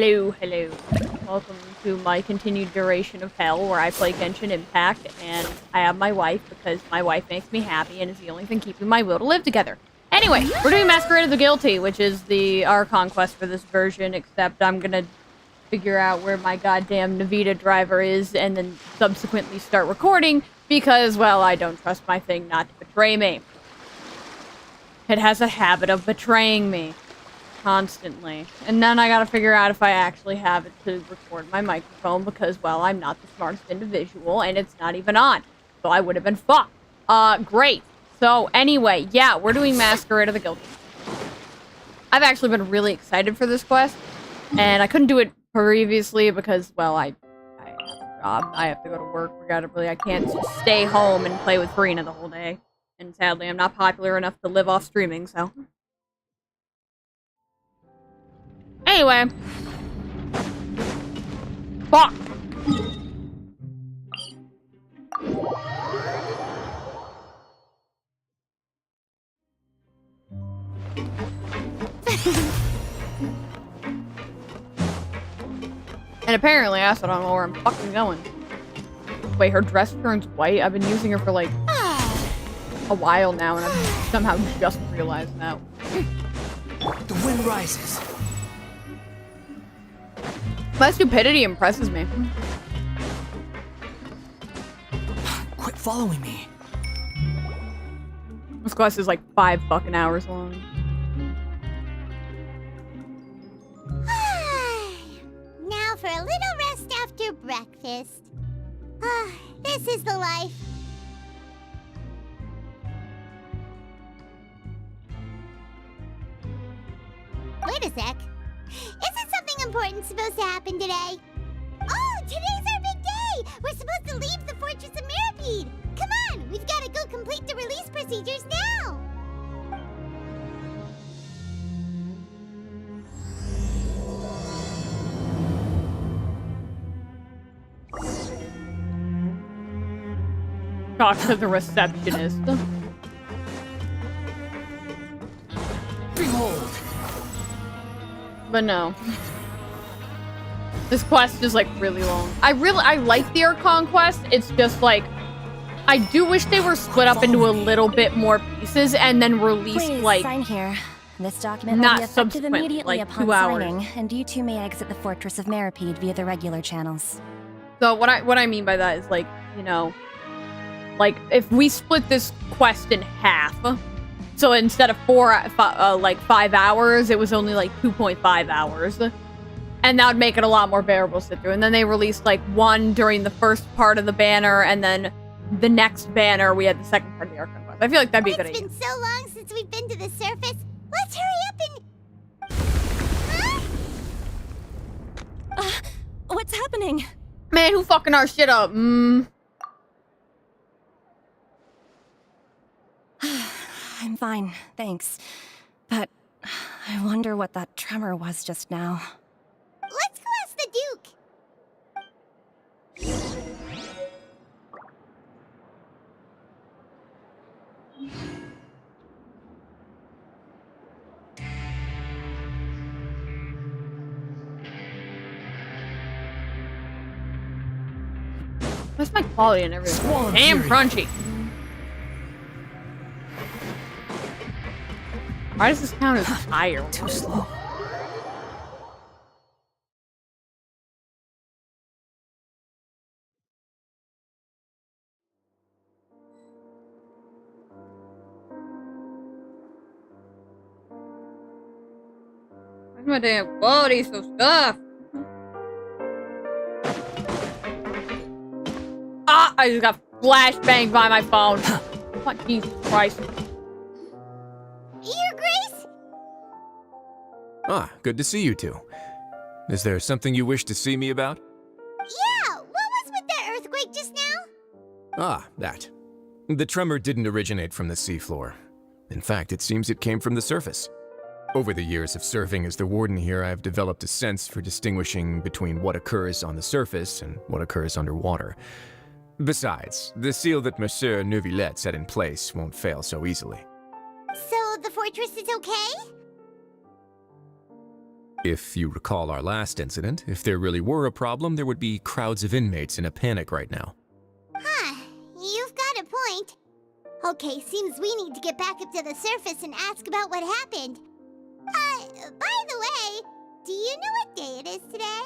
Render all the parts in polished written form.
Hello, hello. Welcome to my continued duration of hell where I play Genshin Impact and I have my wife because my wife makes me happy and is the only thing keeping my will to live together. Anyway, we're doing Masquerade of the Guilty, which is the Archon quest for this version, except I'm gonna figure out where my goddamn Navita driver is and then subsequently start recording because, well, I don't trust my thing not to betray me. It has a habit of betraying me. Constantly. And then I gotta figure out if I actually have it to record my microphone because, well, I'm not the smartest individual and it's not even on. So I would have been fucked. Great. So anyway, yeah, we're doing Masquerade of the Guilty. I've actually been really excited for this quest. And I couldn't do it previously because, well, I have a job. I have to go to work. I can't just stay home and play with Farina the whole day. And sadly, I'm not popular enough to live off streaming, so... Anyway. Fuck. And apparently, I don't know where I'm fucking going. Wait, her dress turns white? I've been using her for like a while now, and I've somehow just realized that. The wind rises. My stupidity impresses me. Quit following me. This quest is like 5 fucking hours long. Now for a little rest after breakfast. This is the life. Wait a sec. Isn't something important supposed to happen today? Oh, today's our big day! We're supposed to leave the Fortress of Maripede! Come on, we've got to go complete the release procedures now! Talk to the receptionist. Behold! But no. This quest is like really long. I like the Archon quest. It's just like I do wish they were split up into a little bit more pieces and then released. Please like sign here. This document not will be effective subsequent, immediately like upon 2 hours. signing, and you two may exit the Fortress of Maripede via the regular channels. So what I mean by that is like, you know, like if we split this quest in half. So instead of 5 hours, it was only like 2.5 hours. And that would make it a lot more bearable to sit through. And then they released like one during the first part of the banner, and then the next banner we had the second part of the Archon quest. I feel like that'd be a good idea. It's been so long since we've been to the surface. Let's hurry up and... What's happening? Man, who fucking our shit up? I'm fine, thanks. But I wonder what that tremor was just now. Let's go ask the Duke. What's my quality and everything? Swallow Damn fury. crunchy. Why does this count as higher? Too slow. Why's my damn quality so scuffed? Ah! I just got flashbanged by my phone. Oh, Jesus Christ. Your Grace? Ah, good to see you two. Is there something you wish to see me about? Yeah, what was with that earthquake just now? Ah, that. The tremor didn't originate from the seafloor. In fact, it seems it came from the surface. Over the years of serving as the warden here, I have developed a sense for distinguishing between what occurs on the surface and what occurs underwater. Besides, the seal that Monsieur Neuvillette set in place won't fail so easily. So the fortress is okay? If you recall our last incident, if there really were a problem, there would be crowds of inmates in a panic right now. Huh, you've got a point. Okay, seems we need to get back up to the surface and ask about what happened. By the way, do you know what day it is today?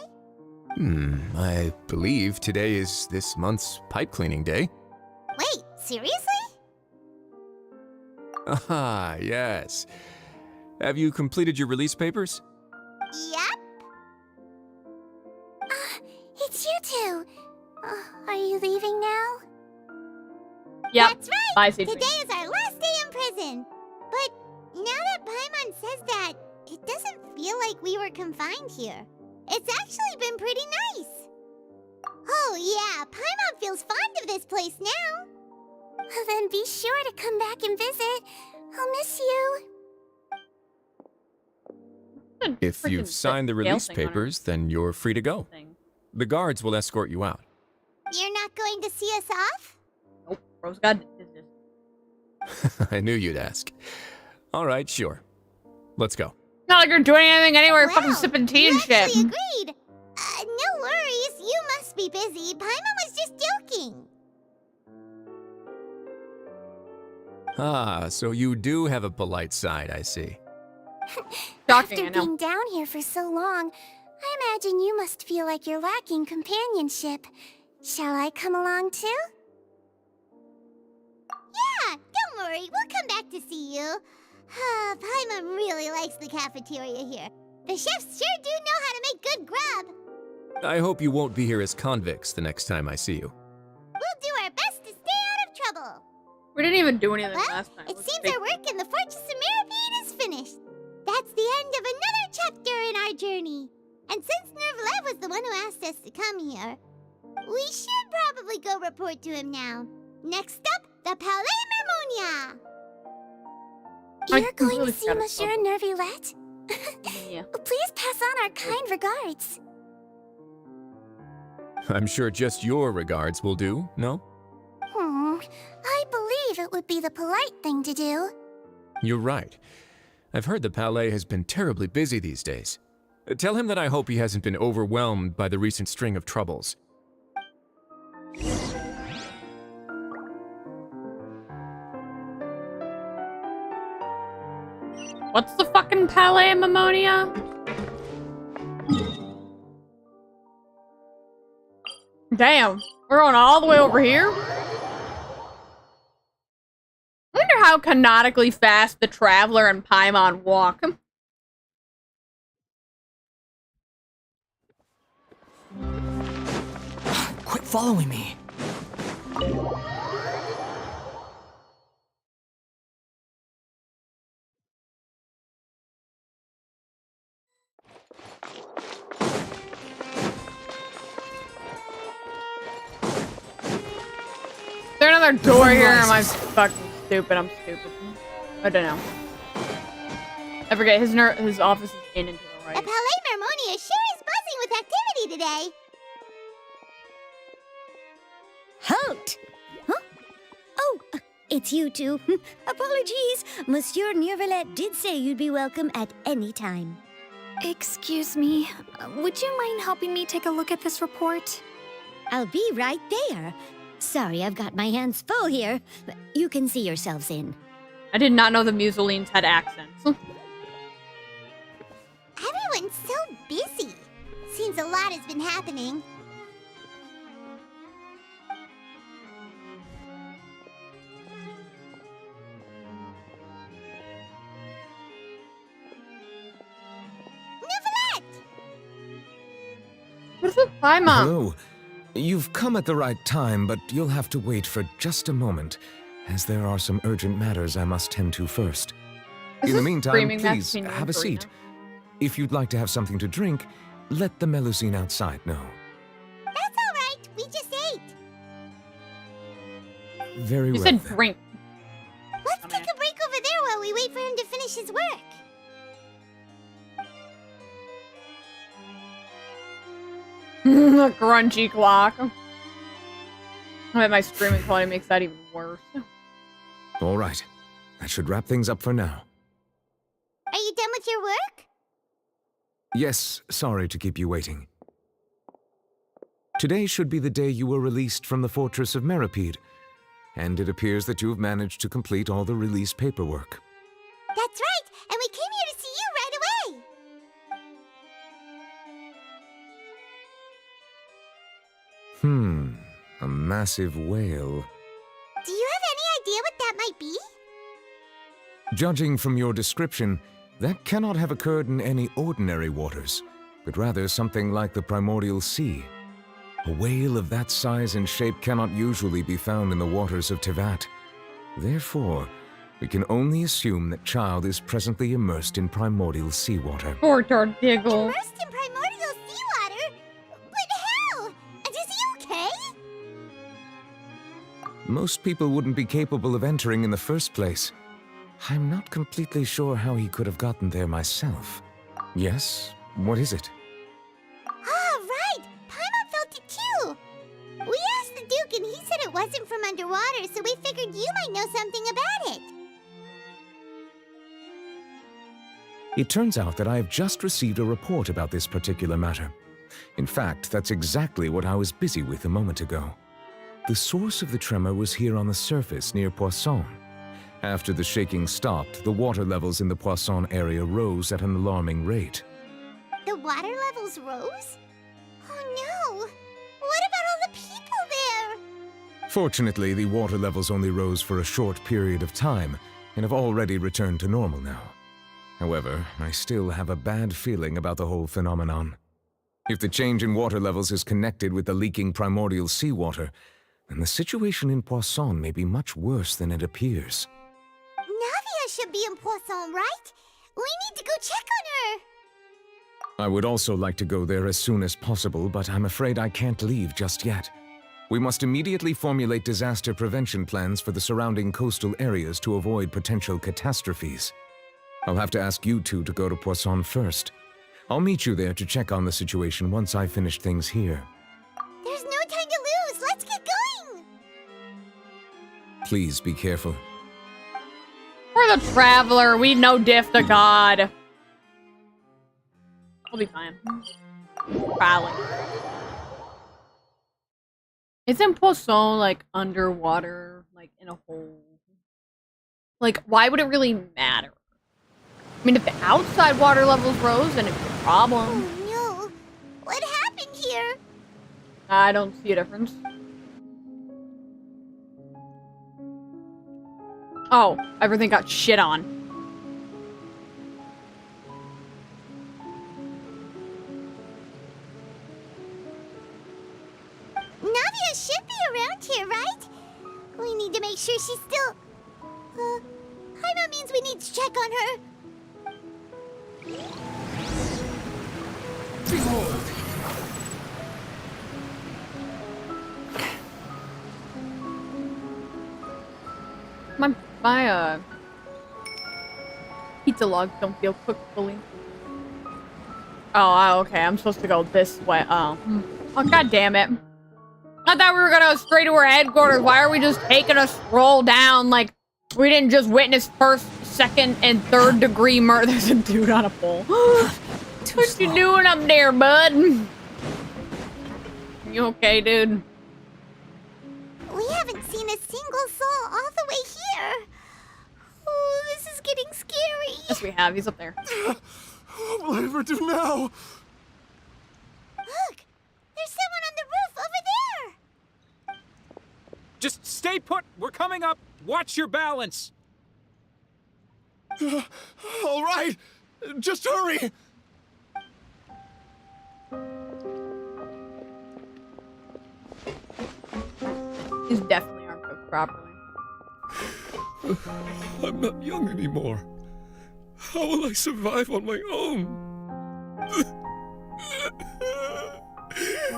I believe today is this month's pipe cleaning day. Wait, seriously? Ah, yes. Have you completed your release papers? Yep. It's you two. Are you leaving now? Yep. That's right. Bye, CJ. Today is our last day in prison. But now that Paimon says that, it doesn't feel like we were confined here. It's actually been pretty nice. Oh yeah, Paimon feels fond of this place now. Then be sure to come back and visit. I'll miss you. If you've signed the release thing on her papers, then you're free to go. thing. The guards will escort you out. You're not going to see us off? Nope. Bro's got business. I knew you'd ask. All right, sure. Let's go. Not like you're doing anything anywhere, fucking Wow, sipping tea you and shit. actually agreed. No worries. You must be busy. Paimon was just joking. Ah, so you do have a polite side, I see. Shocking, I After know. being down here for so long, I imagine you must feel like you're lacking companionship. Shall I come along too? Yeah, don't worry. We'll come back to see you. Paimon really likes the cafeteria here. The chefs sure do know how to make good grub. I hope you won't be here as convicts the next time I see you. We'll do our best to stay out of trouble. We didn't even do anything Well, last time. it Let's seems fake- our work in the Fortress of Mirabede is finished. That's the end of another chapter in our journey. And since Nervlev was the one who asked us to come here, we should probably go report to him now. Next up, the Palais Mermonia. I You're going really to see gotta Monsieur stop. Nervulette? Yeah. Please pass on our kind regards. I'm sure just your regards will do, no? I believe it would be the polite thing to do. You're right. I've heard the Palais has been terribly busy these days. Tell him that I hope he hasn't been overwhelmed by the recent string of troubles. What's the fucking Palais Mammonia? Damn, we're going all the way over here? I wonder how canonically fast the Traveler and Paimon walk. Quit following me. Is there another door here? Or am I fucking stupid? I'm stupid. I don't know. I forget, his office is in and to the The right. Palais Mermonia sure is buzzing with activity today. Halt! Huh? Oh, it's you two. Apologies. Monsieur Nervulette did say you'd be welcome at any time. Excuse me, would you mind helping me take a look at this report? I'll be right there. Sorry, I've got my hands full here. You can see yourselves in. I did not know the Musolines had accents. Everyone's so busy. Seems a lot has been happening. Nervulette! What's with Paimon? Hello. You've come at the right time, but you'll have to wait for just a moment, as there are some urgent matters I must tend to first. Is In the this meantime, screaming match please, between you have and a seat. Karina? If you'd like to have something to drink, let the Melusine outside know. That's all right. We just ate. Very You well. said then. drink. Let's take a break over there while we wait for him to finish his work. A grungy clock. I bet my screaming quality makes that even worse. All right. That should wrap things up for now. Are you done with your work? Yes, sorry to keep you waiting. Today should be the day you were released from the Fortress of Meripede, and it appears that you have managed to complete all the release paperwork. That's right, and we came here to see you right away. A massive whale. Do you have any idea what that might be? Judging from your description, that cannot have occurred in any ordinary waters, but rather something like the primordial sea. A whale of that size and shape cannot usually be found in the waters of Tevat. Therefore, we can only assume that Child is presently immersed in primordial seawater. Poor Tordiggle. Immersed in primordial seawater? But how? And is he okay? Most people wouldn't be capable of entering in the first place. I'm not completely sure how he could have gotten there myself. Yes? What is it? Ah, right! Paimon felt it too! We asked the Duke and he said it wasn't from underwater, so we figured you might know something about it. It turns out that I have just received a report about this particular matter. In fact, that's exactly what I was busy with a moment ago. The source of the tremor was here on the surface near Poisson. After the shaking stopped, the water levels in the Poisson area rose at an alarming rate. The water levels rose? Oh no! What about all the people there? Fortunately, the water levels only rose for a short period of time and have already returned to normal now. However, I still have a bad feeling about the whole phenomenon. If the change in water levels is connected with the leaking primordial seawater, then the situation in Poisson may be much worse than it appears. Navia should be in Poisson, right? We need to go check on her! I would also like to go there as soon as possible, but I'm afraid I can't leave just yet. We must immediately formulate disaster prevention plans for the surrounding coastal areas to avoid potential catastrophes. I'll have to ask you two to go to Poisson first. I'll meet you there to check on the situation once I've finished things here. There's no time to lose! Let's get going! Please be careful. We're the Traveler. We know diff to God. We'll be fine. Probably. Isn't Poisson, like, underwater? Like, in a hole? Like, why would it really matter? I mean, if the outside water levels rose, then it's a problem. Oh no! What happened here? I don't see a difference. Oh, everything got shit on. Navia should be around here, right? We need to make sure she's still... Paimon means we need to check on her. Behold! My pizza logs don't feel cooked fully. Oh, okay. I'm supposed to go this way. Oh, god damn it! I thought we were gonna go straight to our headquarters. Why are we just taking a stroll down? Like we didn't just witness first, second, and third degree murder. There's a dude on a pole. What you doing up there, bud? You okay, dude? We haven't seen a single soul all the way here. Oh, this is getting scary. Yes, we have. He's up there. What will I ever do now? Look, there's someone on the roof over there. Just stay put. We're coming up. Watch your balance. All right, just hurry. He's definitely aren't cooked properly. I'm not young anymore. How will I survive on my own?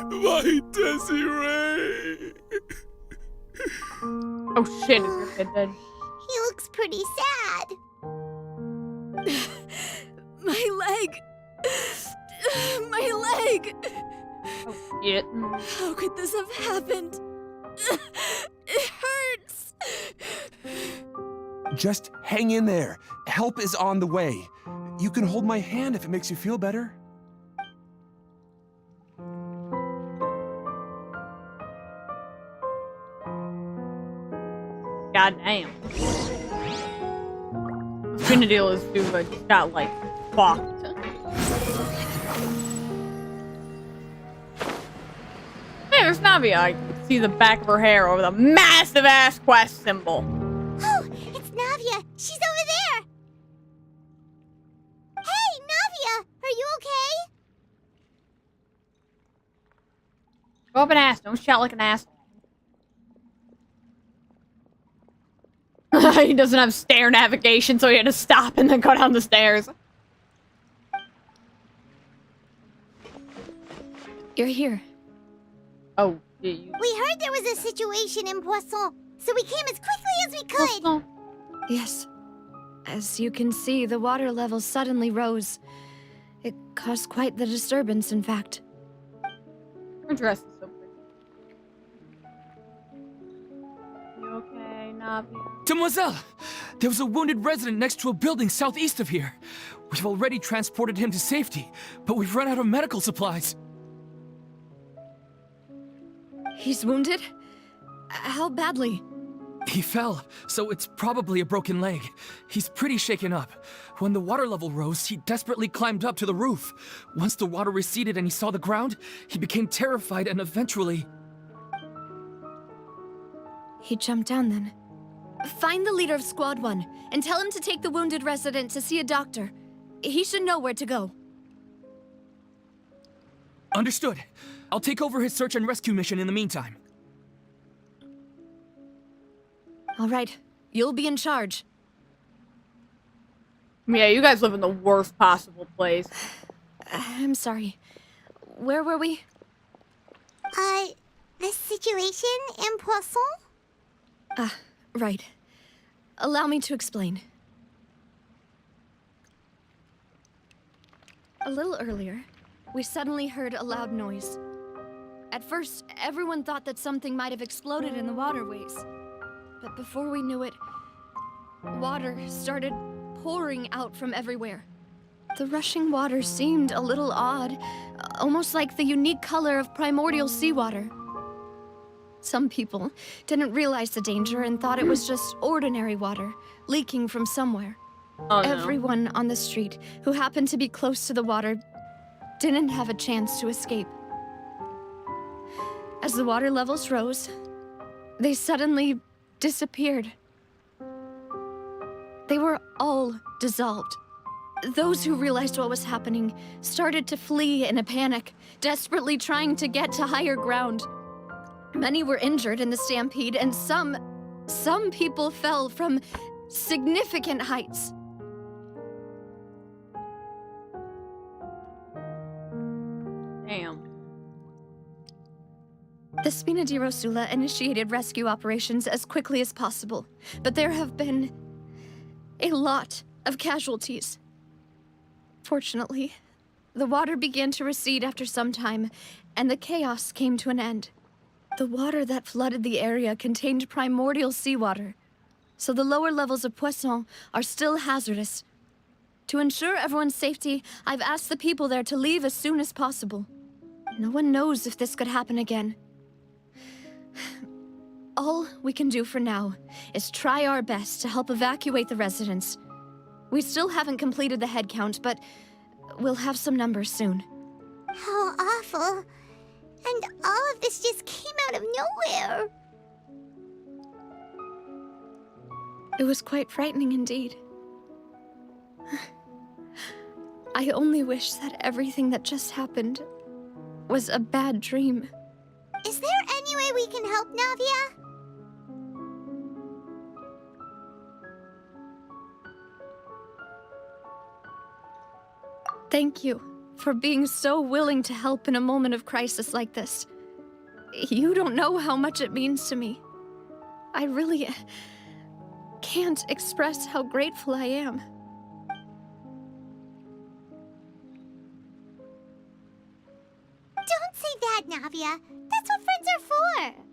My Desiree! Oh shit, is your kid dead? He looks pretty sad. My leg! My leg! Oh shit. How could this have happened? It hurts! Just hang in there. Help is on the way. You can hold my hand if it makes you feel better. goddamn. Spinadil is too, but just got, like, fucked. Hey, there's Navia. I can see the back of her hair over the massive-ass quest symbol. Oh, it's Navia. She's over there. Hey, Navia, are you okay? Go up and ask. Don't shout like an asshole. He doesn't have stair navigation, so he had to stop and then go down the stairs. You're here. Oh, you... We heard there was a situation in Poisson, so we came as quickly as we could. Yes. As you can see, the water level suddenly rose. It caused quite the disturbance, in fact. Her dress is so pretty. You okay, Navia? Demoiselle! There was a wounded resident next to a building southeast of here. We've already transported him to safety, but we've run out of medical supplies. He's wounded? How badly? He fell, so it's probably a broken leg. He's pretty shaken up. When the water level rose, he desperately climbed up to the roof. Once the water receded and he saw the ground, he became terrified and eventually... He jumped down then. Find the leader of Squad 1 and tell him to take the wounded resident to see a doctor. He should know where to go. Understood. I'll take over his search and rescue mission in the meantime. All right, you'll be in charge. Yeah, you guys live in the worst possible place. I'm sorry. Where were we? The situation in Poisson? Right. Allow me to explain. A little earlier, we suddenly heard a loud noise. At first, everyone thought that something might have exploded in the waterways. But before we knew it, water started pouring out from everywhere. The rushing water seemed a little odd, almost like the unique color of primordial seawater. Some people didn't realize the danger and thought it was just ordinary water, leaking from somewhere. Oh, no. Everyone on the street who happened to be close to the water didn't have a chance to escape. As the water levels rose, they suddenly disappeared. They were all dissolved. Those who realized what was happening started to flee in a panic, desperately trying to get to higher ground. Many were injured in the stampede, and some people fell from significant heights. Damn. The Spina di Rosula initiated rescue operations as quickly as possible, but there have been a lot of casualties. Fortunately, the water began to recede after some time, and the chaos came to an end. The water that flooded the area contained primordial seawater, so the lower levels of Poisson are still hazardous. To ensure everyone's safety, I've asked the people there to leave as soon as possible. No one knows if this could happen again. All we can do for now is try our best to help evacuate the residents. We still haven't completed the head count, but we'll have some numbers soon. How awful. And all of this just came out of nowhere. It was quite frightening indeed. I only wish that everything that just happened was a bad dream. Is there any way we can help, Navia? Thank you for being so willing to help in a moment of crisis like this. You don't know how much it means to me. I really can't express how grateful I am. Don't say that, Navia. That's what friends are for.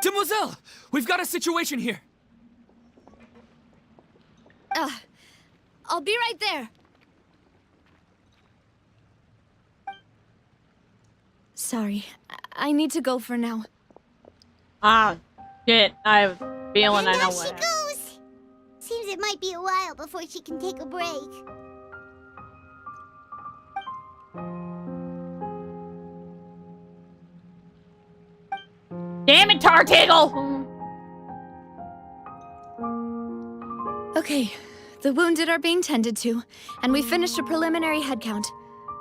Demoiselle! We've got a situation here! I'll be right there. Sorry. I need to go for now. Ah, shit. I have a feeling I And know off what she happened. goes. Seems it might be a while before she can take a break. Damn it, Tartiggle! Okay, the wounded are being tended to, and we finished a preliminary head count.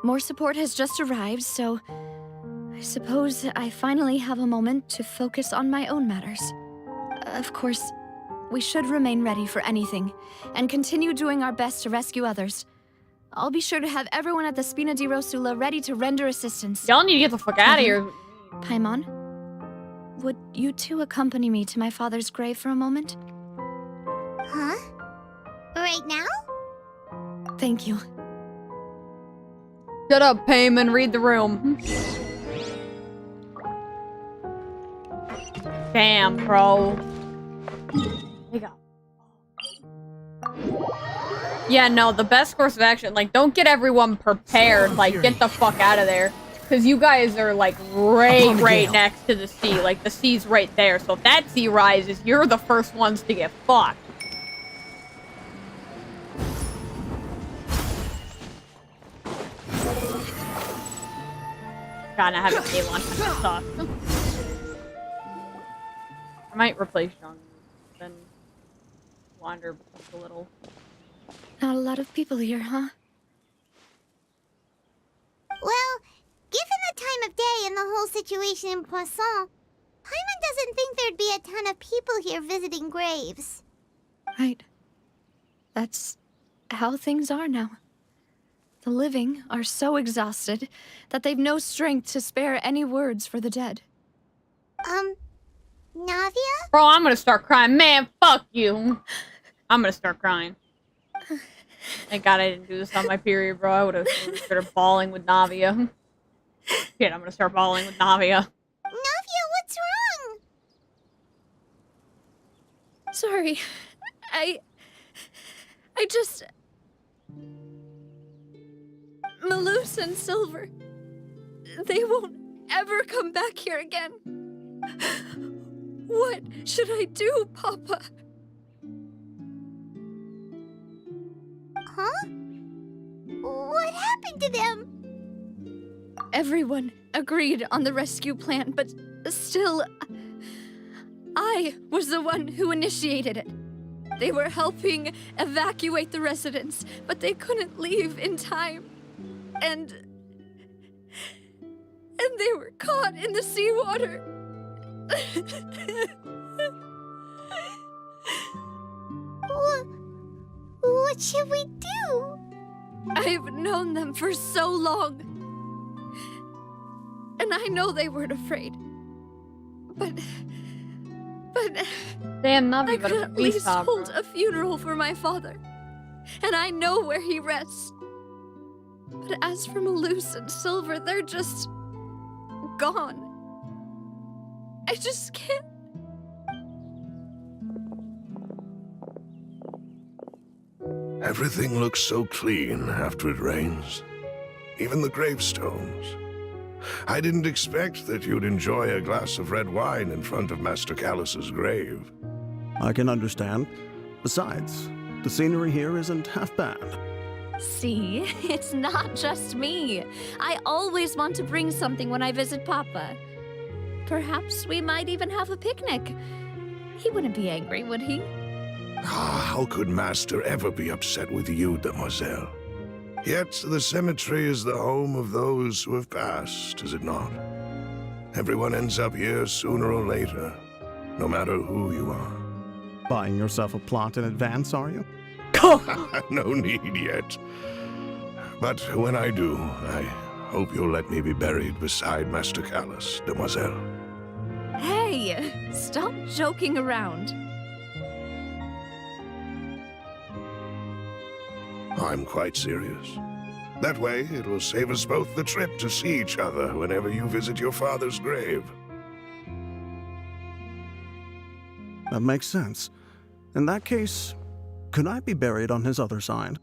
More support has just arrived, so I suppose I finally have a moment to focus on my own matters. Of course, we should remain ready for anything, and continue doing our best to rescue others. I'll be sure to have everyone at the Spina di Rosula ready to render assistance. Y'all need to get the fuck out of here. Paimon, would you two accompany me to my father's grave for a moment? Huh? Right now? Thank you. Shut up, Payman. Read the room. Damn, bro. There you go. Yeah, no, the best course of action, like, don't get everyone prepared. Like, get the fuck out of there. Because you guys are, like, right next to the sea. Like, the sea's right there. So if that sea rises, you're the first ones to get fucked. God, not having a launch sucks. I might replace Young, then wander a little. Not a lot of people here, huh? Well, given the time of day and the whole situation in Poisson, Paimon doesn't think there'd be a ton of people here visiting graves. Right. That's how things are now. The living are so exhausted that they've no strength to spare any words for the dead. Navia? Bro, I'm gonna start crying. Man, fuck you. I'm gonna start crying. Thank God I didn't do this on my period, bro. I would have started bawling with Navia. Shit, I'm gonna start bawling with Navia. Navia, what's wrong? Sorry. I just... Malus and Silver. They won't ever come back here again. What should I do, Papa? Huh? What happened to them? Everyone agreed on the rescue plan, but still, I was the one who initiated it. They were helping evacuate the residents, but they couldn't leave in time. And they were caught in the seawater. What should we do? I've known them for so long. And I know they weren't afraid. But Damn, Navi, I but could a at least bro. hold a funeral for my father. And I know where he rests. But as for Malus and Silver, they're just... gone. I just can't... Everything looks so clean after it rains. Even the gravestones. I didn't expect that you'd enjoy a glass of red wine in front of Master Callus's grave. I can understand. Besides, the scenery here isn't half bad. See, it's not just me. I always want to bring something when I visit Papa. Perhaps we might even have a picnic. He wouldn't be angry, would he? How could Master ever be upset with you, Demoiselle? Yet the cemetery is the home of those who have passed, is it not? Everyone ends up here sooner or later, no matter who you are. Buying yourself a plot in advance, are you? No need yet. But when I do, I hope you'll let me be buried beside Master Callus, Demoiselle. Hey, stop joking around. I'm quite serious. That way, it will save us both the trip to see each other whenever you visit your father's grave. That makes sense. In that case, could I be buried on his other side?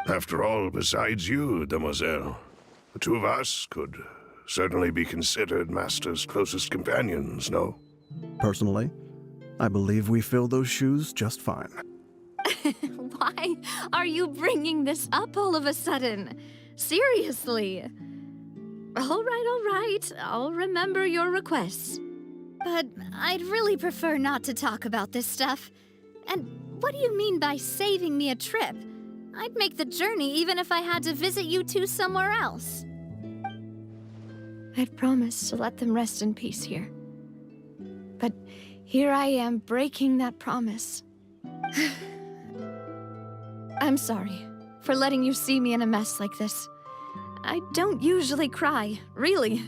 After all, besides you, Demoiselle, the two of us could certainly be considered Master's closest companions, no? Personally, I believe we fill those shoes just fine. Why are you bringing this up all of a sudden? Seriously. All right. I'll remember your requests. But I'd really prefer not to talk about this stuff. And what do you mean by saving me a trip? I'd make the journey even if I had to visit you two somewhere else. I'd promised to let them rest in peace here. But here I am breaking that promise. I'm sorry for letting you see me in a mess like this. I don't usually cry, really.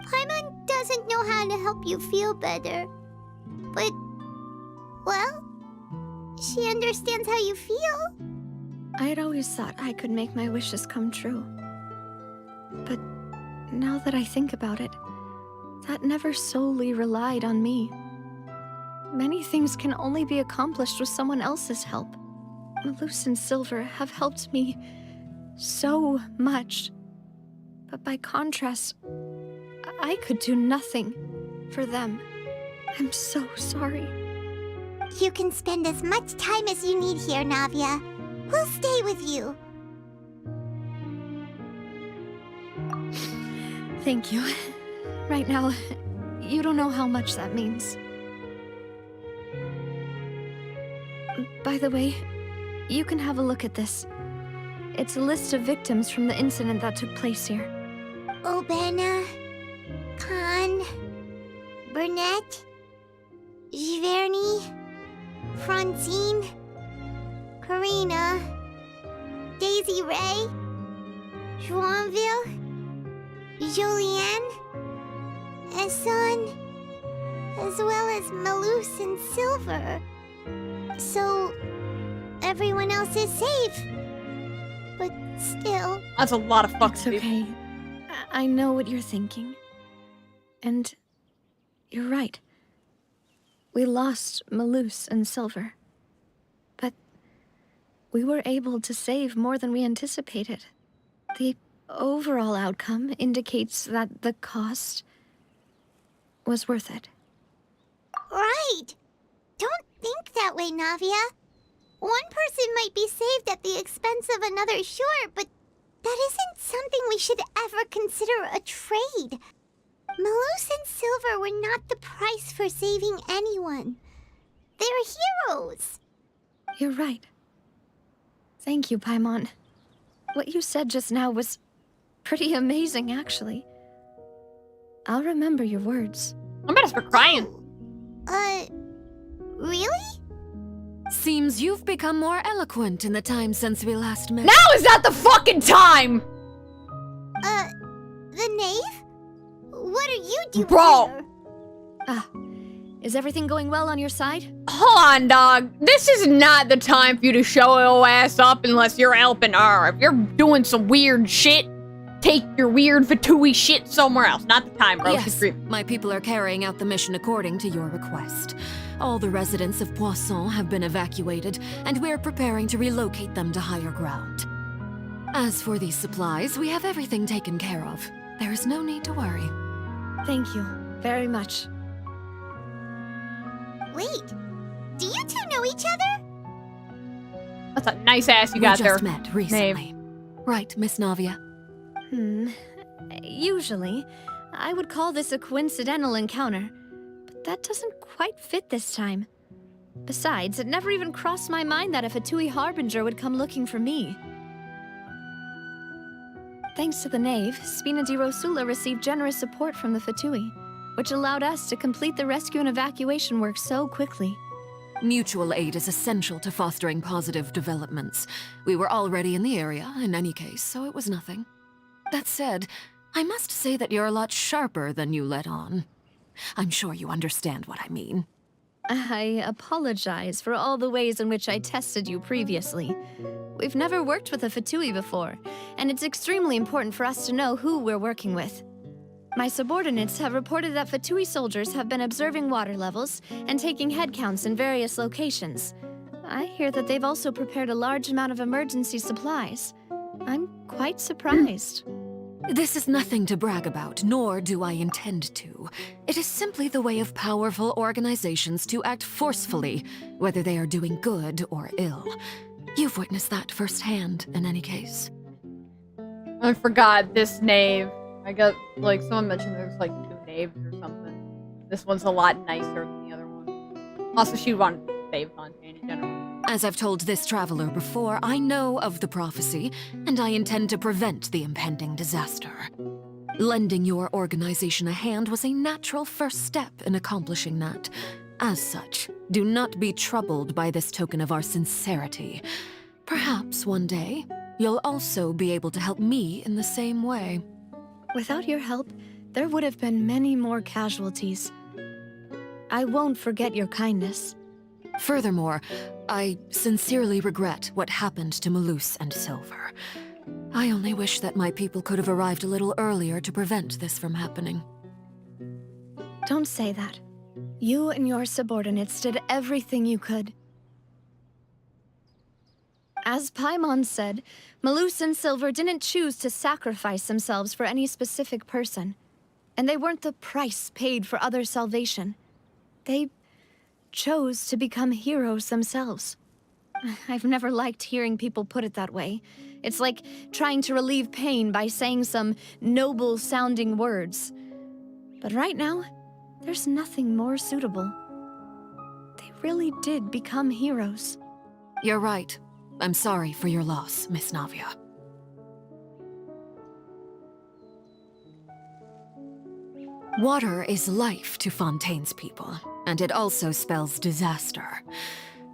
Paimon doesn't know how to help you feel better. But, well, she understands how you feel. I had always thought I could make my wishes come true. But now that I think about it, that never solely relied on me. Many things can only be accomplished with someone else's help. Malus and Silver have helped me so much. But by contrast, I could do nothing for them. I'm so sorry. You can spend as much time as you need here, Navia. We'll stay with you. Thank you. Right now, you don't know how much that means. By the way, you can have a look at this. It's a list of victims from the incident that took place here. Obena, Khan, Burnett, Giverny, Francine, Karina, Daisy Ray, Joinville, Julianne, Esson, as well as Malus and Silver. So, everyone else is safe. But still... That's a lot of fucking It's okay. I know what you're thinking. And you're right. We lost Malus and Silver. But we were able to save more than we anticipated. The overall outcome indicates that the cost was worth it. Right! Don't think that way, Navia. One person might be saved at the expense of another, sure, but that isn't something we should ever consider a trade. Malus and Silver were not the price for saving anyone. They're heroes. You're right. Thank you, Paimon. What you said just now was pretty amazing, actually. I'll remember your words. I'm about to start crying. Really? Seems you've become more eloquent in the time since we last met. Now is not the fucking time! The knave? What are you doing Bro. here? Is everything going well on your side? Hold on, dog. This is not the time for you to show your ass up unless you're helping her. If you're doing some weird shit, take your weird Fatui shit somewhere else. Not the time, bro. She's Yes, screaming. my people are carrying out the mission according to your request. All the residents of Poisson have been evacuated, and we're preparing to relocate them to higher ground. As for these supplies, we have everything taken care of. There is no need to worry. Thank you very much. Wait, do you two know each other? That's a nice ass you We got just there. met recently. Right, Miss Navia? Usually, I would call this a coincidental encounter, but that doesn't quite fit this time. Besides, it never even crossed my mind that a Fatui Harbinger would come looking for me. Thanks to the Knave, Spina di Rosula received generous support from the Fatui, which allowed us to complete the rescue and evacuation work so quickly. Mutual aid is essential to fostering positive developments. We were already in the area, in any case, so it was nothing. That said, I must say that you're a lot sharper than you let on. I'm sure you understand what I mean. I apologize for all the ways in which I tested you previously. We've never worked with a Fatui before, and it's extremely important for us to know who we're working with. My subordinates have reported that Fatui soldiers have been observing water levels and taking head counts in various locations. I hear that they've also prepared a large amount of emergency supplies. I'm quite surprised. This is nothing to brag about, nor do I intend to. It is simply the way of powerful organizations to act forcefully, whether they are doing good or ill. You've witnessed that firsthand, in any case. I forgot this knave. I got, like, someone mentioned there's, like, 2 knaves or something. This one's a lot nicer than the other one. Also, she wanted to save Fontaine in general. As I've told this traveler before, I know of the prophecy, and I intend to prevent the impending disaster. Lending your organization a hand was a natural first step in accomplishing that. As such, do not be troubled by this token of our sincerity. Perhaps one day, you'll also be able to help me in the same way. Without your help, there would have been many more casualties. I won't forget your kindness. Furthermore, I sincerely regret what happened to Malus and Silver. I only wish that my people could have arrived a little earlier to prevent this from happening. Don't say that. You and your subordinates did everything you could. As Paimon said, Malus and Silver didn't choose to sacrifice themselves for any specific person. And they weren't the price paid for other salvation. They chose to become heroes themselves. I've never liked hearing people put it that way. It's like trying to relieve pain by saying some noble-sounding words. But right now, there's nothing more suitable. They really did become heroes. You're right. I'm sorry for your loss, Miss Navia. Water is life to Fontaine's people, and it also spells disaster.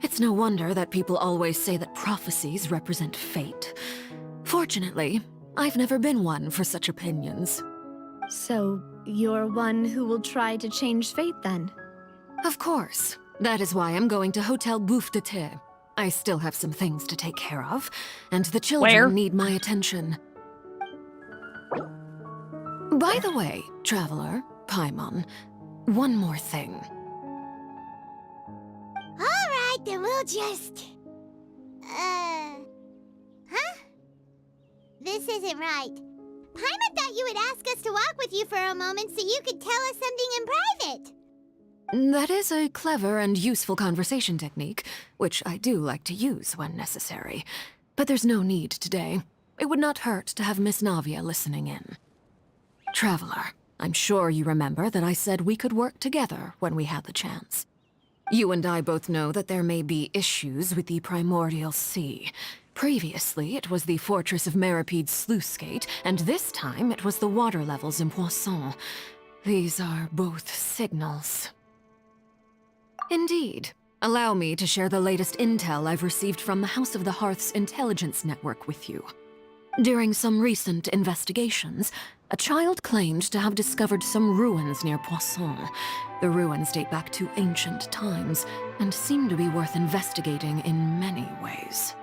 It's no wonder that people always say that prophecies represent fate. Fortunately, I've never been one for such opinions. So, you're one who will try to change fate then? Of course. That is why I'm going to Hotel Bouffe de Thé. I still have some things to take care of, and the children Where? need my attention. By the way, Traveler, Paimon, one more thing. Alright, then we'll just... Huh? This isn't right. Paimon thought you would ask us to walk with you for a moment so you could tell us something in private. That is a clever and useful conversation technique, which I do like to use when necessary. But there's no need today. It would not hurt to have Miss Navia listening in. Traveler, I'm sure you remember that I said we could work together when we had the chance. You and I both know that there may be issues with the Primordial Sea. Previously, it was the Fortress of Maripede's sluice gate, and this time it was the water levels in Poisson. These are both signals. Indeed. Allow me to share the latest intel I've received from the House of the Hearth's intelligence network with you. During some recent investigations, a child claimed to have discovered some ruins near Poisson. The ruins date back to ancient times, and seem to be worth investigating in many ways.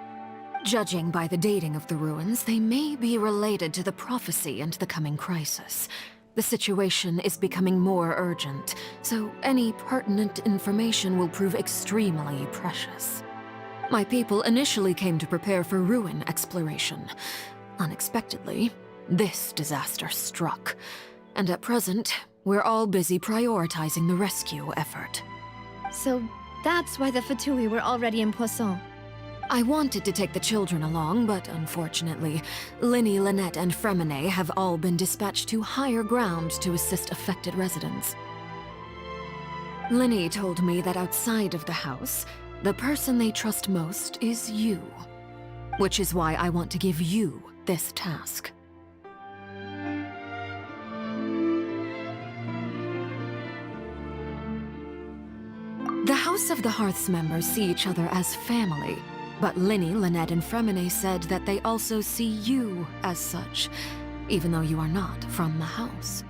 Judging by the dating of the ruins, they may be related to the prophecy and the coming crisis. The situation is becoming more urgent, so any pertinent information will prove extremely precious. My people initially came to prepare for ruin exploration. Unexpectedly, this disaster struck, and at present, we're all busy prioritizing the rescue effort. So that's why the Fatui were already in Poisson. I wanted to take the children along, but unfortunately, Linny, Lynette, and Fremine have all been dispatched to higher ground to assist affected residents. Linny told me that outside of the house, the person they trust most is you. Which is why I want to give you this task. The House of the Hearth's members see each other as family, but Linny, Lynette, and Fremine said that they also see you as such, even though you are not from the house.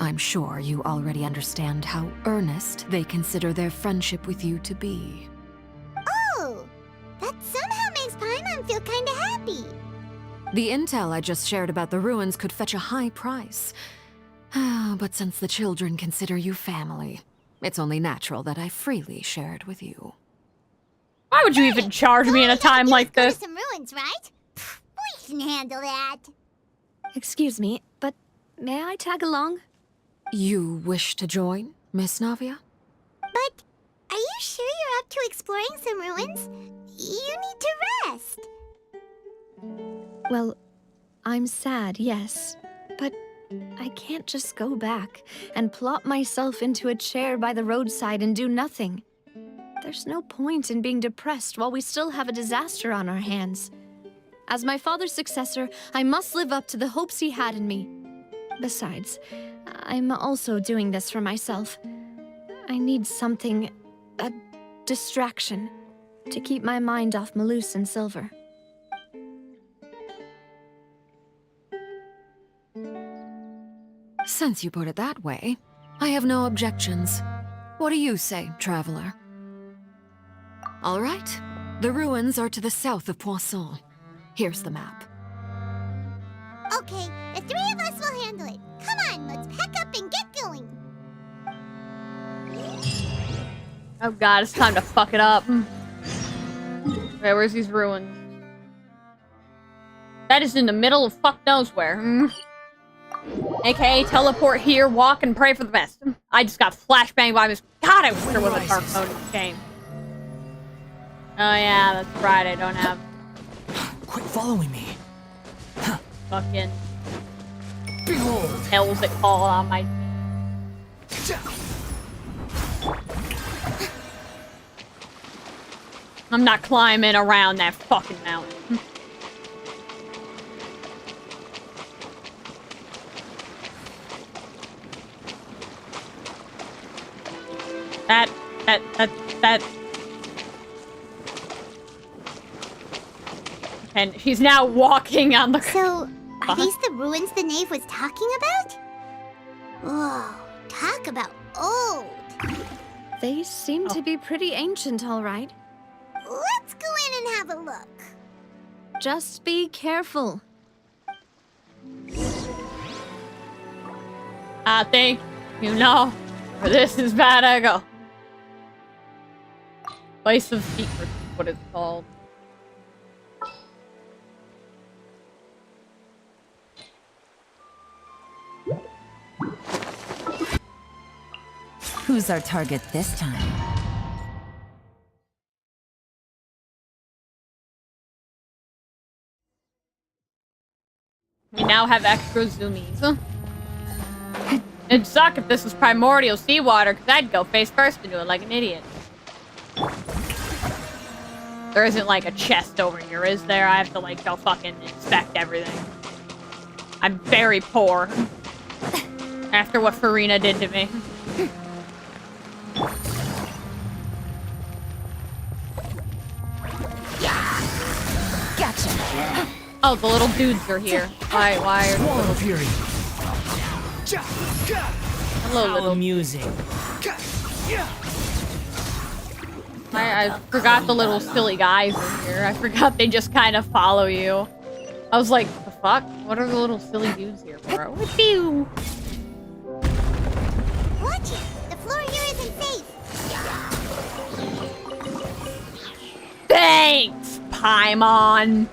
I'm sure you already understand how earnest they consider their friendship with you to be. Oh, that somehow makes Paimon feel kinda happy. The intel I just shared about the ruins could fetch a high price. But since the children consider you family, it's only natural that I freely share it with you. Why would you even charge me in a time like Go this? to some ruins, right? We can handle that. Excuse me, but may I tag along? You wish to join, Miss Navia? But are you sure you're up to exploring some ruins? You need to rest. Well, I'm sad, yes, but I can't just go back and plop myself into a chair by the roadside and do nothing. There's no point in being depressed while we still have a disaster on our hands. As my father's successor, I must live up to the hopes he had in me. Besides, I'm also doing this for myself. I need something, a distraction, to keep my mind off Malus and Silver. Since you put it that way, I have no objections. What do you say, traveler? All right. The ruins are to the south of Poisson. Here's the map. Okay, the three of us will handle it. Come on, let's pack up and get going. Oh god, it's time to fuck it up. Okay, where's these ruins? That is in the middle of fuck knows where. AKA teleport here, walk, and pray for the best. I just got flashbanged by this. God, I wish there was a dark mode in this game. Oh yeah, that's right, I don't have... Quit following me. Fucking... Behold! Hells that call on my... I'm not climbing around that fucking mountain. That... And she's now walking on the... So, are these the ruins the knave was talking about? Whoa, talk about old. They seem to be pretty ancient, all right. Let's go in and have a look. Just be careful. I think you know where this is bad to go. Place of Secrets is what it's called. Who's our target this time? We now have extra zoomies. It'd suck if this was primordial seawater, because I'd go face first into it like an idiot. There isn't like a chest over here, is there? I have to like go fucking inspect everything. I'm very poor. After what Farina did to me. Gotcha. Oh, the little dudes are here. Why are the little... Fury. Hello, little... Amusing. I forgot the little silly guys in here. I forgot they just kind of follow you. I was like, the fuck? What are the little silly dudes here for? With you? Watch it. The floor here isn't safe. Thanks, Paimon.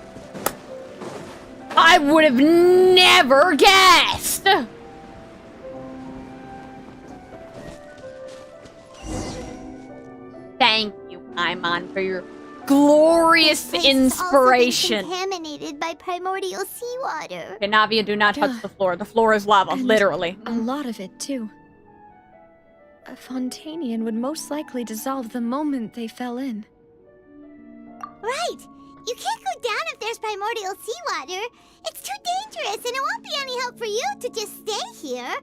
I would have never guessed. Thank you, Paimon, for your glorious This place inspiration. has also been contaminated by primordial seawater. Okay, Navia, do not touch the floor. The floor is lava, And literally. A lot of it, too. A Fontainian would most likely dissolve the moment they fell in. Right. You can't go down if there's primordial seawater. It's too dangerous, and it won't be any help for you to just stay here.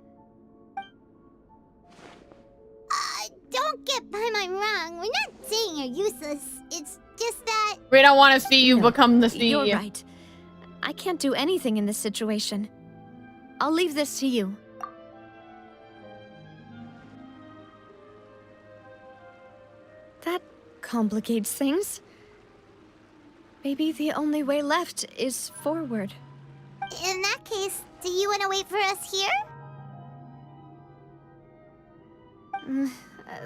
Don't get Paimon wrong. We're not saying you're useless. It's just that... We don't want to see you become the sea. You're right. I can't do anything in this situation. I'll leave this to you. That complicates things. Maybe the only way left is forward. In that case, do you want to wait for us here?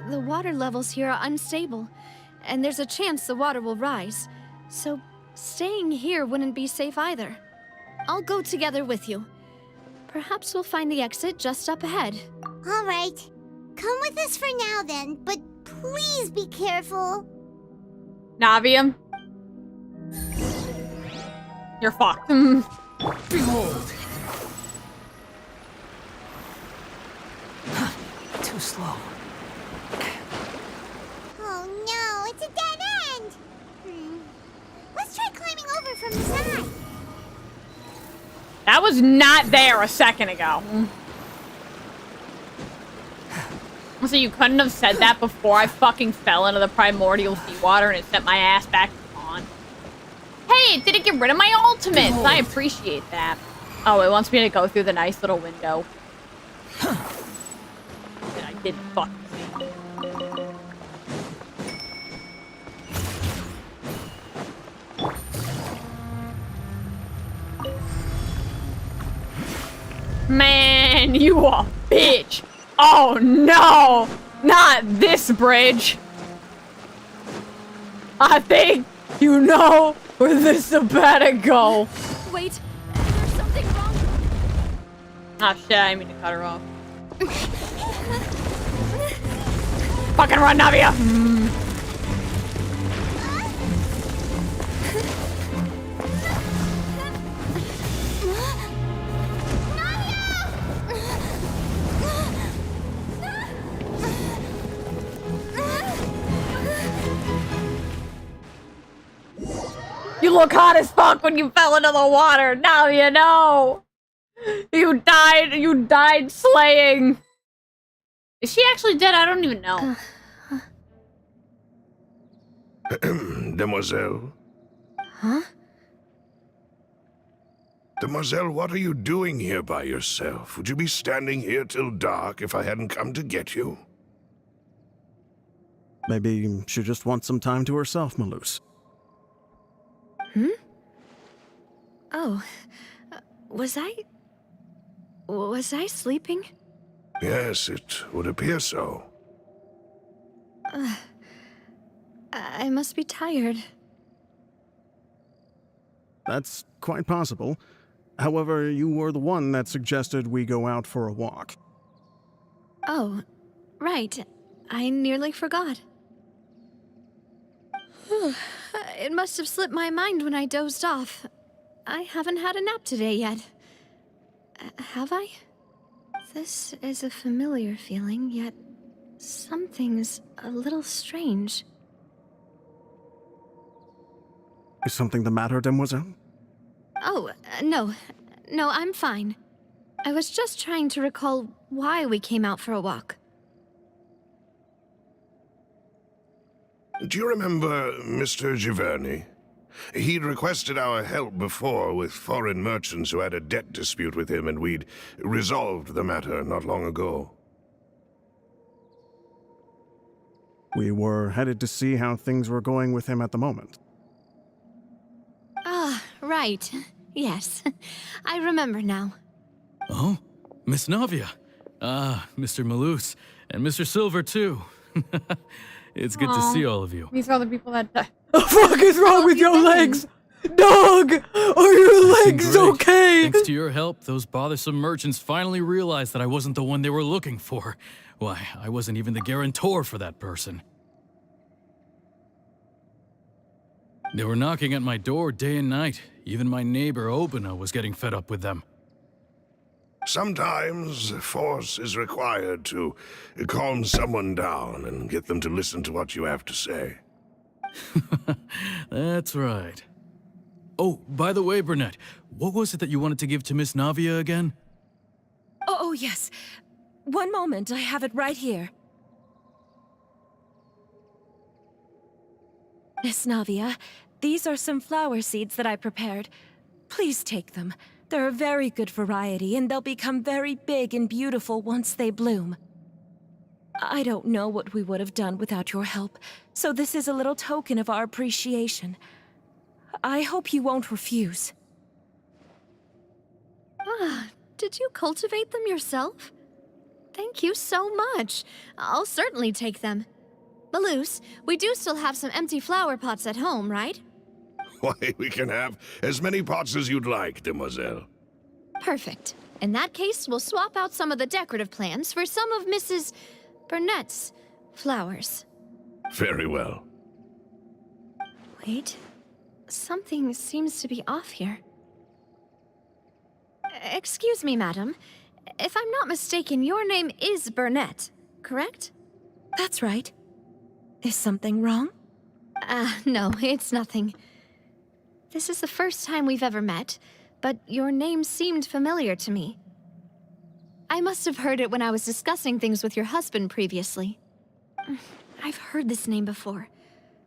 The water levels here are unstable, and there's a chance the water will rise. So staying here wouldn't be safe either. I'll go together with you. Perhaps we'll find the exit just up ahead. All right. Come with us for now then, but please be careful. Navium. You're fucked. Behold! Too slow. Oh no, it's a dead end. Let's try climbing over from the side. That was not there a second ago. So you couldn't have said that before I fucking fell into the primordial seawater and it sent my ass back on. Hey, it didn't get rid of my ultimates. I appreciate that. Oh, it wants me to go through the nice little window. That I didn't fucking see. Man, you a bitch. Oh no, not this bridge. I think you know where this is about to go. Wait, there's something wrong. Oh shit, I didn't mean to cut her off. Fucking run, Navia! You look hot as fuck when you fell into the water. Now you know. You died slaying. Is she actually dead? I don't even know. Demoiselle? Huh? Demoiselle, what are you doing here by yourself? Would you be standing here till dark if I hadn't come to get you? Maybe she just wants some time to herself, Malus. Oh, was I sleeping? Yes, it would appear so. I must be tired. That's quite possible. However, you were the one that suggested we go out for a walk. Oh, right. I nearly forgot. It must have slipped my mind when I dozed off. I haven't had a nap today yet. Have I? This is a familiar feeling, yet something's a little strange. Is something the matter, Demoiselle? Oh, no. No, I'm fine. I was just trying to recall why we came out for a walk. Do you remember Mr. Giverny? He'd requested our help before with foreign merchants who had a debt dispute with him, and we'd resolved the matter not long ago. We were headed to see how things were going with him at the moment. Ah, right. Yes. I remember now. Oh, Miss Navia. Ah, Mr. Malus. And Mr. Silver, too. It's good to see all of you. These are the people that died. The fuck is wrong with your legs? Dog! Are your legs Great. okay? Thanks to your help, those bothersome merchants finally realized that I wasn't the one they were looking for. Why, I wasn't even the guarantor for that person. They were knocking at my door day and night. Even my neighbor, Obina, was getting fed up with them. Sometimes force is required to calm someone down and get them to listen to what you have to say. That's right. Oh, by the way, Burnett, what was it that you wanted to give to Miss Navia again? Oh, yes. One moment, I have it right here. Miss Navia, these are some flower seeds that I prepared. Please take them. They're a very good variety, and they'll become very big and beautiful once they bloom. I don't know what we would have done without your help, so this is a little token of our appreciation. I hope you won't refuse. Ah, did you cultivate them yourself? Thank you so much. I'll certainly take them. Malus, we do still have some empty flower pots at home, right? Why, we can have as many pots as you'd like, demoiselle. Perfect. In that case, we'll swap out some of the decorative plants for some of Mrs. Burnett's flowers. Very well. Wait, something seems to be off here. Excuse me, madam. If I'm not mistaken, your name is Burnett, correct? That's right. Is something wrong? No, it's nothing. This is the first time we've ever met, but your name seemed familiar to me. I must have heard it when I was discussing things with your husband previously. I've heard this name before.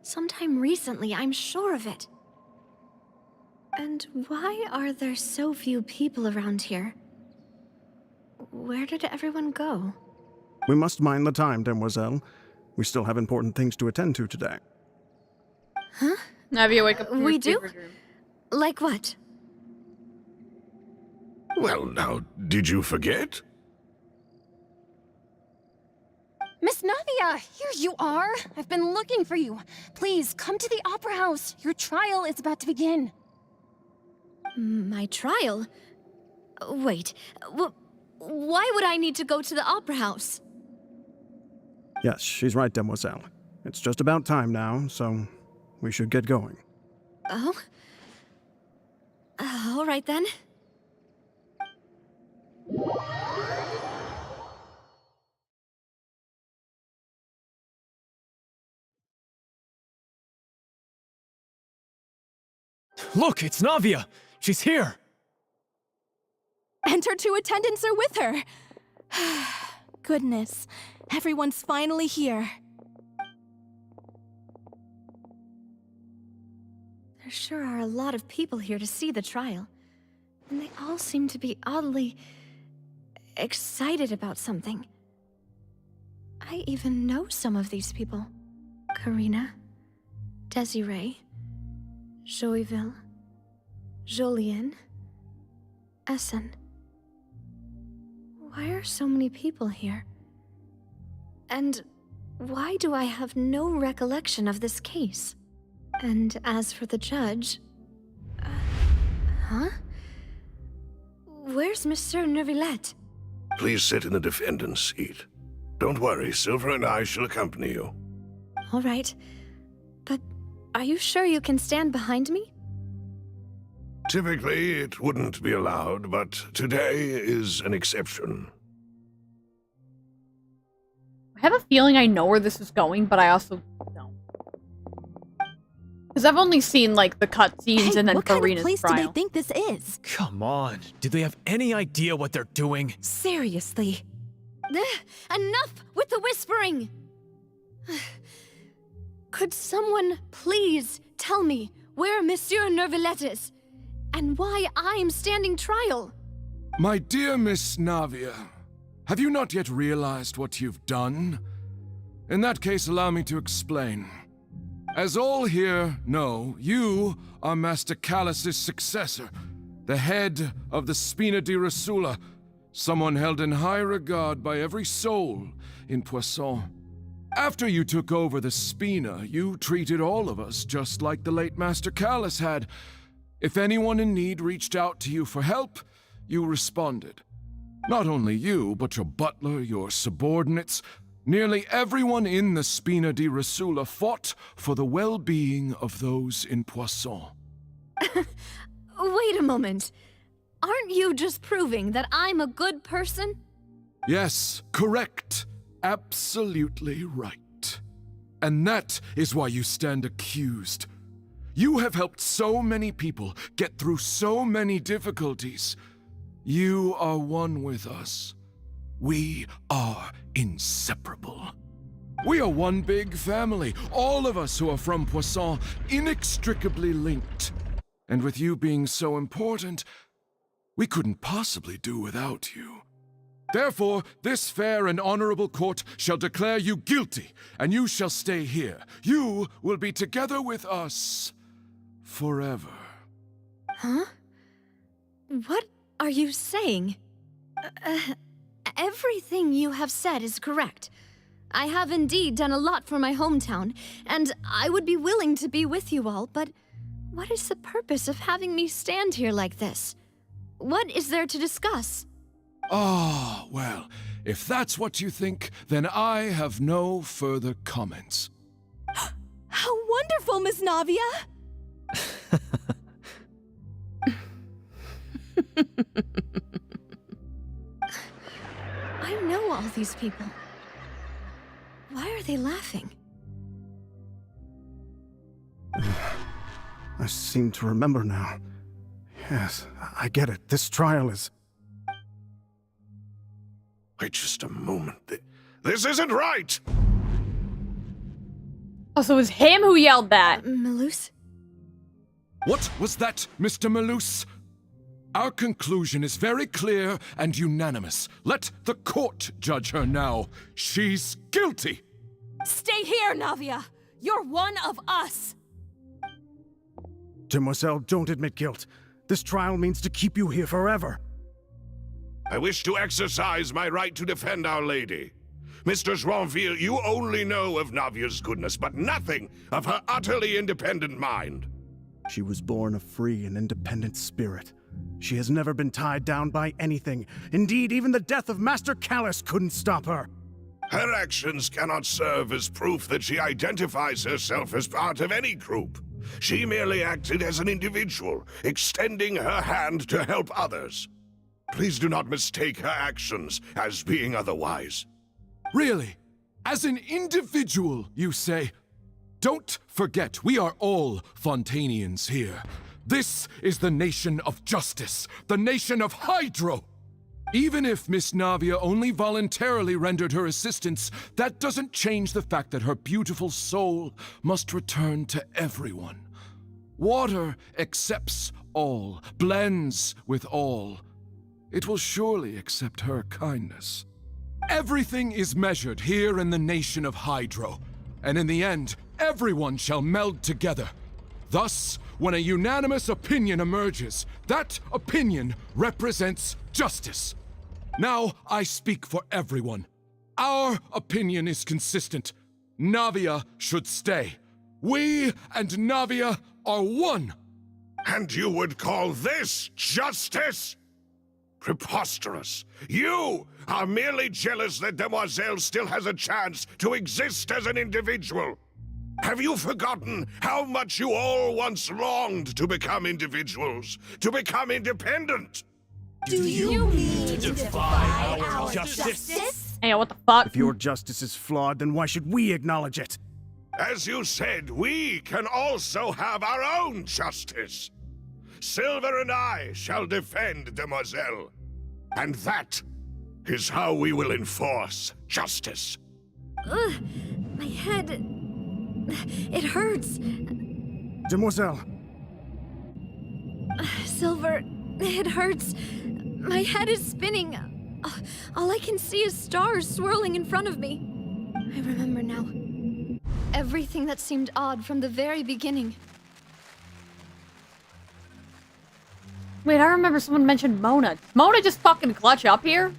Sometime recently, I'm sure of it. And why are there so few people around here? Where did everyone go? We must mind the time, demoiselle. We still have important things to attend to today. Huh? Have you wake up from We your do? favorite room. Like what? Well, now, did you forget? Miss Navia, here you are. I've been looking for you. Please, come to the Opera House. Your trial is about to begin. My trial? Wait, why would I need to go to the Opera House? Yes, she's right, demoiselle. It's just about time now, so we should get going. Oh? All right then. Look, it's Navia! She's here! And her two attendants are with her. Goodness, everyone's finally here. There sure are a lot of people here to see the trial. And they all seem to be oddly excited about something. I even know some of these people. Karina, Desiree, Joyville, Jolien, Essen. Why are so many people here? And why do I have no recollection of this case? And as for the judge... huh? Where's Monsieur Neuvillette? Please sit in the defendant's seat. Don't worry, Silver and I shall accompany you. All right. But are you sure you can stand behind me? Typically, it wouldn't be allowed, but today is an exception. I have a feeling I know where this is going, but I also don't. Because I've only seen, like, the cutscenes and then what kind Karina's of place trial. do they think this is? Come on, do they have any idea what they're doing? Seriously. Enough with the whispering! Could someone please tell me where Monsieur Neuvillette is? And why I'm standing trial? My dear Miss Navia, have you not yet realized what you've done? In that case, allow me to explain. As all here know, you are Master Callus's successor, the head of the Spina di Rosula, someone held in high regard by every soul in Poisson. After you took over the Spina, you treated all of us just like the late Master Callus had. If anyone in need reached out to you for help, you responded. Not only you, but your butler, your subordinates, nearly everyone in the Spina di Rosula fought for the well-being of those in Poisson. Wait a moment. Aren't you just proving that I'm a good person? Yes, correct. Absolutely right. And that is why you stand accused. You have helped so many people get through so many difficulties. You are one with us. We are inseparable. We are one big family, all of us who are from Poisson, inextricably linked. And with you being so important, we couldn't possibly do without you. Therefore, this fair and honorable court shall declare you guilty, and you shall stay here. You will be together with us forever. Huh? What are you saying? Everything you have said is correct. I have indeed done a lot for my hometown, and I would be willing to be with you all, but what is the purpose of having me stand here like this? What is there to discuss? Ah, well, if that's what you think, then I have no further comments. How wonderful, Miss Navia! I know all these people. Why are they laughing? I seem to remember now. Yes, I get it. This trial is... Wait just a moment. This isn't right! Oh, so it was him who yelled that. Malus? What was that, Mr. Malus? Our conclusion is very clear and unanimous. Let the court judge her now. She's guilty! Stay here, Navia! You're one of us! Demoiselle, don't admit guilt. This trial means to keep you here forever. I wish to exercise my right to defend Our Lady. Mr. Joinville, you only know of Navia's goodness, but nothing of her utterly independent mind. She was born a free and independent spirit. She has never been tied down by anything. Indeed, even the death of Master Callus couldn't stop her. Her actions cannot serve as proof that she identifies herself as part of any group. She merely acted as an individual, extending her hand to help others. Please do not mistake her actions as being otherwise. Really? As an individual, you say? Don't forget, we are all Fontainians here. This is the nation of justice, the nation of Hydro. Even if Miss Navia only voluntarily rendered her assistance, that doesn't change the fact that her beautiful soul must return to everyone. Water accepts all, blends with all. It will surely accept her kindness. Everything is measured here in the nation of Hydro, and in the end, everyone shall meld together. Thus, when a unanimous opinion emerges, that opinion represents justice. Now I speak for everyone. Our opinion is consistent. Navia should stay. We and Navia are one. And you would call this justice? Preposterous. You are merely jealous that Demoiselle still has a chance to exist as an individual. Have you forgotten how much you all once longed to become individuals, to become independent? Do you mean to defy our justice? Hey, what the fuck? If your justice is flawed, then why should we acknowledge it? As you said, we can also have our own justice. Silver and I shall defend Demoiselle. And that is how we will enforce justice. Ugh, my head... It hurts. Demoiselle. Silver, it hurts. My head is spinning. All I can see is stars swirling in front of me. I remember now. Everything that seemed odd from the very beginning. Wait, I remember someone mentioned Mona. Mona just fucking clutch up here?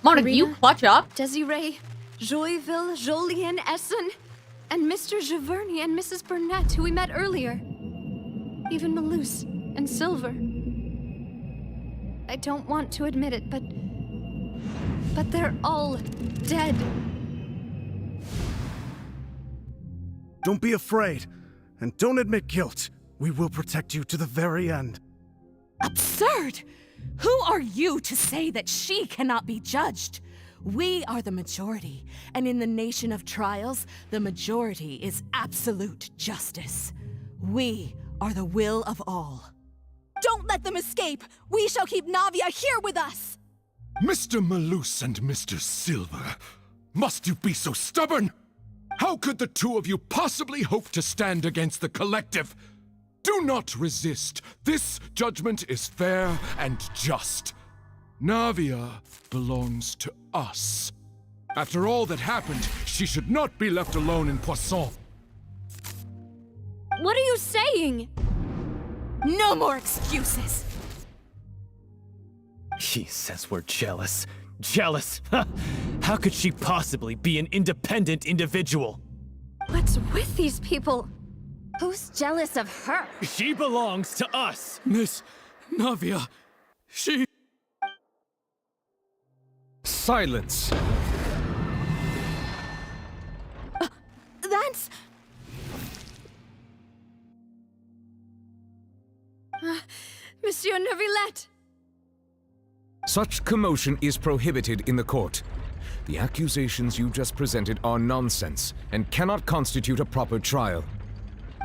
Mona, do you clutch up? Desiree, Joyville, Jolien, Essen, and Mr. Giverny and Mrs. Burnett, who we met earlier. Even Malus and Silver. I don't want to admit it, but they're all dead. Don't be afraid, and don't admit guilt. We will protect you to the very end. Absurd! Who are you to say that she cannot be judged? We are the majority, and in the nation of trials, the majority is absolute justice. We are the will of all. Don't let them escape! We shall keep Navia here with us! Mr. Malus and Mr. Silver, must you be so stubborn? How could the two of you possibly hope to stand against the collective? Do not resist. This judgment is fair and just. Navia belongs to us. After all that happened, she should not be left alone in Poisson. What are you saying? No more excuses! She says we're jealous. Jealous? How could she possibly be an independent individual? What's with these people? Who's jealous of her? She belongs to us! Miss Navia, she... Silence! That's... Monsieur Neuvillette! Such commotion is prohibited in the court. The accusations you just presented are nonsense and cannot constitute a proper trial.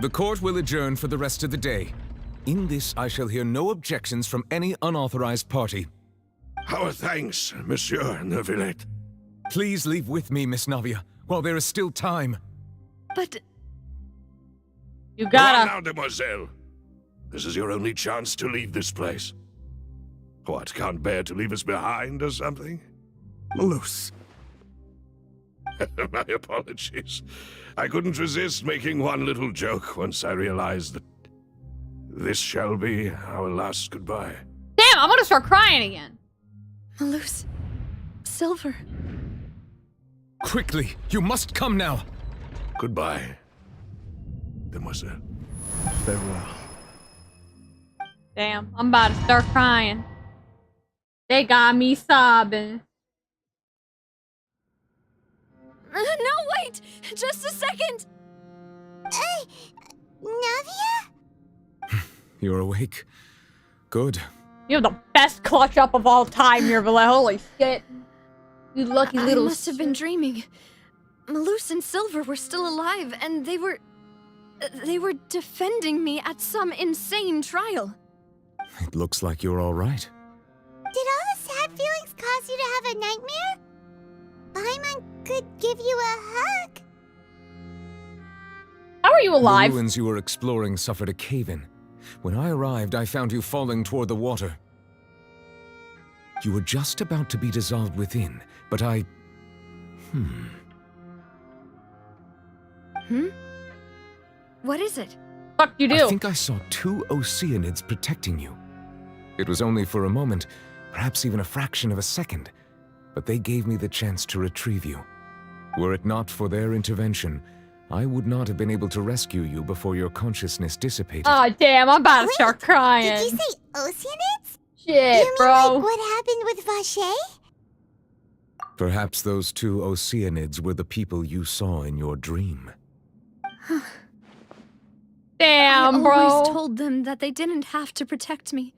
The court will adjourn for the rest of the day. In this, I shall hear no objections from any unauthorized party. Our thanks, Monsieur Neuvillette. Please leave with me, Miss Navia, while there is still time. But... You Go on gotta. now, demoiselle. This is your only chance to leave this place. What, can't bear to leave us behind or something? Malus. My apologies. I couldn't resist making one little joke once I realized that this shall be our last goodbye. Damn, I'm gonna start crying again. Malus. Silver. Quickly, you must come now. Goodbye, demoiselle. Farewell. Damn, I'm about to start crying. They got me sobbing. No, wait! Just a second! Navia? You're awake. Good. You have the best clutch up of all time, Neuvillette. Holy shit. You lucky little... I must have been dreaming. Malus and Silver were still alive, and they were defending me at some insane trial. It looks like you're all right. Did all the sad feelings cause you to have a nightmare? Paimon could give you a hug. How are you alive? The ruins you were exploring suffered a cave-in. When I arrived, I found you falling toward the water. You were just about to be dissolved within, but I... What is it? Fuck you do? I think I saw 2 Oceanids protecting you. It was only for a moment, perhaps even a fraction of a second, but they gave me the chance to retrieve you. Were it not for their intervention, I would not have been able to rescue you before your consciousness dissipated. Oh damn, I'm about to start crying. Did you say Oceanids? Shit, You mean bro. like what happened with Vache? Perhaps those 2 Oceanids were the people you saw in your dream. Damn, I bro. always told them that they didn't have to protect me.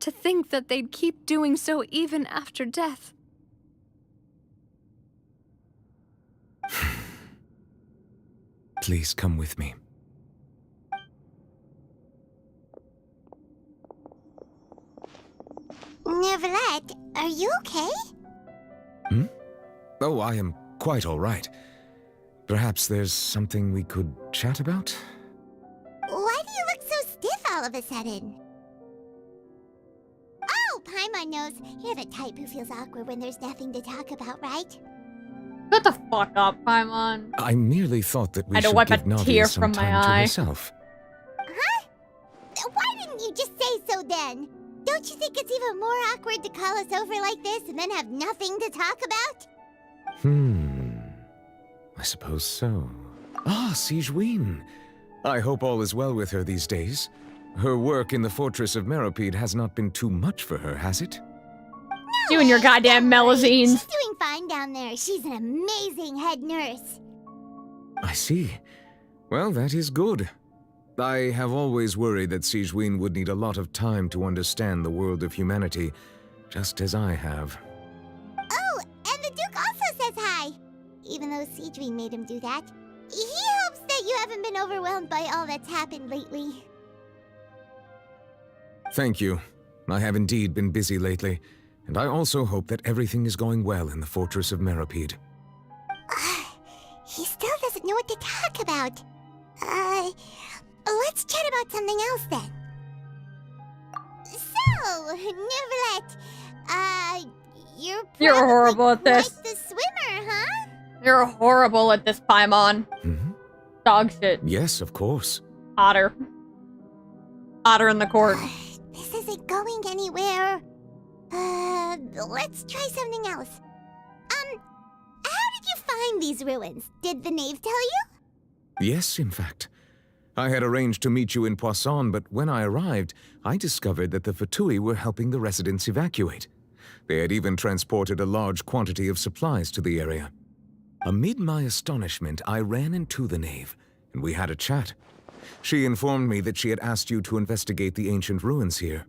To think that they'd keep doing so even after death. Please come with me. Neuvillette, are you okay? Oh, I am quite all right. Perhaps there's something we could chat about? Why do you look so stiff all of a sudden? Oh, Paimon knows. You're the type who feels awkward when there's nothing to talk about, right? Shut the fuck up, Paimon. I merely thought that we I had to should wipe a give Navia tear some from my time to eye. herself. Huh? Why didn't you just say so then? Don't you think it's even more awkward to call us over like this and then have nothing to talk about? I suppose so. Ah, Sigewinne. I hope all is well with her these days. Her work in the Fortress of Meropide has not been too much for her, has it? You and your goddamn melazines. She's doing fine down there. She's an amazing head nurse. I see. Well, that is good. I have always worried that Sigewinne would need a lot of time to understand the world of humanity, just as I have. Oh, and the Duke also says hi. Even though Sigewinne made him do that. He hopes that you haven't been overwhelmed by all that's happened lately. Thank you. I have indeed been busy lately, and I also hope that everything is going well in the Fortress of Meropide. He still doesn't know what to talk about. Let's chat about something else then. So, Neuvillette, You're horrible at this. quite the swimmer, huh? You're horrible at this, Paimon. Dog shit. Yes, of course. Otter. Otter in the court. This isn't going anywhere. Let's try something else. How did you find these ruins? Did the knave tell you? Yes, in fact. I had arranged to meet you in Poisson, but when I arrived, I discovered that the Fatui were helping the residents evacuate. They had even transported a large quantity of supplies to the area. Amid my astonishment, I ran into the knave, and we had a chat. She informed me that she had asked you to investigate the ancient ruins here.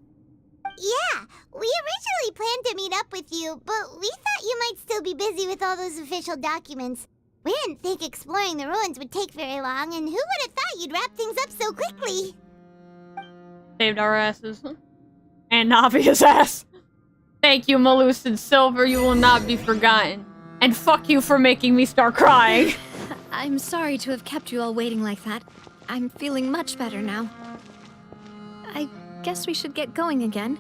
Yeah, we originally planned to meet up with you, but we thought you might still be busy with all those official documents. We didn't think exploring the ruins would take very long, and who would have thought you'd wrap things up so quickly? Saved our asses. And Navia's ass. Thank you, Malus Silver. You will not be forgotten. And fuck you for making me start crying. I'm sorry to have kept you all waiting like that. I'm feeling much better now. I guess we should get going again.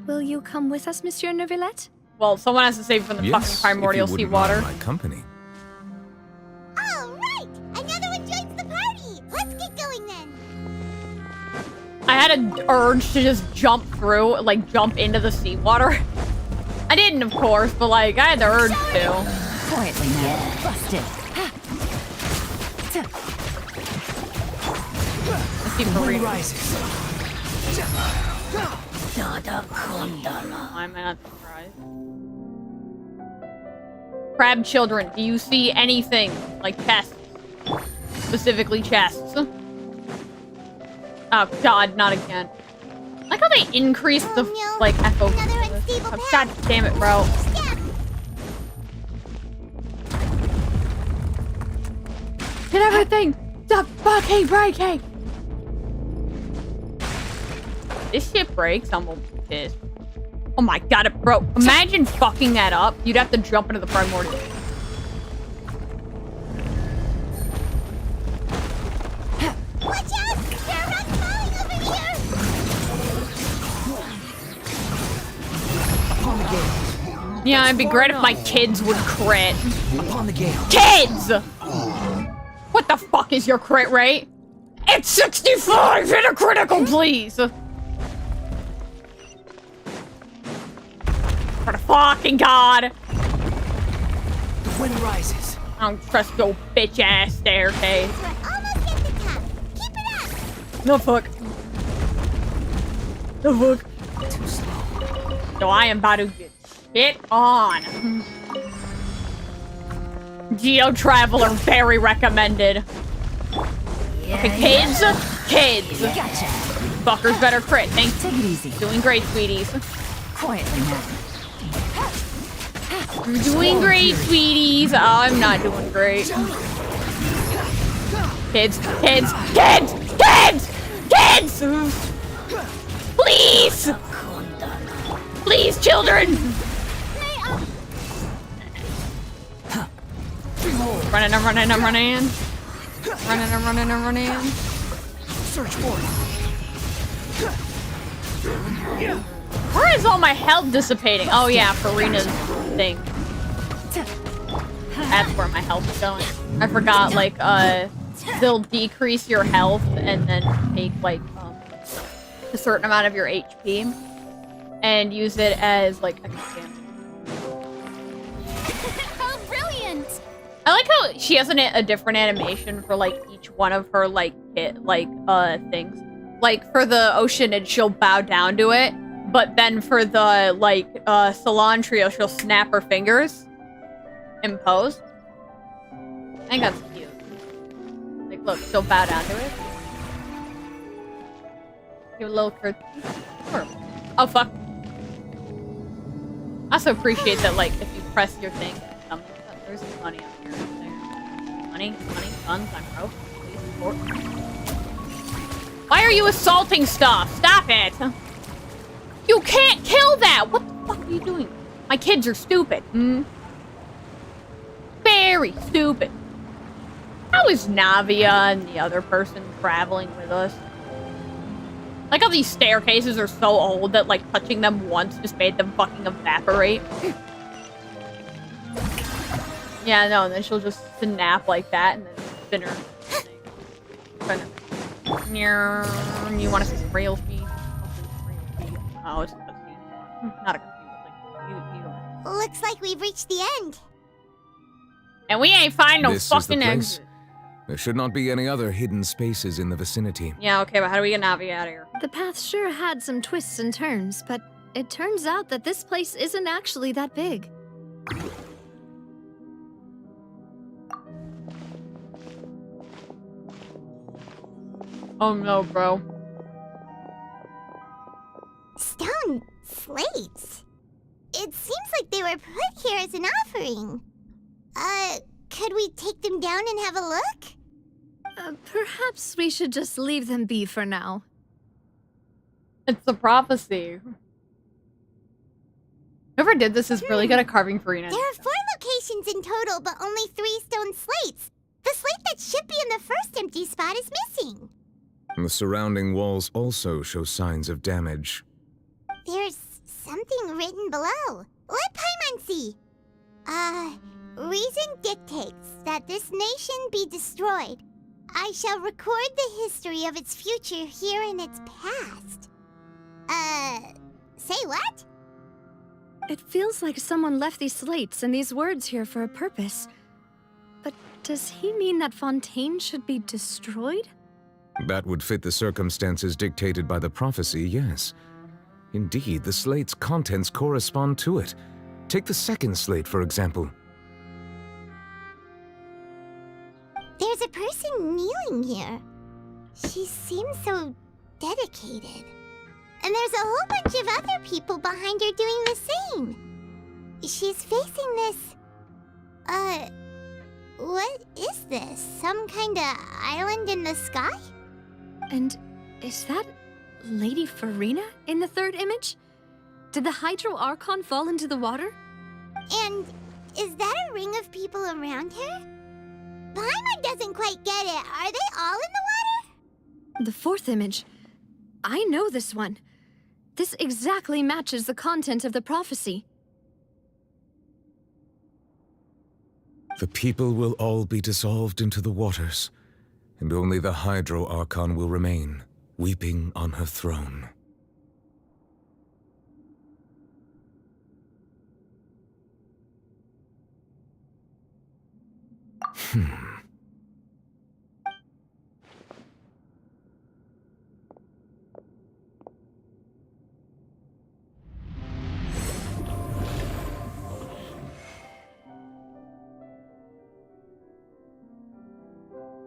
Will you come with us, Monsieur Neuvillette? Well, someone has to save from the fucking primordial seawater. My company. All right! Another one joins the party! Let's get going then! I had an urge to just jump through, like jump into the seawater. I didn't, of course, but like I had the urge to. Quietly now. Busted. Let's see for real. Why am I not surprised? Crab children, do you see anything like chests? Specifically chests. Oh god, not again. I like how they increase the like FO. Oh, god damn it, bro. Get everything! Stop fucking breaking! This shit breaks, I'm gonna be pissed. Oh my god, it broke. Imagine fucking that up. You'd have to jump into the primordial. Watch out! There are rocks falling over here! Upon the gate. Yeah, it'd be great if my kids would crit. Upon the gate. Kids! What the fuck is your crit rate? It's 65! Hit a critical, please! For the fucking god! The wind rises. I don't trust your bitch-ass staircase. We're almost at the top. Keep it up! No fuck. No fuck. Too slow. So I am about to get shit on. Geo Traveler, very recommended. Okay, kids. Kids. Gotcha. Fuckers better crit. Thanks. Take it easy. Doing great, sweeties. Quietly now. You're doing great, sweeties. Oh, I'm not doing great. Kids, kids, kids, kids, kids! Please! Please, children! Running, I'm running, I'm running. Running, I'm running, I'm running. Search for it. Where is all my health dissipating? Oh yeah, Farina's thing. That's where my health is going. I forgot, like, they'll decrease your health and then take, like, a certain amount of your HP and use it as, like, extra damage. Oh, brilliant! I like how she has a different animation for, like, each one of her, like, things. Like, for the Oceanid, she'll bow down to it, but then for the, like, Cilantro, she'll snap her fingers in pose. I think that's cute. Like, look, she'll bow down to it. Give a little curtsy. Sure. Oh, fuck. I also appreciate that, like, if you press your thing, there's money up here. Money, guns, I'm broke. Please support. Why are you assaulting stuff? Stop it! You can't kill that! What the fuck are you doing? My kids are stupid. Very stupid. How is Navia and the other person traveling with us? Like how these staircases are so old that, like, touching them once just made them fucking evaporate. Yeah, no, and then she'll just snap like that and then spin her. You want to see some real speed? Oh, it's a cutscene. Not a cutscene, like, you don't. Looks like we've reached the end. And we ain't find no This is the fucking place. exit. There should not be any other hidden spaces in the vicinity. Yeah, okay, but how do we get Navi out of here? The path sure had some twists and turns, but it turns out that this place isn't actually that big. Oh no, bro. Stone slates? It seems like they were put here as an offering. Could we take them down and have a look? Perhaps we should just leave them be for now. It's a prophecy. Whoever did this is really good at carving Farina. There are 4 locations in total, but only 3 stone slates. The slate that should be in the first empty spot is missing. The surrounding walls also show signs of damage. There's something written below. Let Paimon see. Reason dictates that this nation be destroyed. I shall record the history of its future here in its past. Say what? It feels like someone left these slates and these words here for a purpose. But does he mean that Fontaine should be destroyed? That would fit the circumstances dictated by the prophecy, yes. Indeed, the slate's contents correspond to it. Take the second slate, for example. There's a person kneeling here. She seems so dedicated. And there's a whole bunch of other people behind her doing the same. She's facing this... what is this? Some kind of island in the sky? And is that Lady Farina in the third image? Did the Hydro Archon fall into the water? And is that a ring of people around her? Paimon doesn't quite get it. Are they all in the water? The fourth image. I know this one. This exactly matches the content of the prophecy. The people will all be dissolved into the waters, and only the Hydro Archon will remain, weeping on her throne.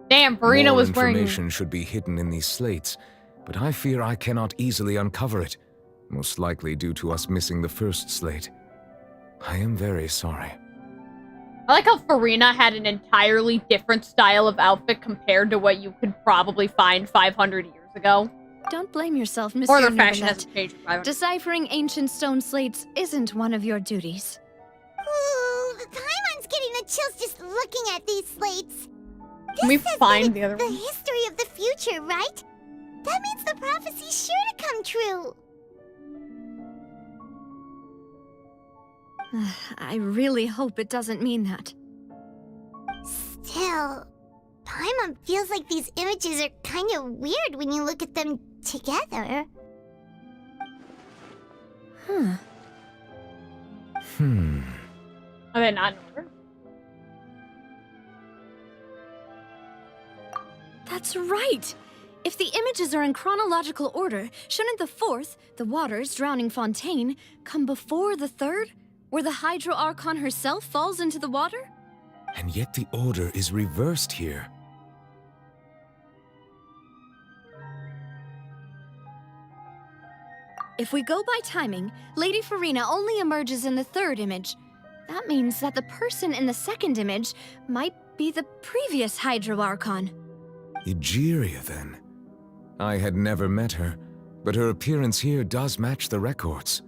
Damn, Farina More was wearing... information should be hidden in these slates, but I fear I cannot easily uncover it, most likely due to us missing the first slate. I am very sorry. I like how Farina had an entirely different style of outfit compared to what you could probably find 500 years ago. Don't blame yourself, Monsieur Or their fashion Neuvillette. hasn't changed in 500 years. Deciphering ancient stone slates isn't one of your duties. Ooh, Paimon's getting the chills just looking at these slates. Can we This says find that the it's other the one? history of the future, right? That means the prophecy's sure to come true. I really hope it doesn't mean that. Still, Paimon feels like these images are kind of weird when you look at them together. Huh. Are they not in order? That's right! If the images are in chronological order, shouldn't the fourth, the waters drowning Fontaine, come before the third, where the Hydro Archon herself falls into the water? And yet the order is reversed here. If we go by timing, Lady Farina only emerges in the third image. That means that the person in the second image might be the previous Hydro Archon. Egeria, then. I had never met her, but her appearance here does match the records.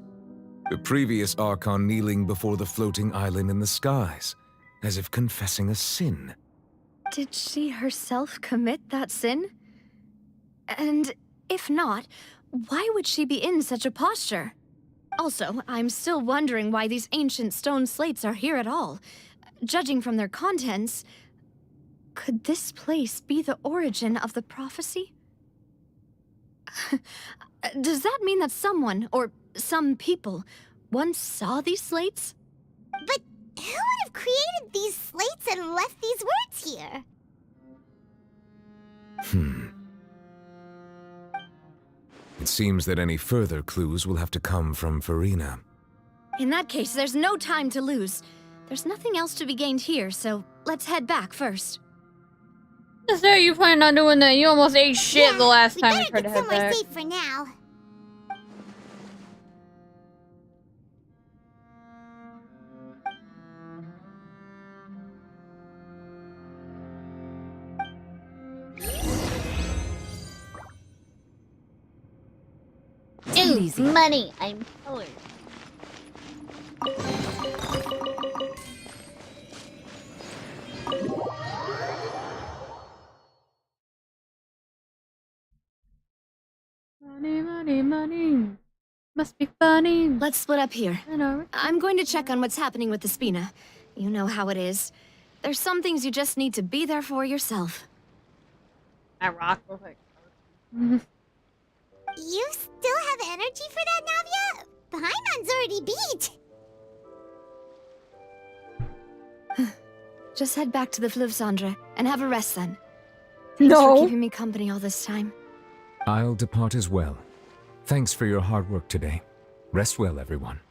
The previous Archon kneeling before the floating island in the skies, as if confessing a sin. Did she herself commit that sin? And if not, why would she be in such a posture? Also, I'm still wondering why these ancient stone slates are here at all. Judging from their contents, could this place be the origin of the prophecy? Does that mean that someone, or some people, once saw these slates? But who would have created these slates and left these words here? It seems that any further clues will have to come from Farina. In that case, there's no time to lose. There's nothing else to be gained here, so let's head back first. Just there, you plan on doing that? You almost ate shit the last time we better tried to get head somewhere back. safe for now. Easy. Money. I'm colored. Money, money, money. Must be funny. Let's split up here. I'm going to check on what's happening with the Spina. You know how it is. There's some things you just need to be there for yourself. That rock looks like... You still have energy for that, Navia? Paimon's already beat. Just head back to the Fleuve Cendre and have a rest then. No. Thanks for keeping me company all this time. I'll depart as well. Thanks for your hard work today. Rest well, everyone.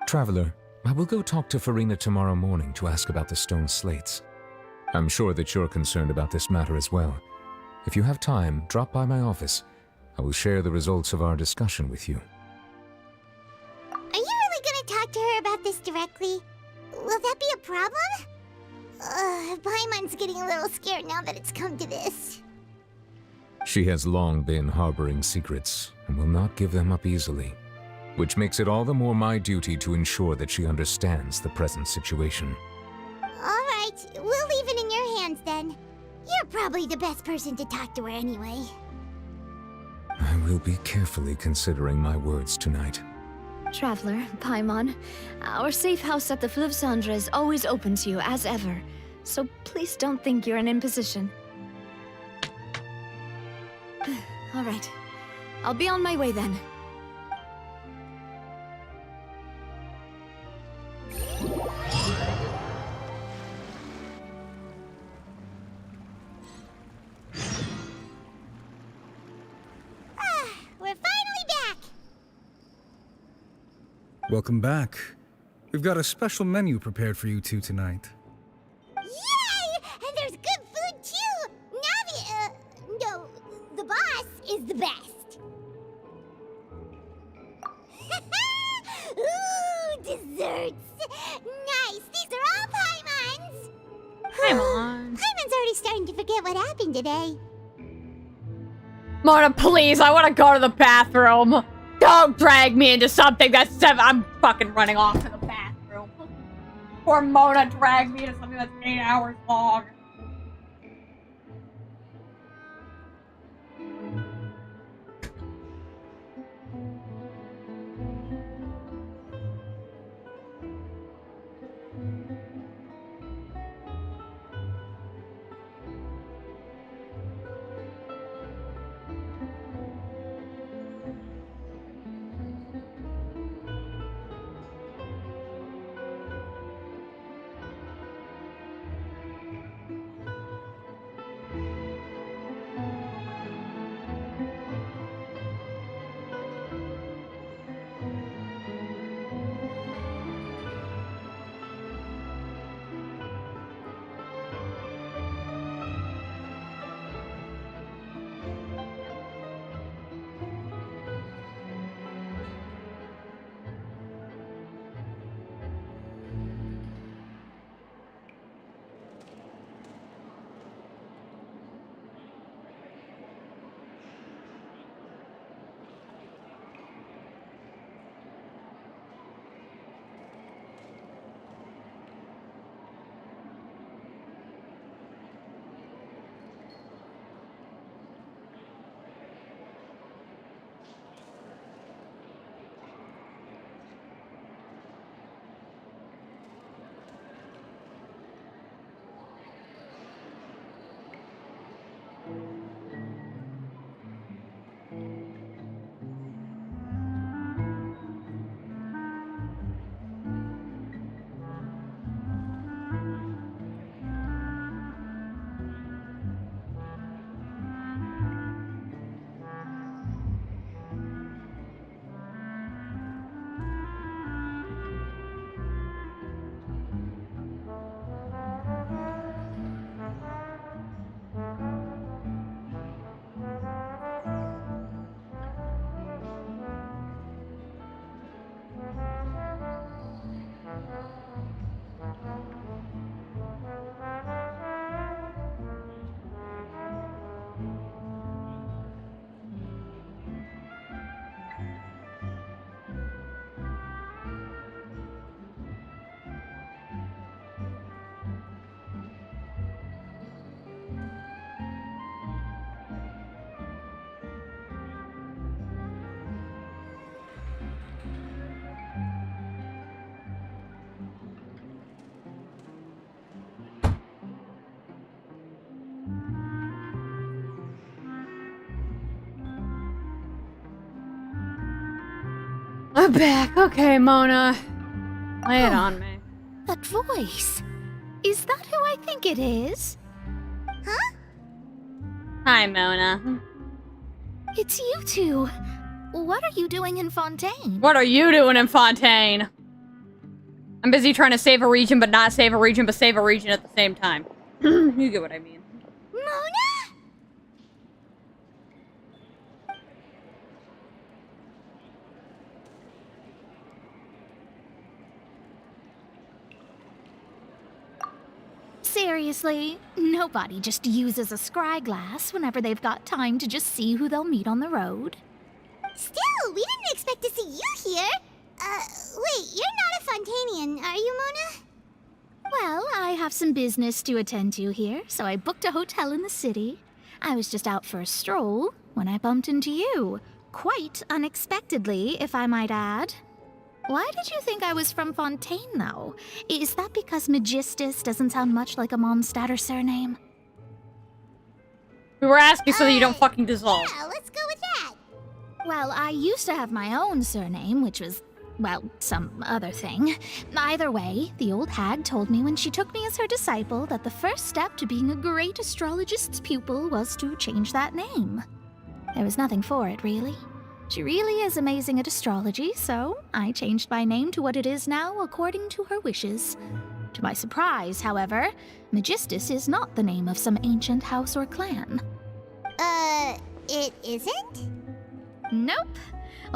Traveler, I will go talk to Farina tomorrow morning to ask about the stone slates. I'm sure that you're concerned about this matter as well. If you have time, drop by my office. I will share the results of our discussion with you. Are you really gonna talk to her about this directly? Will that be a problem? Paimon's getting a little scared now that it's come to this. She has long been harboring secrets and will not give them up easily, which makes it all the more my duty to ensure that she understands the present situation. Alright, we'll leave it in your hands then. You're probably the best person to talk to her anyway. I will be carefully considering my words tonight. Traveler, Paimon, our safe house at the Fleuve Cendre is always open to you as ever, so please don't think you're an imposition. All right, I'll be on my way then. We're finally back! Welcome back. We've got a special menu prepared for you two tonight. Yay! And there's good food too! Navi, no, the boss is the best. Ooh, desserts! Nice! These are all Paimon's! Paimon. Paimon's already starting to forget what happened today. Mona, please, I want to go to the bathroom. Don't drag me into something that's... I'm fucking running off to the bathroom. Or Mona dragged me into something that's 8 hours long. I'm back. Okay, Mona. Lay it on me. That voice. Is that who I think it is? Huh? Hi, Mona. It's you two. What are you doing in Fontaine? What are you doing in Fontaine? I'm busy trying to save a region, but not save a region, but save a region at the same time. You get what I mean. Mona? Seriously, nobody just uses a scry glass whenever they've got time to just see who they'll meet on the road. Still, we didn't expect to see you here. Wait, you're not a Fontanian, are you, Mona? Well, I have some business to attend to here, so I booked a hotel in the city. I was just out for a stroll when I bumped into you. Quite unexpectedly, if I might add. Why did you think I was from Fontaine, though? Is that because Magistus doesn't sound much like a Mondstadter surname? We were asking so that you don't fucking dissolve. Yeah, let's go with that. Well, I used to have my own surname, which was, well, some other thing. Either way, the old hag told me when she took me as her disciple that the first step to being a great astrologist's pupil was to change that name. There was nothing for it, really. She really is amazing at astrology, so I changed my name to what it is now according to her wishes. To my surprise, however, Magistus is not the name of some ancient house or clan. It isn't? Nope.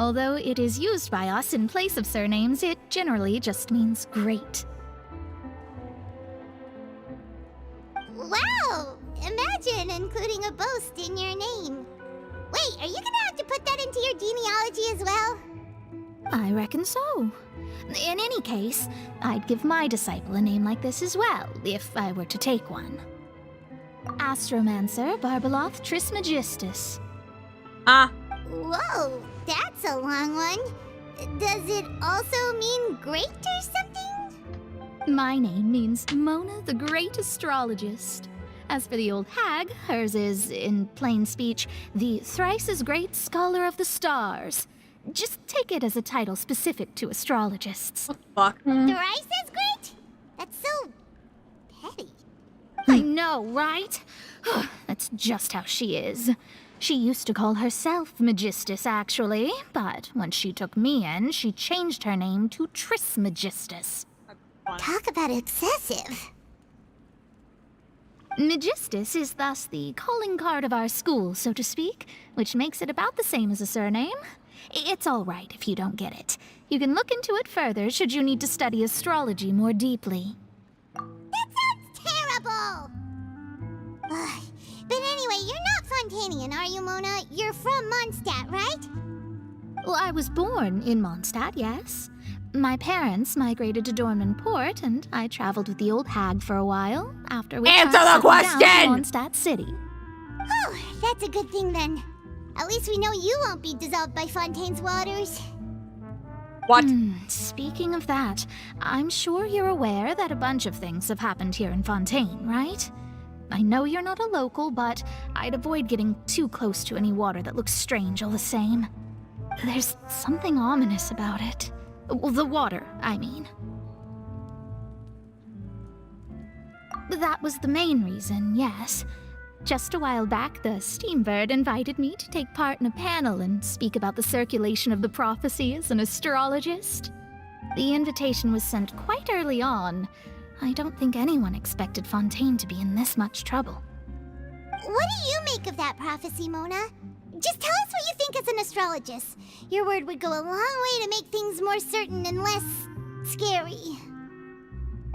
Although it is used by us in place of surnames, it generally just means great. Wow! Imagine including a boast in your name. Wait, are you gonna have to put that into your genealogy as well? I reckon so. In any case, I'd give my disciple a name like this as well, if I were to take one. Astromancer Barbeloth Trismegistus. Ah. Whoa, that's a long one. Does it also mean great or something? My name means Mona the Great Astrologist. As for the old hag, hers is, in plain speech, the thrice-as-great Scholar of the Stars. Just take it as a title specific to astrologists. Fuck. Thrice as great? That's so petty. I know, right? That's just how she is. She used to call herself Magistus, actually, but when she took me in, she changed her name to Trismegistus. Talk about excessive. Magistus is thus the calling card of our school, so to speak, which makes it about the same as a surname. It's all right if you don't get it. You can look into it further should you need to study astrology more deeply. That sounds terrible! Ugh. But anyway, you're not Fontanian, are you, Mona? You're from Mondstadt, right? Well, I was born in Mondstadt, yes. My parents migrated to Dornman Port, and I traveled with the old hag for a while, after which Answer I the question! Down to Mondstadt City. Oh, that's a good thing then. At least we know you won't be dissolved by Fontaine's waters. What? Speaking of that, I'm sure you're aware that a bunch of things have happened here in Fontaine, right? I know you're not a local, but I'd avoid getting too close to any water that looks strange all the same. There's something ominous about it. Well, the water, I mean. That was the main reason, yes. Just a while back, the Steambird invited me to take part in a panel and speak about the circulation of the prophecy as an astrologist. The invitation was sent quite early on. I don't think anyone expected Fontaine to be in this much trouble. What do you make of that prophecy, Mona? Just tell us what you think as an astrologist. Your word would go a long way to make things more certain and less scary.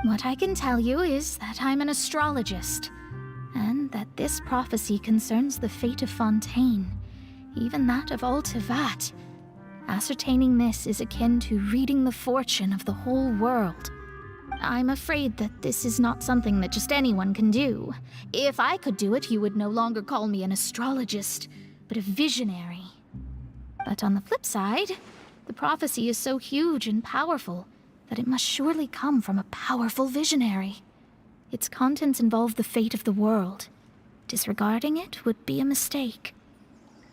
What I can tell you is that I'm an astrologist, and that this prophecy concerns the fate of Fontaine, even that of Ultivat. Ascertaining this is akin to reading the fortune of the whole world. I'm afraid that this is not something that just anyone can do. If I could do it, you would no longer call me an astrologist, but a visionary. But on the flip side, the prophecy is so huge and powerful that it must surely come from a powerful visionary. Its contents involve the fate of the world. Disregarding it would be a mistake.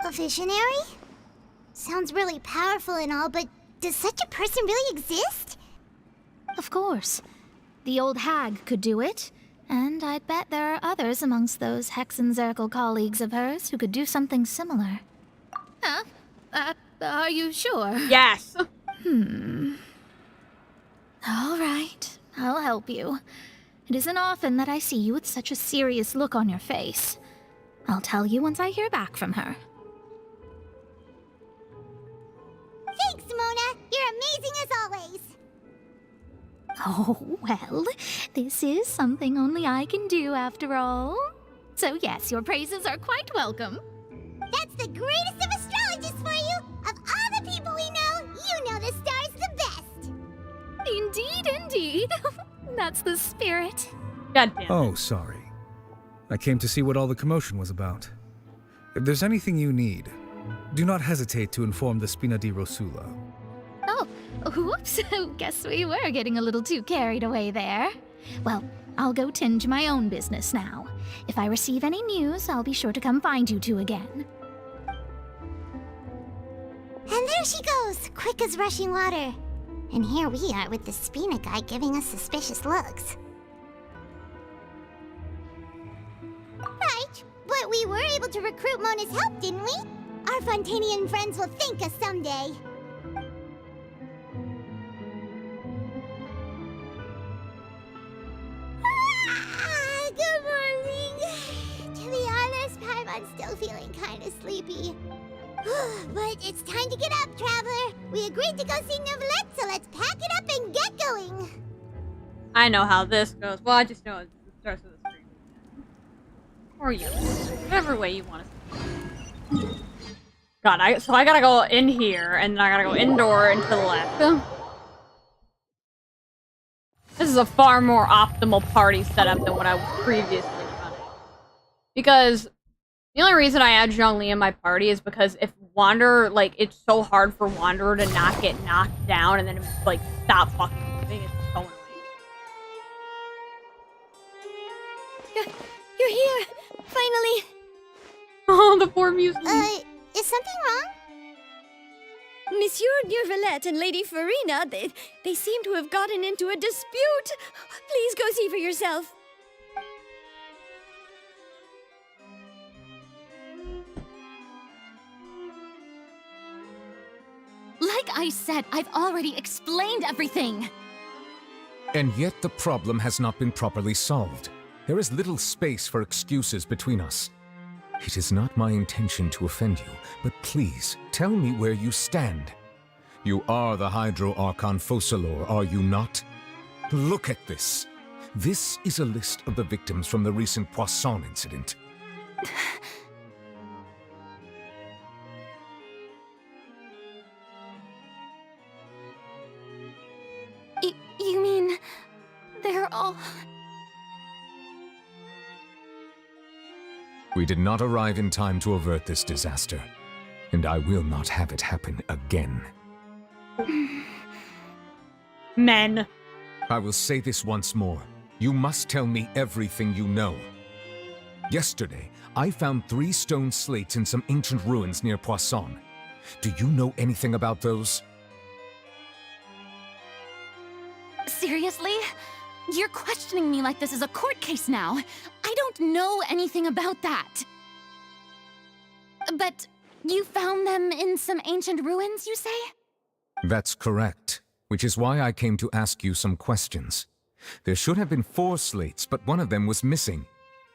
A visionary? Sounds really powerful and all, but Does such a person really exist? Of course. The old hag could do it, and I'd bet there are others amongst those Hexenzirkel colleagues of hers who could do something similar. Huh? Are you sure? Yes. All right, I'll help you. It isn't often that I see you with such a serious look on your face. I'll tell you once I hear back from her. Thanks, Mona. You're amazing as always. Oh, well, this is something only I can do after all. So yes, your praises are quite welcome. That's the greatest of astrologists for you! Of all the people we know, you know the star's the best! Indeed, indeed. That's the spirit. God damn it. Oh, sorry. I came to see what all the commotion was about. If there's anything you need, do not hesitate to inform the Spina di Rosula. Oh, whoops. Guess we were getting a little too carried away there. Well, I'll go tend to my own business now. If I receive any news, I'll be sure to come find you two again. And there she goes, quick as rushing water. And here we are with the Spina guy giving us suspicious looks. Right, but we were able to recruit Mona's help, didn't we? Our Fontainian friends will thank us someday. Good morning. To be honest, Paimon's still feeling kind of sleepy. But it's time to get up, Traveler. We agreed to go see Novelette, so let's pack it up and get going. I know how this goes. Well, I just know it starts with a stream. Or you. Whatever way you want to. God, so I gotta go in here, and then I gotta go indoor and to the left. This is a far more optimal party setup than what I was previously running. Because the only reason I add Zhongli in my party is because if Wanderer, like, it's so hard for Wanderer to not get knocked down and then, like, stop fucking moving. It's so annoying. You're here! Finally! Oh, the poor music. Is something wrong? Monsieur Neuvillette and Lady Farina, they seem to have gotten into a dispute. Please go see for yourself. Like I said, I've already explained everything. And yet the problem has not been properly solved. There is little space for excuses between us. It is not my intention to offend you, but please, tell me where you stand. You are the Hydro Archon Focalor, are you not? Look at this. This is a list of the victims from the recent Poisson incident. You mean... they're all... We did not arrive in time to avert this disaster, and I will not have it happen again. Men. I will say this once more. You must tell me everything you know. Yesterday, I found 3 stone slates in some ancient ruins near Poisson. Do you know anything about those? Seriously? You're questioning me like this is a court case now. I don't know anything about that. But you found them in some ancient ruins, you say? That's correct, which is why I came to ask you some questions. There should have been 4 slates, but one of them was missing.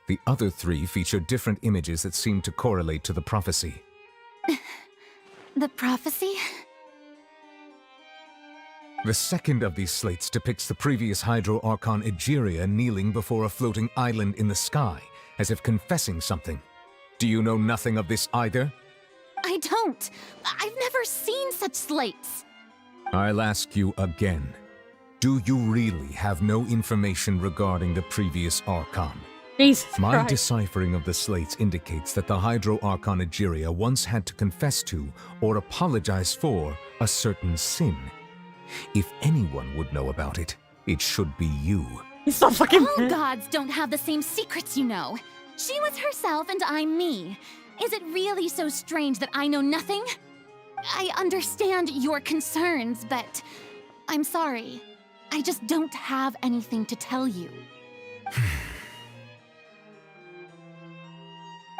The other 3 featured different images that seemed to correlate to the prophecy. The prophecy? The second of these slates depicts the previous Hydro Archon Egeria kneeling before a floating island in the sky, as if confessing something. Do you know nothing of this either? I don't. I've never seen such slates. I'll ask you again. Do you really have no information regarding the previous Archon? Jesus My Christ. deciphering of the slates indicates that the Hydro Archon Egeria once had to confess to, or apologize for, a certain sin. If anyone would know about it, it should be you. All gods don't have the same secrets, you know. She was herself and I'm me. Is it really so strange that I know nothing? I understand your concerns, but I'm sorry. I just don't have anything to tell you.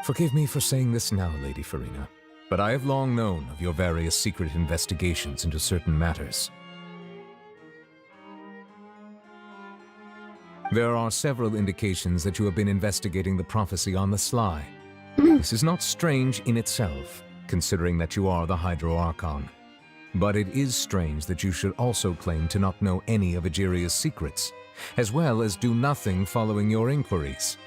Forgive me for saying this now, Lady Farina, but I have long known of your various secret investigations into certain matters. There are several indications that you have been investigating the prophecy on the sly. This is not strange in itself, considering that you are the Hydro Archon. But it is strange that you should also claim to not know any of Egeria's secrets, as well as do nothing following your inquiries.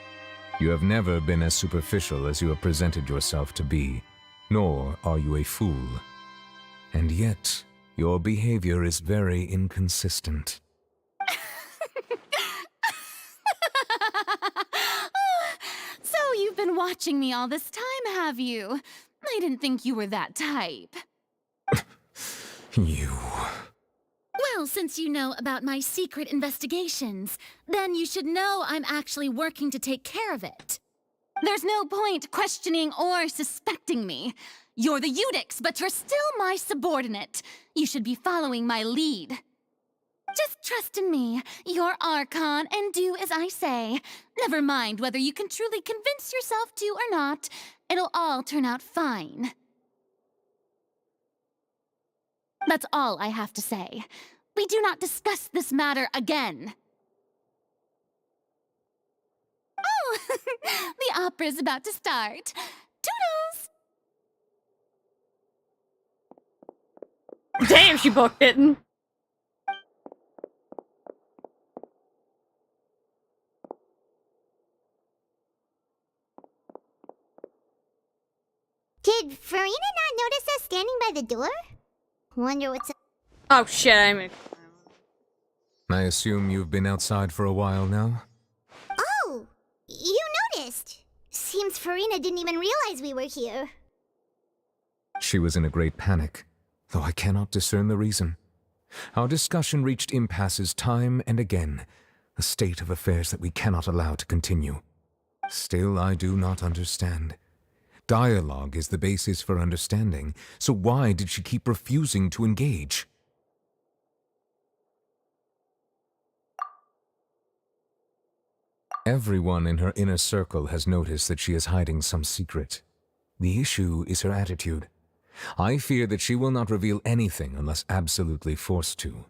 You have never been as superficial as you have presented yourself to be, nor are you a fool. And yet, your behavior is very inconsistent. So you've been watching me all this time, have you? I didn't think you were that type. You... Well, since you know about my secret investigations, then you should know I'm actually working to take care of it. There's no point questioning or suspecting me. You're the Eudix, but you're still my subordinate. You should be following my lead. Just trust in me, you're Archon, and do as I say. Never mind whether you can truly convince yourself to or not. It'll all turn out fine. That's all I have to say. We do not discuss this matter again. Oh, the opera's about to start. Toodles! Damn, she booked it. Did Farina not notice us standing by the door? Wonder what's up. Oh shit, I'm... I assume you've been outside for a while now? Oh! You noticed! Seems Farina didn't even realize we were here. She was in a great panic, though I cannot discern the reason. Our discussion reached impasses time and again, a state of affairs that we cannot allow to continue. Still, I do not understand. Dialogue is the basis for understanding, so why did she keep refusing to engage? Everyone in her inner circle has noticed that she is hiding some secret. The issue is her attitude. I fear that she will not reveal anything unless absolutely forced to.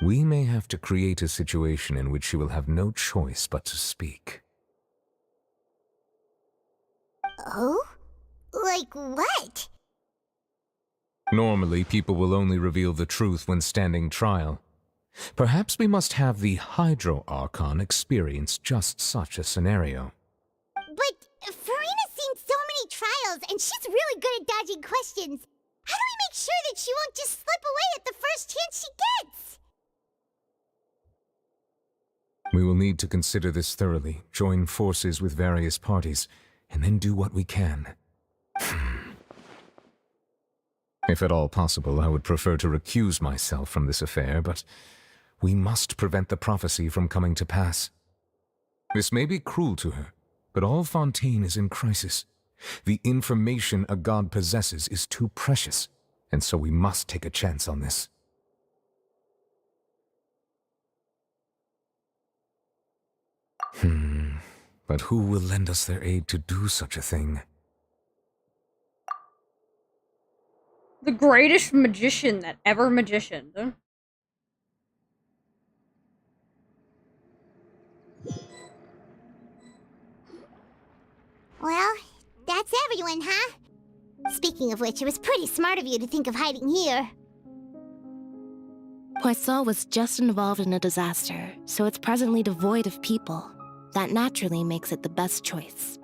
We may have to create a situation in which she will have no choice but to speak. Oh? Like what? Normally, people will only reveal the truth when standing trial. Perhaps we must have the Hydro Archon experience just such a scenario. But Farina's seen so many trials, and she's really good at dodging questions. How do we make sure that she won't just slip away at the first chance she gets? We will need to consider this thoroughly, join forces with various parties, and then do what we can. If at all possible, I would prefer to recuse myself from this affair, but we must prevent the prophecy from coming to pass. This may be cruel to her, but all Fontaine is in crisis. The information a god possesses is too precious, and so we must take a chance on this. But who will lend us their aid to do such a thing? The greatest magician that ever magicianed. Well, that's everyone, huh? Speaking of which, it was pretty smart of you to think of hiding here. Poisson was just involved in a disaster, so it's presently devoid of people. That naturally makes it the best choice.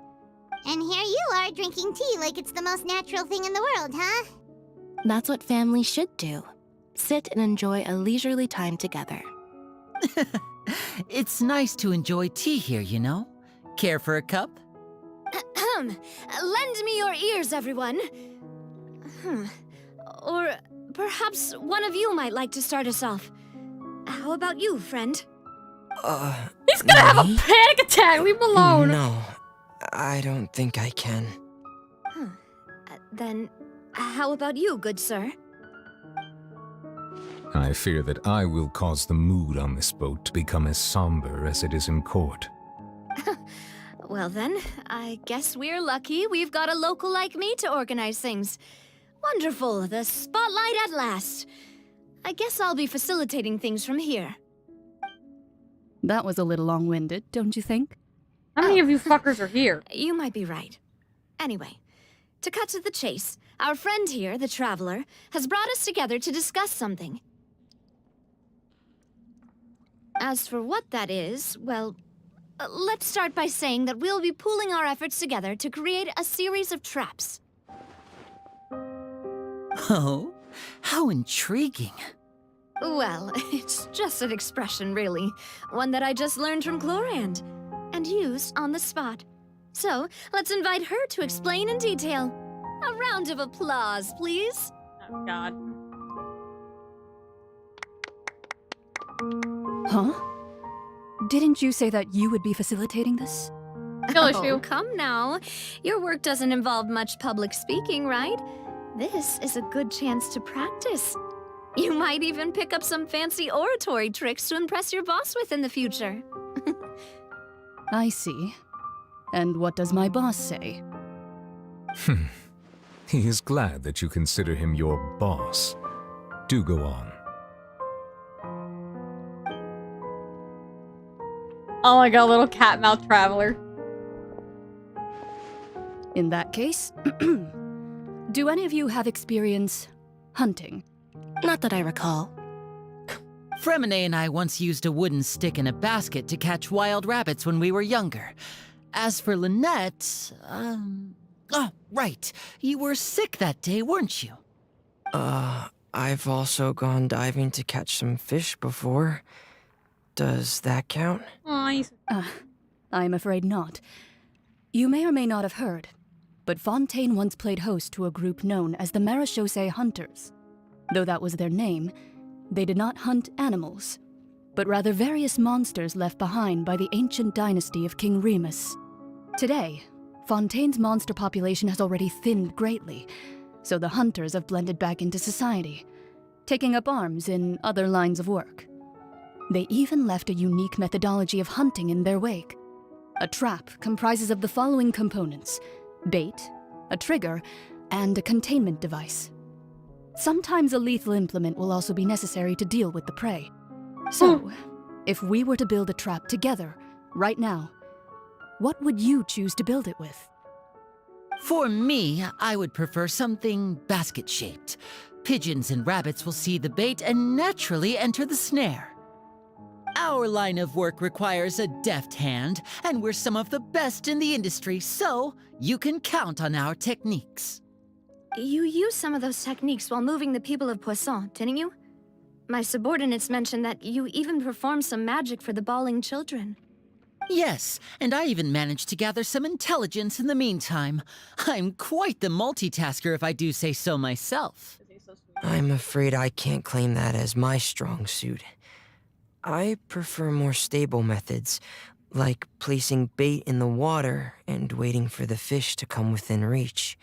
And here you are drinking tea like it's the most natural thing in the world, huh? That's what families should do. Sit and enjoy a leisurely time together. It's nice to enjoy tea here, you know? Care for a cup? Lend me your ears, everyone. Or perhaps one of you might like to start us off. How about you, friend? He's gonna have a panic attack! Leave him alone! No, I don't think I can. Then How about you, good sir? I fear that I will cause the mood on this boat to become as somber as it is in court. Well then, I guess we're lucky we've got a local like me to organize things. Wonderful, the spotlight at last. I guess I'll be facilitating things from here. That was a little long-winded, don't you think? How many of you fuckers are here? You might be right. Anyway, to cut to the chase, our friend here, the Traveler, has brought us together to discuss something. As for what that is, well, let's start by saying that we'll be pooling our efforts together to create a series of traps. Oh, how intriguing. Well, it's just an expression, really. One that I just learned from Chlorand, and used on the spot. So, let's invite her to explain in detail. A round of applause, please. Oh, God. Huh? Didn't you say that you would be facilitating this? No issue. Oh, come now. Your work doesn't involve much public speaking, right? This is a good chance to practice. You might even pick up some fancy oratory tricks to impress your boss with in the future. I see. And what does my boss say? He is glad that you consider him your boss. Do go on. Oh my god, little cat mouth traveler. In that case, do any of you have experience hunting? Not that I recall. Fremine and I once used a wooden stick in a basket to catch wild rabbits when we were younger. As for Lynette, oh, right. You were sick that day, weren't you? I've also gone diving to catch some fish before. Does that count? I'm afraid not. You may or may not have heard, but Fontaine once played host to a group known as the Marechaussee Hunters. Though that was their name, they did not hunt animals, but rather various monsters left behind by the ancient dynasty of King Remus. Today, Fontaine's monster population has already thinned greatly, so the hunters have blended back into society, taking up arms in other lines of work. They even left a unique methodology of hunting in their wake. A trap comprises of the following components: bait, a trigger, and a containment device. Sometimes a lethal implement will also be necessary to deal with the prey. So, if we were to build a trap together, right now, what would you choose to build it with? For me, I would prefer something basket-shaped. Pigeons and rabbits will see the bait and naturally enter the snare. Our line of work requires a deft hand, and we're some of the best in the industry, so you can count on our techniques. You used some of those techniques while moving the people of Poisson, didn't you? My subordinates mentioned that you even performed some magic for the bawling children. Yes, and I even managed to gather some intelligence in the meantime. I'm quite the multitasker if I do say so myself. I'm afraid I can't claim that as my strong suit. I prefer more stable methods, like placing bait in the water and waiting for the fish to come within reach.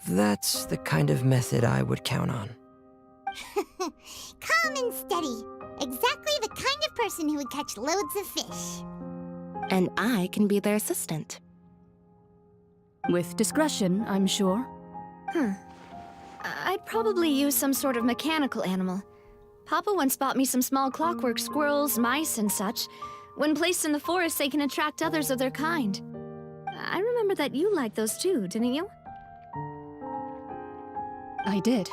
That's the kind of method I would count on. Calm and steady. Exactly the kind of person who would catch loads of fish. And I can be their assistant. With discretion, I'm sure. I'd probably use some sort of mechanical animal. Papa once bought me some small clockwork squirrels, mice, and such. When placed in the forest, they can attract others of their kind. I remember that you liked those too, didn't you? I did.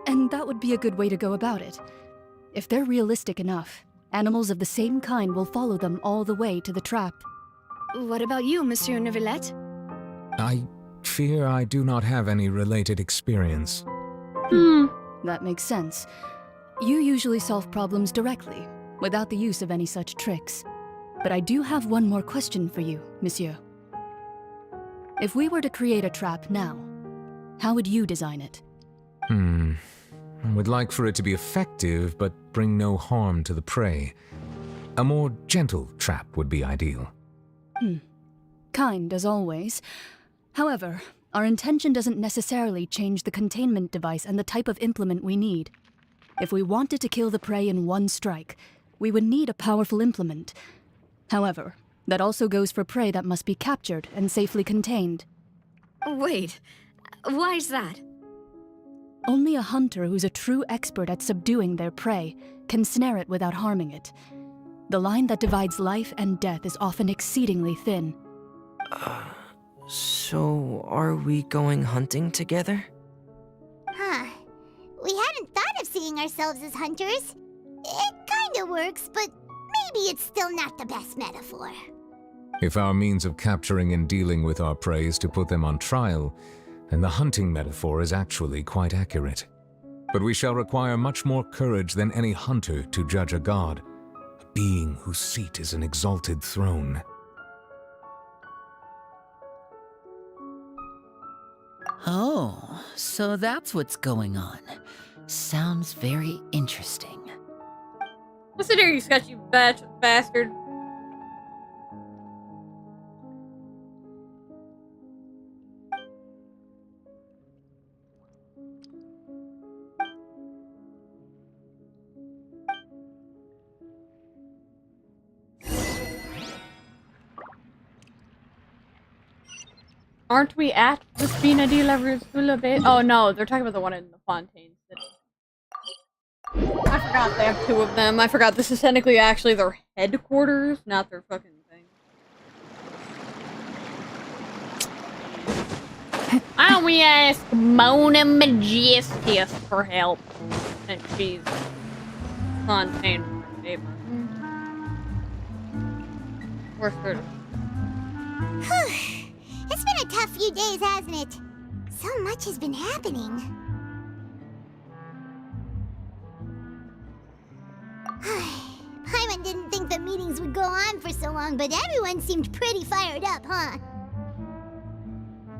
And that would be a good way to go about it. If they're realistic enough, animals of the same kind will follow them all the way to the trap. What about you, Monsieur Neuvillette? I fear I do not have any related experience. That makes sense. You usually solve problems directly, without the use of any such tricks. But I do have one more question for you, Monsieur. If we were to create a trap now, how would you design it? I would like for it to be effective, but bring no harm to the prey. A more gentle trap would be ideal. Kind as always. However, Our intention doesn't necessarily change the containment device and the type of implement we need. If we wanted to kill the prey in one strike, we would need a powerful implement. However, that also goes for prey that must be captured and safely contained. Wait, why's that? Only a hunter who's a true expert at subduing their prey can snare it without harming it. The line that divides life and death is often exceedingly thin. So are we going hunting together? Huh. We hadn't thought of seeing ourselves as hunters. It kinda works, but maybe it's still not the best metaphor. If our means of capturing and dealing with our prey is to put them on trial, then the hunting metaphor is actually quite accurate. But we shall require much more courage than any hunter to judge a god, a being whose seat is an exalted throne. Oh, so that's what's going on. Sounds very interesting. Listen here, you sketchy bastard. Aren't we at the Spina di la Rusula base? Oh no, they're talking about the one in the Fontaine City. I forgot they have two of them. I forgot this is technically actually their headquarters, not their fucking thing. Why don't we ask Mona Majestus for help? And she's Fontaine neighbor. Where's her? It's been a tough few days, hasn't it? So much has been happening. Paimon didn't think the meetings would go on for so long, but everyone seemed pretty fired up, huh?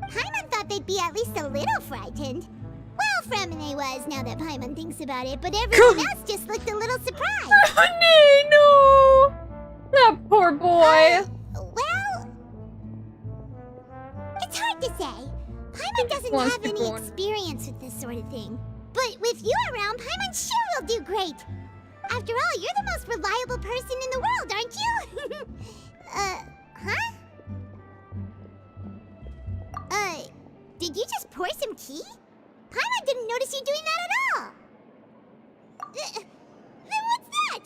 Paimon thought they'd be at least a little frightened. Well, Fremine was, now that Paimon thinks about it, but everyone else just looked a little surprised. Oh, no! That poor boy! Well, it's hard to say. Paimon doesn't have any experience with this sort of thing. But with you around, Paimon sure will do great. After all, you're the most reliable person in the world, aren't you? Huh? Did you just pour some tea? Paimon didn't notice you doing that at all. Then what's that?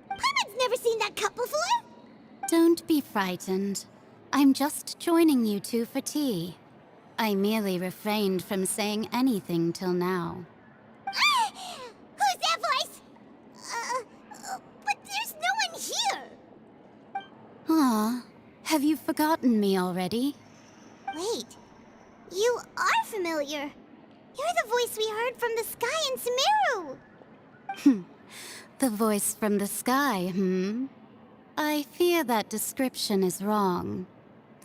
Paimon's never seen that cup before. Don't be frightened. I'm just joining you two for tea. I merely refrained from saying anything till now. Who's that voice? But there's no one here. Aw, have you forgotten me already? Wait, you are familiar. You're the voice we heard from the sky in Sumeru. The voice from the sky, I fear that description is wrong.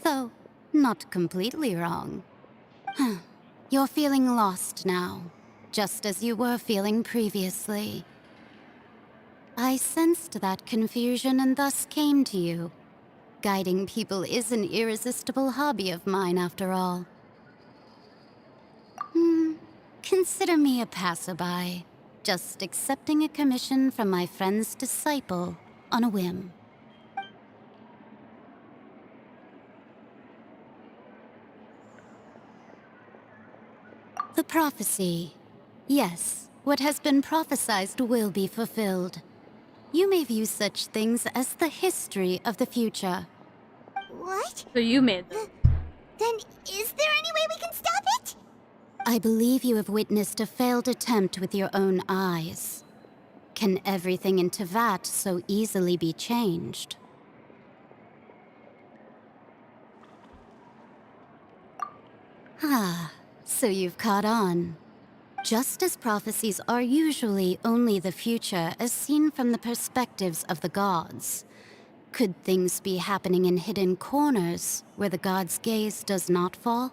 Though, not completely wrong. You're feeling lost now, just as you were feeling previously. I sensed that confusion and thus came to you. Guiding people is an irresistible hobby of mine, after all. Consider me a passerby, just accepting a commission from my friend's disciple on a whim. The prophecy. Yes, what has been prophesied will be fulfilled. You may view such things as the history of the future. What? So you made them. Then is there any way we can stop it? I believe you have witnessed a failed attempt with your own eyes. Can everything in Tevat so easily be changed? So you've caught on. Just as prophecies are usually only the future as seen from the perspectives of the gods, could things be happening in hidden corners where the gods' gaze does not fall?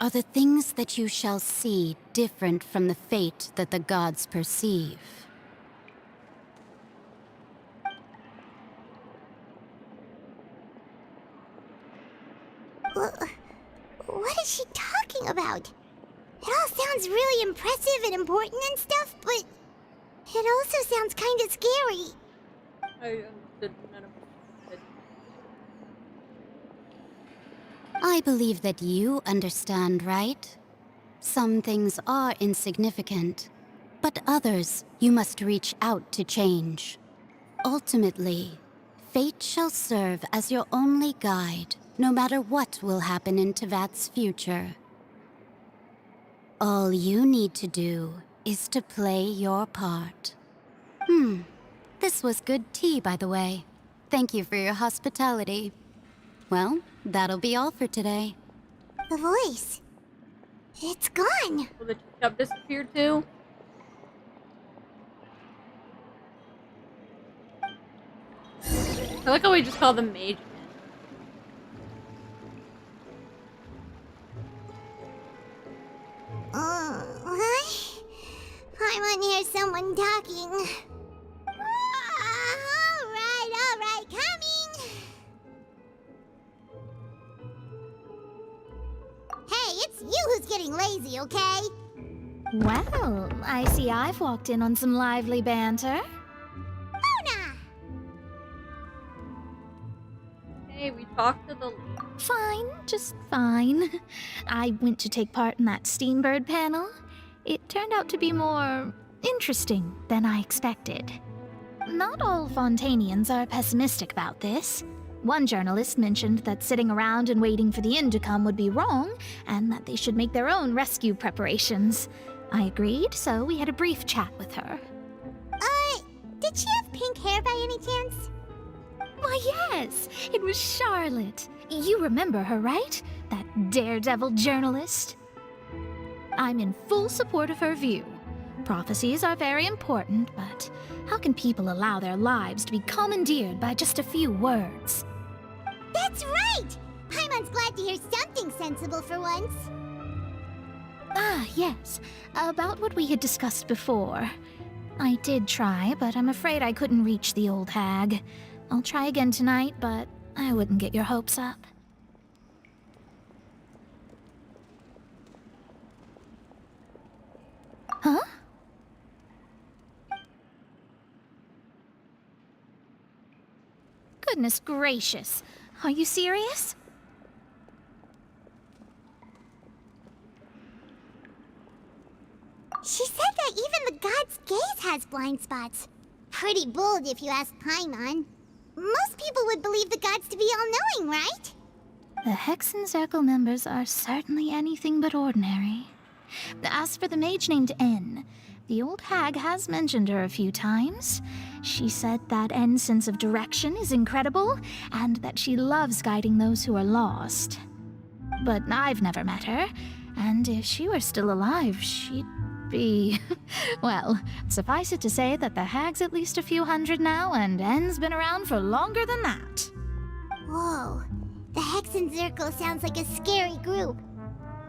Are the things that you shall see different from the fate that the gods perceive? What is she talking about? It all sounds really impressive and important and stuff, but it also sounds kind of scary. I understood none of it. I believe that you understand, right? Some things are insignificant, but others you must reach out to change. Ultimately, fate shall serve as your only guide, no matter what will happen in Tevat's future. All you need to do is to play your part. This was good tea, by the way. Thank you for your hospitality. Well, that'll be all for today. The voice. It's gone. Will the teacup disappear too? I like how we just call them mage. What? I want to hear someone talking. All right, coming. Hey, it's you who's getting lazy, okay? Well, I see I've walked in on some lively banter. Mona! Hey, we talked to the lady. Fine, just fine. I went to take part in that Steambird panel. It turned out to be more interesting than I expected. Not all Fontainians are pessimistic about this. One journalist mentioned that sitting around and waiting for the end to come would be wrong, and that they should make their own rescue preparations. I agreed, so we had a brief chat with her. Did she have pink hair by any chance? Why, yes! It was Charlotte. You remember her, right? That daredevil journalist? I'm in full support of her view. Prophecies are very important, but how can people allow their lives to be commandeered by just a few words? That's right! Paimon's glad to hear something sensible for once. Ah, yes. About what we had discussed before. I did try, but I'm afraid I couldn't reach the old hag. I'll try again tonight, but I wouldn't get your hopes up. Huh? Goodness gracious. Are you serious? She said that even the god's gaze has blind spots. Pretty bold if you ask Paimon. Most people would believe the gods to be all-knowing, right? The Hexen Circle members are certainly anything but ordinary. As for the mage named N, the old hag has mentioned her a few times. She said that N's sense of direction is incredible, and that she loves guiding those who are lost. But I've never met her, and if she were still alive, she'd be... well, suffice it to say that the hag's at least a few hundred now, and N's been around for longer than that. Whoa, the Hexen Circle sounds like a scary group.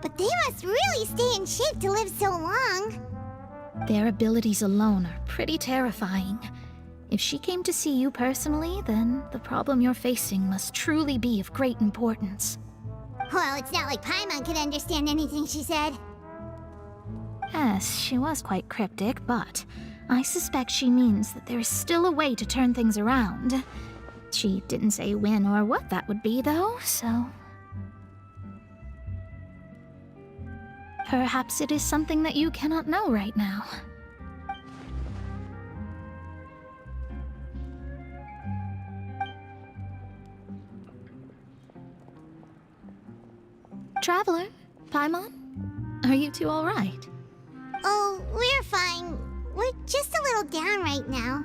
But they must really stay in shape to live so long. Their abilities alone are pretty terrifying. If she came to see you personally, then the problem you're facing must truly be of great importance. Well, it's not like Paimon could understand anything she said. Yes, she was quite cryptic, but I suspect she means that there is still a way to turn things around. She didn't say when or what that would be, though, so... perhaps it is something that you cannot know right now. Traveler, Paimon, are you two all right? Oh, we're fine. We're just a little down right now.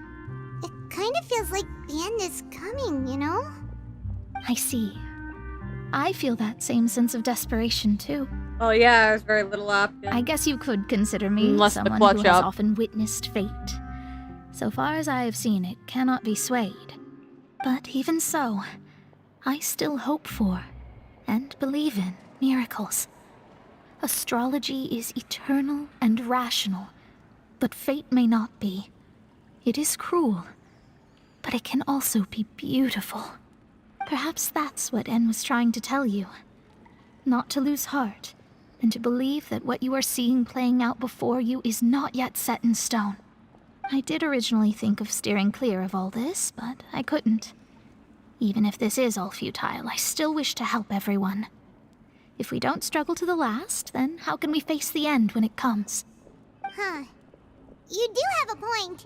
It kind of feels like the end is coming, you know? I see. I feel that same sense of desperation, too. Oh yeah, there's very little option. I guess you could consider me Unless the someone clutch who has up. often witnessed fate. So far as I have seen, it cannot be swayed. But even so, I still hope for, and believe in, miracles. Astrology is eternal and rational, but fate may not be. It is cruel, but it can also be beautiful. Perhaps that's what N was trying to tell you. not to lose heart, and to believe that what you are seeing playing out before you is not yet set in stone. I did originally think of steering clear of all this, but I couldn't. Even if this is all futile, I still wish to help everyone. If we don't struggle to the last, then how can we face the end when it comes? Huh. You do have a point.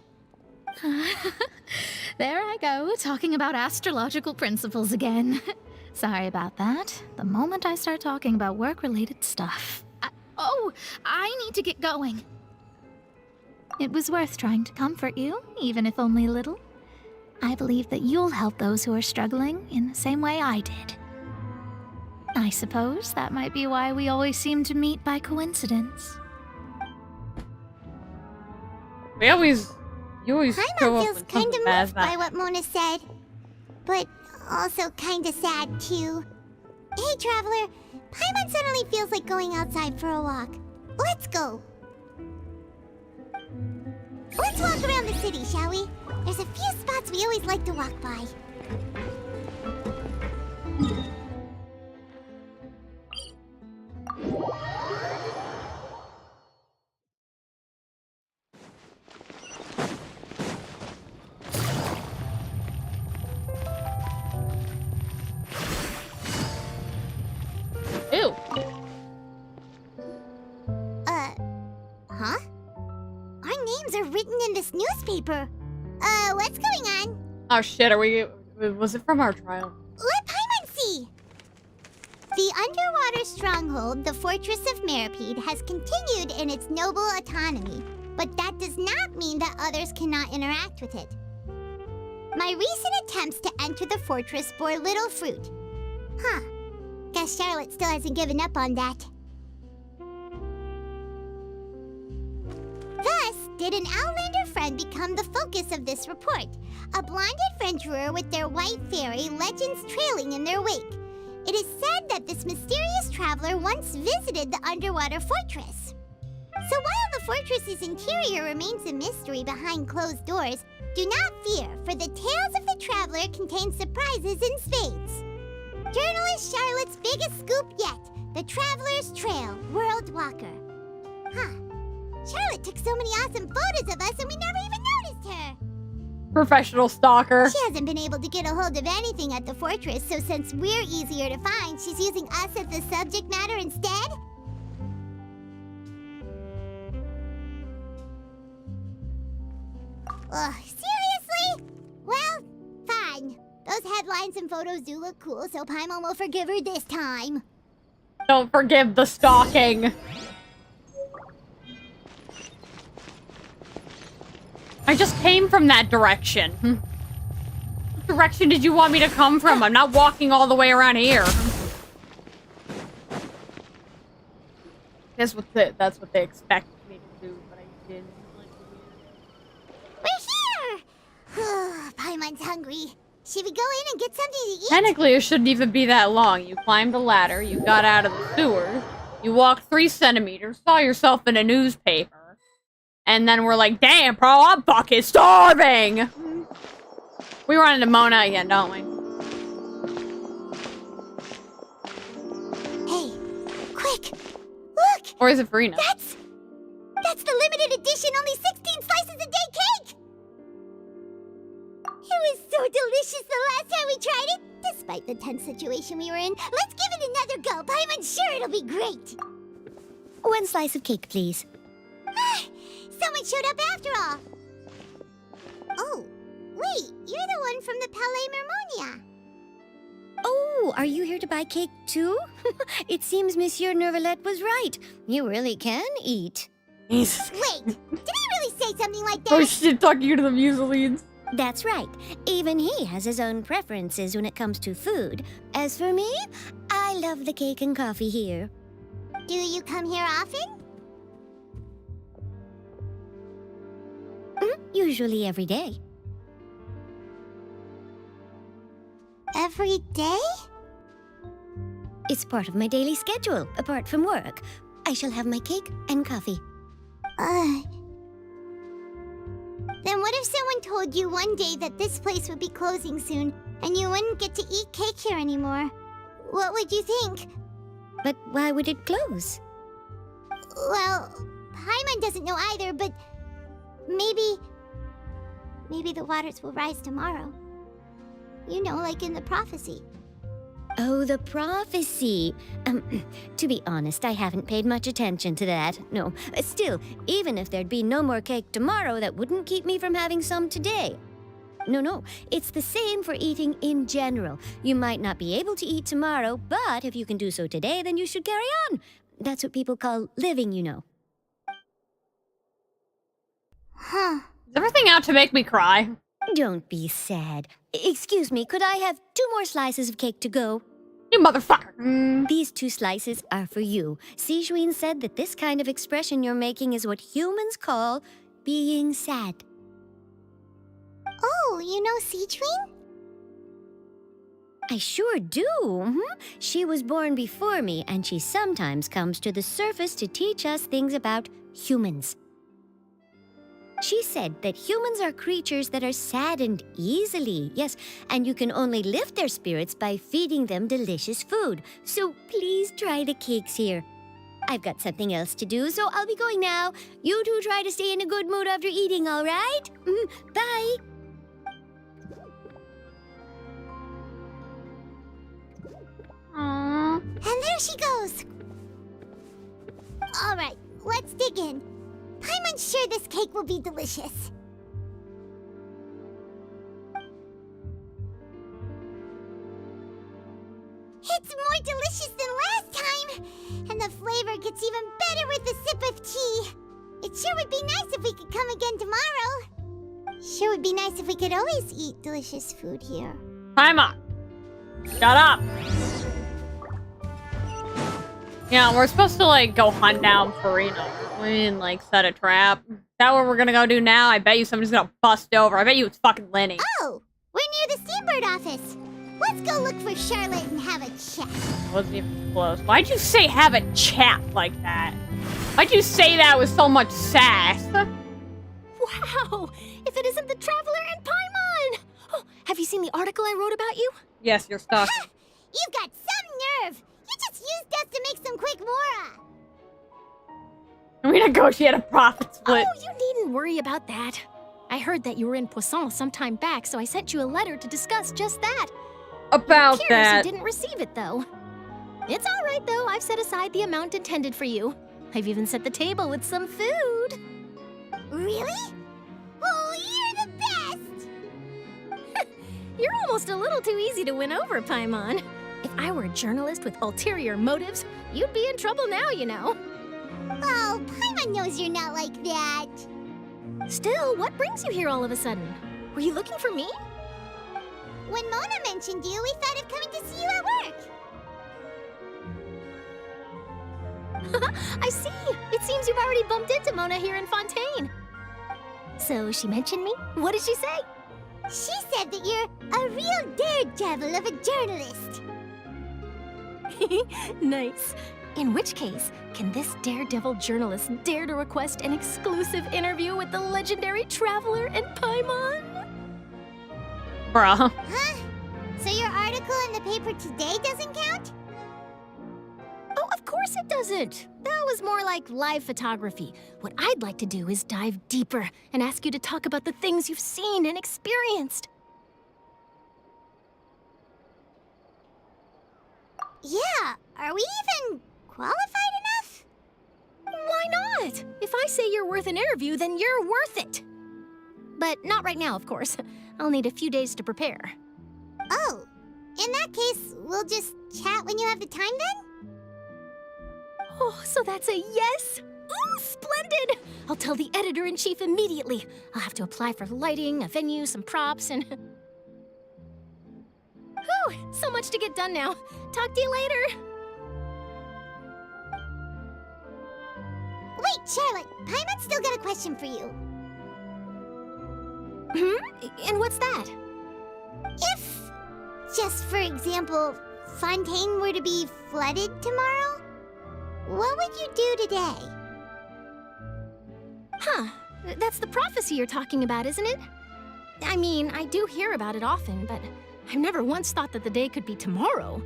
There I go, talking about astrological principles again. Sorry about that. The moment I start talking about work-related stuff. I need to get going. It was worth trying to comfort you, even if only a little. I believe that you'll help those who are struggling in the same way I did. I suppose that might be why we always seem to meet by coincidence. You always show up feels when kind something of bad's moved by not- what Mona said, but also kind of sad too. Hey, Traveler, Paimon suddenly feels like going outside for a walk. Let's go. Let's walk around the city, shall we? There's a few spots we always like to walk by. Ew. Huh? Our names are written in this newspaper. What's going on? Oh shit, was it from our trial? Let Paimon see! The underwater stronghold, the Fortress of Meripede, has continued in its noble autonomy, but that does not mean that others cannot interact with it. My recent attempts to enter the fortress bore little fruit. Huh. Guess Charlotte still hasn't given up on that. Thus, did an Outlander friend become the focus of this report, a blind adventurer with their white fairy legends trailing in their wake. It is said that this mysterious traveler once visited the underwater fortress. So while the fortress's interior remains a mystery behind closed doors, do not fear, for the tales of the traveler contain surprises in spades. Journalist Charlotte's biggest scoop yet, the Traveler's Trail, World Walker. Huh. Charlotte took so many awesome photos of us and we never even noticed her. Professional stalker. She hasn't been able to get a hold of anything at the fortress, so since we're easier to find, she's using us as the subject matter instead? Ugh, seriously? Well, fine. Those headlines and photos do look cool, so Paimon will forgive her this time. Don't forgive the stalking. I just came from that direction. What direction did you want me to come from? I'm not walking all the way around here. That's what they expected me to do, but I didn't. We're here! Paimon's hungry. Should we go in and get something to eat? Technically, it shouldn't even be that long. You climbed a ladder, you got out of the sewers, you walked 3 centimeters, saw yourself in a newspaper, and then we're like, damn, bro, I'm fucking starving! We run into Mona again, don't we? Hey, quick! Look! Or is it Farina? That's the limited edition, only 16 slices a day cake! It was so delicious the last time we tried it, despite the tense situation we were in. Let's give it another go. Paimon's sure it'll be great. 1 slice of cake, please. Someone showed up after all. Oh, wait, you're the one from the Palais Mermonia. Oh, are you here to buy cake too? It seems Monsieur Nervalette was right. You really can eat. Jesus. Wait, did he really say something like that? Oh shit, talking to the Muselines. That's right. Even he has his own preferences when it comes to food. As for me, I love the cake and coffee here. Do you come here often? Usually every day. Every day? It's part of my daily schedule, apart from work. I shall have my cake and coffee. Then what if someone told you one day that this place would be closing soon, and you wouldn't get to eat cake here anymore? What would you think? But why would it close? Well, Paimon doesn't know either, but maybe the waters will rise tomorrow. You know, like in the prophecy. Oh, the prophecy. To be honest, I haven't paid much attention to that. No, still, even if there'd be no more cake tomorrow, that wouldn't keep me from having some today. No, it's the same for eating in general. You might not be able to eat tomorrow, but if you can do so today, then you should carry on. That's what people call living, you know. Huh. Is everything out to make me cry? Don't be sad. Excuse me, could I have 2 more slices of cake to go? You motherfucker. These 2 slices are for you. Sijuin said that this kind of expression you're making is what humans call being sad. Oh, you know Sijuin? I sure do. She was born before me, and she sometimes comes to the surface to teach us things about humans. She said that humans are creatures that are saddened easily, yes, and you can only lift their spirits by feeding them delicious food. So please try the cakes here. I've got something else to do, so I'll be going now. You two try to stay in a good mood after eating, all right? Bye. Aww. And there she goes. All right, let's dig in. Paimon's sure this cake will be delicious. It's more delicious than last time, and the flavor gets even better with a sip of tea. It sure would be nice if we could come again tomorrow. Sure would be nice if we could always eat delicious food here. Paimon, shut up. Yeah, we're supposed to, like, go hunt down Farina and, like, set a trap. Is that what we're gonna go do now? I bet you somebody's gonna bust over. I bet you it's fucking Lenny. Oh, we're near the Steambird office. Let's go look for Charlotte and have a chat. Wasn't even close. Why'd you say have a chat like that? Why'd you say that with so much sass? Wow! If it isn't the Traveler and Paimon! Oh, have you seen the article I wrote about you? Yes, you're stuck. You've got some nerve! You just used us to make some quick mora! We negotiate a profit split. Oh, you needn't worry about that. I heard that you were in Poisson some time back, so I sent you a letter to discuss just that. About I'm curious that. you didn't receive it, though. It's all right, though. I've set aside the amount intended for you. I've even set the table with some food. Really? Oh, you're the best! You're almost a little too easy to win over, Paimon. If I were a journalist with ulterior motives, you'd be in trouble now, you know. Oh, Paimon knows you're not like that. Still, what brings you here all of a sudden? Were you looking for me? When Mona mentioned you, we thought of coming to see you at work. I see. It seems you've already bumped into Mona here in Fontaine. So she mentioned me? What did she say? She said that you're a real daredevil of a journalist. Nice. In which case, can this daredevil journalist dare to request an exclusive interview with the legendary Traveler and Paimon? Bruh. Huh? So your article in the paper today doesn't count? Oh, of course it doesn't. That was more like live photography. What I'd like to do is dive deeper and ask you to talk about the things you've seen and experienced. Yeah, are we even qualified enough? Why not? If I say you're worth an interview, then you're worth it. But not right now, of course. I'll need a few days to prepare. Oh, in that case, we'll just chat when you have the time then? Oh, so that's a yes? Ooh, splendid! I'll tell the editor-in-chief immediately. I'll have to apply for lighting, a venue, some props, and... Whew, so much to get done now. Talk to you later. Wait, Charlotte, Paimon's still got a question for you. And what's that? If, just for example, Fontaine were to be flooded tomorrow, what would you do today? Huh, that's the prophecy you're talking about, isn't it? I mean, I do hear about it often, but I've never once thought that the day could be tomorrow.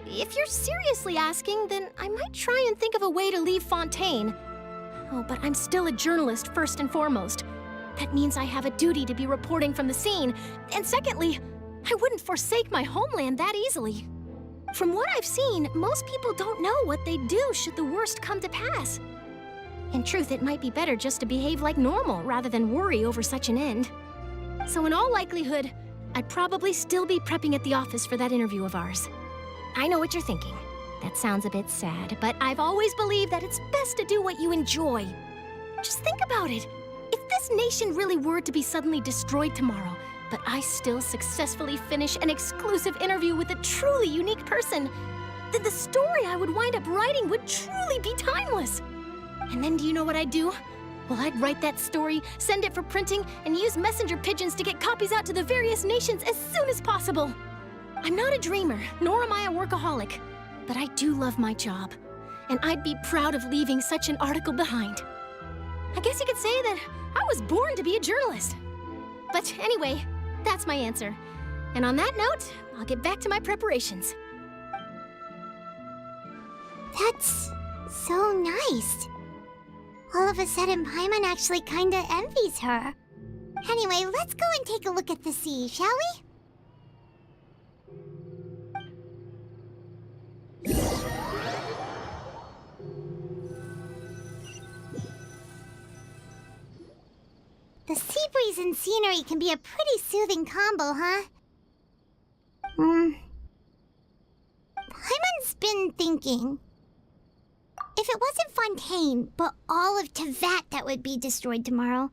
if you're seriously asking, then I might try and think of a way to leave Fontaine. Oh, but I'm still a journalist first and foremost. That means I have a duty to be reporting from the scene. And secondly, I wouldn't forsake my homeland that easily. From what I've seen, most people don't know what they'd do should the worst come to pass. In truth, it might be better just to behave like normal rather than worry over such an end. So in all likelihood, I'd probably still be prepping at the office for that interview of ours. I know what you're thinking. That sounds a bit sad, but I've always believed that it's best to do what you enjoy. Just think about it. If this nation really were to be suddenly destroyed tomorrow, but I still successfully finish an exclusive interview with a truly unique person, then the story I would wind up writing would truly be timeless. And then do you know what I'd do? Well, I'd write that story, send it for printing, and use messenger pigeons to get copies out to the various nations as soon as possible. I'm not a dreamer, nor am I a workaholic, but I do love my job, and I'd be proud of leaving such an article behind. I guess you could say that I was born to be a journalist. But anyway, that's my answer. And on that note, I'll get back to my preparations. That's so nice. All of a sudden, Paimon actually kinda envies her. Anyway, let's go and take a look at the sea, shall we? The sea breeze and scenery can be a pretty soothing combo, huh? Paimon's been thinking. If it wasn't Fontaine, but all of Tevat that would be destroyed tomorrow,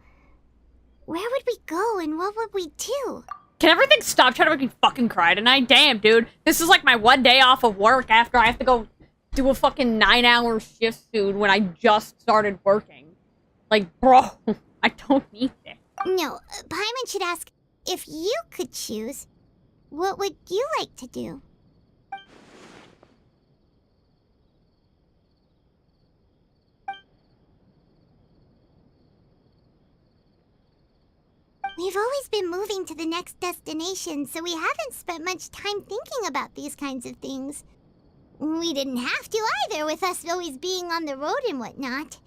where would we go and what would we do? Can everything stop trying to make me fucking cry tonight? Damn, dude. This is like my one day off of work after I have to go do a fucking 9-hour shift soon when I just started working. Like, bro, I don't need this. No, Paimon should ask, if you could choose, what would you like to do? We've always been moving to the next destination, so we haven't spent much time thinking about these kinds of things. We didn't have to either, with us always being on the road and whatnot.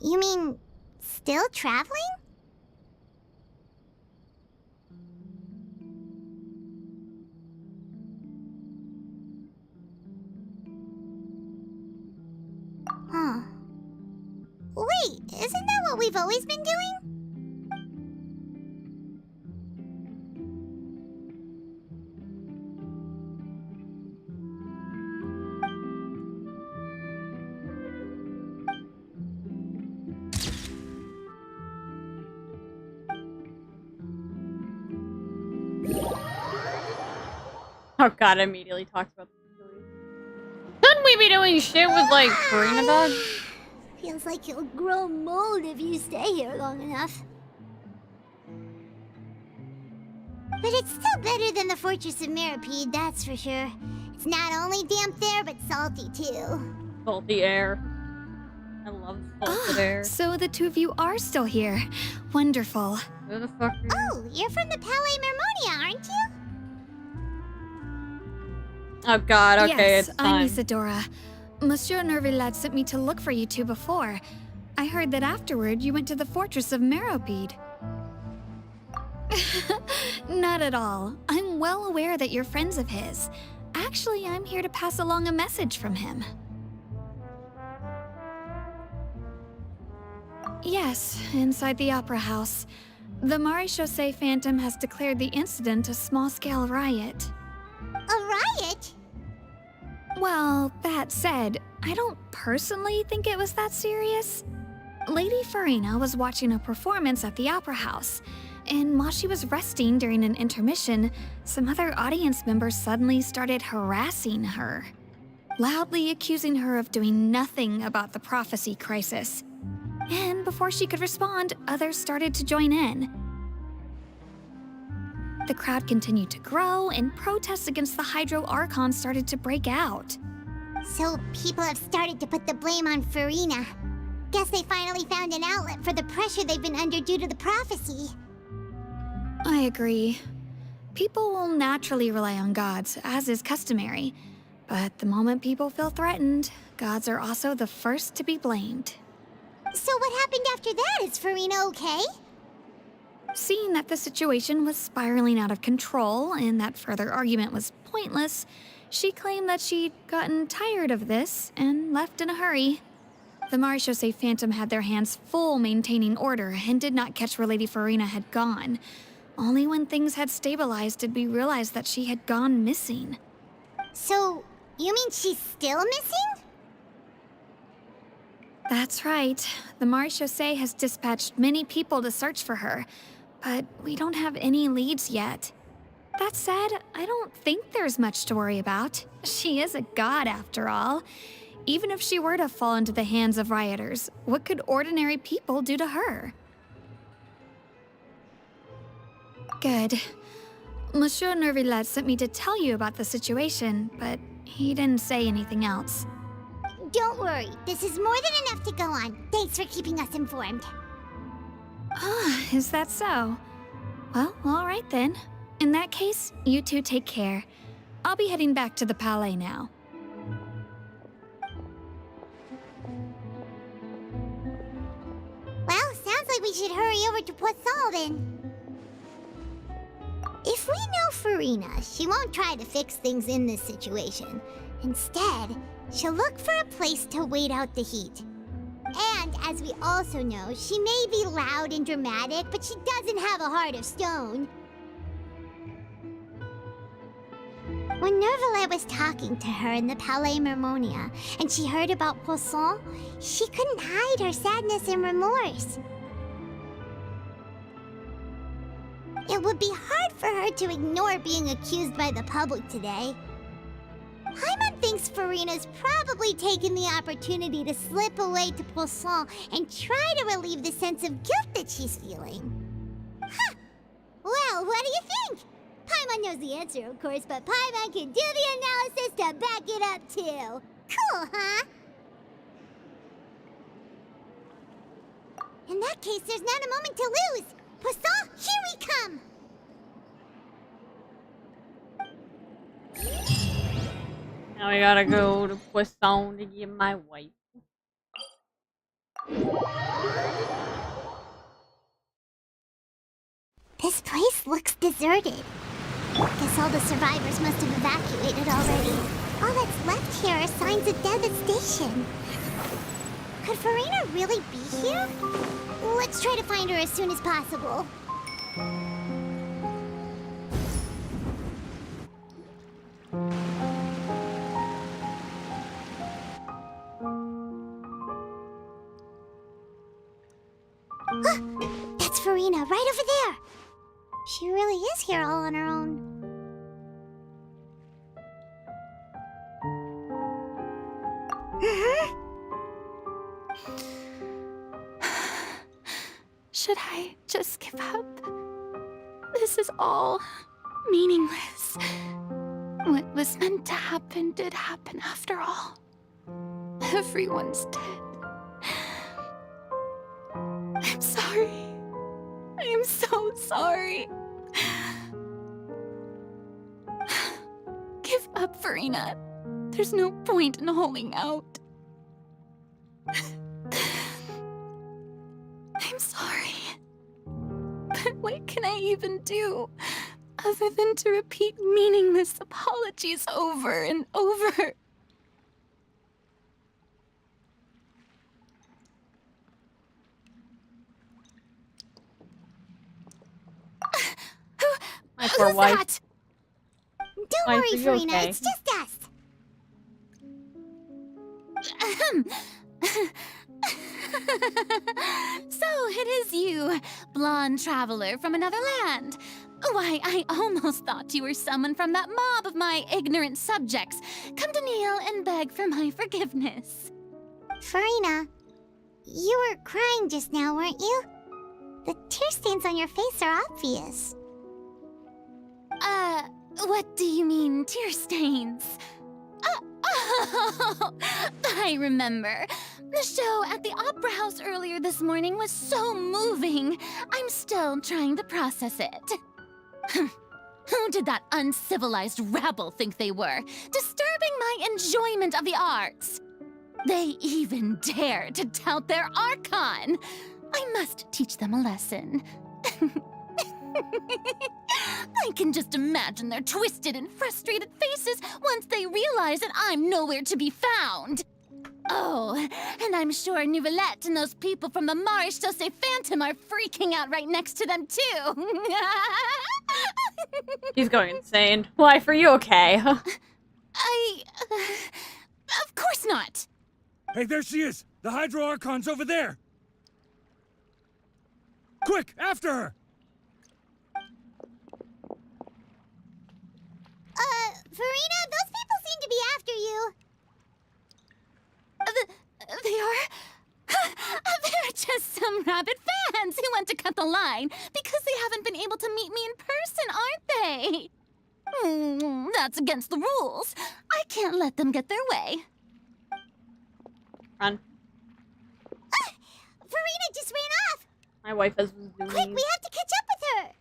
You mean, still traveling? Huh. Wait, isn't that what we've always been doing? Oh god, I immediately talked about the story. Shouldn't we be doing shit with, like, Farina Dog? Feels like you'll grow mold if you stay here long enough. But it's still better than the Fortress of Mirapede, that's for sure. It's not only damp there, but salty too. Salty air. I love salted air. So the two of you are still here. Wonderful. Who the fuck are you? Oh, you're from the Palais Mermonia, aren't you? Oh god, okay, yes, it's time. I'm Isadora. Monsieur Nervillat sent me to look for you two before. I heard that afterward you went to the Fortress of Meropide. Not at all. I'm well aware that you're friends of his. Actually, I'm here to pass along a message from him. Yes, inside the Opera House. The Maréchaussée Phantom has declared the incident a small-scale riot. A riot? Well, that said, I don't personally think it was that serious. Lady Farina was watching a performance at the Opera House, and while she was resting during an intermission, some other audience members suddenly started harassing her, loudly accusing her of doing nothing about the prophecy crisis. And before she could respond, others started to join in. The crowd continued to grow, and protests against the Hydro Archon started to break out. So people have started to put the blame on Farina. Guess they finally found an outlet for the pressure they've been under due to the prophecy. I agree. People will naturally rely on gods, as is customary. But the moment people feel threatened, gods are also the first to be blamed. So what happened after that? Is Farina okay? Seeing that the situation was spiraling out of control and that further argument was pointless, she claimed that she'd gotten tired of this and left in a hurry. The Marechaussee Phantom had their hands full maintaining order and did not catch where Lady Farina had gone. Only when things had stabilized did we realize that she had gone missing. So, you mean she's still missing? That's right. The Marechaussee has dispatched many people to search for her, but we don't have any leads yet. That said, I don't think there's much to worry about. She is a god, after all. Even if she were to fall into the hands of rioters, what could ordinary people do to her? Good. Monsieur Nervillette sent me to tell you about the situation, but he didn't say anything else. Don't worry, this is more than enough to go on. Thanks for keeping us informed. Ah, is that so? Well, all right then. In that case, you two take care. I'll be heading back to the Palais now. Well, sounds like we should hurry over to Poisson then. If we know Farina, she won't try to fix things in this situation. Instead, she'll look for a place to wait out the heat. And, as we also know, she may be loud and dramatic, but she doesn't have a heart of stone. When Nervillette was talking to her in the Palais Mermonia, and she heard about Poisson, she couldn't hide her sadness and remorse. It would be hard for her to ignore being accused by the public today. Paimon thinks Farina's probably taken the opportunity to slip away to Poisson and try to relieve the sense of guilt that she's feeling. Huh! Well, what do you think? Paimon knows the answer, of course, but Paimon can do the analysis to back it up, too. Cool, huh? In that case, there's not a moment to lose. Poisson, here we come! Now we gotta go to Poisson to get my wife. This place looks deserted. Guess all the survivors must have evacuated already. All that's left here are signs of devastation. Could Farina really be here? Let's try to find her as soon as possible. That's Farina, right over there. She really is here all on her own. Should I just give up? This is all meaningless. What was meant to happen did happen after all. Everyone's dead. I'm sorry. I am so sorry. Give up, Farina. There's no point in holding out. I'm sorry. But what can I even do other than to repeat meaningless apologies over and over? My poor Who's wife. that? Don't Wife, worry, are you Farina. okay? It's just us. So it is you, blonde traveler from another land. Why, I almost thought you were someone from that mob of my ignorant subjects, come to kneel and beg for my forgiveness. Farina, you were crying just now, weren't you? The tear stains on your face are obvious. What do you mean, tear stains? Oh, I remember. The show at the Opera House earlier this morning was so moving. I'm still trying to process it. Who did that uncivilized rabble think they were, disturbing my enjoyment of the arts? They even dare to tout their Archon! I must teach them a lesson. I can just imagine their twisted and frustrated faces once they realize that I'm nowhere to be found. Oh, and I'm sure Nouvellette and those people from the Maréchaussée Phantom are freaking out right next to them, too. He's going insane. Wife, are you okay? Of course not. Hey, there she is! The Hydro Archon's over there! Quick, after her! Farina, those people seem to be after you. They are? They're just some rabid fans who want to cut the line because they haven't been able to meet me in person, aren't they? That's against the rules. I can't let them get their way. Run. Farina just ran off! My wife has Quick, we have to catch up with her!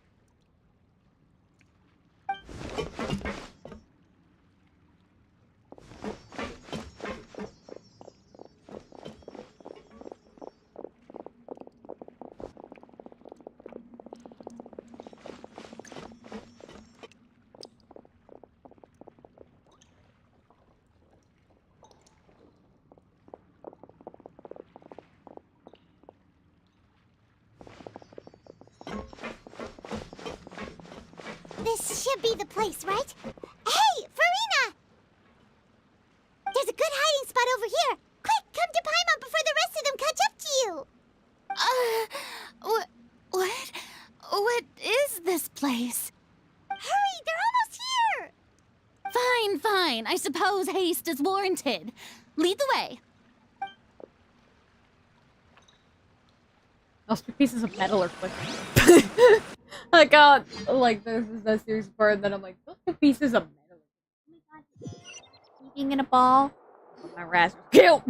This should be the place, right? Hey, Farina! There's a good hiding spot over here. Quick, come to Paimon before the rest of them catch up to you. What is this place? Hurry, they're almost here! Fine. I suppose haste is warranted. Lead the way. Those two pieces of metal are clicking. I got, like, this is the serious part, and then I'm like, those two pieces of metal. Oh my god. Eating in a ball. My raspberry. Kill!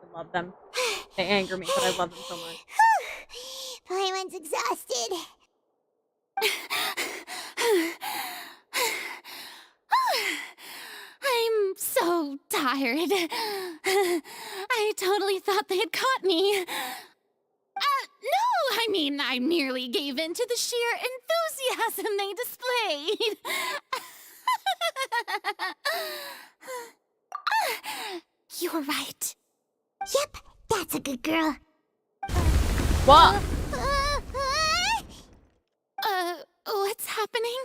I love them. They anger me, but I love them so much. Paimon's exhausted. I'm so tired. I totally thought they had caught me. No, I mean, I merely gave in to the sheer enthusiasm they displayed. You're right. Yep, that's a good girl. What? What's happening?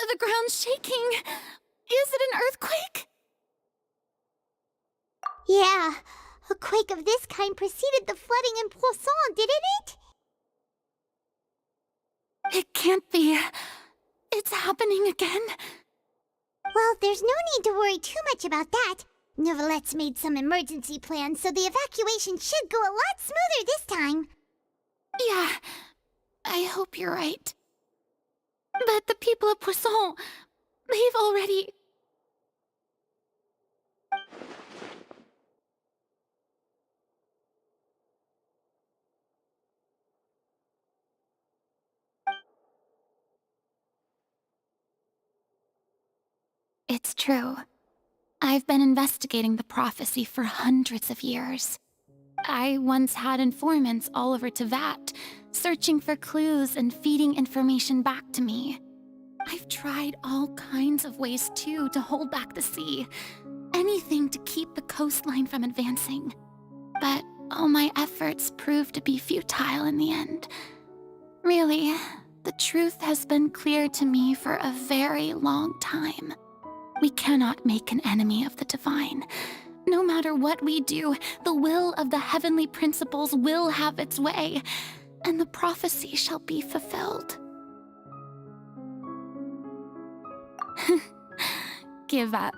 The ground's shaking. Is it an earthquake? Yeah, a quake of this kind preceded the flooding in Poisson, didn't it? It can't be. It's happening again. Well, there's no need to worry too much about that. Nouvellette's made some emergency plans, so the evacuation should go a lot smoother this time. Yeah, I hope you're right. But the people of Poisson, they've already... It's true. I've been investigating the prophecy for hundreds of years. I once had informants all over Tevat, searching for clues and feeding information back to me. I've tried all kinds of ways, too, to hold back the sea. Anything to keep the coastline from advancing. But all my efforts proved to be futile in the end. Really, the truth has been clear to me for a very long time. We cannot make an enemy of the divine. No matter what we do, the will of the heavenly principles will have its way, and the prophecy shall be fulfilled. Give up.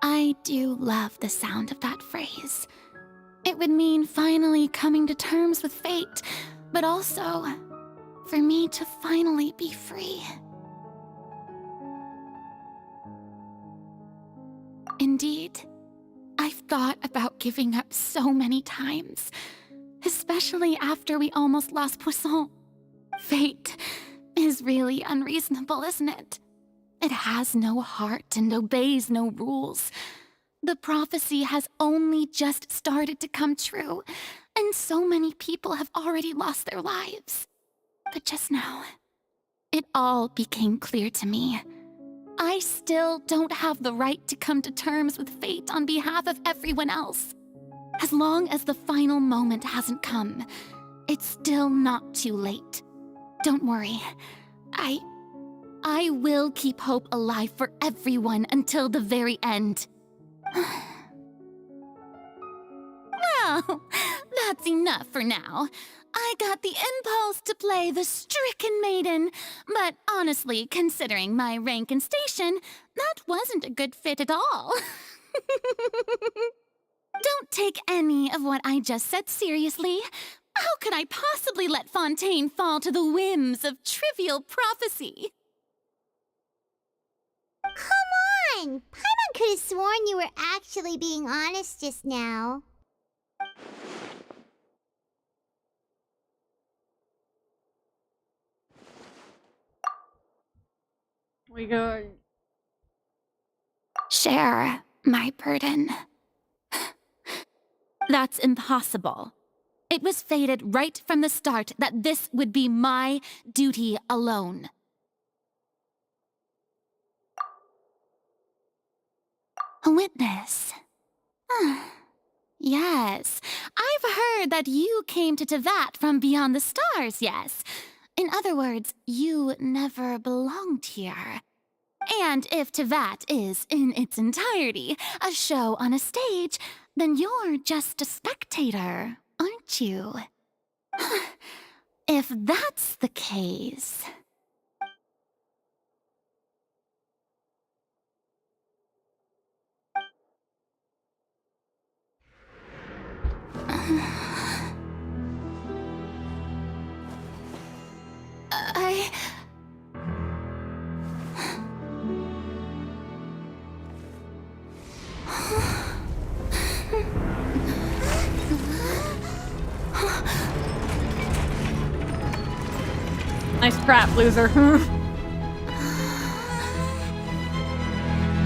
I do love the sound of that phrase. It would mean finally coming to terms with fate, but also for me to finally be free. Indeed, I've thought about giving up so many times. especially after we almost lost Poisson. Fate is really unreasonable, isn't it? It has no heart and obeys no rules. The prophecy has only just started to come true, and so many people have already lost their lives. But just now, it all became clear to me. I still don't have the right to come to terms with fate on behalf of everyone else. As long as the final moment hasn't come, it's still not too late. Don't worry. I will keep hope alive for everyone until the very end. Well, that's enough for now. I got the impulse to play the stricken maiden, but honestly, considering my rank and station, that wasn't a good fit at all. Don't take any of what I just said seriously. How could I possibly let Fontaine fall to the whims of trivial prophecy? Come on! Paimon could have sworn you were actually being honest just now. We go. Share my burden. That's impossible. It was fated right from the start that this would be my duty alone. A witness. Yes, I've heard that you came to Tevat from beyond the stars, yes. In other words, you never belonged here. And if Tevat is, in its entirety, a show on a stage, then you're just a spectator, aren't you? If that's the case... Nice crap, loser.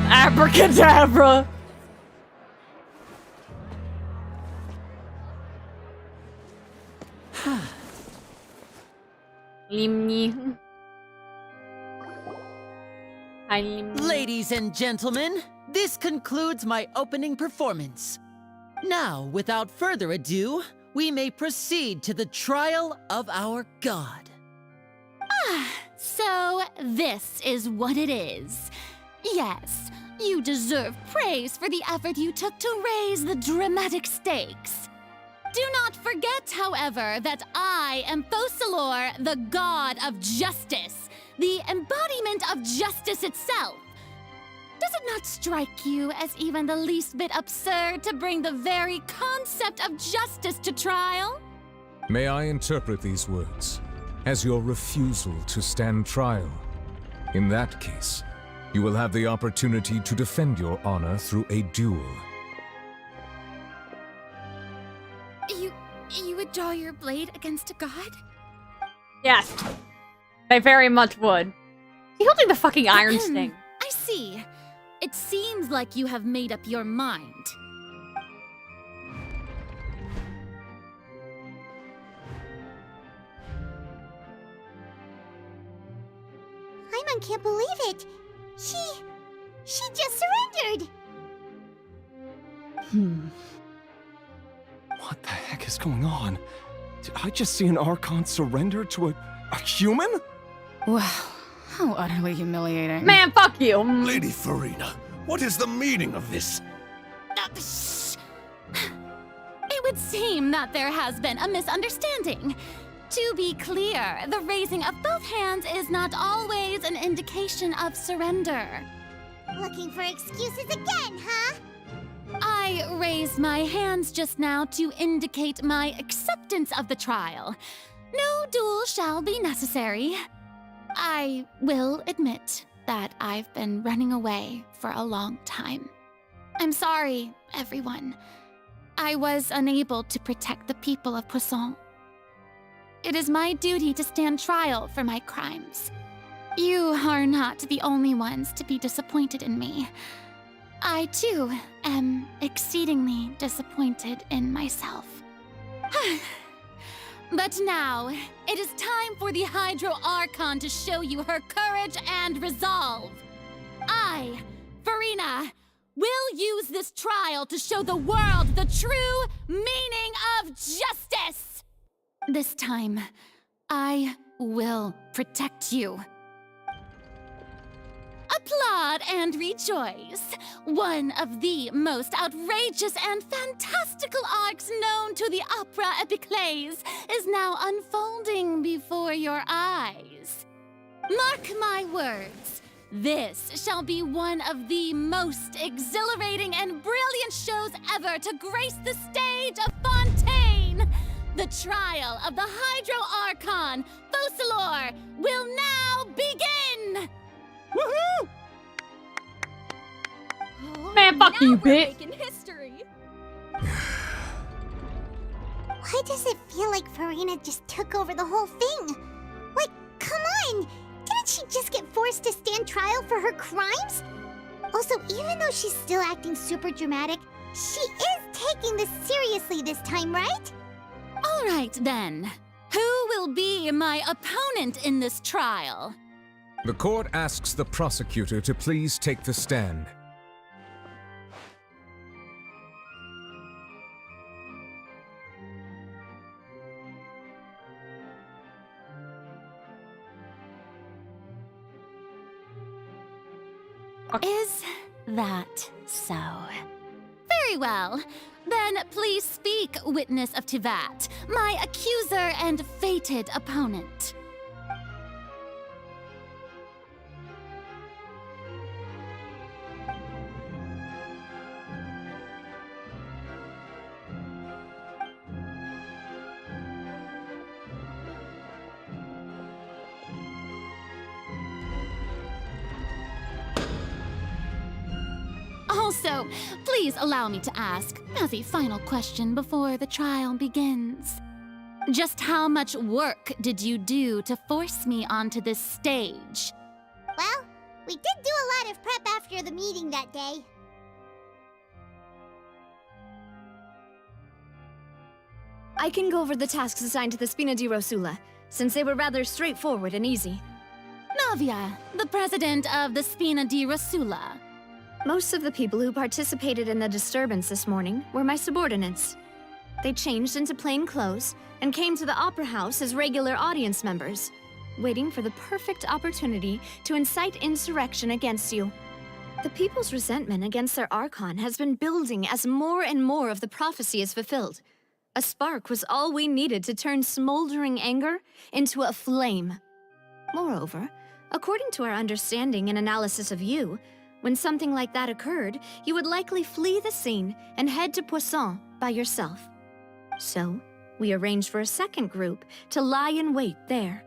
Abracadabra! Limni. Hi, Limni. Ladies and gentlemen, this concludes my opening performance. Now, without further ado, we may proceed to the trial of our god. So this is what it is. Yes, you deserve praise for the effort you took to raise the dramatic stakes. Do not forget, however, that I am Focalor, the god of justice, the embodiment of justice itself. Does it not strike you as even the least bit absurd to bring the very concept of justice to trial? May I interpret these words as your refusal to stand trial? In that case, you will have the opportunity to defend your honor through a duel. You would draw your blade against a god? Yes. They very much would. He holding the fucking iron sting. I see. It seems like you have made up your mind. Paimon can't believe it. She just surrendered. What the heck is going on? Did I just see an Archon surrender to a human? Wow, how utterly humiliating. Man, fuck you! Lady Farina, what is the meaning of this? It would seem that there has been a misunderstanding. To be clear, the raising of both hands is not always an indication of surrender. Looking for excuses again, huh? I raised my hands just now to indicate my acceptance of the trial. No duel shall be necessary. I will admit that I've been running away for a long time. I'm sorry, everyone. I was unable to protect the people of Poisson. It is my duty to stand trial for my crimes. You are not the only ones to be disappointed in me. I, too, am exceedingly disappointed in myself. But now, it is time for the Hydro Archon to show you her courage and resolve. I, Farina, will use this trial to show the world the true meaning of justice! This time, I will protect you. Applaud and rejoice! One of the most outrageous and fantastical arcs known to the opera epiclese is now unfolding before your eyes. Mark my words, this shall be one of the most exhilarating and brilliant shows ever to grace the stage of Fontaine! The trial of the Hydro Archon, Focalor, will now begin! Woohoo! Man, fuck you, bitch. History. Why does it feel like Farina just took over the whole thing? Like, come on! Didn't she just get forced to stand trial for her crimes? Also, even though she's still acting super dramatic, she is taking this seriously this time, right? All right, then. Who will be my opponent in this trial? The court asks the prosecutor to please take the stand. Is that so? Very well. Then please speak, witness of Tivat, my accuser and fated opponent. Also, please allow me to ask, as a final question before the trial begins. Just how much work did you do to force me onto this stage? Well, we did do a lot of prep after the meeting that day. I can go over the tasks assigned to the Spina di Rosula, since they were rather straightforward and easy. Navia, the president of the Spina di Rosula. Most of the people who participated in the disturbance this morning were my subordinates. They changed into plain clothes and came to the Opera House as regular audience members, waiting for the perfect opportunity to incite insurrection against you. The people's resentment against their Archon has been building as more and more of the prophecy is fulfilled. A spark was all we needed to turn smoldering anger into a flame. Moreover, according to our understanding and analysis of you, when something like that occurred, you would likely flee the scene and head to Poisson by yourself. So, we arranged for a second group to lie in wait there.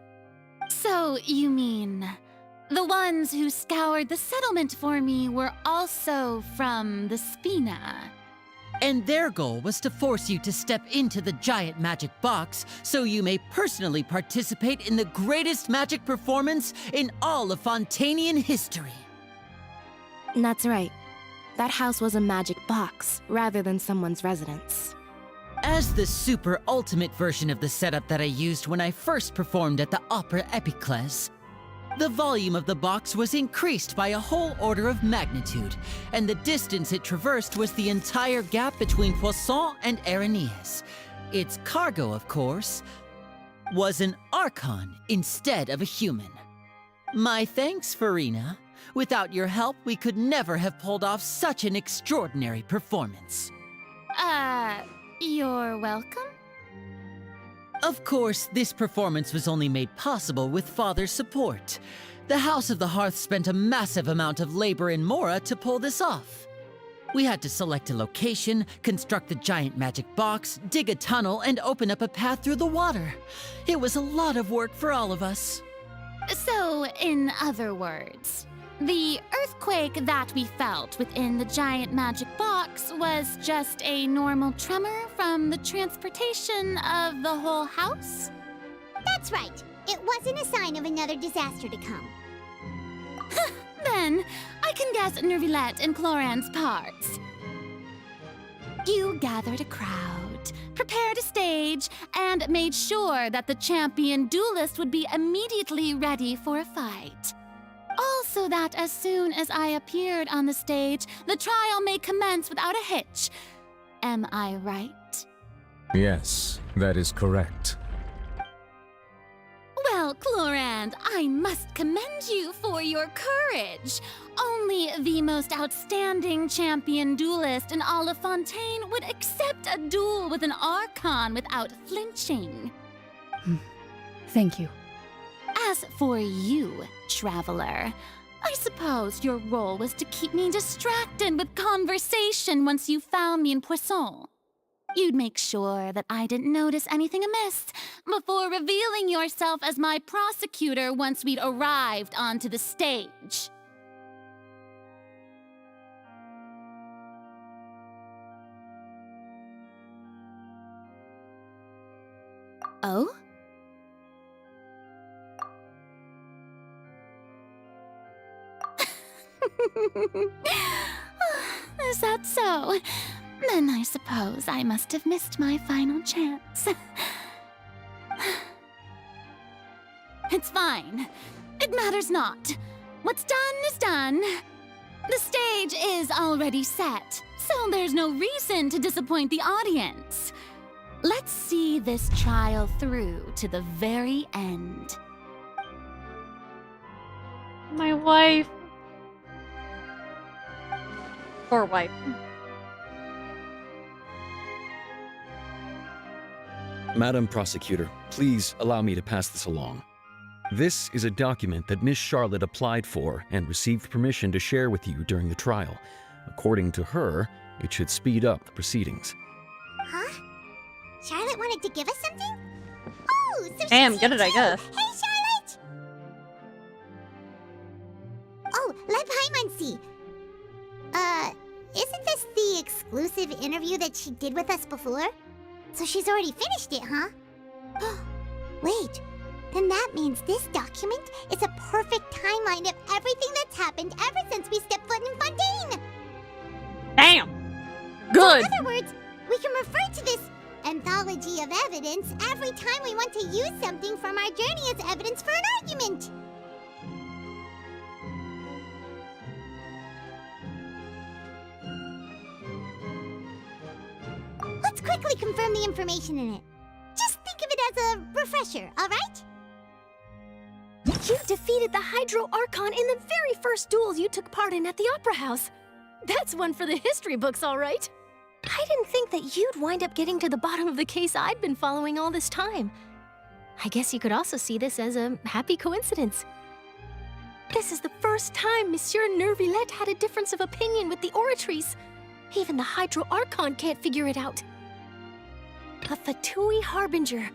So, you mean, the ones who scoured the settlement for me were also from the Spina? And their goal was to force you to step into the giant magic box so you may personally participate in the greatest magic performance in all of Fontainian history. That's right. That house was a magic box, rather than someone's residence. As the super ultimate version of the setup that I used when I first performed at the Opera Epiclese, the volume of the box was increased by a whole order of magnitude, and the distance it traversed was the entire gap between Poisson and Areneas. Its cargo, of course, was an Archon instead of a human. My thanks, Farina. Without your help, we could never have pulled off such an extraordinary performance. You're welcome? Of course, this performance was only made possible with Father's support. The House of the Hearth spent a massive amount of labor in Mora to pull this off. We had to select a location, construct the giant magic box, dig a tunnel, and open up a path through the water. It was a lot of work for all of us. So, in other words, The earthquake that we felt within the giant magic box was just a normal tremor from the transportation of the whole house? That's right. It wasn't a sign of another disaster to come. Then, I can guess Nervilette and Cloran's parts. You gathered a crowd, prepared a stage, and made sure that the champion duelist would be immediately ready for a fight. Also that as soon as I appeared on the stage, the trial may commence without a hitch. Am I right? Yes, that is correct. Well, Clorand, I must commend you for your courage. Only the most outstanding champion duelist in all of Fontaine would accept a duel with an Archon without flinching. Thank you. As for you, Traveler, I suppose your role was to keep me distracted with conversation once you found me in Poisson. You'd make sure that I didn't notice anything amiss before revealing yourself as my prosecutor once we'd arrived onto the stage. Oh? Is that so? Then I suppose I must have missed my final chance. It's fine. It matters not. What's done is done. The stage is already set, so there's no reason to disappoint the audience. Let's see this trial through to the very end. My wife. Poor wife. Madam Prosecutor, please allow me to pass this along. This is a document that Miss Charlotte applied for and received permission to share with you during the trial. According to her, it should speed up the proceedings. Huh? Charlotte wanted to give us something? Oh, so Damn, she's get here it, I too. guess. Hey, Charlotte! Oh, let Paimon see. Isn't this the exclusive interview that she did with us before? So she's already finished it, huh? Wait, then that means this document is a perfect timeline of everything that's happened ever since we stepped foot in Fontaine! Damn! Good! In other words, we can refer to this anthology of evidence every time we want to use something from our journey as evidence for an argument! Let's quickly confirm the information in it. Just think of it as a refresher, alright? You defeated the Hydro Archon in the very first duel you took part in at the Opera House. That's one for the history books, all right. I didn't think that you'd wind up getting to the bottom of the case I'd been following all this time. I guess you could also see this as a happy coincidence. This is the first time Monsieur Nervilette had a difference of opinion with the Oratrice. Even the Hydro Archon can't figure it out. A Fatui Harbinger.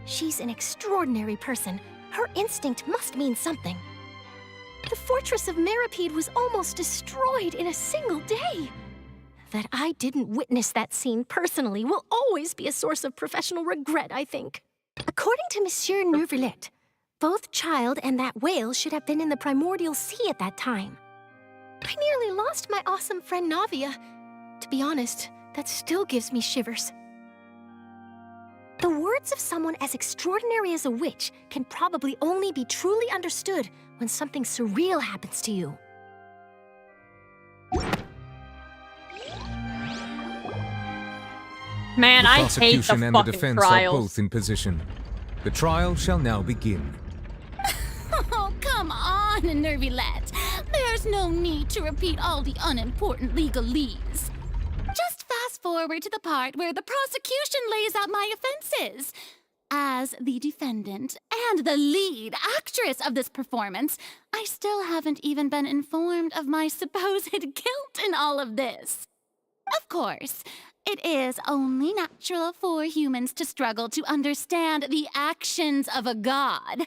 She's an extraordinary person. Her instinct must mean something. The fortress of Meripede was almost destroyed in a single day. That I didn't witness that scene personally will always be a source of professional regret, I think. According to Monsieur Nervilette, both Child and that whale should have been in the primordial sea at that time. I nearly lost my awesome friend Navia. To be honest, that still gives me shivers. The words of someone as extraordinary as a witch can probably only be truly understood when something surreal happens to you. Man, the I hate the prosecution and the fucking defense trials. are both in position. The trial shall now begin. Oh, come on, Nervilette. There's no need to repeat all the unimportant legalese. Just fast forward to the part where the prosecution lays out my offenses. As the defendant and the lead actress of this performance, I still haven't even been informed of my supposed guilt in all of this. Of course, it is only natural for humans to struggle to understand the actions of a god.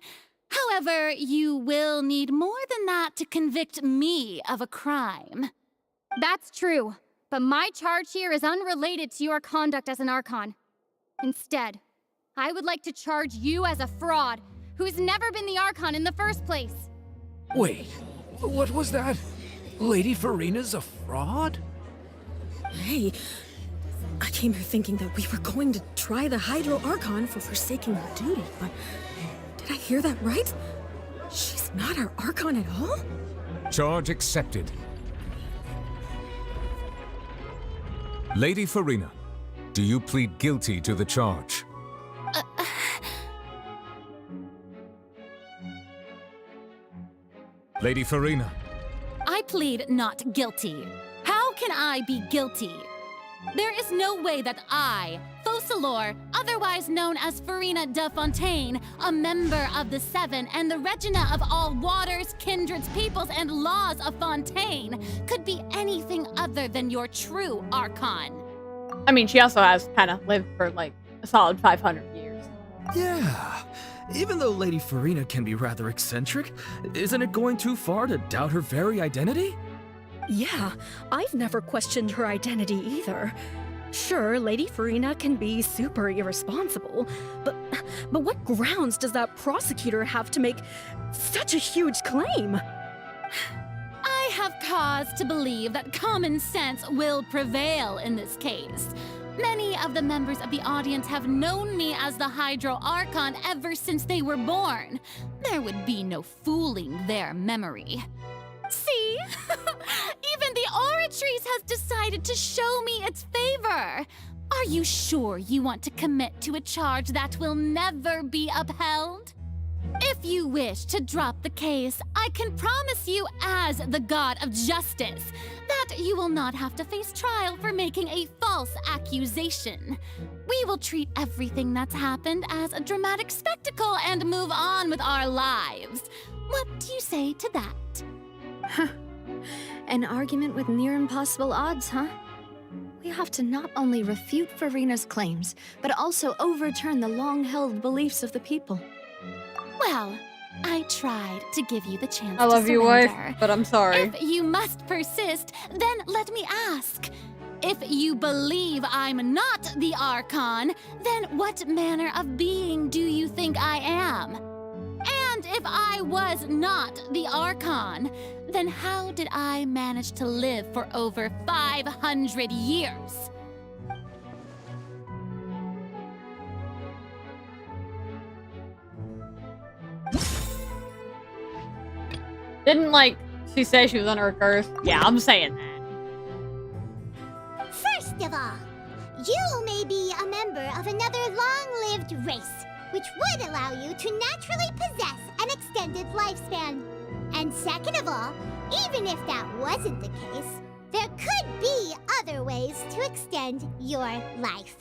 However, you will need more than even that to convict me of a crime. That's true, but my charge here is unrelated to your conduct as an Archon. Instead, I would like to charge you as a fraud who's never been the Archon in the first place. Wait, what was that? Lady Farina's a fraud? Hey, I came here thinking that we were going to try the Hydro Archon for forsaking her duty, but did I hear that right? She's not our Archon at all? Charge accepted. Lady Farina, do you plead guilty to the charge? Lady Farina. I plead not guilty. How can I be guilty? There is no way that I, Focalor, otherwise known as Farina de Fontaine, a member of the Seven and the Regina of all waters, kindreds, peoples, and laws of Fontaine, could be anything other than your true Archon. I mean, she also has kind of lived for like a solid 500 years. Yeah. Even though Lady Farina can be rather eccentric, isn't it going too far to doubt her very identity? Yeah, I've never questioned her identity either. Sure, Lady Farina can be super irresponsible, but what grounds does that prosecutor have to make such a huge claim? I have cause to believe that common sense will prevail in this case. Many of the members of the audience have known me as the Hydro Archon ever since they were born. There would be no fooling their memory. See? Even the Oratrice has decided to show me its favor. Are you sure you want to commit to a charge that will never be upheld? If you wish to drop the case, I can promise you as the God of Justice that you will not have to face trial for making a false accusation. We will treat everything that's happened as a dramatic spectacle and move on with our lives. What do you say to that? An argument with near impossible odds, huh? We have to not only refute Farina's claims, but also overturn the long-held beliefs of the people. Well, I tried to give you the chance I love to you, wife, surrender. but I'm sorry. If you must persist, then let me ask. If you believe I'm not the Archon, then what manner of being do you think I am? And if I was not the Archon, then how did I manage to live for over 500 years? Didn't, like, she say she was under a curse? Yeah, I'm saying that. First of all, you may be a member of another long-lived race, which would allow you to naturally possess an extended lifespan. And second of all, even if that wasn't the case, there could be other ways to extend your life.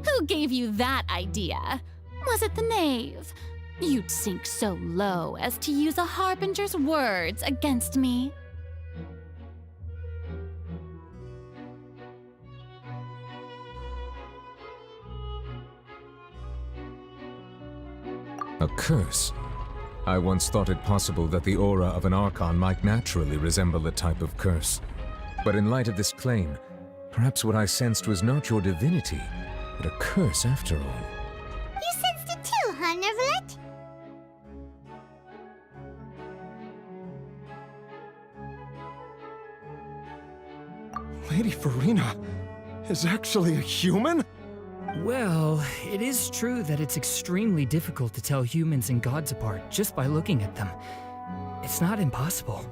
Who gave you that idea? Was it the knave? You'd sink so low as to use a harbinger's words against me. A curse? I once thought it possible that the aura of an Archon might naturally resemble a type of curse. But in light of this claim, perhaps what I sensed was not your divinity, but a curse after all. You sensed it too, huh, Nervalet? Lady Farina is actually a human? Well, it is true that it's extremely difficult to tell humans and gods apart just by looking at them. It's not impossible.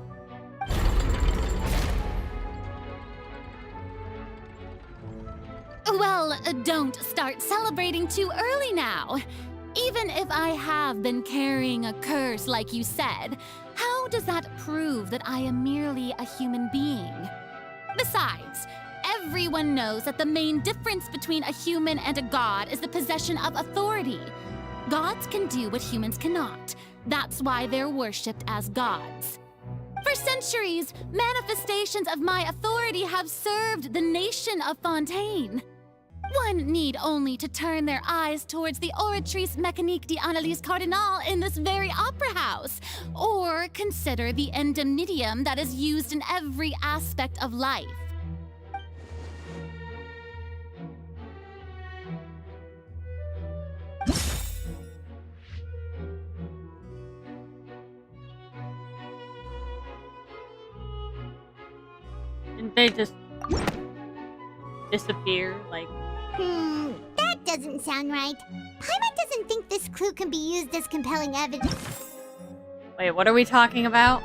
Well, don't start celebrating too early now. Even if I have been carrying a curse like you said, how does that prove that I am merely a human being? Besides, everyone knows that the main difference between a human and a god is the possession of authority. Gods can do what humans cannot. That's why they're worshipped as gods. For centuries, manifestations of my authority have served the nation of Fontaine. One need only to turn their eyes towards the Oratrice Mécanique d'Analyse Cardinal in this very opera house, or consider the indemnitium that is used in every aspect of life. Didn't they just disappear? Like, That doesn't sound right. Paimon doesn't think this clue can be used as compelling evidence. wait, what are we talking about?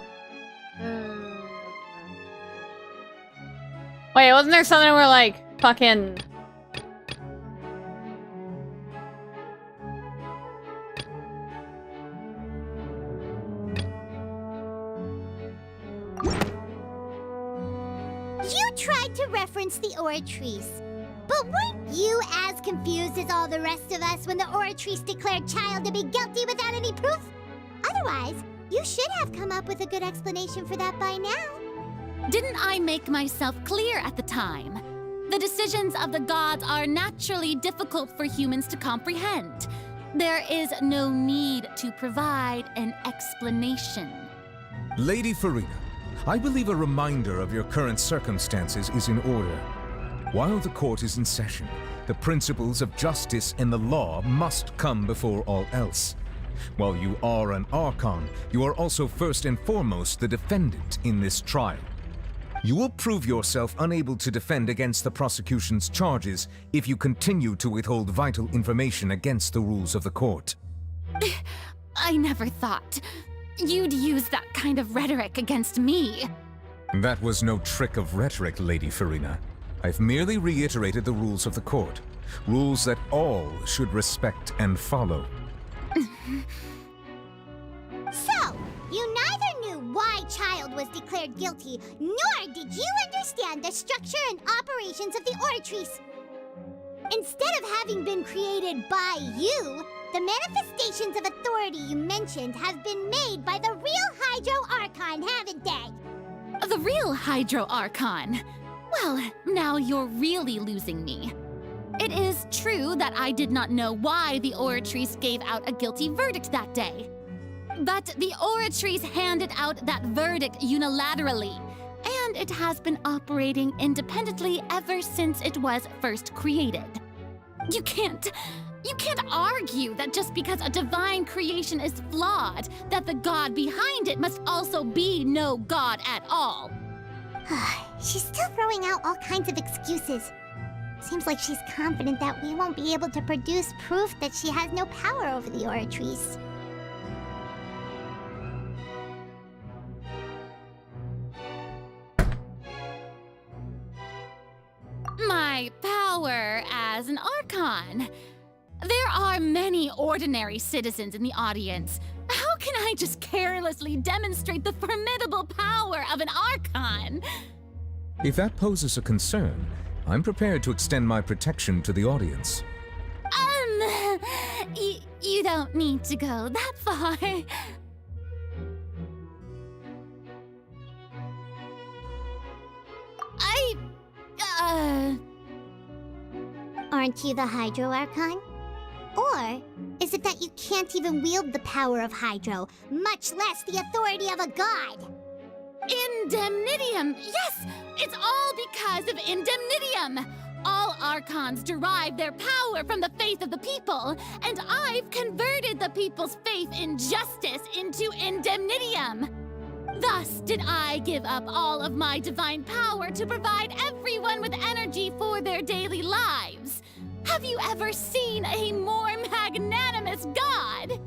Wait, wasn't there something where, like, fucking... You tried to reference the Oratrice. But weren't you as confused as all the rest of us when the Oratrice declared Child to be guilty without any proof? Otherwise, you should have come up with a good explanation for that by now. Didn't I make myself clear at the time? The decisions of the gods are naturally difficult for humans to comprehend. There is no need to provide an explanation. Lady Farina, I believe a reminder of your current circumstances is in order. While the court is in session, the principles of justice and the law must come before all else. While you are an Archon, you are also first and foremost the defendant in this trial. You will prove yourself unable to defend against the prosecution's charges if you continue to withhold vital information against the rules of the court. I never thought you'd use that kind of rhetoric against me. That was no trick of rhetoric, Lady Farina. I've merely reiterated the rules of the court. Rules that all should respect and follow. So, you neither knew why Child was declared guilty, nor did you understand the structure and operations of the Oratrice. Instead of having been created by you, the manifestations of authority you mentioned have been made by the real Hydro Archon, haven't they? The real Hydro Archon? Well, now you're really losing me. It is true that I did not know why the Oratrice gave out a guilty verdict that day. But the Oratrice handed out that verdict unilaterally, and it has been operating independently ever since it was first created. You can't argue that just because a divine creation is flawed, that the god behind it must also be no god at all. She's still throwing out all kinds of excuses. Seems like she's confident that we won't be able to produce proof that she has no power over the Oratrice. My power as an Archon. There are many ordinary citizens in the audience. How can I just carelessly demonstrate the formidable power of an Archon? If that poses a concern, I'm prepared to extend my protection to the audience. You don't need to go that far. Aren't you the Hydro Archon? Or is it that you can't even wield the power of Hydro, much less the authority of a god? Indemnitium! Yes! It's all because of Indemnitium! All Archons derive their power from the faith of the people, and I've converted the people's faith in justice into Indemnitium! Thus did I give up all of my divine power to provide everyone with energy for their daily lives. Have you ever seen a more magnanimous god?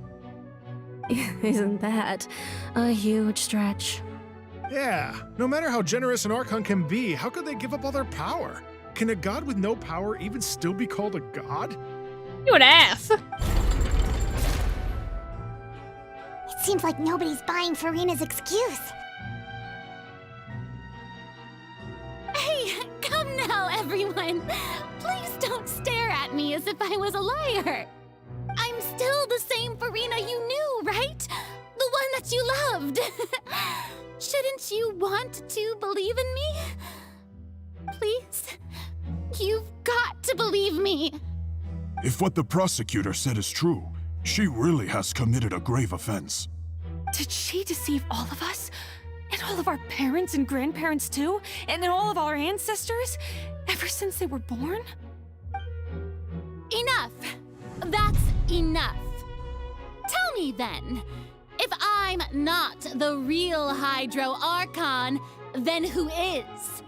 Isn't that a huge stretch? Yeah, no matter how generous an Archon can be, how could they give up all their power? Can a god with no power even still be called a god? You an ass! It seems like nobody's buying Farina's excuse. Hey, come now, everyone! Please don't stare at me as if I was a liar! I'm still the same Farina you knew, right? The one that you loved! Shouldn't you want to believe in me? Please? You've got to believe me! If what the prosecutor said is true, she really has committed a grave offense. Did she deceive all of us? And all of our parents and grandparents too? And then all of our ancestors? Ever since they were born? Enough! That's enough! Tell me then, if I'm not the real Hydro Archon, then who is?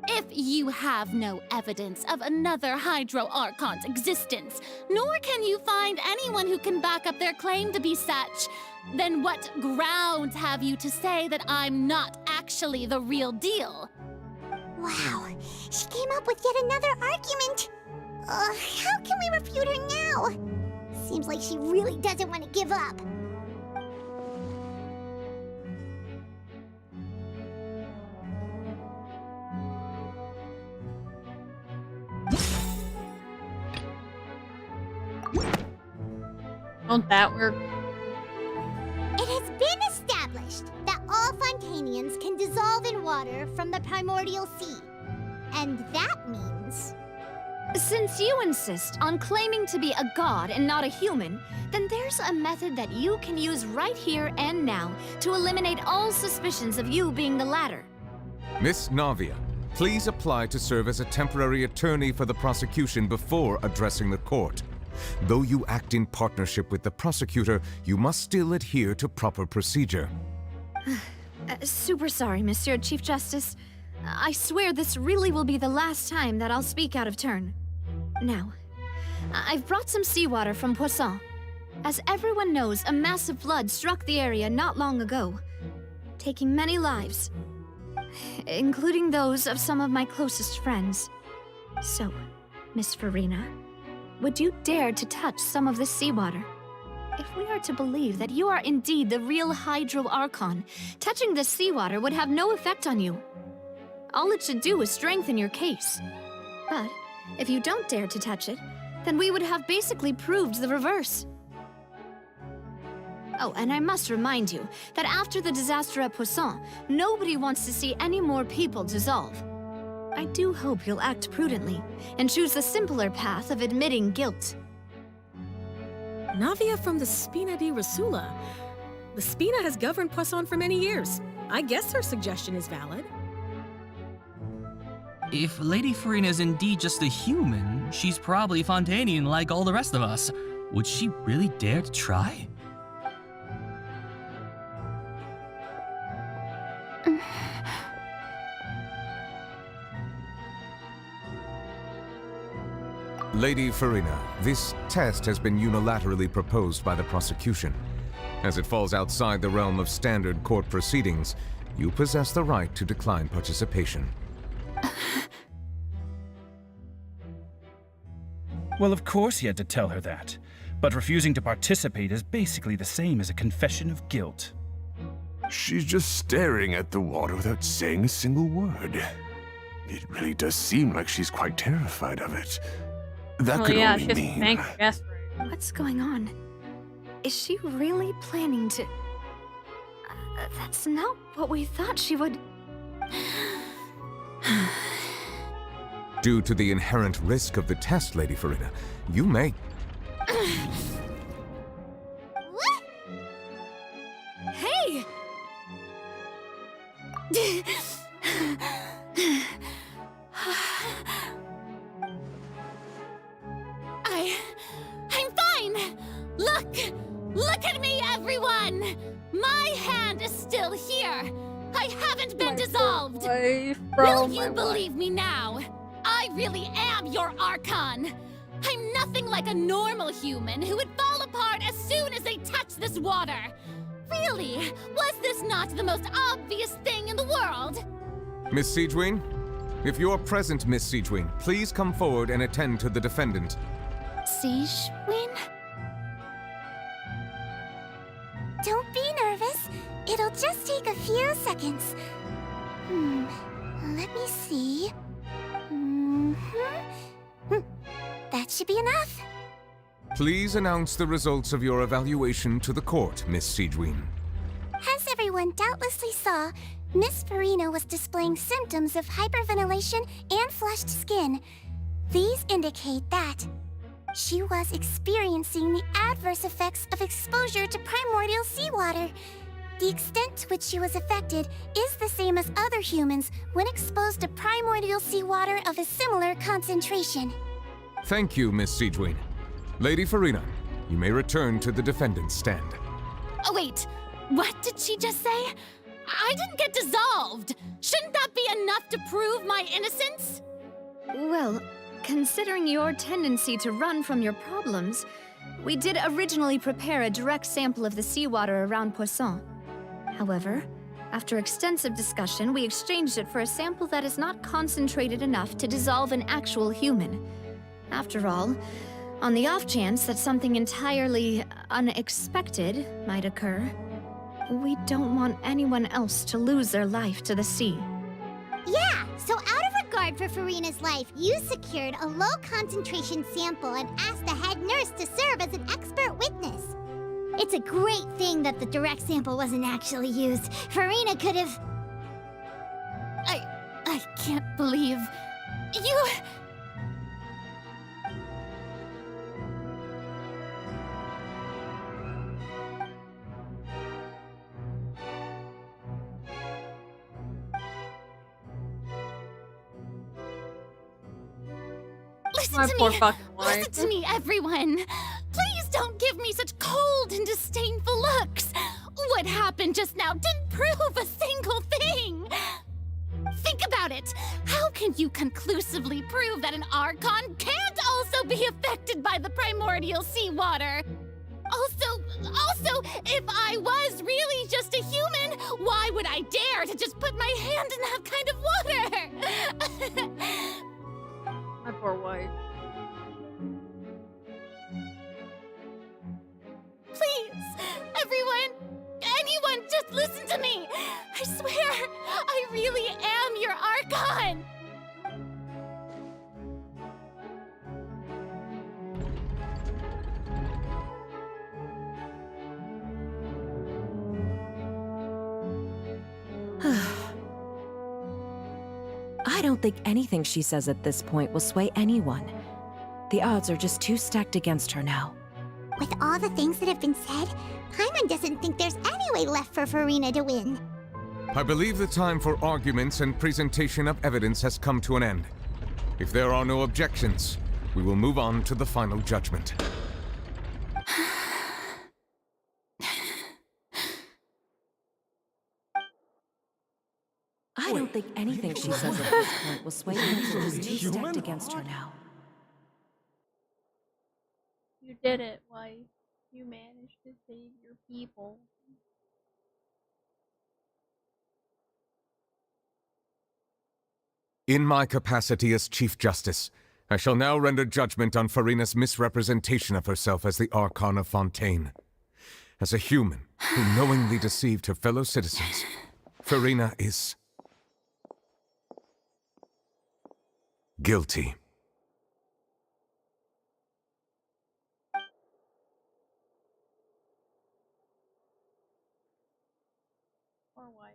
If you have no evidence of another Hydro Archon's existence, nor can you find anyone who can back up their claim to be such, then what grounds have you to say that I'm not actually the real deal? Wow, she came up with yet another argument. How can we refute her now? Seems like she really doesn't want to give up. Won't that work? It has been established that all Fontainians can dissolve in water from the primordial sea. And that means... Since you insist on claiming to be a god and not a human, then there's a method that you can use right here and now to eliminate all suspicions of you being the latter. Miss Navia, please apply to serve as a temporary attorney for the prosecution before addressing the court. Though you act in partnership with the prosecutor, you must still adhere to proper procedure. Super sorry, Monsieur Chief Justice. I swear this really will be the last time that I'll speak out of turn. Now, I've brought some seawater from Poisson. As everyone knows, a massive flood struck the area not long ago, taking many lives, including those of some of my closest friends. So, Miss Farina, would you dare to touch some of this seawater? If we are to believe that you are indeed the real Hydro Archon, touching this seawater would have no effect on you. All it should do is strengthen your case. But if you don't dare to touch it, then we would have basically proved the reverse. Oh, and I must remind you that after the disaster at Poisson, nobody wants to see any more people dissolve. I do hope you'll act prudently and choose the simpler path of admitting guilt. Navia from the Spina di Rasula. The Spina has governed Poisson for many years. I guess her suggestion is valid. If Lady Farina is indeed just a human, she's probably Fontainian like all the rest of us. Would she really dare to try? Lady Farina, this test has been unilaterally proposed by the prosecution. As it falls outside the realm of standard court proceedings, you possess the right to decline participation. Well, of course he had to tell her that. But refusing to participate is basically the same as a confession of guilt. She's just staring at the water without saying a single word. It really does seem like she's quite terrified of it. That could only mean... What's going on? Is she really planning to... that's not what we thought she would... Due to the inherent risk of the test, Lady Farina, you may... Hey! I'm fine! Look at me, everyone! My hand is still here! I haven't been dissolved! Will you believe me now? I really am your Archon! I'm nothing like a normal human who would fall apart as soon as they touch this water! Really? Was this not the most obvious thing in the world? Miss Siegewien? If you're present, Miss Siegewien, please come forward and attend to the defendant. Siegewien? Don't be nervous. It'll just take a few seconds. Let me see. That should be enough. Please announce the results of your evaluation to the court, Miss Siegewien. As everyone doubtlessly saw, Miss Farina was displaying symptoms of hyperventilation and flushed skin. These indicate that she was experiencing the adverse effects of exposure to primordial seawater. The extent to which she was affected is the same as other humans when exposed to primordial seawater of a similar concentration. Thank you, Miss Siegewin. Lady Farina, you may return to the defendant's stand. Oh, wait. What did she just say? I didn't get dissolved. Shouldn't that be enough to prove my innocence? Well, considering your tendency to run from your problems, we did originally prepare a direct sample of the seawater around Poisson. However, after extensive discussion, we exchanged it for a sample that is not concentrated enough to dissolve an actual human. After all, on the off chance that something entirely unexpected might occur, we don't want anyone else to lose their life to the sea. Yeah, so out of regard for Farina's life, you secured a low-concentration sample and asked the head nurse to serve as an expert witness. It's a great thing that the direct sample wasn't actually used. Farina could have... I can't believe... You... Listen to me, everyone! Please don't give me such cold and disdainful looks! What happened just now didn't prove a single thing! Think about it! How can you conclusively prove that an Archon can't also be affected by the primordial seawater? Also, if I was really just a human, why would I dare to just put my hand in that kind of water? My poor wife. Please, anyone, just listen to me! I swear, I really am your Archon! I don't think anything she says at this point will sway anyone. The odds are just too stacked against her now. With all the things that have been said, Paimon doesn't think there's any way left for Farina to win. I believe the time for arguments and presentation of evidence has come to an end. If there are no objections, we will move on to the final judgment. I don't think anything she says at this point will sway anyone. She's too stacked against her now. You did it, wife. You managed to save your people. In my capacity as Chief Justice, I shall now render judgment on Farina's misrepresentation of herself as the Archon of Fontaine. As a human who knowingly deceived her fellow citizens, Farina is... guilty. Poor wife.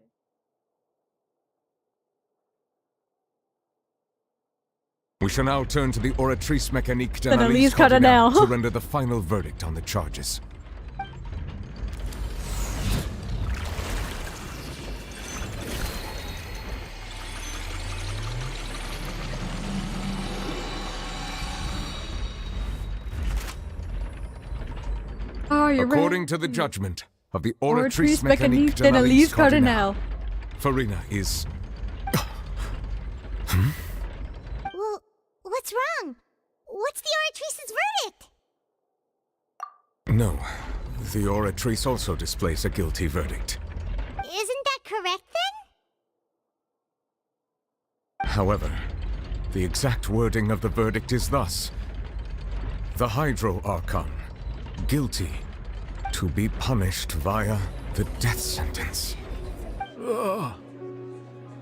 We shall now turn to the Oratrice Mécanique d'Analyse Cardinal to render the final verdict on the charges. According to the judgment of the Oratrice Mécanique d'Analyse Cardinal, Farina is... Well, what's wrong? What's the Oratrice's verdict? No, the Oratrice also displays a guilty verdict. Isn't that correct, then? However, the exact wording of the verdict is thus: the Hydro Archon, guilty, to be punished via the death sentence.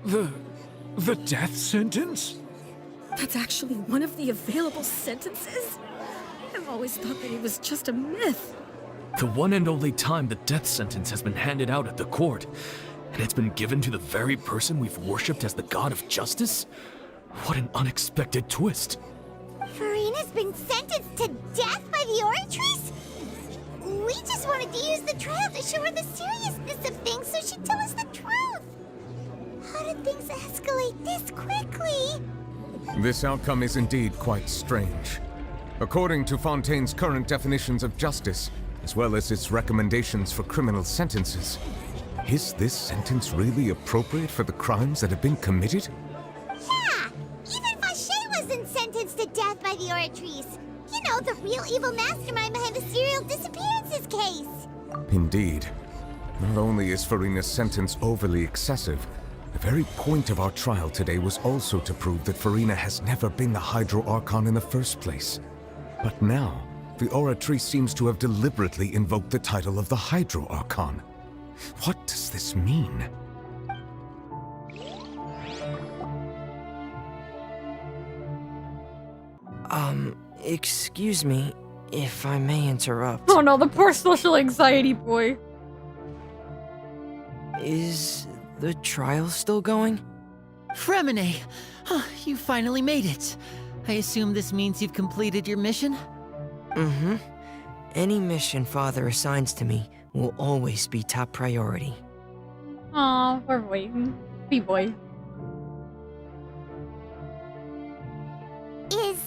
The death sentence? That's actually one of the available sentences? I've always thought that it was just a myth. The one and only time the death sentence has been handed out at the court. And it's been given to the very person we've worshipped as the god of justice? What an unexpected twist. Furina's been sentenced to death by the Oratrice? We just wanted to use the trial to show her the seriousness of things so she'd tell us the truth. How did things escalate this quickly? This outcome is indeed quite strange. According to Fontaine's current definitions of justice, as well as its recommendations for criminal sentences, is this sentence really appropriate for the crimes that have been committed? Yeah! Even Fauché wasn't sentenced to death by the Oratrice. You know, the real evil mastermind behind the serial disappearances case. Indeed. Not only is Furina's sentence overly excessive, the very point of our trial today was also to prove that Furina has never been the Hydro Archon in the first place. But now, the Oratrice seems to have deliberately invoked the title of the Hydro Archon. What does this mean? Excuse me, if I may interrupt. Oh no, the poor social anxiety boy. Is the trial still going? Fremine! You finally made it. I assume this means you've completed your mission? Mm-hmm. Any mission Father assigns to me will always be top priority. Aw, we're waiting. B-boy. Is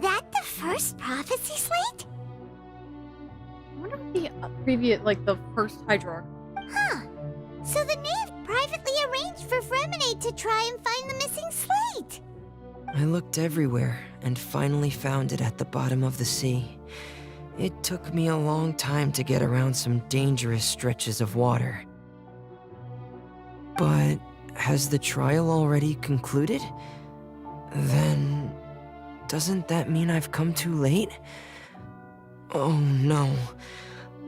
that the first prophecy slate? I wonder if the previous, like the first Hydro. Huh. So the knave privately arranged for Fremine to try and find the missing slate. I looked everywhere and finally found it at the bottom of the sea. It took me a long time to get around some dangerous stretches of water. But has the trial already concluded? Then doesn't that mean I've come too late? Oh no.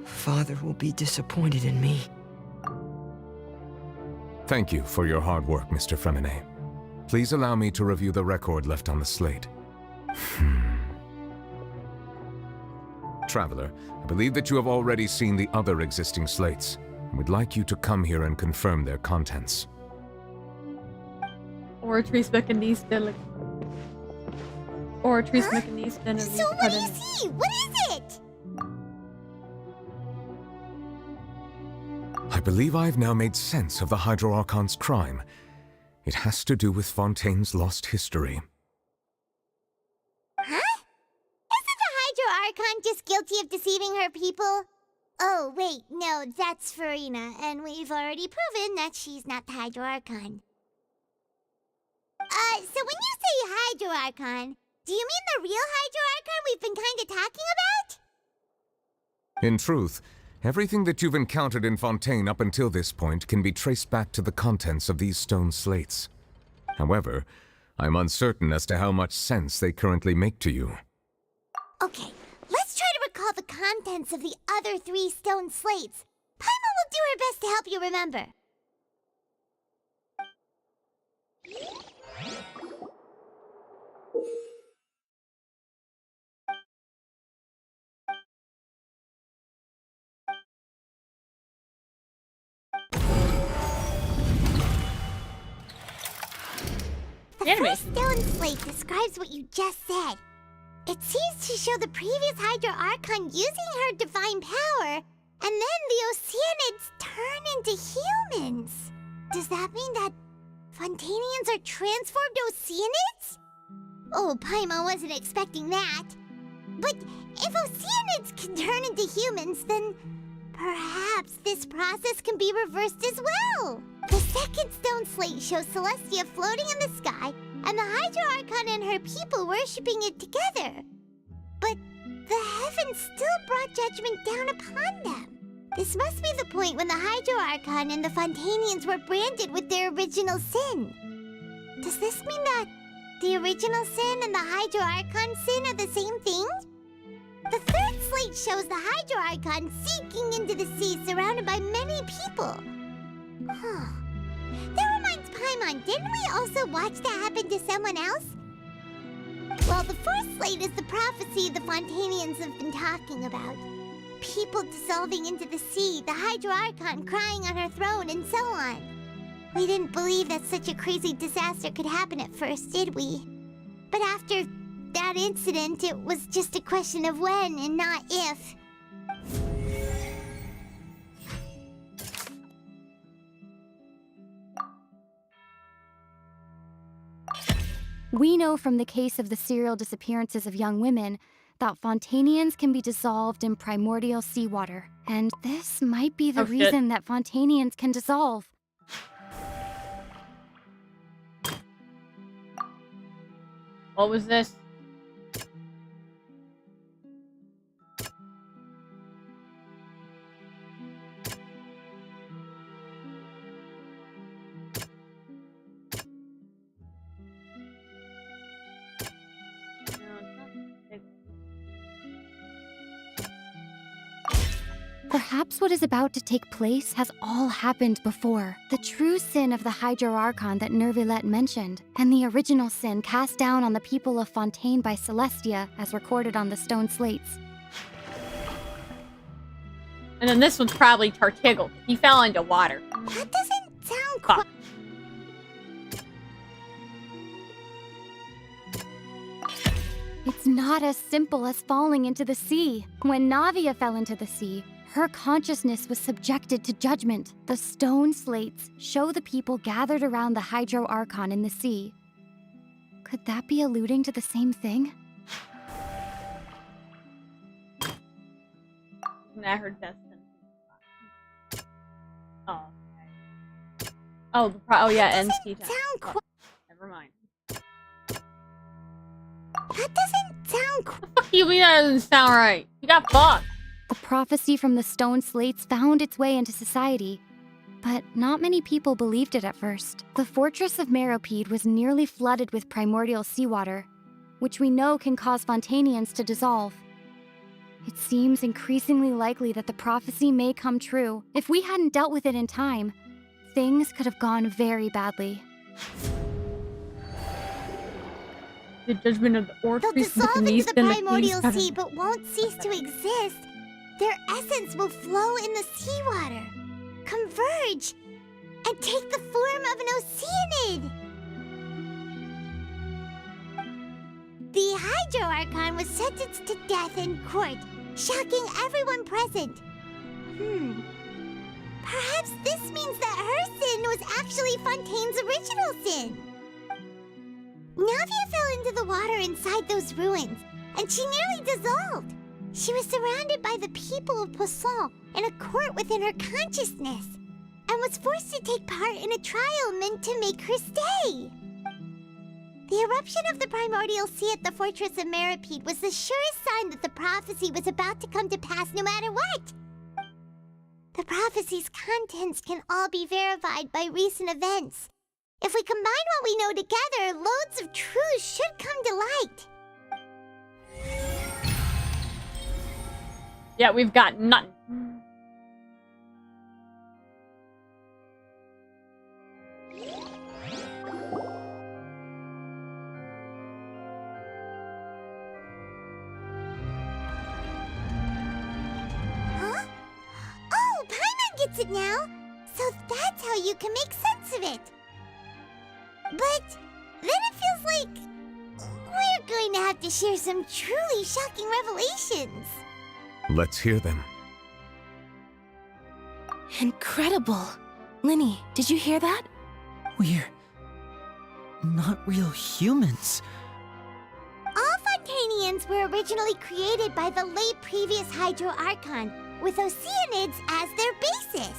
Father will be disappointed in me. Thank you for your hard work, Mr. Fremine. Please allow me to review the record left on the slate. Traveler, I believe that you have already seen the other existing slates, and would like you to come here and confirm their contents. Oratrice mechanism. Oratrice mechanism. So what do you see? What is it? I believe I've now made sense of the Hydro Archon's crime. It has to do with Fontaine's lost history. Huh? Isn't the Hydro Archon just guilty of deceiving her people? Oh, wait, no, that's Furina, and we've already proven that she's not the Hydro Archon. So when you say Hydro Archon, do you mean the real Hydro Archon we've been kinda talking about? In truth, everything that you've encountered in Fontaine up until this point can be traced back to the contents of these stone slates. However, I'm uncertain as to how much sense they currently make to you. Okay, let's try to recall the contents of the other 3 stone slates. Paimon will do her best to help you remember. The first stone slate describes what you just said. It seems to show the previous Hydro Archon using her divine power, and then the Oceanids turn into humans. Does that mean that Fontainians are transformed Oceanids? Oh, Paimon wasn't expecting that. But if Oceanids can turn into humans, then perhaps this process can be reversed as well. The second stone slate shows Celestia floating in the sky, and the Hydro Archon and her people worshipping it together. But the heavens still brought judgment down upon them. This must be the point when the Hydro Archon and the Fontainians were branded with their original sin. Does this mean that the original sin and the Hydro Archon sin are the same thing? The third slate shows the Hydro Archon sinking into the sea surrounded by many people. Huh. That reminds Paimon, didn't we also watch that happen to someone else? Well, the fourth slate is the prophecy the Fontainians have been talking about. people dissolving into the sea, the Hydro Archon crying on her throne, and so on. We didn't believe that such a crazy disaster could happen at first, did we? But after that incident, it was just a question of when and not if. We know from the case of the serial disappearances of young women that Fontainians can be dissolved in primordial seawater. And this might be the reason that Fontainians can dissolve. What was this? Perhaps what is about to take place has all happened before. The true sin of the Hydro Archon that Nervilette mentioned, and the original sin cast down on the people of Fontaine by Celestia, as recorded on the stone slates. And then this one's probably Tartiggle. He fell into water. That doesn't sound quite... It's not as simple as falling into the sea. When Navia fell into the sea, her consciousness was subjected to judgment. The stone slates show the people gathered around the Hydro Archon in the sea. Could that be alluding to the same thing? I heard death sentence. Oh, okay. Oh, yeah, NC time. Never mind. That doesn't sound What the fuck do you mean that doesn't sound right? You got fucked. The prophecy from the stone slates found its way into society, but not many people believed it at first. The fortress of Meropide was nearly flooded with primordial seawater, which we know can cause Fontainians to dissolve. It seems increasingly likely that the prophecy may come true. If we hadn't dealt with it in time, things could have gone very badly. The judgment of the Orchrys They'll dissolve into the primordial sea, but won't cease to exist. Their essence will flow in the seawater, converge, and take the form of an Oceanid. The Hydro Archon was sentenced to death in court, shocking everyone present. Perhaps this means that her sin was actually Fontaine's original sin. Navia fell into the water inside those ruins, and she nearly dissolved. She was surrounded by the people of Poisson in a court within her consciousness, and was forced to take part in a trial meant to make her stay. The eruption of the primordial sea at the fortress of Meropide was the surest sign that the prophecy was about to come to pass no matter what. The prophecy's contents can all be verified by recent events. If we combine what we know together, loads of truths should come to light. Yeah, we've got nothing. Huh? Oh, Paimon gets it now! So that's how you can make sense of it. But then it feels like we're going to have to share some truly shocking revelations. Let's hear them. Incredible. Linny, did you hear that? We're not real humans. All Fontainians were originally created by the late previous Hydro Archon, with Oceanids as their basis.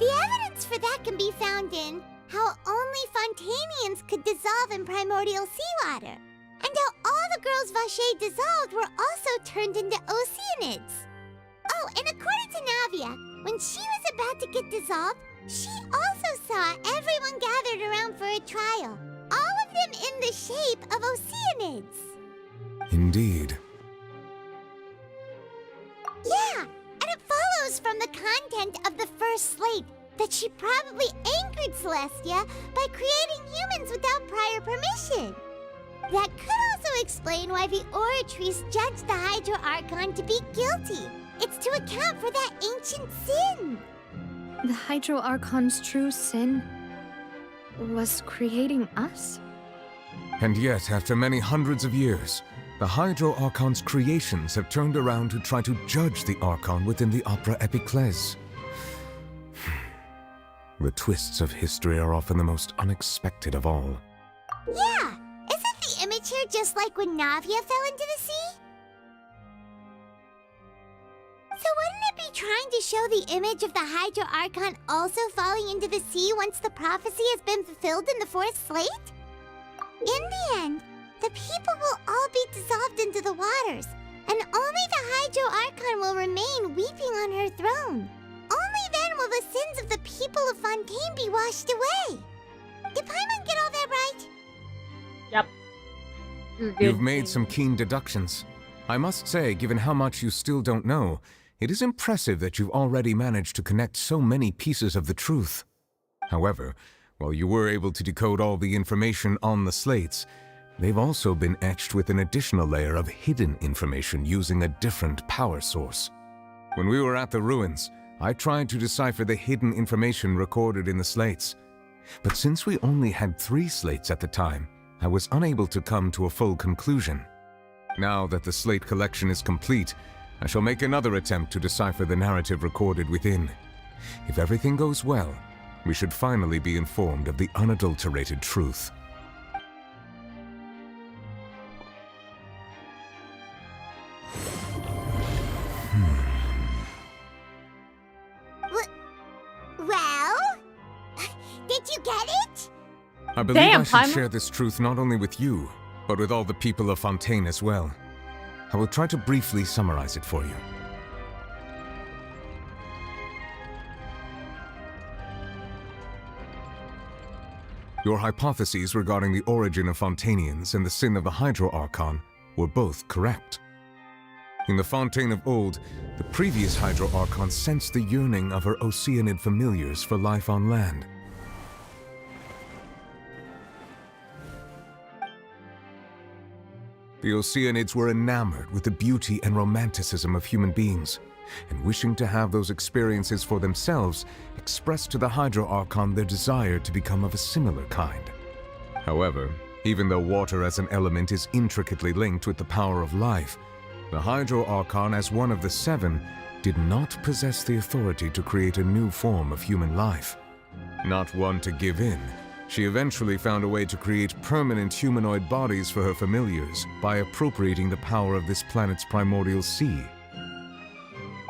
The evidence for that can be found in how only Fontainians could dissolve in primordial seawater, and how all the girls Vacher dissolved were also turned into Oceanids. Oh, and according to Navia, when she was about to get dissolved, she also saw everyone gathered around for a trial, all of them in the shape of Oceanids. Indeed. Yeah, and it follows from the content of the first slate that she probably angered Celestia by creating humans without prior permission. That could also explain why the Oratrice judged the Hydro Archon to be guilty, It's to account for that ancient sin. The Hydro Archon's true sin was creating us? And yet, after many hundreds of years, the Hydro Archon's creations have turned around to try to judge the Archon within the Opera Epiclese. The twists of history are often the most unexpected of all. Yeah, isn't the image here just like when Navia fell into the sea? So wouldn't it be trying to show the image of the Hydro Archon also falling into the sea once the prophecy has been fulfilled in the fourth slate? In the end, the people will all be dissolved into the waters, and only the Hydro Archon will remain weeping on her throne. Only then will the sins of the people of Fontaine be washed away. Did Paimon get all that right? Yep. You've made some keen deductions. I must say, given how much you still don't know, it is impressive that you've already managed to connect so many pieces of the truth. However, while you were able to decode all the information on the slates, they've also been etched with an additional layer of hidden information using a different power source. When we were at the ruins, I tried to decipher the hidden information recorded in the slates. But since we only had 3 slates at the time, I was unable to come to a full conclusion. Now that the slate collection is complete, I shall make another attempt to decipher the narrative recorded within. If everything goes well, we should finally be informed of the unadulterated truth. Well? Did you get it? I believe I should share this truth not only with you, but with all the people of Fontaine as well. I will try to briefly summarize it for you. Your hypotheses regarding the origin of Fontainians and the sin of the Hydro Archon were both correct. In the Fontaine of old, the previous Hydro Archon sensed the yearning of her Oceanid familiars for life on land. The Oceanids were enamored with the beauty and romanticism of human beings, and wishing to have those experiences for themselves, expressed to the Hydro Archon their desire to become of a similar kind. However, even though water as an element is intricately linked with the power of life, the Hydro Archon, as one of the 7, did not possess the authority to create a new form of human life. Not one to give in, she eventually found a way to create permanent humanoid bodies for her familiars by appropriating the power of this planet's primordial sea.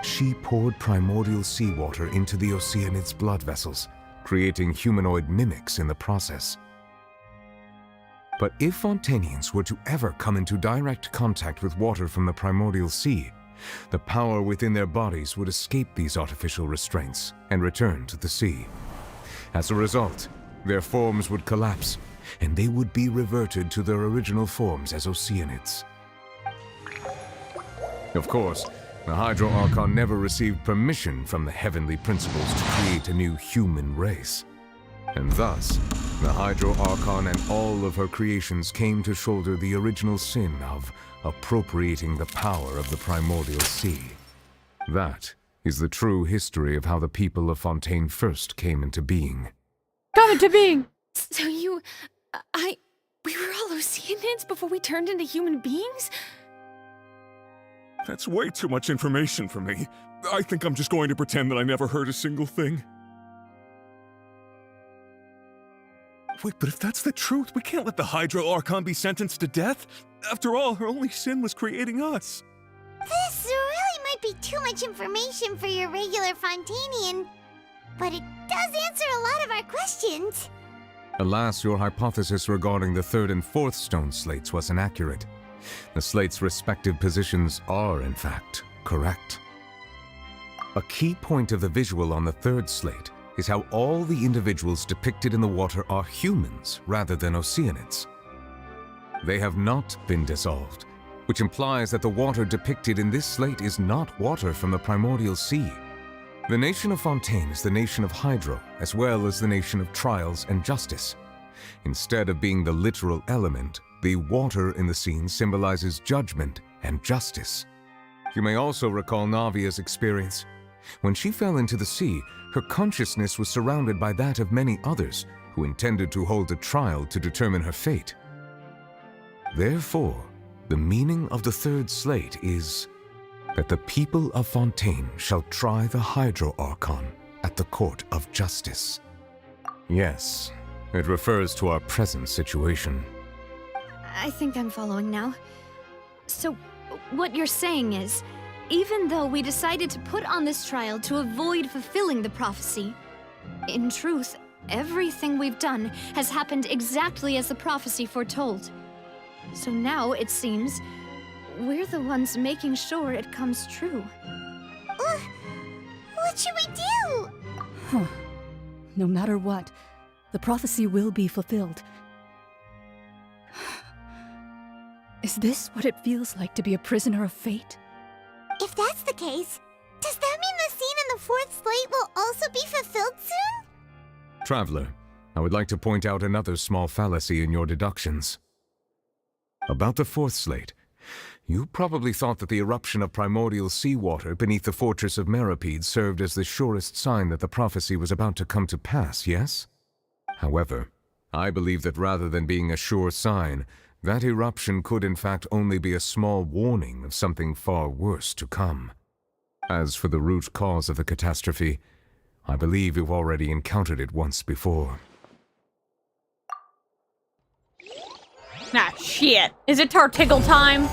She poured primordial seawater into the Oceanids' blood vessels, creating humanoid mimics in the process. But if Fontainians were to ever come into direct contact with water from the primordial sea, the power within their bodies would escape these artificial restraints and return to the sea. As a result, their forms would collapse, and they would be reverted to their original forms as Oceanids. Of course, the Hydro Archon never received permission from the heavenly principles to create a new human race. And thus, the Hydro Archon and all of her creations came to shoulder the original sin of appropriating the power of the primordial sea. That is the true history of how the people of Fontaine first came into being. Come into being! So we were all Oceanids before we turned into human beings? That's way too much information for me. I think I'm just going to pretend that I never heard a single thing. Wait, but if that's the truth, we can't let the Hydro Archon be sentenced to death. After all, her only sin was creating us. This really might be too much information for your regular Fontainian, but it does answer a lot of our questions. Alas, your hypothesis regarding the 3rd and 4th stone slates was inaccurate. The slates' respective positions are, in fact, correct. A key point of the visual on the 3rd slate is how all the individuals depicted in the water are humans rather than Oceanids. They have not been dissolved, which implies that the water depicted in this slate is not water from the primordial sea. The nation of Fontaine is the nation of Hydro, as well as the nation of trials and justice. Instead of being the literal element, the water in the scene symbolizes judgment and justice. You may also recall Navia's experience. When she fell into the sea, her consciousness was surrounded by that of many others who intended to hold a trial to determine her fate. Therefore, the meaning of the third slate is that the people of Fontaine shall try the Hydro Archon at the Court of Justice. Yes, it refers to our present situation. I think I'm following now. So, what you're saying is, even though we decided to put on this trial to avoid fulfilling the prophecy, in truth, everything we've done has happened exactly as the prophecy foretold. So now, it seems, we're the ones making sure it comes true. What should we do? Huh. No matter what, the prophecy will be fulfilled. Is this what it feels like to be a prisoner of fate? If that's the case, does that mean the scene in the fourth slate will also be fulfilled soon? Traveler, I would like to point out another small fallacy in your deductions. About the fourth slate, you probably thought that the eruption of primordial seawater beneath the fortress of Meripede served as the surest sign that the prophecy was about to come to pass, yes? However, I believe that rather than being a sure sign, that eruption could in fact only be a small warning of something far worse to come. As for the root cause of the catastrophe, I believe you've already encountered it once before. Ah, shit. Is it Tartiggle time?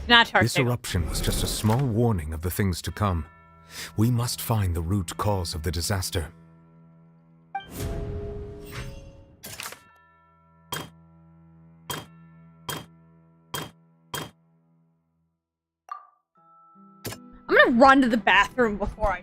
Not Tartiggle. This eruption was just a small warning of the things to come. We must find the root cause of the disaster. I'm gonna run to the bathroom before I...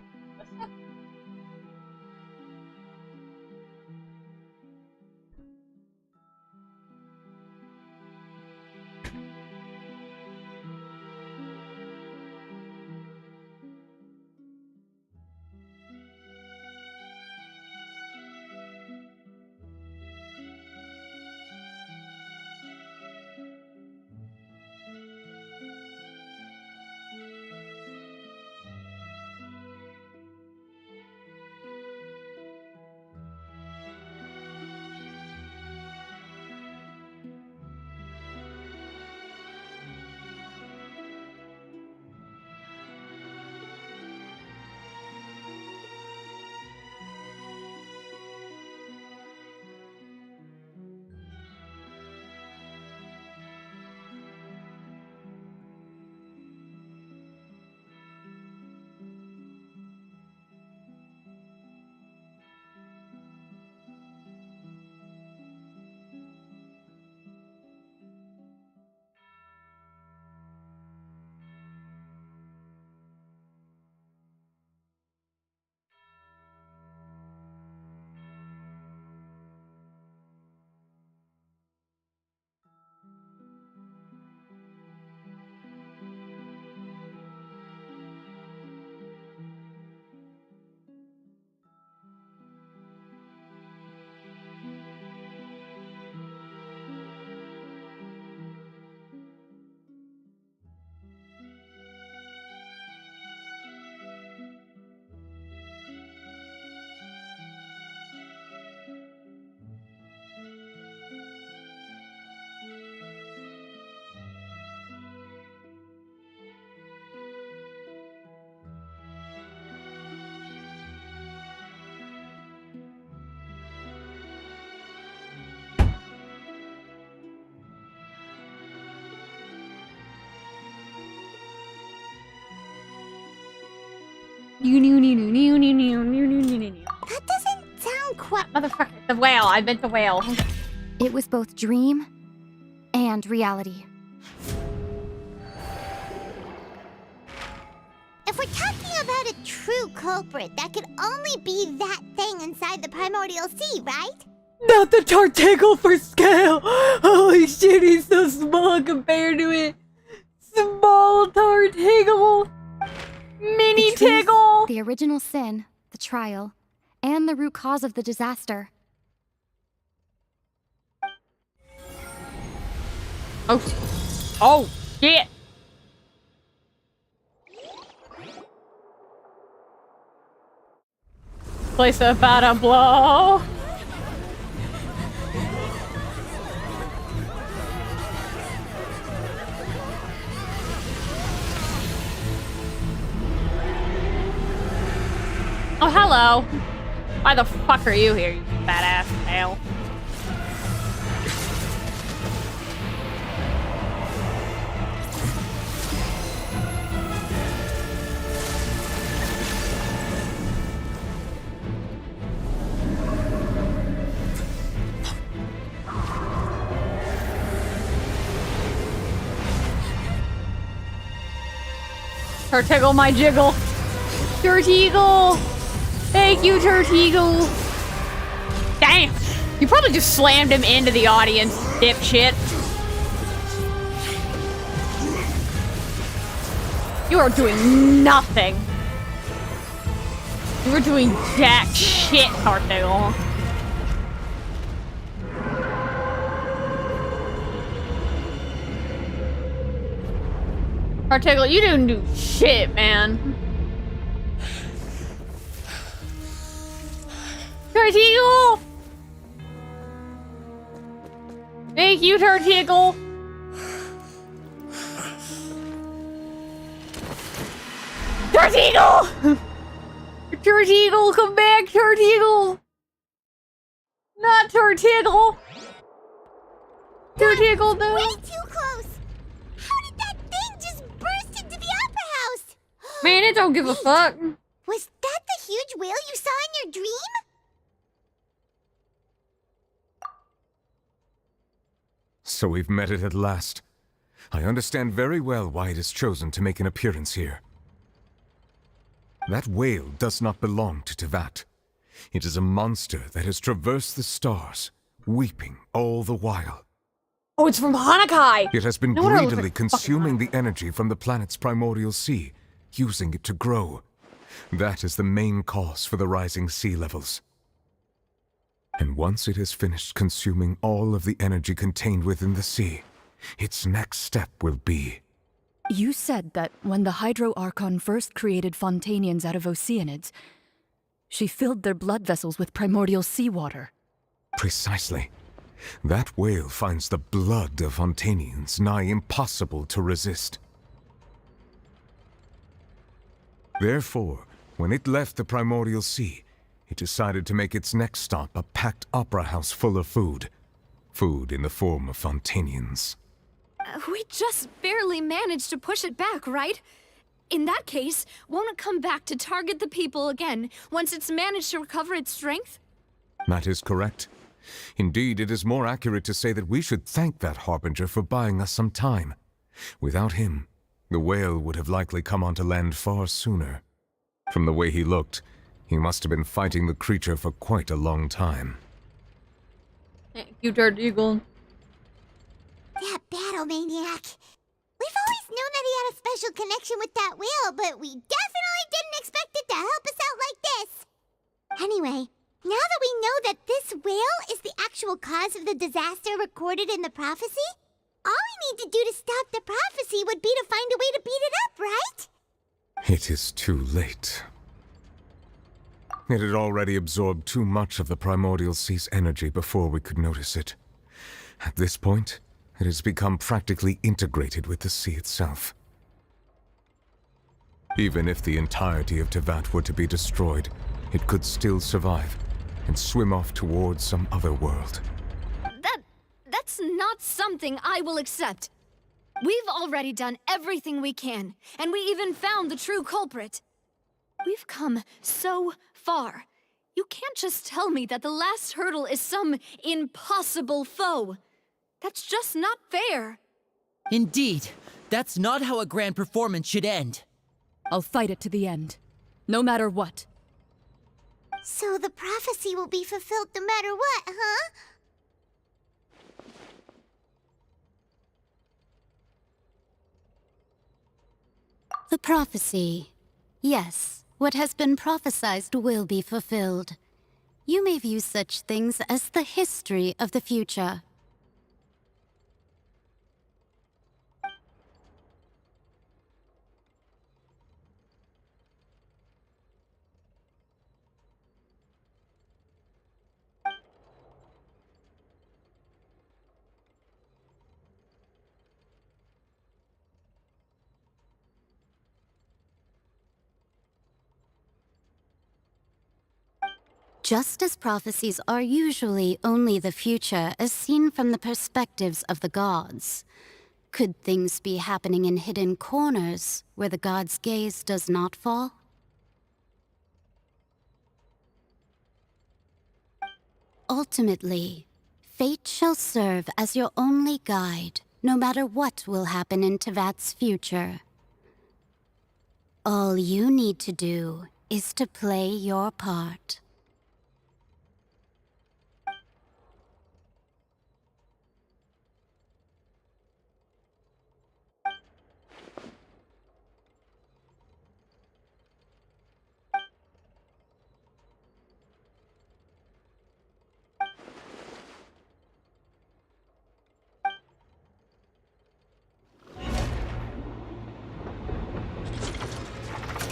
That doesn't sound quite... Motherfucker, the whale. I meant the whale. It was both dream and reality. If we're talking about a true culprit, that could only be that thing inside the primordial sea, right? Not the Tartiggle for scale! Holy shit, he's so small compared to it! Small Tartiggle! Mini Tiggle! The original sin, the trial, and the root cause of the disaster. Oh. shit! Place about to blow. Oh, hello. Why the fuck are you here, you badass tail? Turtigle my jiggle. Turtigle! Thank you, Turtigle! Damn! You probably just slammed him into the audience, dipshit. You are doing nothing. You were doing jack shit, Turtigle. Turtigle, you didn't do shit, man. Turtigle! Thank you, Turtigle. Turtigle! Turtigle, come back, Turtigle! Not Turtigle! Turtigle, no! Way too close! How did that thing just burst into the opera house? Man, it don't give a fuck. Was that the huge whale you saw in your dream? So we've met it at last. I understand very well why it has chosen to make an appearance here. That whale does not belong to Tevat. It is a monster that has traversed the stars, weeping all the while. Oh, it's from Hanukkah! It has been greedily consuming the energy from the planet's primordial sea, using it to grow. That is the main cause for the rising sea levels. And once it has finished consuming all of the energy contained within the sea, its next step will be... You said that when the Hydro Archon first created Fontainians out of Oceanids, she filled their blood vessels with primordial seawater. Precisely. That whale finds the blood of Fontainians nigh impossible to resist. Therefore, when it left the primordial sea, it decided to make its next stop a packed opera house full of food. Food in the form of Fontainians. We just barely managed to push it back, right? In that case, won't it come back to target the people again once it's managed to recover its strength? That is correct. Indeed, it is more accurate to say that we should thank that Harbinger for buying us some time. Without him, the whale would have likely come onto land far sooner. From the way he looked, he must have been fighting the creature for quite a long time. Thank you, Turtigle. That battle maniac. We've always known that he had a special connection with that whale, but we definitely didn't expect it to help us out like this. Anyway, now that we know that this whale is the actual cause of the disaster recorded in the prophecy, all we need to do to stop the prophecy would be to find a way to beat it up, right? It is too late. It had already absorbed too much of the primordial sea's energy before we could notice it. At this point, it has become practically integrated with the sea itself. Even if the entirety of Tevat were to be destroyed, it could still survive and swim off towards some other world. That's not something I will accept. We've already done everything we can, and we even found the true culprit. We've come so far. You can't just tell me that the last hurdle is some impossible foe. That's just not fair. Indeed, that's not how a grand performance should end. I'll fight it to the end, no matter what. So the prophecy will be fulfilled no matter what, huh? The prophecy. Yes, what has been prophesied will be fulfilled. You may view such things as the history of the future. Just as prophecies are usually only the future as seen from the perspectives of the gods, could things be happening in hidden corners where the gods' gaze does not fall? Ultimately, fate shall serve as your only guide, no matter what will happen in Tevat's future. All you need to do is to play your part.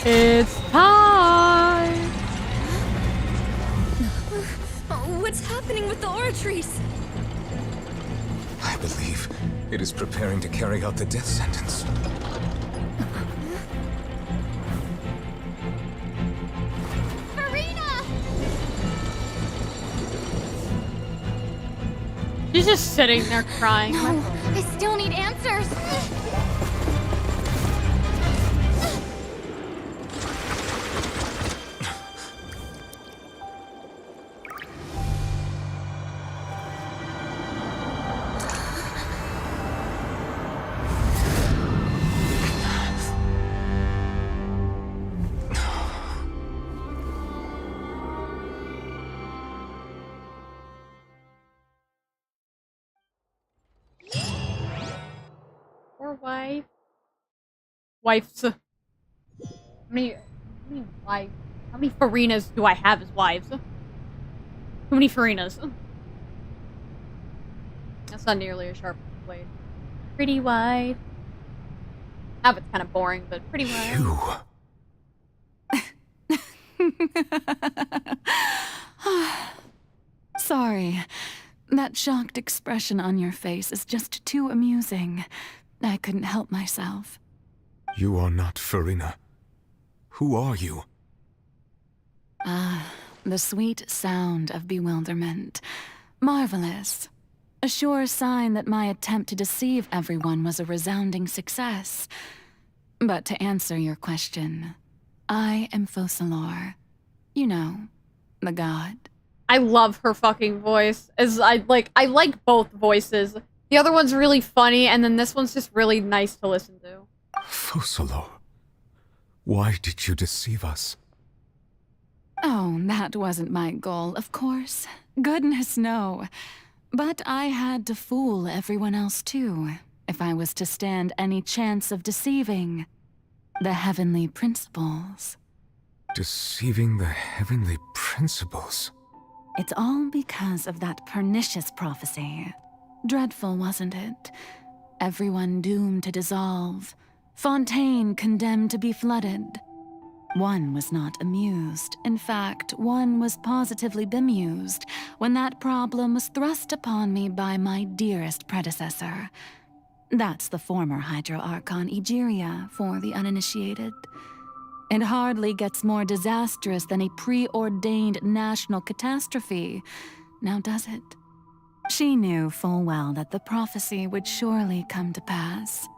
It's time! What's happening with the oratories? I believe it is preparing to carry out the death sentence. Farina! She's just sitting there crying. No, I still need answers. Or wife. Wives. How many wives? How many Farinas do I have as wives? Too many Farinas. That's not nearly a sharp blade. Pretty wife. Ah, it's kind of boring, but pretty wife. Sorry. That shocked expression on your face is just too amusing. I couldn't help myself. You are not Farina. Who are you? The sweet sound of bewilderment. Marvelous. A sure sign that my attempt to deceive everyone was a resounding success. But to answer your question, I am Focalor. You know, the god. I love her fucking voice. I like both voices. The other one's really funny, and then this one's just really nice to listen to. Focalor, why did you deceive us? Oh, that wasn't my goal, of course. Goodness, no. But I had to fool everyone else too, if I was to stand any chance of deceiving the heavenly principles. Deceiving the heavenly principles? It's all because of that pernicious prophecy. Dreadful, wasn't it? Everyone doomed to dissolve. Fontaine condemned to be flooded. One was not amused. In fact, one was positively bemused when that problem was thrust upon me by my dearest predecessor. That's the former Hydro Archon Egeria for the uninitiated. It hardly gets more disastrous than a preordained national catastrophe, now does it? She knew full well that the prophecy would surely come to pass.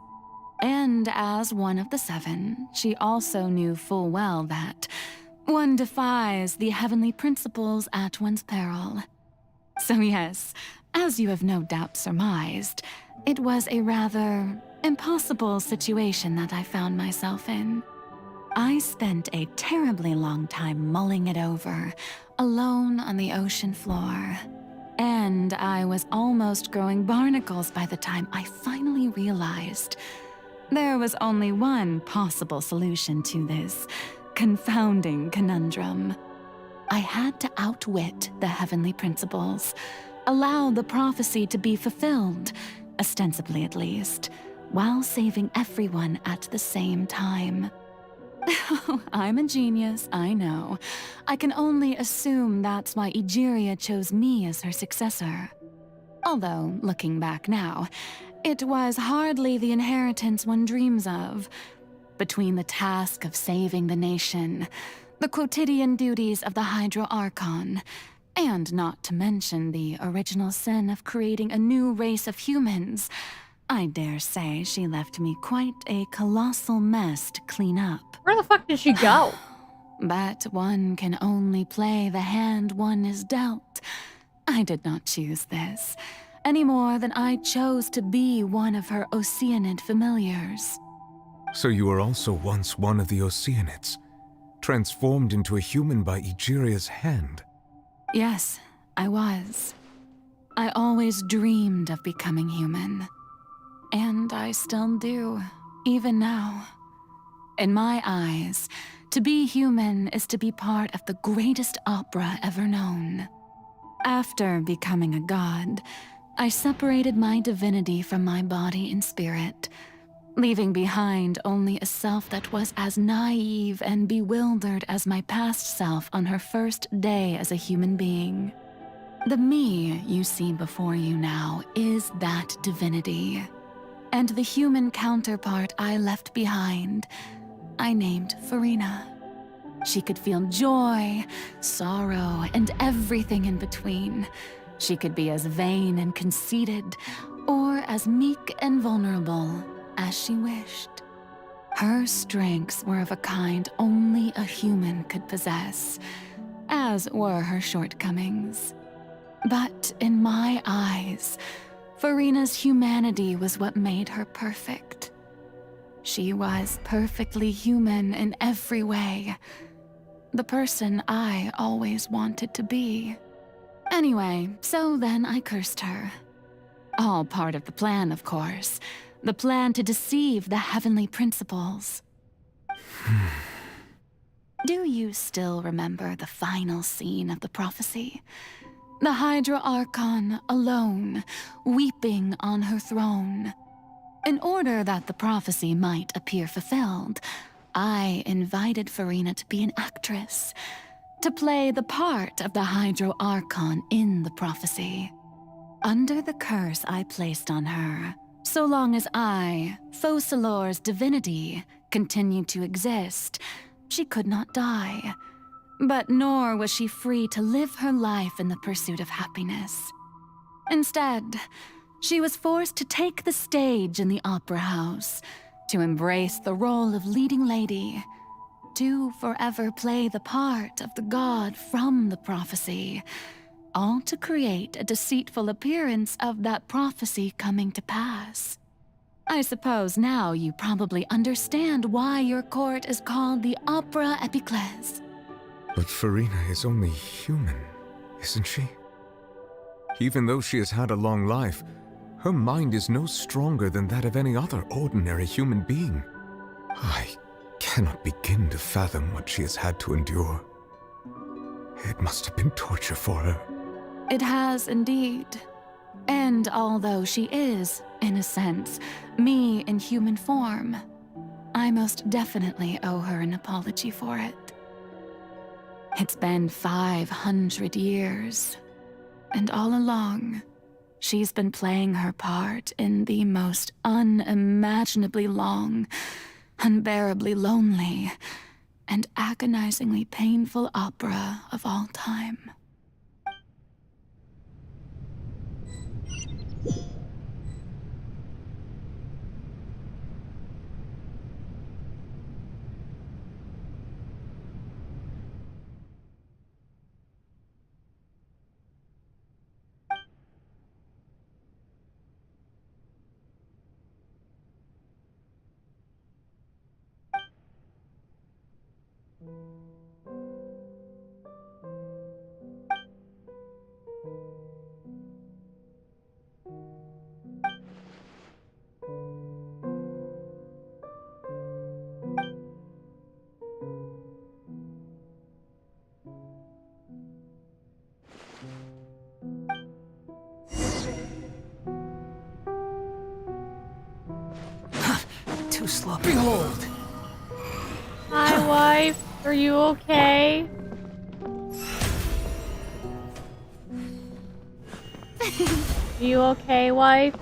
And as one of the seven, she also knew full well that one defies the heavenly principles at one's peril. So yes, as you have no doubt surmised, it was a rather impossible situation that I found myself in. I spent a terribly long time mulling it over, alone on the ocean floor. And I was almost growing barnacles by the time I finally realized there was only one possible solution to this confounding conundrum. I had to outwit the heavenly principles, allow the prophecy to be fulfilled, ostensibly at least, while saving everyone at the same time. I'm a genius, I know. I can only assume that's why Egeria chose me as her successor. Although, looking back now, it was hardly the inheritance one dreams of. Between the task of saving the nation, the the quotidian duties of the Hydro Archon, and not to mention the original sin of creating a new race of humans, I dare say she left me quite a colossal mess to clean up. Where the fuck did she go? But one can only play the hand one is dealt. I did not choose this, any more than I chose to be one of her Oceanid familiars. So you were also once one of the Oceanids, transformed into a human by Egeria's hand? Yes, I was. I always dreamed of becoming human. And I still do, even now. In my eyes, to be human is to be part of the greatest opera ever known. After becoming a god, I separated my divinity from my body and spirit, leaving behind only a self that was as naive and bewildered as my past self on her first day as a human being. The me you see before you now is that divinity. And the human counterpart I left behind, I named Furina. She could feel joy, sorrow, and everything in between. She could be as vain and conceited, or as meek and vulnerable as she wished. Her strengths were of a kind only a human could possess, as were her shortcomings. But in my eyes, Furina's humanity was what made her perfect. She was perfectly human in every way. The person I always wanted to be. Anyway, so then I cursed her. All part of the plan, of course. The plan to deceive the heavenly principles. Do you still remember the final scene of the prophecy? The Hydra Archon alone, weeping on her throne. In order that the prophecy might appear fulfilled, I invited Furina to be an actress, to play the part of the Hydro Archon in the prophecy. Under the curse I placed on her, so long as I, Focalor's divinity, continued to exist, she could not die. But nor was she free to live her life in the pursuit of happiness. Instead, she was forced to take the stage in the opera house, to embrace the role of leading lady, to forever play the part of the god from the prophecy, all to create a deceitful appearance of that prophecy coming to pass. I suppose now you probably understand why your court is called the Opera Epiclese. But Furina is only human, isn't she? Even though she has had a long life, her mind is no stronger than that of any other ordinary human being. I cannot begin to fathom what she has had to endure. It must have been torture for her. It has indeed. And although she is, in a sense, me in human form, I most definitely owe her an apology for it. It's been 500 years, and all along, she's been playing her part in the most unimaginably long, unbearably lonely, and agonizingly painful opera of all time. Too slow. Behold! Hi, wife. Are you okay? Are you okay, wife?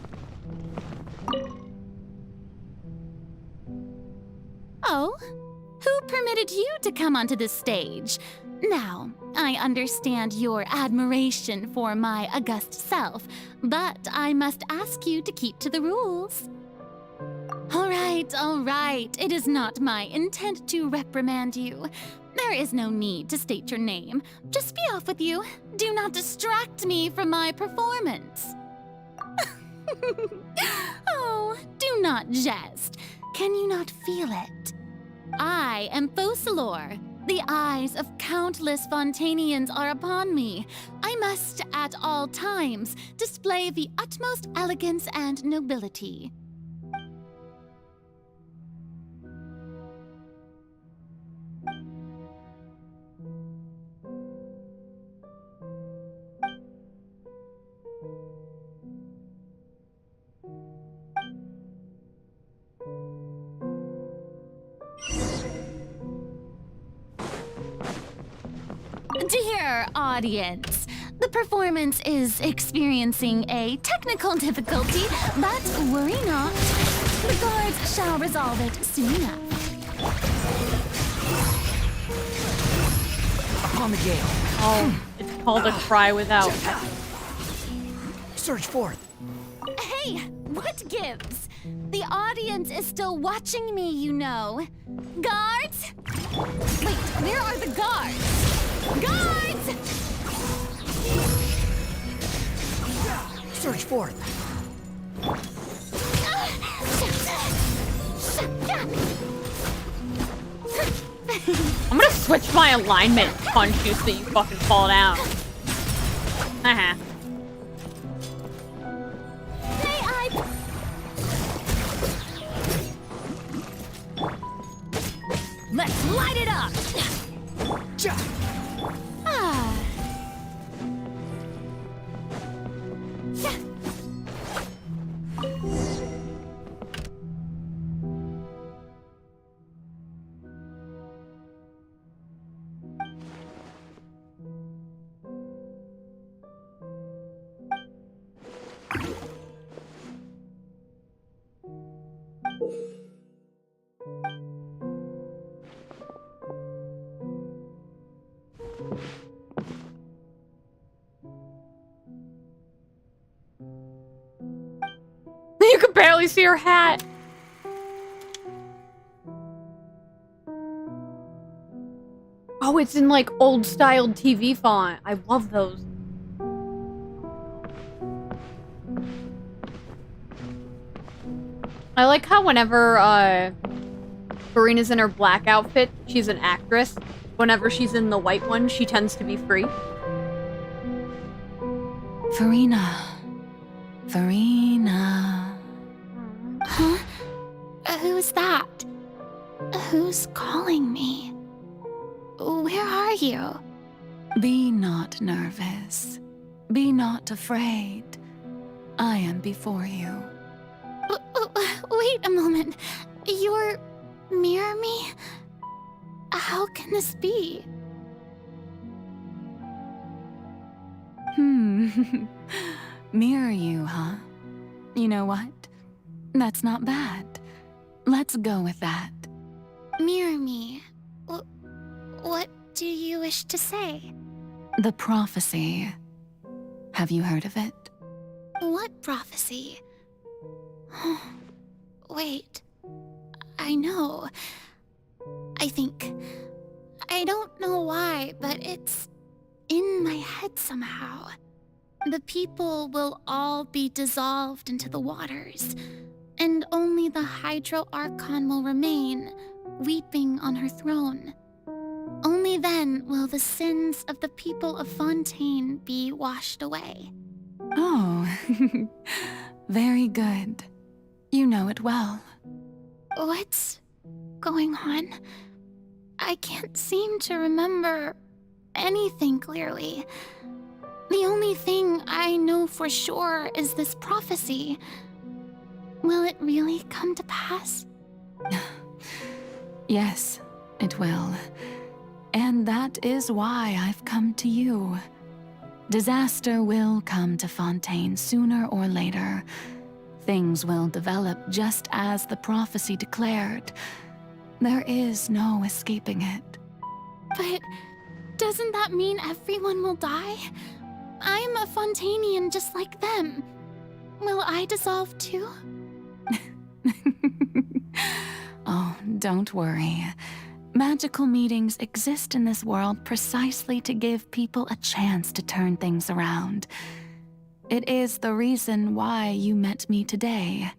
Oh? Who permitted wanted you to come onto this stage. Now, I understand your admiration for my august self, but I must ask you to keep to the rules. All right. It is not my intent to reprimand you. There is no need to state your name. Just be off with you. Do not distract me from my performance. Oh, do not jest. Can you not feel it? I am Focalor. The eyes of countless Fontainians are upon me. I must, at all times, display the utmost elegance and nobility. Dear audience, the performance is experiencing a technical difficulty, but worry not. The guards shall resolve it soon enough. Upon the gale. Oh, it's called a cry without. Surge forth. Hey, what gives? The audience is still watching me, you know. Guards? Wait, where are the guards? Guards! Surge forth. I'm gonna switch my alignment and punch you so you fucking fall down. Uh-huh. Let's light it up! Ah. You can barely see her hat. Oh, it's in like old styled TV font. I love those. I like how whenever Farina's in her black outfit, she's an actress. Whenever she's in the white one, she tends to be free. Farina. Huh? Who's that? Who's calling me? Where are you? Be not nervous. Be not afraid. I am before you. Wait a moment. You're mirror me? How can this be? Mirror you, huh? You know what? That's not bad. Let's go with that. Mirror me. What do you wish to say? The prophecy. Have you heard of it? What prophecy? Wait. I know. I don't know why, but it's in my head somehow. The people will all be dissolved into the waters, and only the Hydro Archon will remain, weeping on her throne. Only then will the sins of the people of Fontaine be washed away. Oh, very good. You know it well. What's going on? I can't seem to remember anything clearly. The only thing I know for sure is this prophecy. Will it really come to pass? Yes, it will. And that is why I've come to you. Disaster will come to Fontaine sooner or later. Things will develop just as the prophecy declared. There is no escaping it. But doesn't that mean everyone will die? I'm a Fontainian just like them. Will I dissolve too? Oh, don't worry. Magical meetings exist in this world precisely to give people a chance to turn things around. It is the reason why you met me today.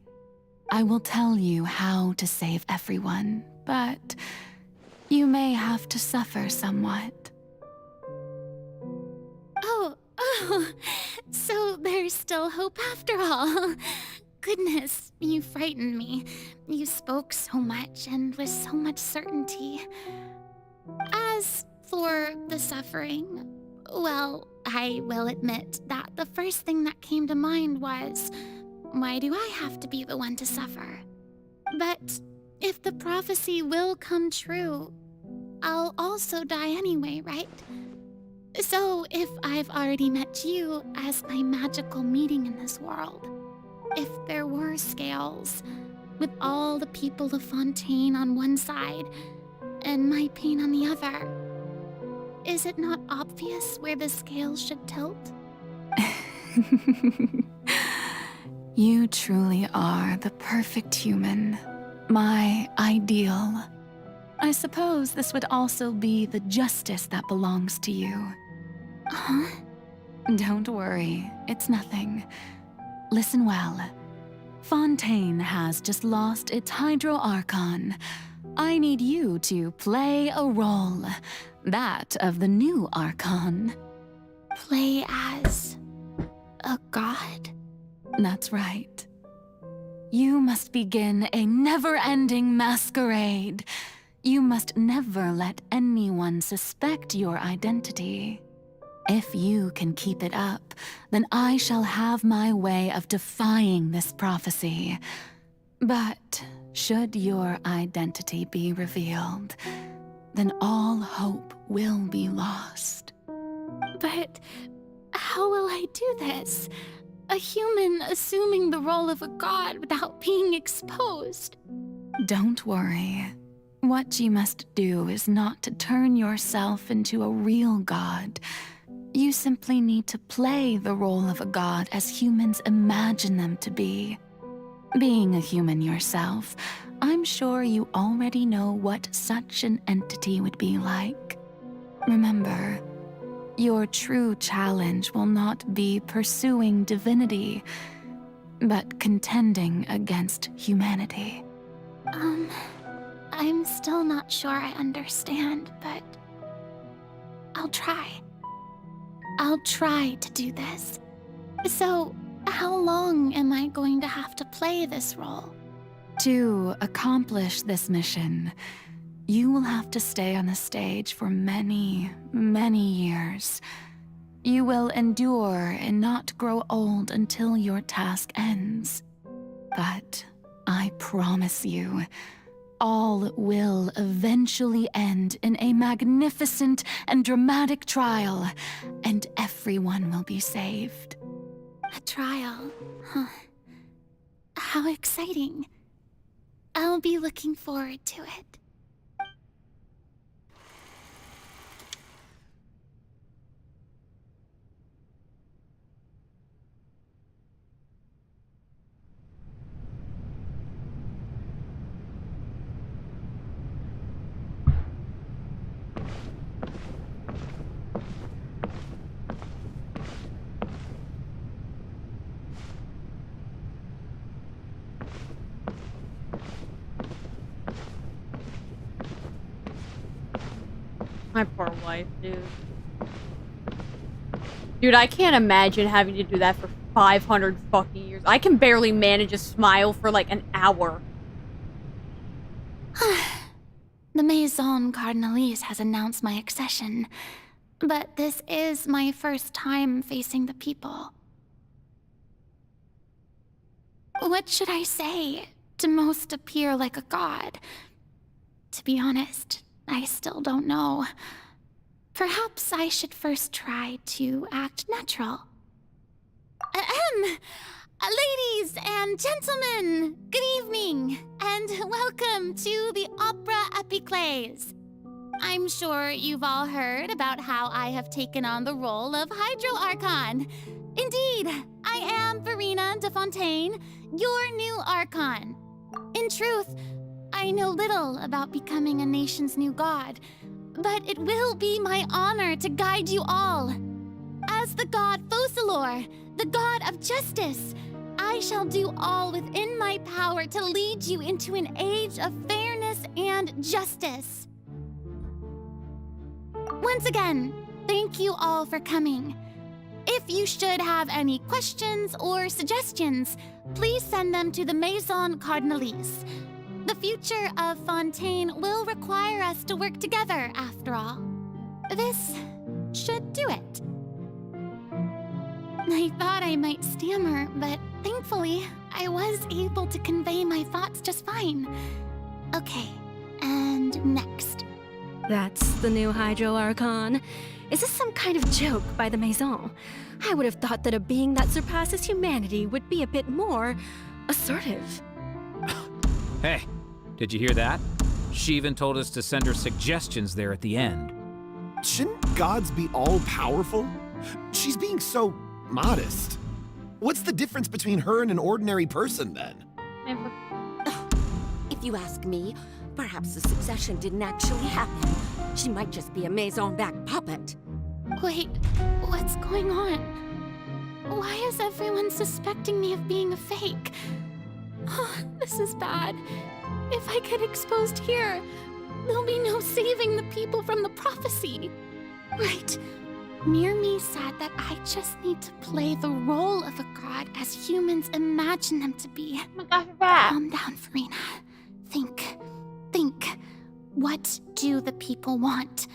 I will tell you how to save everyone, but you may have to suffer somewhat. Oh, so there's still hope after all. Goodness, you frightened me. You spoke so much and with so much certainty. As for the suffering, well, I will admit that the first thing that came to mind was, why do I have to be the one to suffer? But if the prophecy will come true, I'll also die anyway, right? So if I've already met you as my magical meeting in this world, if there were scales, with all the people of Fontaine on one side and my pain on the other, is it not obvious where the scales should tilt? You truly are the perfect human, my ideal. I suppose this would also be the justice that belongs to you. Huh? Don't worry, it's nothing. Listen well. Fontaine has just lost its Hydro Archon. I need you to play a role, that of the new Archon. Play as a god? That's right. You must begin a never-ending masquerade. You must never let anyone suspect your identity. If you can keep it up, then I shall have my way of defying this prophecy. But should your identity be revealed, then all hope will be lost. But how will I do this? A human assuming the role of a god without being exposed? Don't worry. What you must do is not to turn yourself into a real god. You simply need to play the role of a god as humans imagine them to be. Being a human yourself, I'm sure you already know what such an entity would be like. Remember, your true challenge will not be pursuing divinity, but contending against humanity. I'm still not sure I understand, but I'll try. I'll try to do this. So, how long am I going to have to play this role? To accomplish this mission, you will have to stay on the stage for many, many years. You will endure and not grow old until your task ends. But I promise you, all will eventually end in a magnificent and dramatic trial, and everyone will be saved. A trial, huh? How exciting. I'll be looking forward to it. My poor wife, dude. Dude, I can't imagine having to do that for 500 fucking years. I can barely manage a smile for like an hour. The Maison Cardinalise has announced my accession, but this is my first time facing the people. What should I say to most appear like a god? To be honest, I still don't know. Perhaps I should first try to act natural. Ladies and gentlemen, good evening, and welcome to the Opera Epiclese. I'm sure you've all heard about how I have taken on the role of Hydro Archon. Indeed, I am Verena de Fontaine, your new Archon. In truth, I know little about becoming a nation's new god, but it will be my honor to guide you all. As the god Focalor, the god of justice, I shall do all within my power to lead you into an age of fairness and justice. Once again, thank you all for coming. If you should have any questions or suggestions, please send them to the Maison Cardinalise. The future of Fontaine will require us to work together, after all. This should do it. I thought I might stammer, but thankfully, I was able to convey my thoughts just fine. Okay, and next. That's the new Hydro Archon. Is this some kind of joke by the Maison? I would have thought that a being that surpasses humanity would be a bit more assertive. Hey, did you hear that? She even told us to send her suggestions there at the end. Shouldn't gods be all-powerful? She's being so modest. What's the difference between her and an ordinary person, then? If you ask me, perhaps the succession didn't actually happen. She might just be a Maison back puppet. Wait, what's going on? Why is everyone suspecting me of being a fake? Oh, this is bad. If I get exposed here, there'll be no saving the people from the prophecy. Right. Mirmi said that I just need to play the role of a god as humans imagine them to be. Oh my gosh, you're back. Calm down, Verena. Think. What do the people want?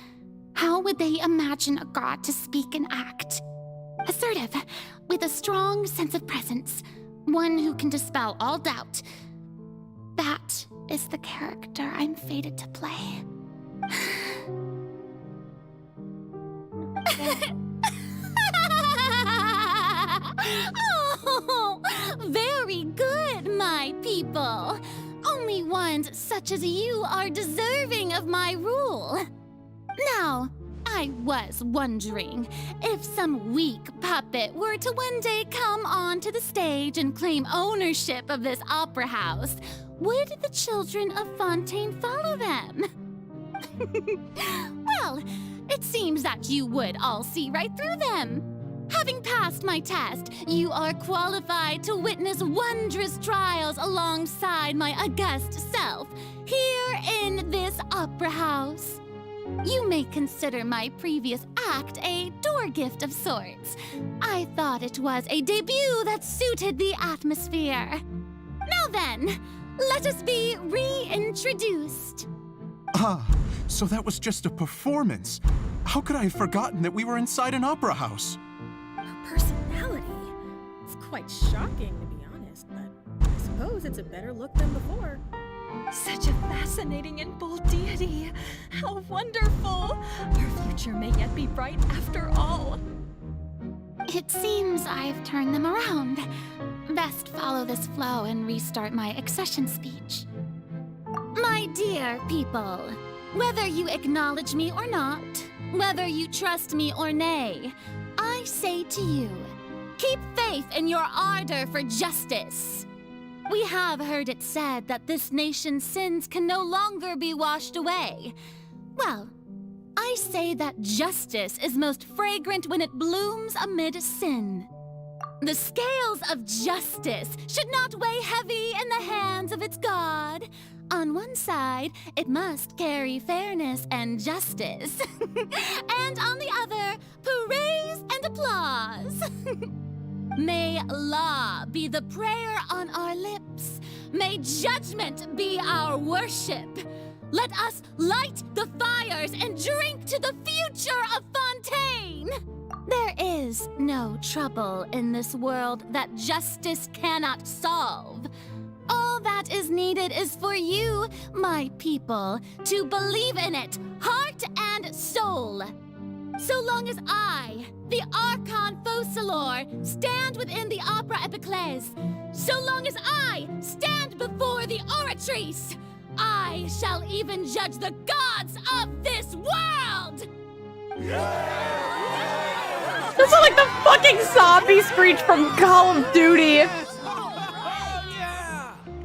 How would they imagine a god to speak and act? Assertive, with a strong sense of presence. One who can dispel all doubt. That is the character I'm fated to play. Oh, very good, my people. Only ones such as you are deserving of my rule. Now, I was wondering if some weak puppet were to one day come onto the stage and claim ownership of this opera house, would the children of Fontaine follow them? Well, it seems that you would all see right through them. Having passed my test, you are qualified to witness wondrous trials alongside my august self, here in this opera house. You may consider my previous act a door gift of sorts. I thought it was a debut that suited the atmosphere. Now then, let us be reintroduced. Ah, so that was just a performance. How could I have forgotten that we were inside an opera house? Personality? It's quite shocking, to be honest, but I suppose it's a better look than before. Such a fascinating and bold deity. How wonderful! Our future may yet be bright after all. It seems I've turned them around. Best follow this flow and restart my accession speech. My dear people, whether you acknowledge me or not, whether you trust me or nay, I say to you, keep faith in your ardor for justice. We have heard it said that this nation's sins can no longer be washed away. Well, I say that justice is most fragrant when it blooms amid sin. The scales of justice should not weigh heavy in the hands of its God. On one side, it must carry fairness and justice. And on the other, praise and applause. May law be the prayer on our lips. May judgment be our worship. Let us light the fires and drink to the future of Fontaine. There is no trouble in this world that justice cannot solve. All that is needed is for you, my people, to believe in it, heart and soul. So long as I, the Archon Focalor, floor, stand within the opera epiclese. So long as I stand before the oratrice, I shall even judge the gods of this world! This is like the fucking zombie screech from Call of Duty.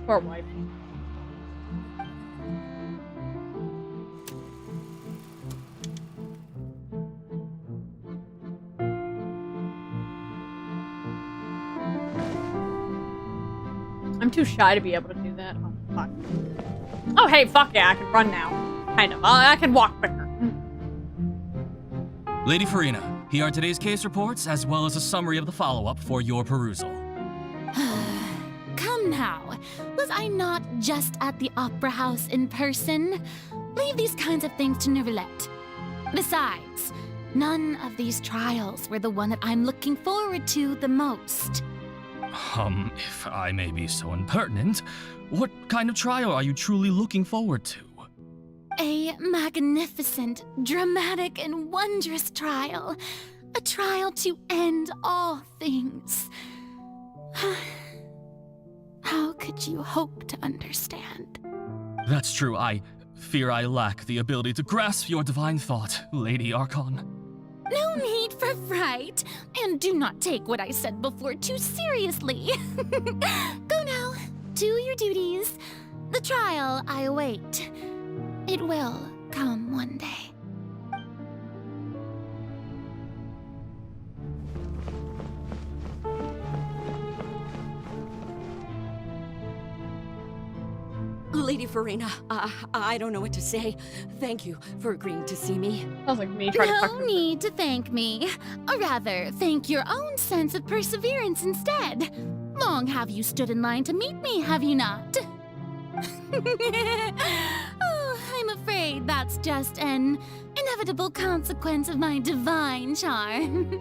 Poor wife. I'm too shy to be able to do that. Oh, fuck. Oh, hey, fuck yeah, I can run now. Kind of. I can walk quicker. Lady Farina, here are today's case reports, as well as a summary of the follow-up for your perusal. Come now. Was I not just at the Opera House in person? Leave these kinds of things to Neuvillette. Besides, none of these trials were the one that I'm looking forward to the most. If I may be so impertinent, what kind of trial are you truly looking forward to? A magnificent, dramatic, and wondrous trial. A trial to end all things. How could you hope to understand? That's true. I fear I lack the ability to grasp your divine thought, Lady Archon. No need for fright, and do not take what I said before too seriously. Go now, do your duties. The trial I await. It will come one day. Lady Farina, I don't know what to say. Thank you for agreeing to see me. Sounds like me trying to fuck No her. need to thank me. Or rather, thank your own sense of perseverance instead. Long have you stood in line to meet me, have you not? Oh, I'm afraid that's just an inevitable consequence of my divine charm.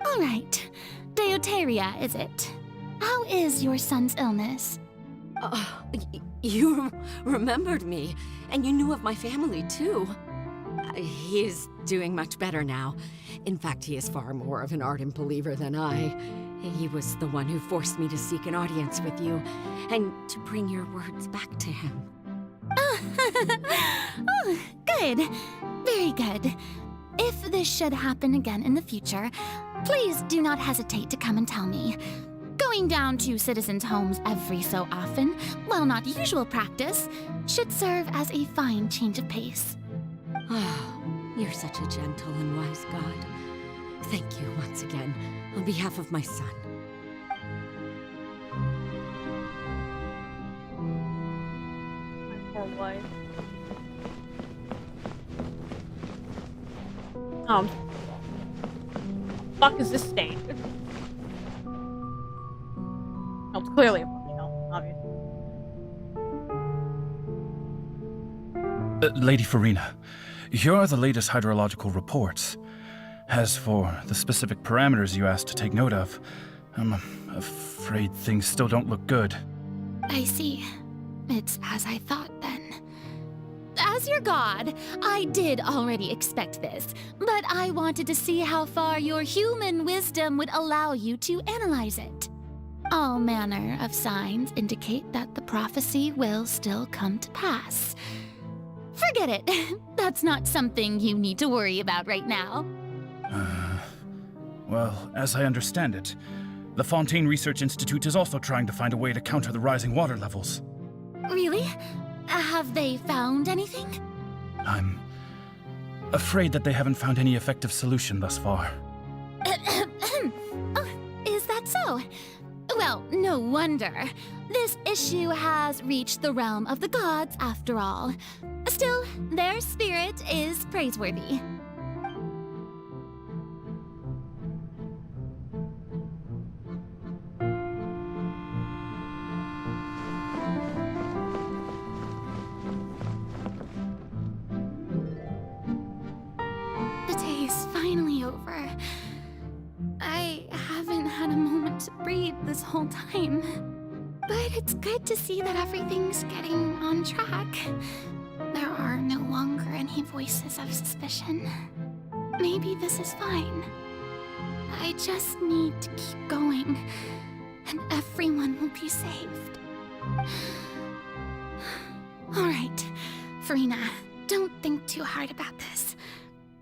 All right, Deoteria, is it? How is your son's illness? You remembered me, and you knew of my family, too. He is doing much better now. In fact, he is far more of an ardent believer than I. He was the one who forced me to seek an audience with you, and to bring your words back to him. Oh, good. Very good. If this should happen again in the future, please do not hesitate to come and tell me. Going down to citizens' homes every so often, while not usual practice, should serve as a fine change of pace. Oh, you're such a gentle and wise god. Thank you once again, on behalf of my son. My poor wife. Fuck is this stain? Oh, it's clearly a bookshelf, obviously. Lady Farina, here are the latest hydrological reports. As for the specific parameters you asked to take note of, I'm afraid things still don't look good. I see. It's as I thought then. As your god, I did already expect this, but I wanted to see how far your human wisdom would allow you to analyze it. All manner of signs indicate that the prophecy will still come to pass. Forget it. That's not something you need to worry about right now. Well, as I understand it, the Fontaine Research Institute is also trying to find a way to counter the rising water levels. Really? Have they found anything? I'm afraid that they haven't found any effective solution thus far. Oh, is that so? Well, no wonder. This issue has reached the realm of the gods, after all. Still, their spirit is praiseworthy. The day is finally over. I haven't had a moment to breathe this whole time. But it's good to see that everything's getting on track. There are no longer any voices of suspicion. Maybe this is fine. I just need to keep going, and everyone will be saved. All right, Farina, don't think too hard about this.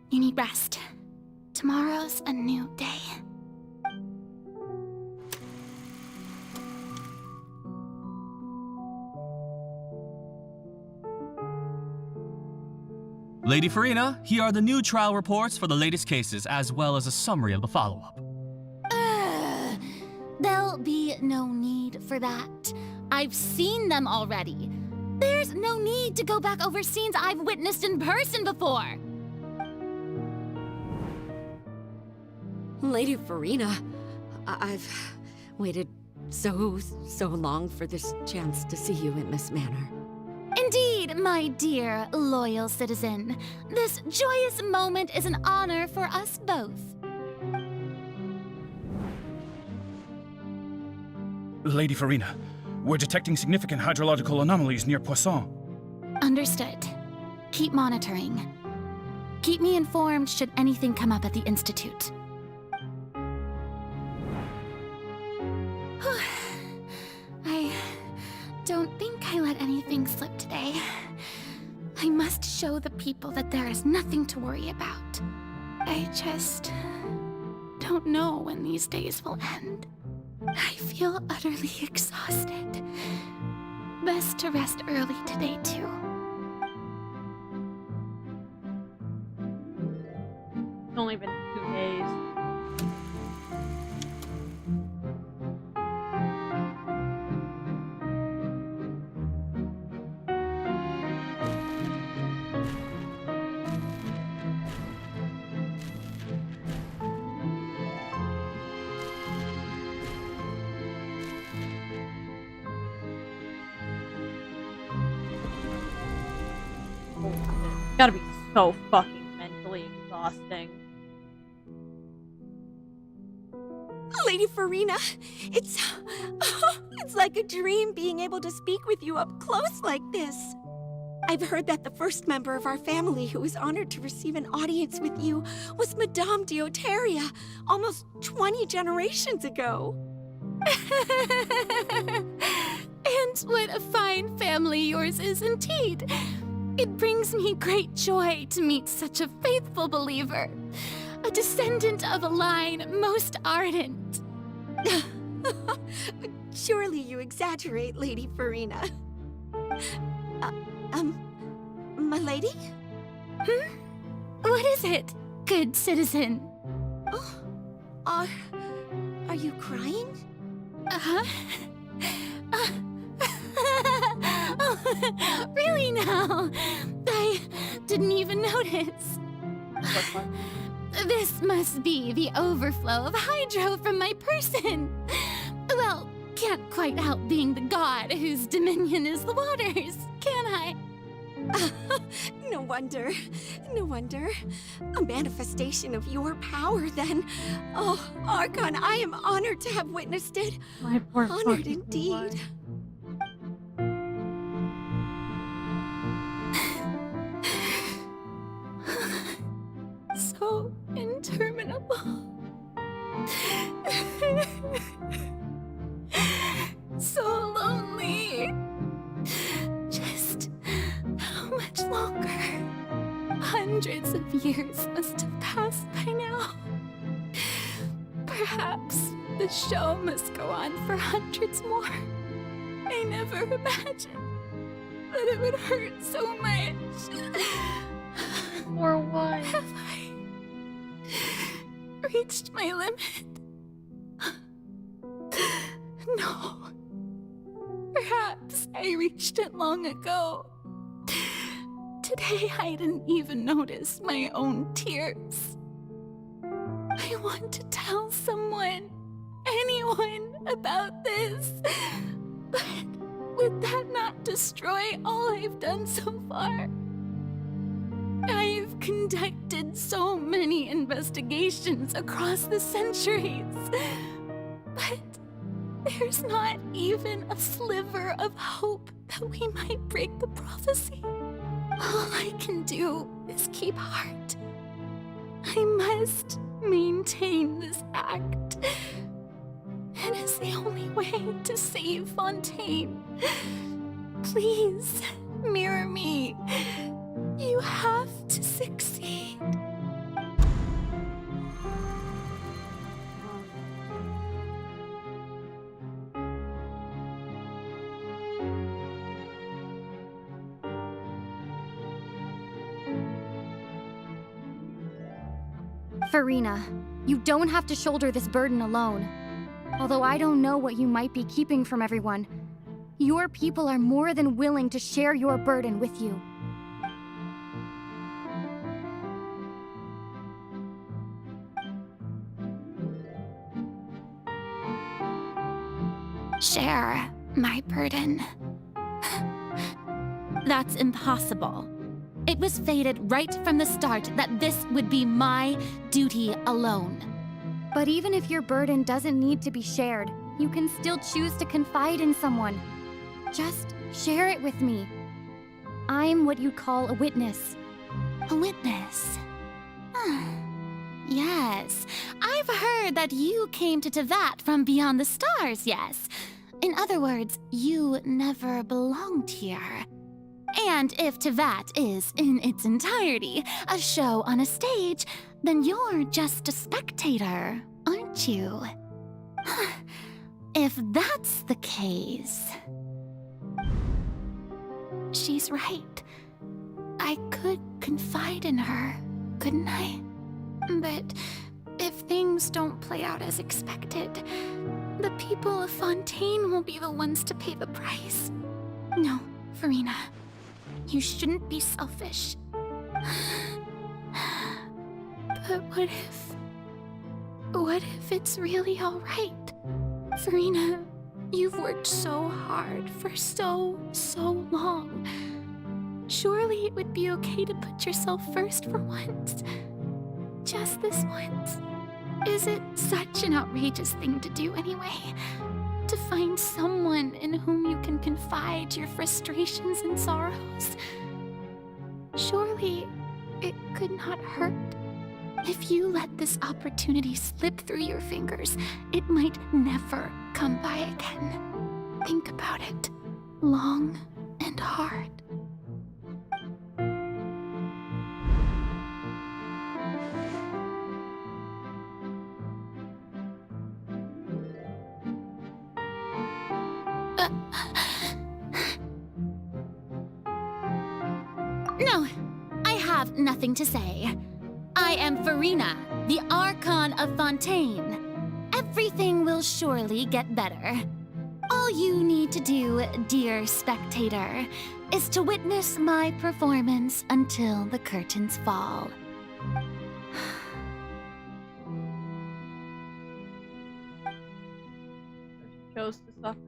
You need rest. Tomorrow's a new day. Lady Farina, here are the new trial reports for the latest cases, as well as a summary of the follow-up. There'll be no need for that. I've seen them already. There's no need to go back over scenes I've witnessed in person before. Lady Farina, I've waited so long for this chance to see you in this manner. Indeed, my dear, loyal citizen. This joyous moment is an honor for us both. Lady Farina, we're detecting significant hydrological anomalies near Poisson. Understood. Keep monitoring. Keep me informed should anything come up at the Institute. I don't think I let anything slip today. I must show the people that there is nothing to worry about. I just don't know when these days will end. I feel utterly exhausted. Best to rest early today, too. It's only been 2 days. Gotta be so fucking mentally exhausting. Lady Farina, it's like a dream being able to speak with you up close like this. I've heard that the first member of our family who was honored to receive an audience with you was Madame Dioteria, almost 20 generations ago. And what a fine family yours is indeed. It brings me great joy to meet such a faithful believer, a descendant of a line most ardent. Surely you exaggerate, Lady Farina. My lady? What is it, good citizen? Oh, are you crying? Uh-huh. Oh, really now? I didn't even notice. This must be the overflow of hydro from my person. Well, can't quite help being the god whose dominion is the waters, can I? No wonder. No wonder. A manifestation of your power, then. Oh, Archon, I am honored to have witnessed it. My poor honored indeed. So interminable. So lonely. Just how much longer? Hundreds of years must have passed by now. Perhaps the show must go on for hundreds more. I never imagined that it would hurt so much. Or what? Have I reached my limit? No. Perhaps I reached it long ago. Today I didn't even notice my own tears. I want to tell someone, anyone, about this. But would that not destroy all I've done so far? I've conducted so many investigations across the centuries, but there's not even a sliver of hope that we might break the prophecy. All I can do is keep heart. I must maintain this act. It is the only way to save Fontaine. Please, mirror me. You have to succeed. Farina, you don't have to shoulder this burden alone. Although I don't know what you might be keeping from everyone, your people are more than willing to share your burden with you. Share my burden. That's impossible. It was fated right from the start that this would be my duty alone. But even if your burden doesn't need to be shared, you can still choose to confide in someone. Just share it with me. I'm what you'd call a witness. A witness? Yes, I've heard that you came to Tevat from beyond the stars, yes. In other words, you never belonged here. And if Tevat is, in its entirety, a show on a stage, then you're just a spectator, aren't you? If that's the case... She's right. I could confide in her, couldn't I? But if things don't play out as expected, the people of Fontaine will be the ones to pay the price. No, Farina. You shouldn't be selfish. But what if it's really all right? Farina, you've worked so hard for so long. Surely it would be okay to put yourself first for once. Just this once. Is it such an outrageous thing to do anyway? To find someone in whom you can confide your frustrations and sorrows? Surely it could not hurt. If you let this opportunity slip through your fingers, it might never come by again. Think about it long and hard. No, I have nothing to say. I am Farina, the Archon of Fontaine. Everything will surely get better. All you need to do, dear spectator, is to witness my performance until the curtains fall. Chose to suffer.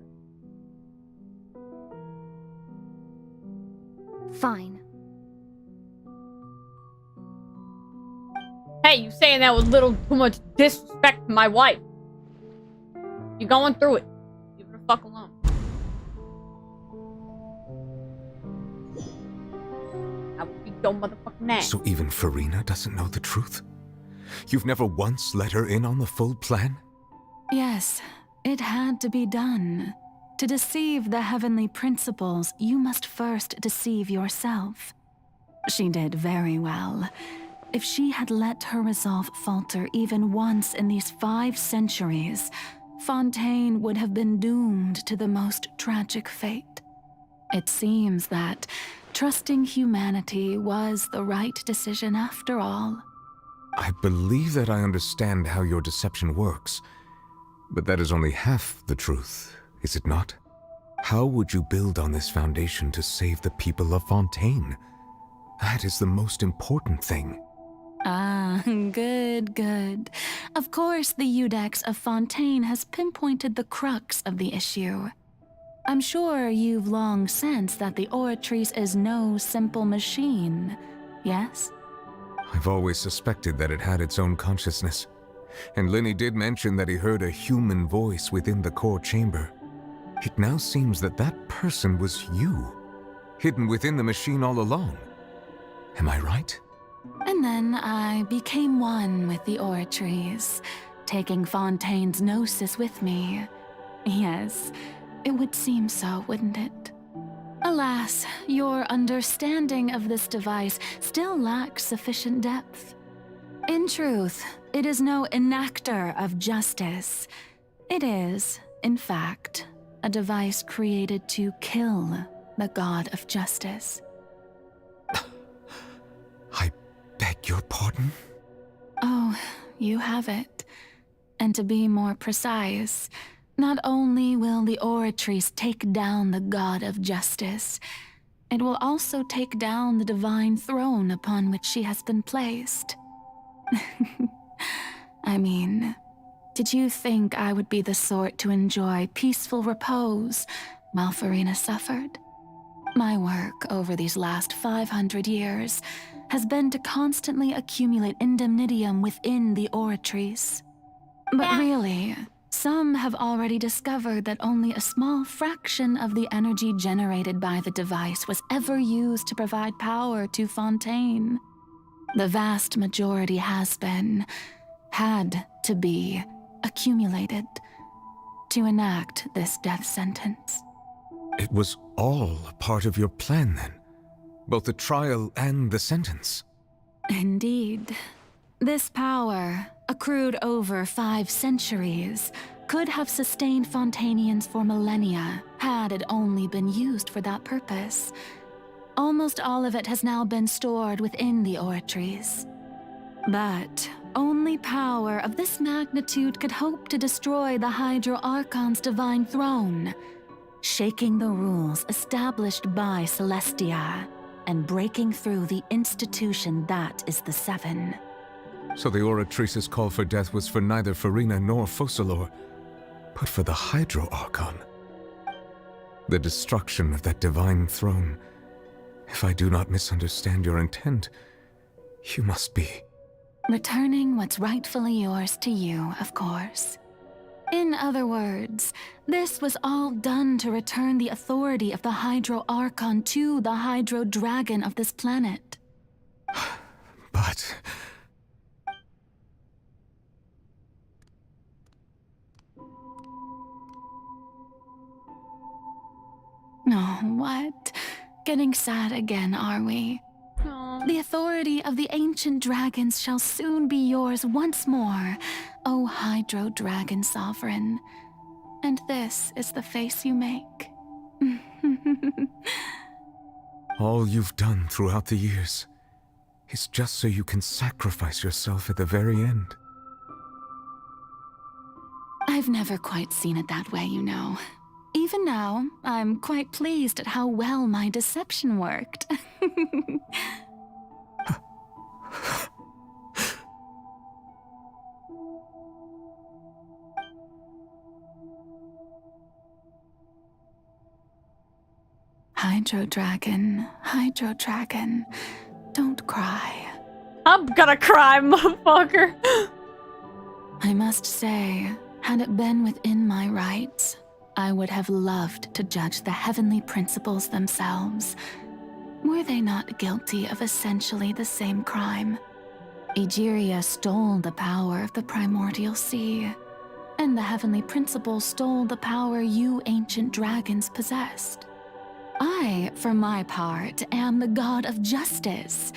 Fine. Hey, you saying that with little too much disrespect to my wife. You're going through it. Leave her the fuck alone. I will beat your motherfucking ass. So even Farina doesn't know the truth? You've never once let her in on the full plan? Yes, it had to be done. To deceive the heavenly principles, you must first deceive yourself. She did very well. If she had let her resolve falter even once in these 5 centuries, Fontaine would have been doomed to the most tragic fate. It seems that trusting humanity was the right decision after all. I believe that I understand how your deception works, but that is only half the truth, is it not? How would you build on this foundation to save the people of Fontaine? That is the most important thing. Ah, good. Of course, the Iudex of Fontaine has pinpointed the crux of the issue. I'm sure you've long sensed that the Oratrice is no simple machine, yes? I've always suspected that it had its own consciousness. And Lenny did mention that he heard a human voice within the core chamber. It now seems that that person was you, hidden within the machine all along. Am I right? And And then I became one with the Oratories, taking Fontaine's gnosis with me. Yes, it would seem so, wouldn't it? Alas, your understanding of this device still lacks sufficient depth. In truth, it is no enactor of justice. It is, in fact, a device created to kill the god of justice. I beg your pardon? Oh, you have it. And to be more precise, not only will the Oratories take down the god of justice, it will also take down the divine throne upon which she has been placed. I mean, did you think I would be the sort to enjoy peaceful repose while Farina suffered? My work over these last 500 years has been to constantly accumulate indemnitium within the Oratories. But really, some have already discovered that only a small fraction of the energy generated by the device was ever used to provide power to Fontaine. The vast majority had to be, accumulated to enact this death sentence. It was all a part of your plan, then? Both the trial and the sentence? Indeed. This power, accrued over 5 centuries, could have sustained Fontainians for millennia had it only been used for that purpose. Almost all of it has now been stored within the Oratories. But only power of this magnitude could hope to destroy the Hydro Archon's divine throne, shaking the rules established by Celestia and breaking through the institution that is the Seven. So the Oratrice's call for death was for neither Farina nor Focalor, but for the Hydro Archon. The destruction of that divine throne. If I do not misunderstand your intent, you must be... Returning what's rightfully yours to you, of course. In other words, this was all done to return the authority of the Hydro Archon to the Hydro Dragon of this planet. But... Oh, what? Getting sad again, are we? The authority of the ancient dragons shall soon be yours once more, O Hydro Dragon Sovereign. And this is the face you make. all you've done throughout the years is just so you can sacrifice yourself at the very end. I've never quite seen it that way, you know. Even now, I'm quite pleased at how well my deception worked. Hydro Dragon, don't cry. I'm gonna cry, motherfucker. I must say, had it been within my rights, I would have loved to judge the heavenly principles themselves. Were they not guilty of essentially the same crime? Egeria stole the power of the primordial sea, and the heavenly principles stole the power you ancient dragons possessed. I, for my part, am the god of justice.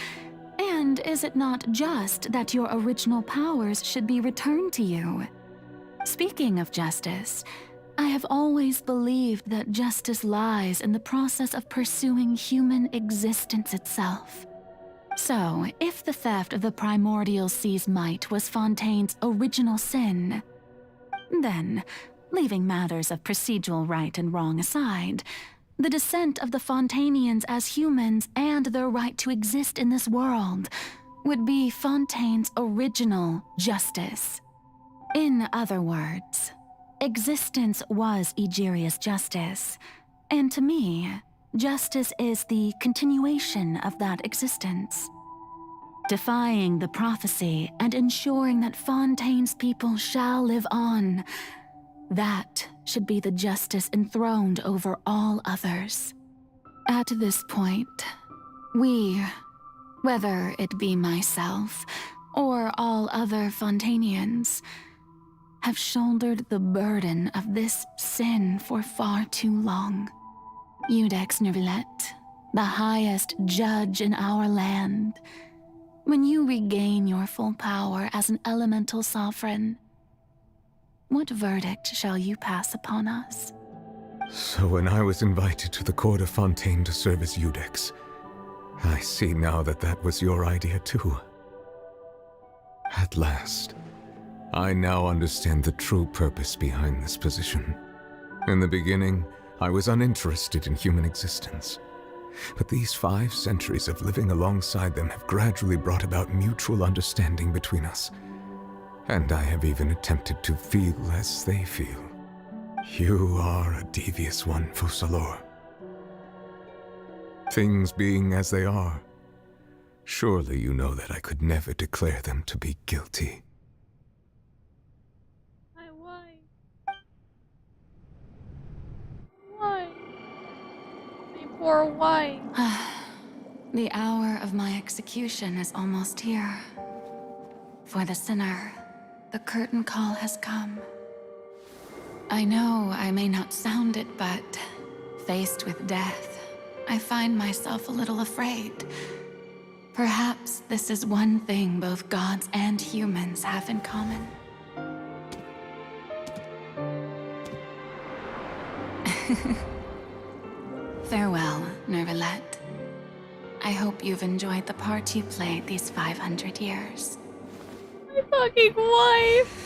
And is it not just that your original powers should be returned to you? Speaking of justice, I have always believed that justice lies in the process of pursuing human existence itself. So, if the theft of the primordial sea's might was Fontaine's original sin, then, leaving matters of procedural right and wrong aside, the descent of the Fontainians as humans and their right to exist in this world would be Fontaine's original justice. In other words, existence was Egeria's justice, and to me, justice is the continuation of that existence. Defying the prophecy and ensuring that Fontaine's people shall live on, that should be the justice enthroned over all others. At this point, we, Whether it be myself or all other Fontainians, have shouldered the burden of this sin for far too long. Iudex Neuvillette, the highest judge in our land, when you regain your full power as an elemental sovereign, what verdict shall you pass upon us? So when I was invited to the court of Fontaine to serve as Iudex, I see now that that was your idea too. At last, I now understand the true purpose behind this position. In the beginning, I was uninterested in human existence. But these 5 centuries of living alongside them have gradually brought about mutual understanding between us. And I have even attempted to feel as they feel. You are a devious one, Fussalor. Things being as they are, surely you know that I could never declare them to be guilty. Why? Why? My poor wife. The hour of my execution is almost here. For the sinner, the curtain call has come. I know I may not sound it, but faced with death, I find myself a little afraid. Perhaps this is one thing both gods and humans have in common. Farewell, Neuvillette. I hope you've enjoyed the part you played these 500 years. My fucking wife!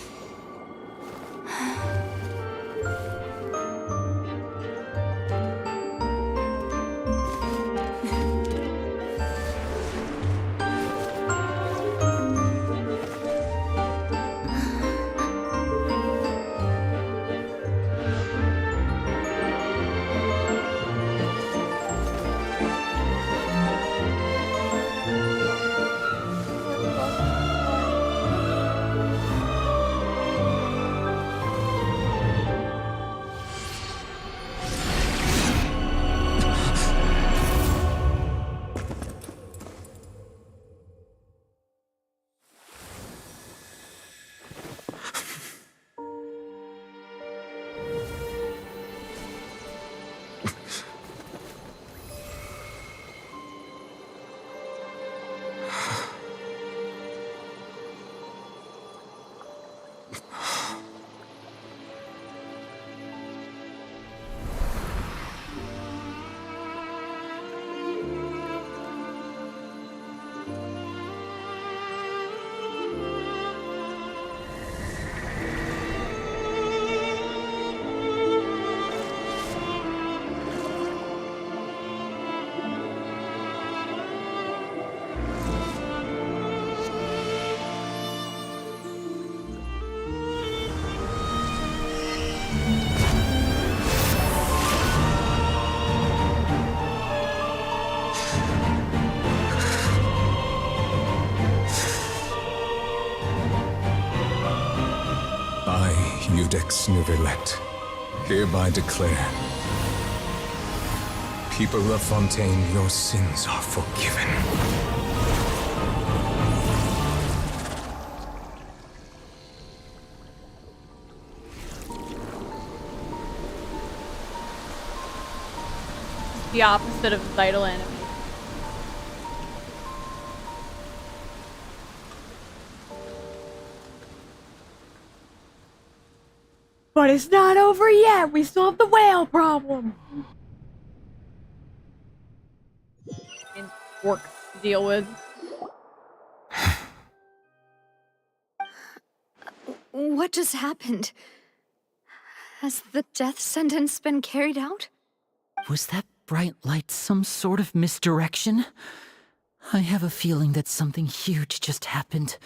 Iudex Neuvillette, hereby declare, people of Fontaine, your sins are forgiven. The opposite of vital enemy. But it's not over yet. We still have the whale problem. And work to deal with. What just happened? Has the death sentence been carried out? Was that bright light some sort of misdirection? I have a feeling that something huge just happened.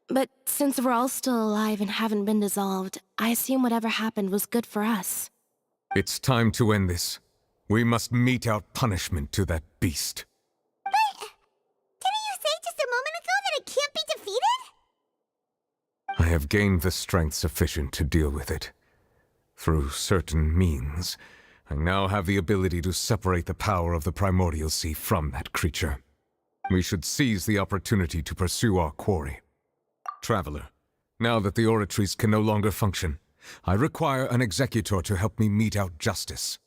But since we're all still alive and haven't been dissolved, I assume whatever happened was good for us. It's time to end this. We must mete out punishment to that beast. But didn't you say just a moment ago that it can't be defeated? I have gained the strength sufficient to deal with it. Through certain means, I now have the ability to separate the power of the primordial sea from that creature. We should seize the opportunity to pursue our quarry. Traveler, now that the oratories can no longer function, I require an executor to help me mete out justice.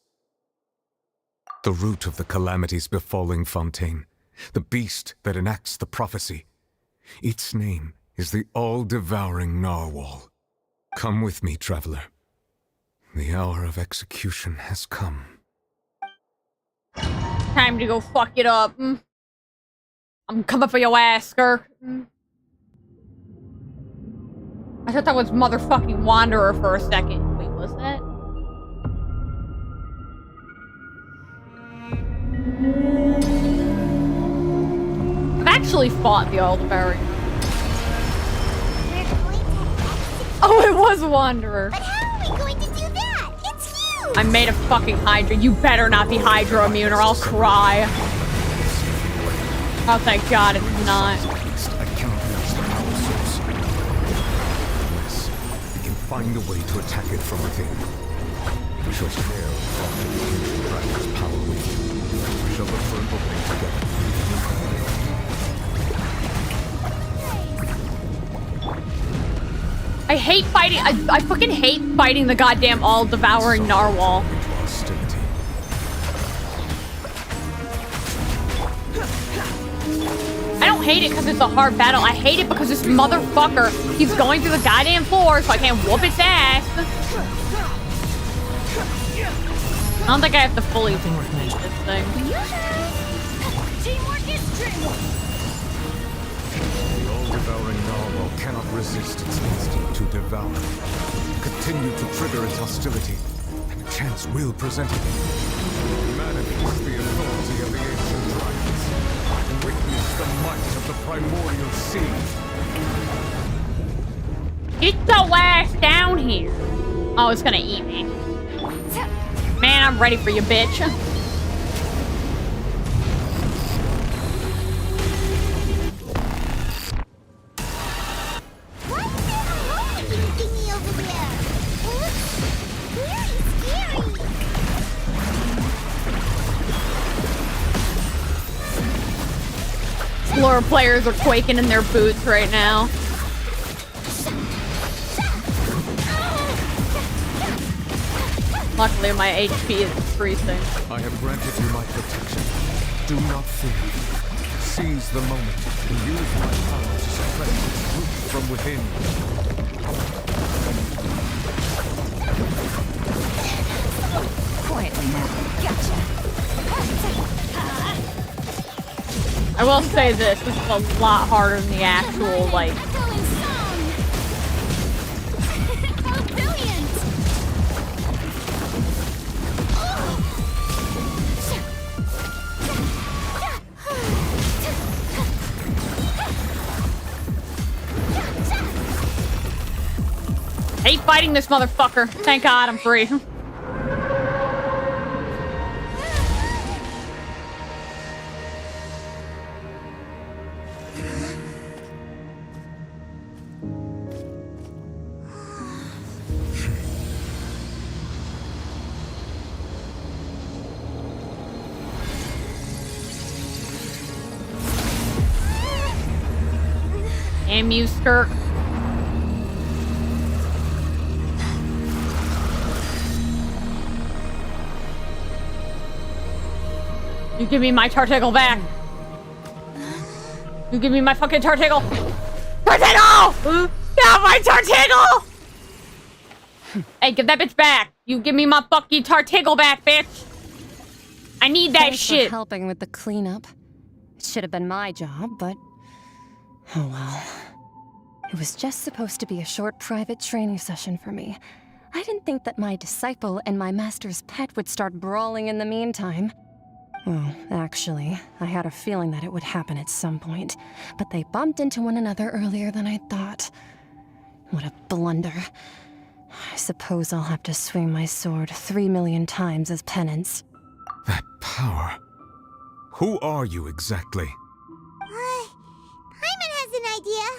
The root of the calamities befalling Fontaine, the beast that enacts the prophecy. Its name is the all-devouring narwhal. Come with me, traveler. The hour of execution has come. Time to go fuck it up. I'm coming for your ass, Skirk. I thought that was motherfucking Wanderer for a second. Wait, was that? I've actually fought the All-Devouring. Oh, it was Wanderer. But how are we going to do that? It's huge! I'm made of fucking Hydra. You better not be Hydra immune or I'll cry. Oh, thank God it's not. I cannot reach the power source. Unless we can find a way to attack it from within. We shall fail after the ancient dragon's power with you. We shall look for an opening together. I hate fighting. I fucking hate fighting the goddamn all-devouring narwhal. I don't hate it because it's a hard battle. I hate it because this motherfucker keeps going through the goddamn floor so I can't whoop its ass. I don't think I have to fully finish this thing. Teamwork is teamwork! The all-devouring narwhal cannot resist its instinct to devour. Continue to trigger its hostility, and a chance will present it. Manifest the authority of the ancient dragons, and witness the might of the primordial sea. Get your ass down here. Oh, it's gonna eat me. Man, I'm ready for you, bitch. Floor players are quaking in their boots right now. Luckily, my HP is increasing. I have granted you my protection. Do not fear. Seize the moment and use my power to suppress its roots from within. Quietly now. Gotcha. I will say this is a lot harder than the actual, like... Hate fighting this motherfucker. Thank God I'm free. Damn you, Skirk. You give me my Tartigle back. You give me my fucking Tartigle. Tartigle! Not my Tartigle! Hey, give that bitch back. You give me my fucking Tartigle back, bitch. I need that Thanks shit. for helping with the cleanup. It should have been my job, but oh well. It was just supposed to be a short private training session for me. I didn't think that my disciple and my master's pet would start brawling in the meantime. Well, actually, I had a feeling that it would happen at some point, but they bumped into one another earlier than I thought. What a blunder. I suppose I'll have to swing my sword 3 million times as penance. That power. Who are you exactly? Paimon has an idea.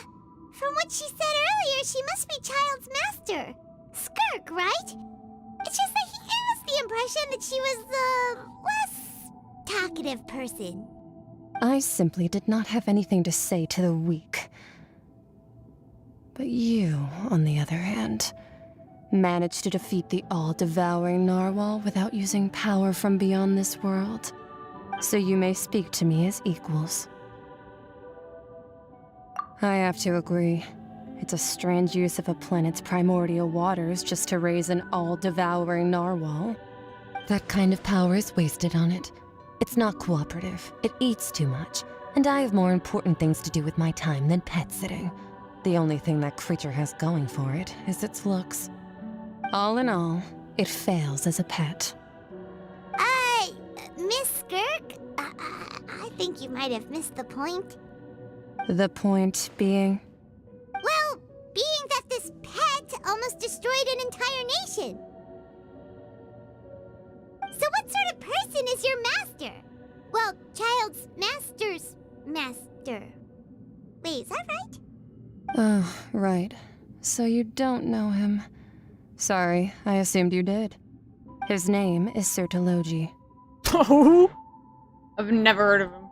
From what she said earlier, she must be Child's master. Skirk, right? It's just that he gave us the impression that she was the less talkative person. I simply did not have anything to say to the weak. But you, on the other hand, managed to defeat the all-devouring narwhal without using power from beyond this world. So you may speak to me as equals. I have to agree. It's a strange use of a planet's primordial waters just to raise an all-devouring narwhal. That kind of power is wasted on it. It's not cooperative, it eats too much, and I have more important things to do with my time than pet sitting. The only thing that creature has going for it is its looks. All in all, it fails as a pet. Miss Skirk? I think you might have missed the point. The point being? Well, being that this pet almost destroyed an entire nation. So what sort of person is your master? Well, child's master's master. Wait, is that right? Oh, right. So you don't know him. Sorry, I assumed you did. His name is Sir Taloji. Oh, I've never heard of him.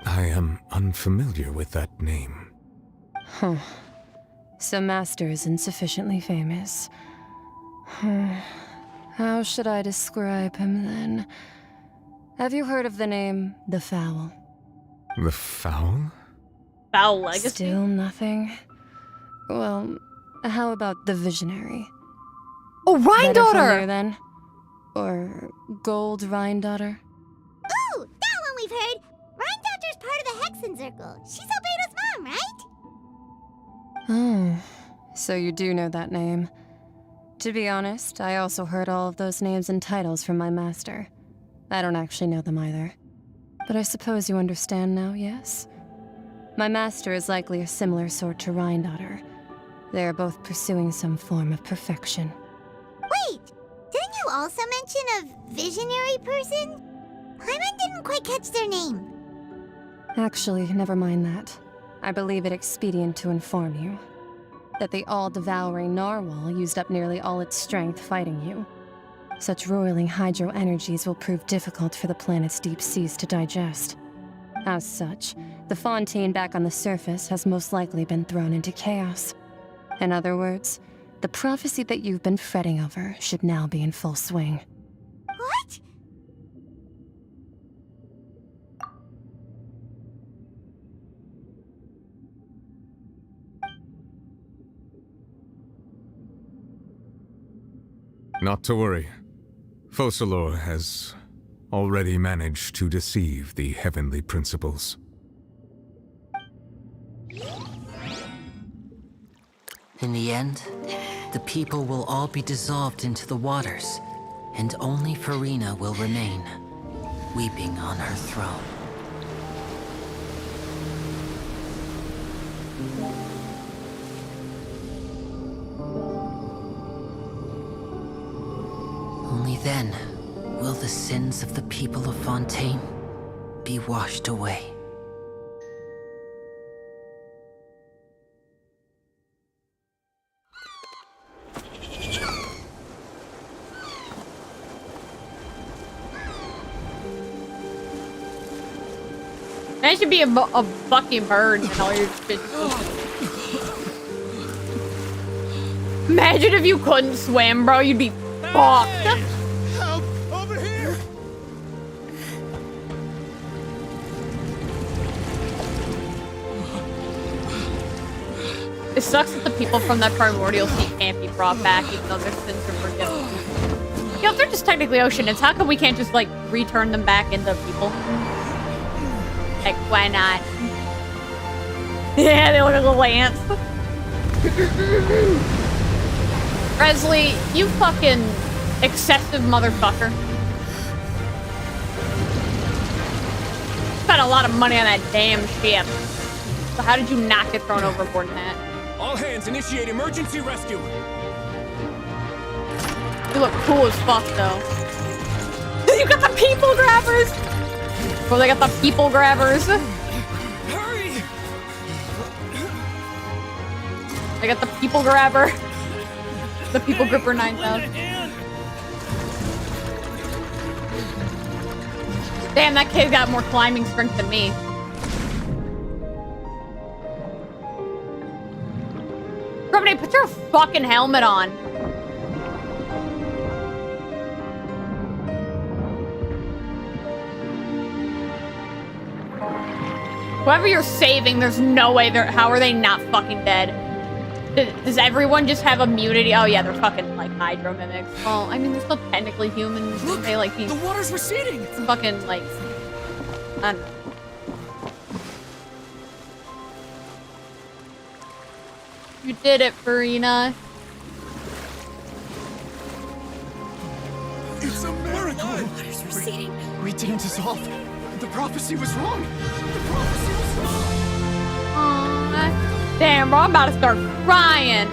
I am unfamiliar with that name. Huh. So Master isn't sufficiently famous. How should I describe him then? Have you heard of the name The Foul? The Foul? Foul Legacy? Still nothing? Well, how about the Visionary? Oh, Rhine Better Daughter! familiar, then? Or Gold Rhine Daughter? Ooh, that one we've heard. Rhine Daughter's part of the Hexen Circle. She's Albedo's mom, right? Oh, so you do know that name. To be honest, I also heard all of those names and titles from my master. I don't actually know them either. But I suppose you understand now, yes? My master is likely a similar sort to Rhine Daughter. They are both pursuing some form of perfection. Wait, didn't you also mention a visionary person? Paimon didn't quite catch their name. Actually, never mind that. I believe it expedient to inform you that the all-devouring narwhal used up nearly all its strength fighting you. Such roiling hydro energies will prove difficult for the planet's deep seas to digest. As such, the Fontaine back on the surface has most likely been thrown into chaos. In other words, the prophecy that you've been fretting over should now be in full swing. What? Not to worry. Focalor has already managed to deceive the heavenly principles. In the end, the people will all be dissolved into the waters, and only Farina will remain, weeping on her throne. Only then will the sins of the people of Fontaine be washed away. That should be a fucking bird and all your shit. Imagine if you couldn't swim, bro. You'd be fucked. Help! Over here! It sucks that the people from that primordial sea can't be brought back, even though their sins are forgiven. Yo, if they're just technically oceanids, how come we can't just, like, return them back into people? Like, why not? Yeah, they look like little ants. Presley, you fucking excessive motherfucker. Spent a lot of money on that damn ship. So how did you not get thrown overboard in that? All hands initiate emergency rescue. You look cool as fuck, though. You got the people grabbers! Well, they got the people grabbers. Hurry! They got the people grabber. The people gripper 9000. Damn, that kid got more climbing strength than me. Somebody put your fucking helmet on. Whoever you're saving, there's no way they're... How are they not fucking dead? Does everyone just have immunity? Oh yeah, they're fucking like hydro mimics. Well, I mean, they're still technically humans. Look, they like the water's receding. It's fucking like... I don't know. You did it, Farina. It's a miracle. The water's receding. We didn't dissolve. The prophecy was wrong. The prophecy was wrong. Aww. Damn, bro, I'm about to start crying.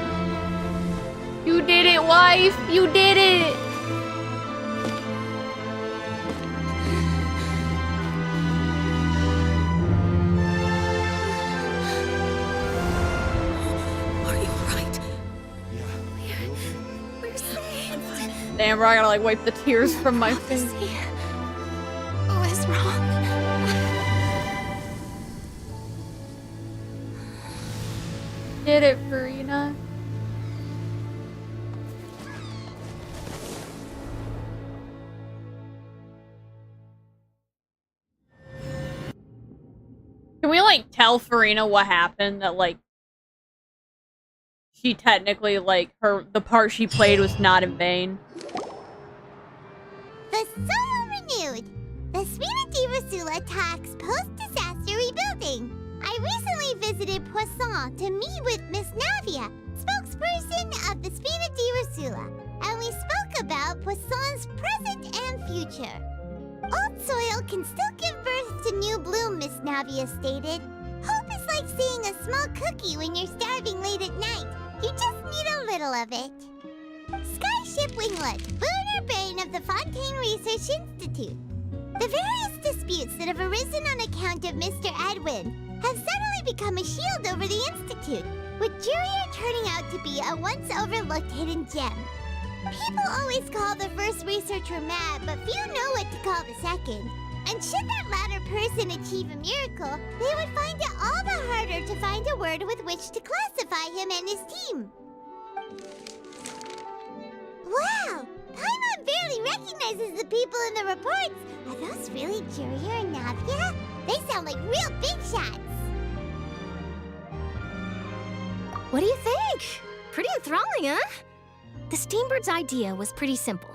You did it, wife. You did it. Are you alright? We're safe. Damn, bro, I gotta like wipe the tears from my face. What is wrong? Did it, Farina. Can we like tell Farina what happened? That like she technically like the part she played was not in vain. The Solo renewed. The Spina di Rosula talks post-disaster rebuilding. I recently visited Poisson to meet with Miss Navia, spokesperson of the Spina di Rosula, and we spoke about Poisson's present and future. Old soil can still give birth to new bloom, Miss Navia stated. Hope is like seeing a small cookie when you're starving late at night. You just need a little of it. Skyship Winglet, lunar brain of the Fontaine Research Institute. The various disputes that have arisen on account of Mr. Edwin have suddenly become a shield over the Institute, with Jurier turning out to be a once-overlooked hidden gem. People always call the first researcher mad, but few know what to call the second. And should that latter person achieve a miracle, they would find it all the harder to find a word with which to classify him and his team. Wow! Paimon barely recognizes the people in the reports. Are those really Jurier and Navia? They sound like real big shots. What do you think? Pretty enthralling, huh? The Steambird's idea was pretty simple.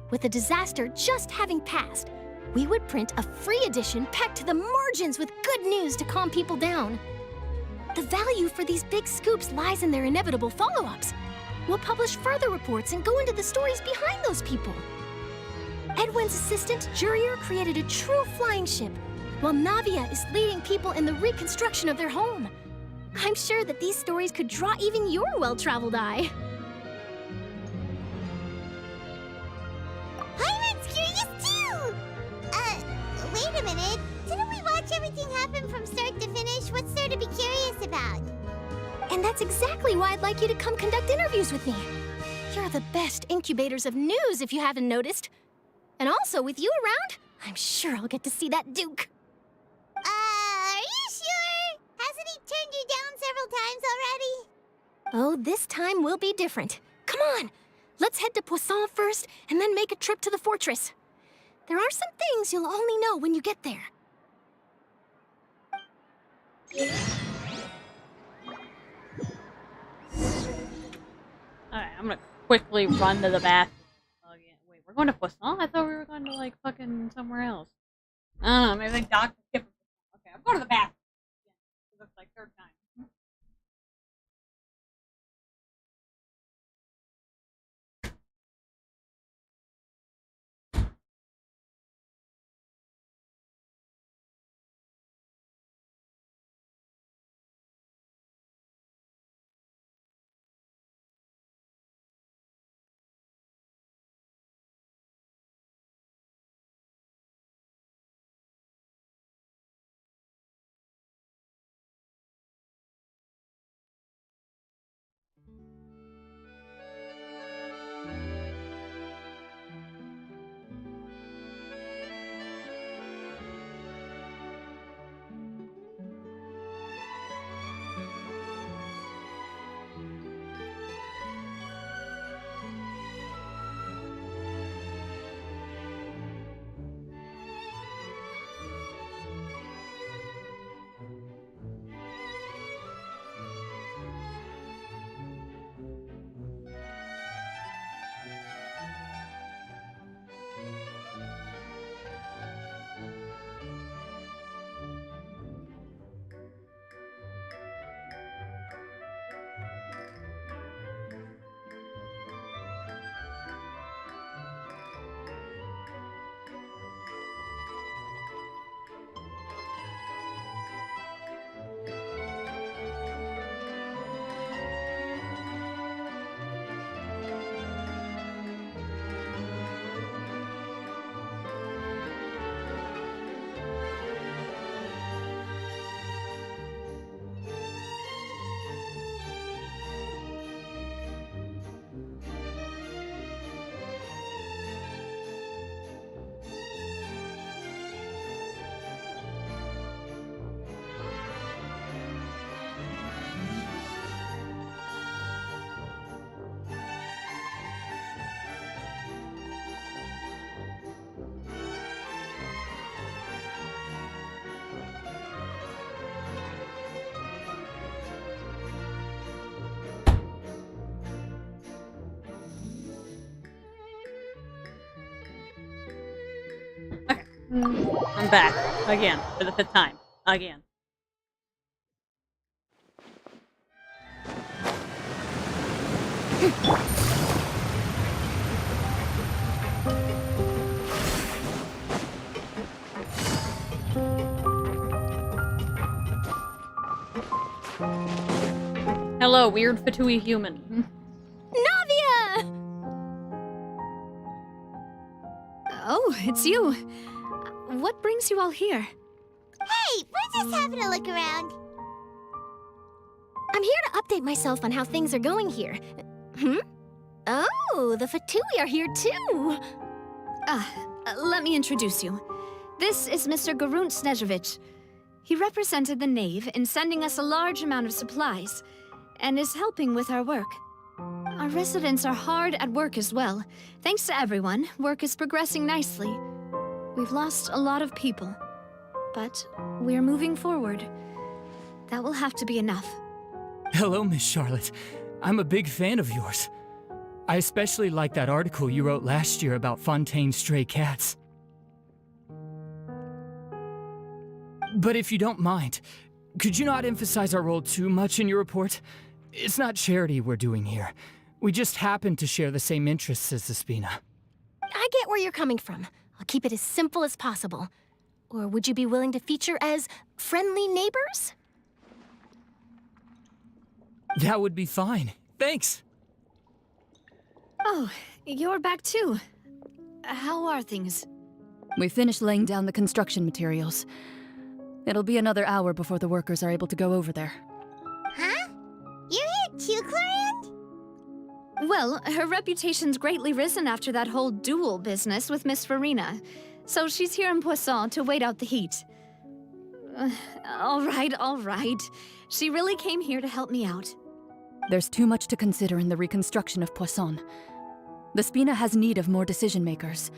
With the disaster just having passed, we would print a free edition packed to the margins with good news to calm people down. The value for these big scoops lies in their inevitable follow-ups. We'll publish further reports and go into the stories behind those people. Edwin's assistant, Jurier, created a true flying ship, while Navia is leading people in the reconstruction of their home. I'm sure that these stories could draw even your well-traveled eye. Paimon's curious too! Wait a minute. Didn't we watch everything happen from start to finish? What's there to be curious about? And that's exactly why I'd like you to come conduct interviews with me. You're the best incubators of news, if you haven't noticed. And also, with you around, I'm sure I'll get to see that Duke. Are you sure? Hasn't he turned you down several times already? Oh, this time will be different. Come on, let's head to Poisson first, and then make a trip to the fortress. There are some things you'll only know when you get there. Alright, I'm gonna quickly run to the bathroom. Oh yeah, wait, we're going to Poisson? I thought we were going to like fucking somewhere else. I don't know, maybe like Dr. Skipper. Okay, I'm going to the bathroom. Yeah, that's like third time. I'm back. Again. For the 5th time. Again. Hello, weird Fatui human. Navia! Oh, it's you. What brings you all here? Hey, we're just having a look around. I'm here to update myself on how things are going here. Oh, the Fatui are here too. Let me introduce you. This is Mr. Garunt Snežević. He represented the Knave in sending us a large amount of supplies, and is helping with our work. Our residents are hard at work as well. Thanks to everyone, work is progressing nicely. We've lost a lot of people, but we're moving forward. That will have to be enough. Hello, Miss Charlotte. I'm a big fan of yours. I especially like that article you wrote last year about Fontaine's stray cats. But if you don't mind, could you not emphasize our role too much in your report? It's not charity we're doing here. We just happen to share the same interests as the Spina. I get where you're coming from. I'll keep it as simple as possible. Or would you be willing to feature as friendly neighbors? That would be fine. Thanks. Oh, you're back too. How are things? We finished laying down the construction materials. It'll be another hour before the workers are able to go over there. Huh? You're here too, Clorand? Well, her reputation's greatly risen after that whole duel business with Miss Farina, so she's here in Poisson to wait out the heat. All right. She really came here to help me out. There's too much to consider in the reconstruction of Poisson. The Spina has need of more decision-makers.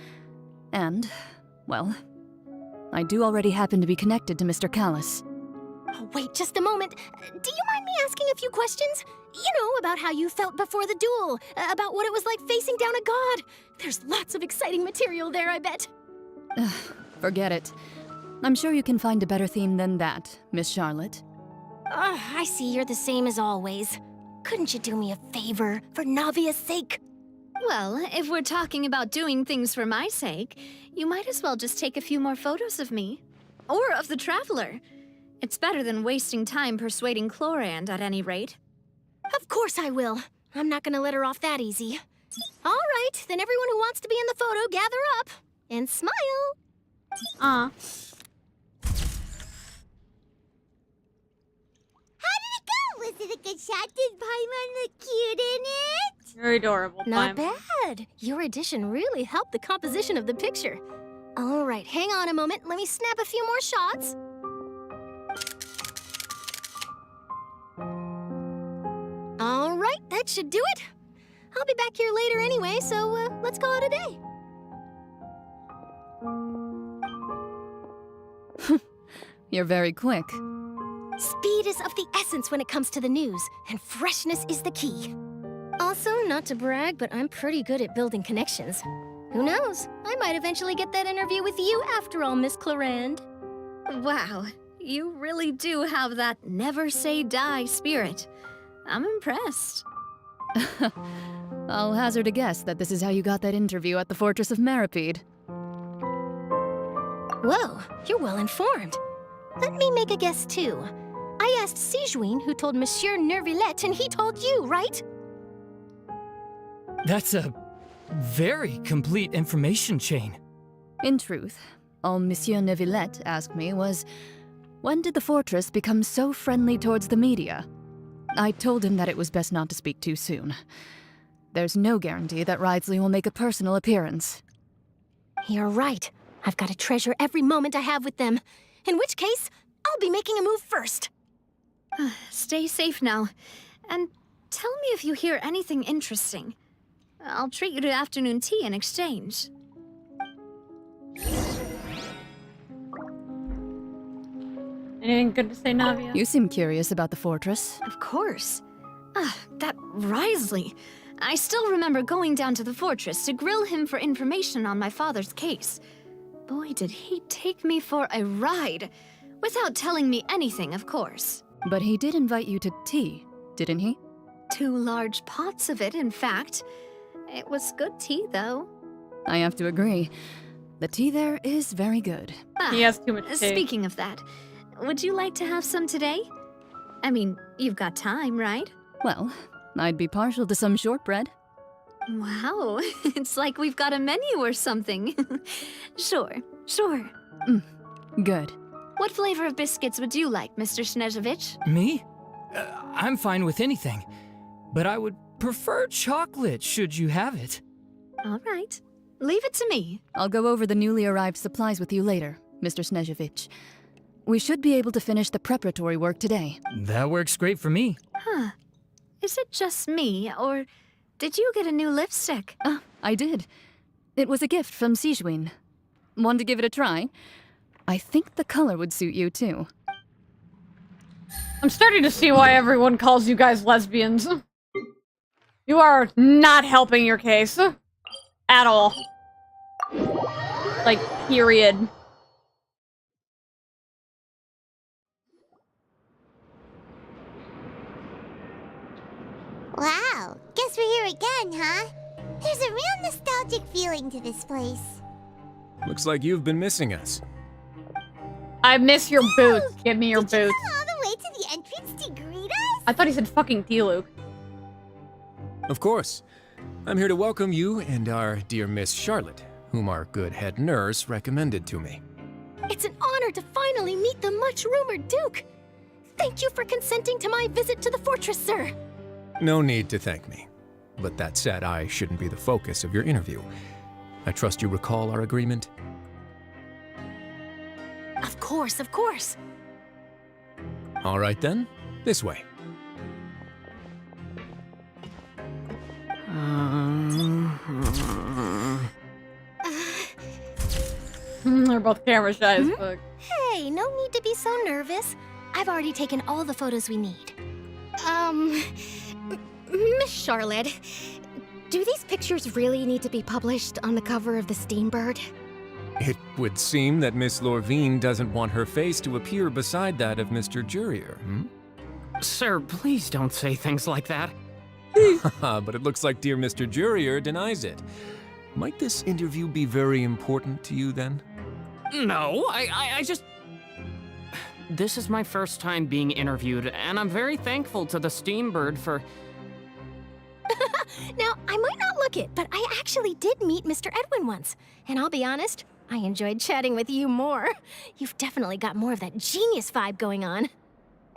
And, well, I do already happen to be connected to Mr. Callis. Oh, wait just a moment. Do you mind me asking a few questions? You know, about how you felt before the duel, about what it was like facing down a god. There's lots of exciting material there, I bet. Forget it. I'm sure you can find a better theme than that, Miss Charlotte. I see you're the same as always. Couldn't you do me a favor, for Navia's sake? Well, if we're talking about doing things for my sake, you might as well just take a few more photos of me. Or of the Traveler. It's better than wasting time persuading Clorand, at any rate. Of course I will. I'm not gonna let her off that easy. All right, then everyone who wants to be in the photo, gather up. And smile. How did it go? Was it a good shot? Did Paimon look cute in it? Very adorable. Not bad. Your addition really helped the composition of the picture. All right, hang on a moment. Let me snap a few more shots. All right, that should do it. I'll be back here later anyway, so let's call it a day. You're very quick. Speed is of the essence when it comes to the news, and freshness is the key. Also, not to brag, but I'm pretty good at building connections. Who knows? I might eventually get that interview with you after all, Miss Clorand. Wow, you really do have that never say die spirit. I'm impressed. I'll hazard a guess that this is how you got that interview at the Fortress of Maripede. Whoa, you're well informed. Let me make a guess too. I asked Sijuin who told Monsieur Nervillet, and he told you, right? That's a very complete information chain. In truth, all Monsieur Nervillet asked me was, when did the fortress become so friendly towards the media? I told him that it was best not to speak too soon. There's no guarantee that Ridesley will make a personal appearance. You're right. I've got to treasure every moment I have with them. In which case, I'll be making a move first. Stay safe now. And tell me if you hear anything interesting. I'll treat you to afternoon tea in exchange. Anything good to say, Navia? You seem curious about the fortress. Of course. That Ridesley. I still remember going down to the fortress to grill him for information on my father's case. Boy, did he take me for a ride. Without telling me anything, of course. But he did invite you to tea, didn't he? 2 large pots of it, in fact. It was good tea, though. I have to agree. The tea there is very good. He has too much tea. Speaking of that, would you like to have some today? I mean, you've got time, right? Well, I'd be partial to some shortbread. Wow, it's like we've got a menu or something. Sure. Good. What flavor of biscuits would you like, Mr. Snezhovich? Me? I'm fine with anything. But I would prefer chocolate, should you have it. All right. Leave it to me. I'll go over the newly arrived supplies with you later, Mr. Snezhovich. We should be able to finish the preparatory work today. That works great for me. Huh. Is it just me, or did you get a new lipstick? I did. It was a gift from Sigewin. Want to give it a try? I think the color would suit you, too. I'm starting to see why everyone calls you guys lesbians. You are not helping your case. At all. Like, period. Wow, guess we're here again, huh? There's a real nostalgic feeling to this place. Looks like you've been missing us. I miss your boots. Give me your boots. Did you come all the way to the entrance to greet us? I thought he said fucking T-Luke. Of course. I'm here to welcome you and our dear Miss Charlotte, whom our good head nurse recommended to me. It's an honor to finally meet the much-rumored Duke. Thank you for consenting to my visit to the fortress, sir. No need to thank me. But that said, I shouldn't be the focus of your interview. I trust you recall our agreement? Of course, of course. All right then, this way. They're both camera shy as fuck. Hey, no need to be so nervous. I've already taken all the photos we need. Miss Charlotte, do these pictures really need to be published on the cover of the Steambird? It would seem that Miss Lorvine doesn't want her face to appear beside that of Mr. Jurier, Sir, please don't say things like that. But it looks like dear Mr. Jurier denies it. Might this interview be very important to you then? No, I just... This is my first time being interviewed, and I'm very thankful to the Steambird for... Now, I might not look it, but I actually did meet Mr. Edwin once. And I'll be honest, I enjoyed chatting with you more. You've definitely got more of that genius vibe going on.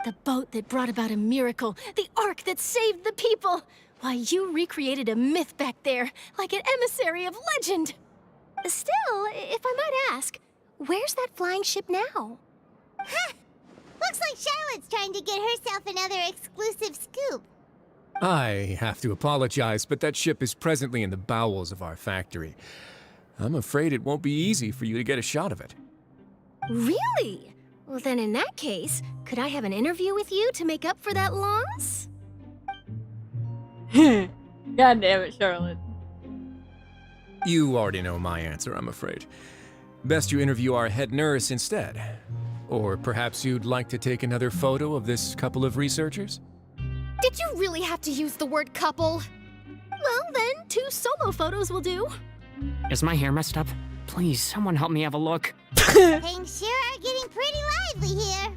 The boat that brought about a miracle, the ark that saved the people. Why, you recreated a myth back there, like an emissary of legend. Still, if I might ask, where's that flying ship now? Huh! Looks like Charlotte's trying to get herself another exclusive scoop. I have to apologize, but that ship is presently in the bowels of our factory. I'm afraid it won't be easy for you to get a shot of it. Really? Well, then in that case, could I have an interview with you to make up for that loss? God damn it, Charlotte. You already know my answer, I'm afraid. Best you interview our head nurse instead. Or perhaps you'd like to take another photo of this couple of researchers? Did you really have to use the word couple? Well, then, 2 solo photos will do. Is my hair messed up? Please, someone help me have a look. Things sure are getting pretty lively here.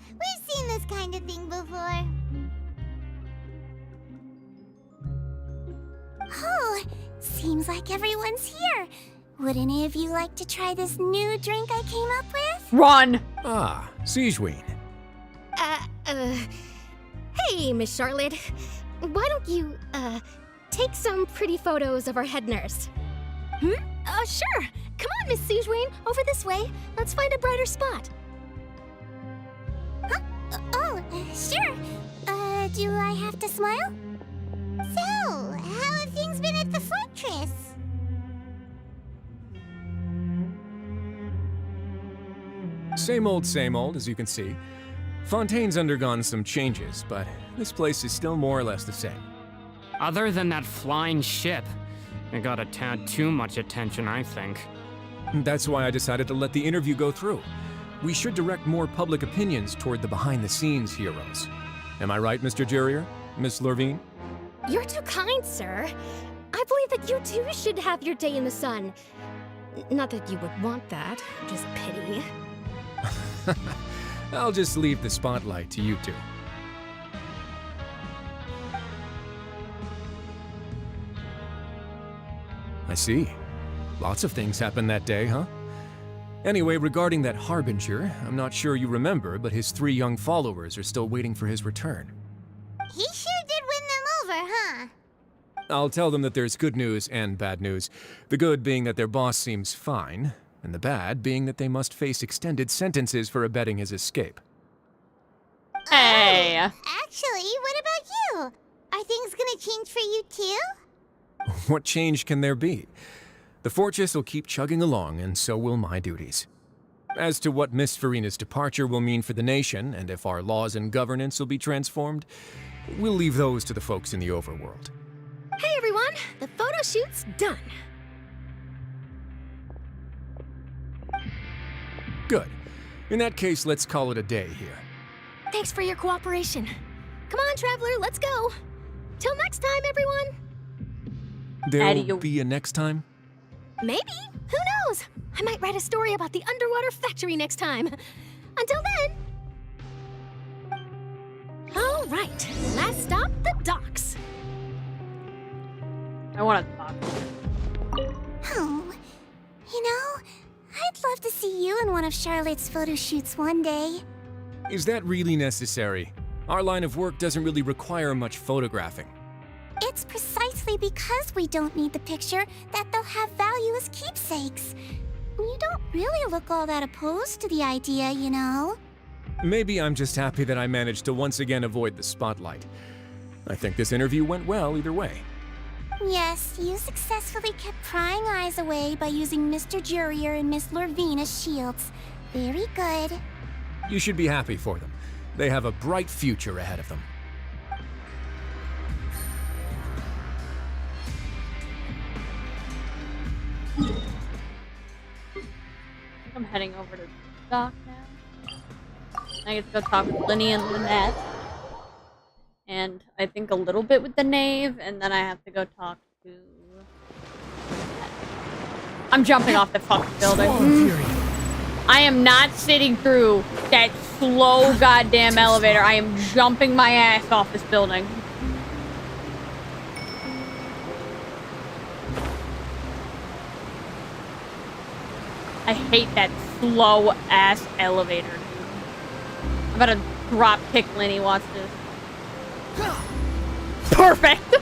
We've seen this kind of thing before. Oh, seems like everyone's here. Would any of you like to try this new drink I came up with? Run! Ah, Sigewin. Hey, Miss Charlotte. Why don't you, take some pretty photos of our head nurse? Sure. Come on, Miss Sigewin, over this way. Let's find a brighter spot. Huh? Sure. Do I have to smile? So, how have things been at the fortress? Same old, as you can see. Fontaine's undergone some changes, but this place is still more or less the same. Other than that flying ship, it got a tad too much attention, I think. That's why I decided to let the interview go through. We should direct more public opinions toward the behind-the-scenes heroes. Am I right, Mr. Jurier? Miss Lurvine? You're too kind, sir. I believe that you too should have your day in the sun. Not that you would want that, just pity. I'll just leave the spotlight to you two. I see. Lots of things happened that day, huh? Anyway, regarding that Harbinger, I'm not sure you remember, but his 3 young followers are still waiting for his return. He sure did win them over, huh? I'll tell them that there's good news and bad news. The good being that their boss seems fine, and the bad being that they must face extended sentences for abetting his escape. Hey! Actually, what about you? Are things gonna change for you too? What change can there be? The fortress will keep chugging along, and so will my duties. As to what Miss Farina's departure will mean for the nation, and if our laws and governance will be transformed, we'll leave those to the folks in the overworld. Hey everyone, the photo shoot's done. Good. In that case, let's call it a day here. Thanks for your cooperation. Come on, Traveler, let's go. Till next time, everyone. There'll be a next time? Maybe. Who knows? I might write a story about the underwater factory next time. Until then. All right, last stop, the docks. I want to talk. Oh, you know, I'd love to see you in one of Charlotte's photo shoots one day. Is that really necessary? Our line of work doesn't really require much photographing. It's precisely because we don't need the picture that they'll have value as keepsakes. You don't really look all that opposed to the idea, you know. Maybe I'm just happy that I managed to once again avoid the spotlight. I think this interview went well either way. Yes, you successfully kept prying eyes away by using Mr. Jurier and Miss Lurvine as shields. Very good. You should be happy for them. They have a bright future ahead of them. I'm heading over to the dock now. I get to go talk with Linny and Lynette. And I think a little bit with the Knave, and then I have to go talk to... I'm jumping off the fucking building. I am not sitting through that slow goddamn elevator. I am jumping my ass off this building. I hate that slow ass elevator. I'm about to drop kick Linny. Watch this. Perfect!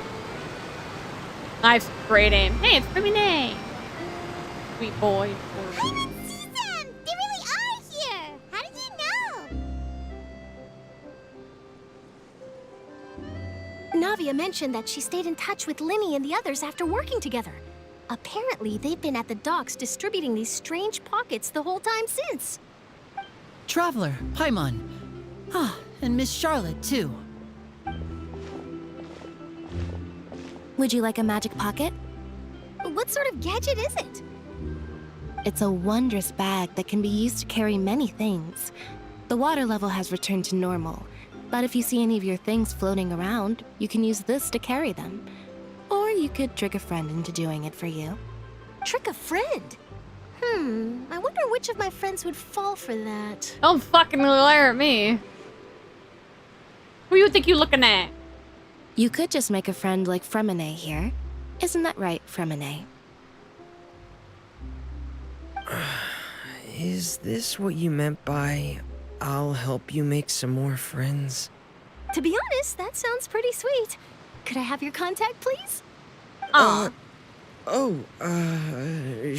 I have some great aim. Hey, it's Renee. Sweet boy. I didn't see them! They really are here! How did you know? Navia mentioned that she stayed in touch with Linny and the others after working together. Apparently, they've been at the docks distributing these strange pockets the whole time since. Traveler, Paimon. Ah, and Miss Charlotte, too. Would you like a magic pocket? What sort of gadget is it? It's a wondrous bag that can be used to carry many things. The water level has returned to normal, but if you see any of your things floating around, you can use this to carry them. Or you could trick a friend into doing it for you. Trick a friend? I wonder which of my friends would fall for that. Don't fucking glare at me. Who you think you looking at? You could just make a friend like Fremine here. Isn't that right, Fremine? Is this what you meant by, I'll help you make some more friends? To be honest, that sounds pretty sweet. Could I have your contact, please?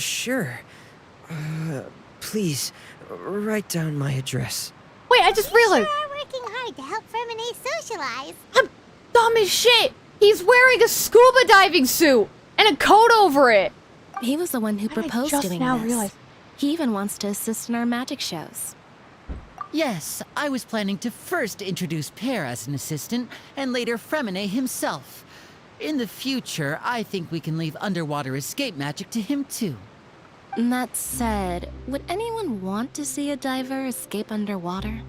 Sure. Please, write down my address. Wait, I just realized. You sure are working hard to help Fremine socialize. I'm dumb as shit. He's wearing a scuba diving suit and a coat over it. He was the one who proposed just doing now this. realized. He even wants to assist in our magic shows. Yes, I was planning to first introduce Pear as an assistant, and later Fremine himself. In the future, I think we can leave underwater escape magic to him too. That said, would anyone want to see a diver escape underwater?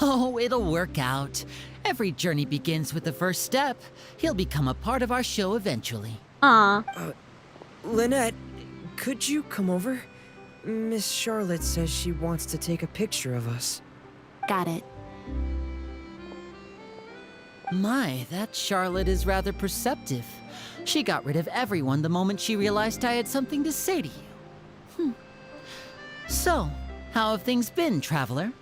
Oh, it'll work out. Every journey begins with the first step. He'll become a part of our show eventually. Lynette, could you come over? Miss Charlotte says she wants to take a picture of us. Got it. My, that Charlotte is rather perceptive. She got rid of everyone the moment she realized I had something to say to you. So, how have things been, Traveler?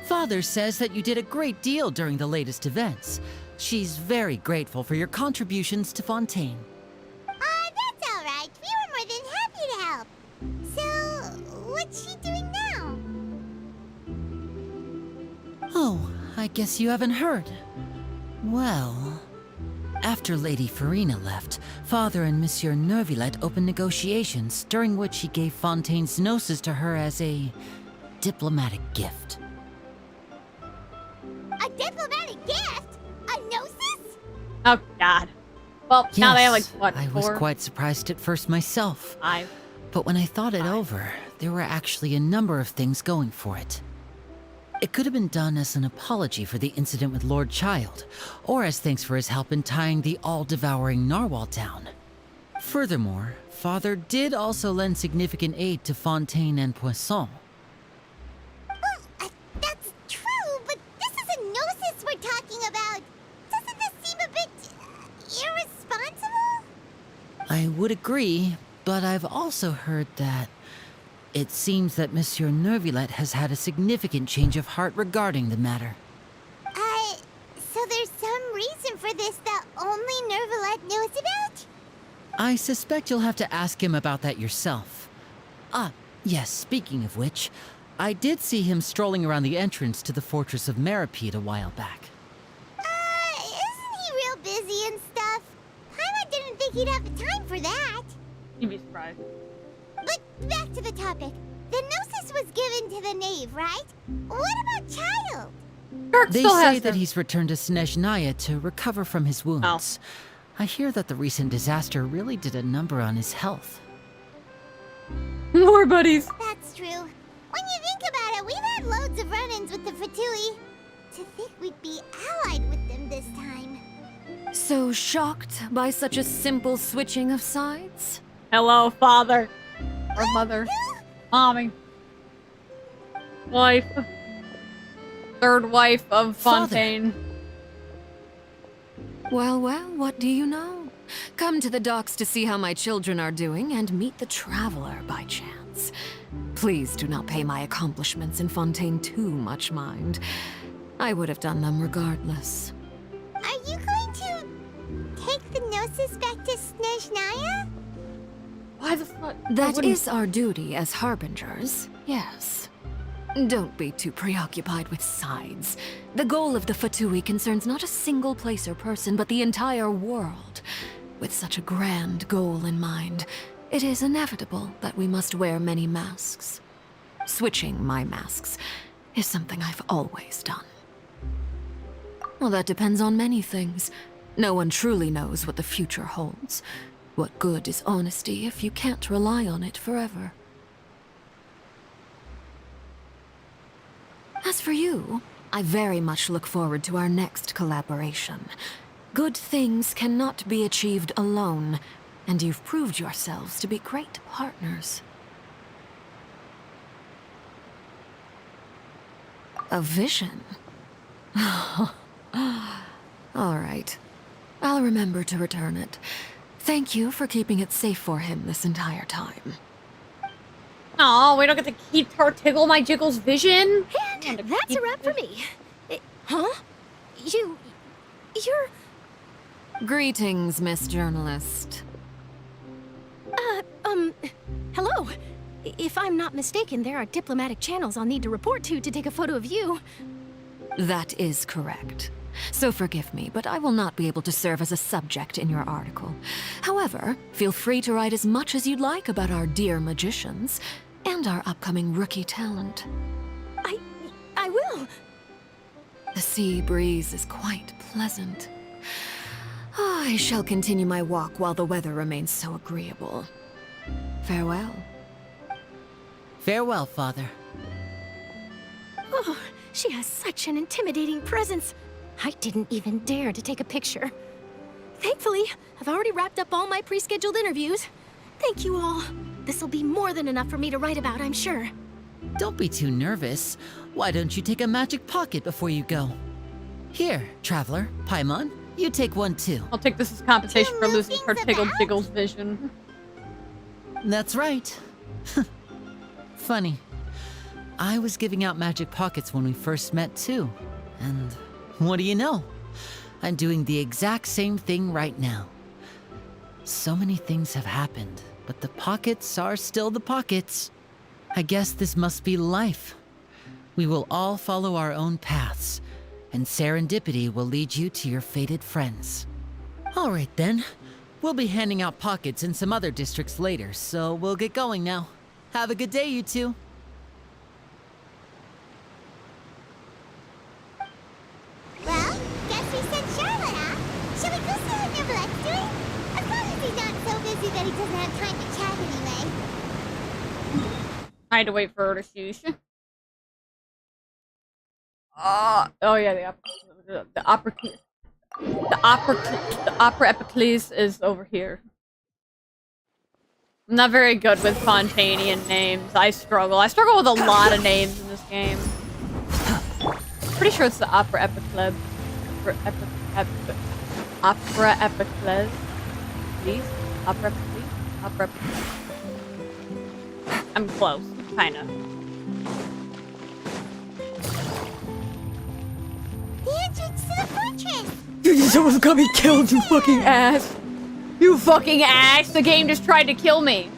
Father says that you did a great deal during the latest events. She's very grateful for your contributions to Fontaine. That's all right. We were more than happy to help. So, what's she doing now? Oh, I guess you haven't heard. Well, after Lady Farina left, Father and Monsieur Neuvillette opened negotiations, during which he gave Fontaine's gnosis to her as a diplomatic gift. A diplomatic gift? A gnosis? Oh, God. Well, now they have, like, Yes, what, I was 4? quite surprised at first myself. 5. But when I thought it over, there were actually a number of things going for it. It could have been done as an apology for the incident with Lord Child, or as thanks for his help in tying the all-devouring narwhal down. Furthermore, Father did also lend significant aid to Fontaine and Poisson. That's true, but this is a gnosis we're talking about. Doesn't this seem a bit irresponsible? I would agree, but I've also heard that it seems that Monsieur Neuvillette has had a significant change of heart regarding the matter. So there's some reason for this that only Neuvillette knows about? I suspect you'll have to ask him about that yourself. Ah, yes, speaking of which, I did see him strolling around the entrance to the Fortress of Meripede a while back. Isn't he real busy and stuff? Paimon didn't think he'd have the time for that. You'd be surprised. But back to the topic. The gnosis was given to the knave, right? What about Child? They say that he's returned to Snezhnaya to recover from his wounds. I hear that the recent disaster really did a number on his health. More buddies. That's true. When you think about it, we've had loads of run-ins with the Fatui. To think we'd be allied with them this time. So shocked by such a simple switching of sides? Hello, father. Or mother. Mommy. Wife. Third wife of Fontaine. Well, what do you know? Come to the docks to see how my children are doing and meet the Traveler by chance. Please do not pay my accomplishments in Fontaine too much mind. I would have done them regardless. Are you going to take the gnosis back to Snezhnaya? Why the fuck? That is our duty as harbingers, yes. Don't be too preoccupied with sides. The goal of the Fatui concerns not a single place or person, but the entire world. With such a grand goal in mind, it is inevitable that we must wear many masks. Switching my masks is something I've always done. Well, that depends on many things. No one truly knows what the future holds. What good is honesty if you can't rely on it forever? As for you, I very much look forward to our next collaboration. Good things cannot be achieved alone, and you've proved yourselves to be great partners. A vision? All right. I'll remember to return it. Thank you for keeping it safe for him this entire time. Oh, we don't get to keep her tickle my jiggle's vision? And that's a wrap for me. Huh? You're... Greetings, Miss Journalist. Hello. If I'm not mistaken, there are diplomatic channels I'll need to report to take a photo of you. That is correct. So forgive me, but I will not be able to serve as a subject in your article. However, feel free to write as much as you'd like about our dear magicians and our upcoming rookie talent. I will. The sea breeze is quite pleasant. I shall continue my walk while the weather remains so agreeable. Farewell. Farewell, Father. Oh, she has such an intimidating presence. I didn't even dare to take a picture. Thankfully, I've already wrapped up all my pre-scheduled interviews. Thank you all. This'll be more than enough for me to write about, I'm sure. Don't be too nervous. Why don't you take a magic pocket before you go? Here, Traveler, Paimon, you take one too. I'll take this as compensation for losing her Tiggle Jiggle's vision. That's right. Funny. I was giving out magic pockets when we first met too. And what do you know? I'm doing the exact same thing right now. So many things have happened, but the pockets are still the pockets. I guess this must be life. We will all follow our own paths, and serendipity will lead you to your fated friends. All right then. We'll be handing out pockets in some other districts later, so we'll get going now. Have a good day, you two. Well, guess we sent Charlotte, huh? Shall we go see how Nivelette's doing? As long as he's not so busy that he doesn't have time to chat anyway. I had to wait for her to shush. Oh yeah, the opera epiclese is over here. I'm not very good with Fontainian names. I struggle. I struggle with a lot of names in this game. Pretty sure it's the opera epiclese. Opera epiclese. Please? Opera epiclese? Opera epiclese. I'm close, kinda. The entrance to the fortress! Dude, someone's got me killed, you fucking ass! You fucking ass! The game just tried to kill me!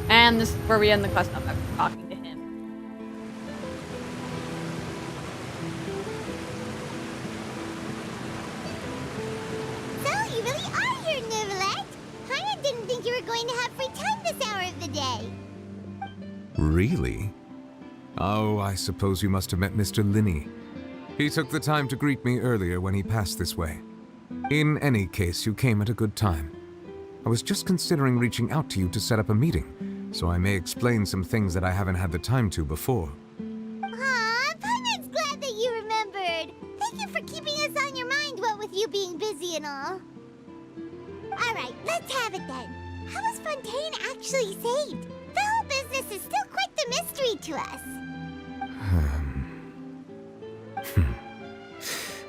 And this is where we end the quest. I'm actually talking to him. So, you really are here, Nivelette! Paimon didn't think you were going to have free time this hour of the day. Really? Oh, I suppose you must have met Mr. Linney. He took the time to greet me earlier when he passed this way. In any case, you came at a good time. I was just considering reaching out to you to set up a meeting, so I may explain some things that I haven't had the time to before. Aw, Paimon's glad that you remembered. Thank you for keeping us on your mind, what with you being busy and all. Alright, let's have it then. How was Fontaine actually saved? The whole business is still quite the mystery to us.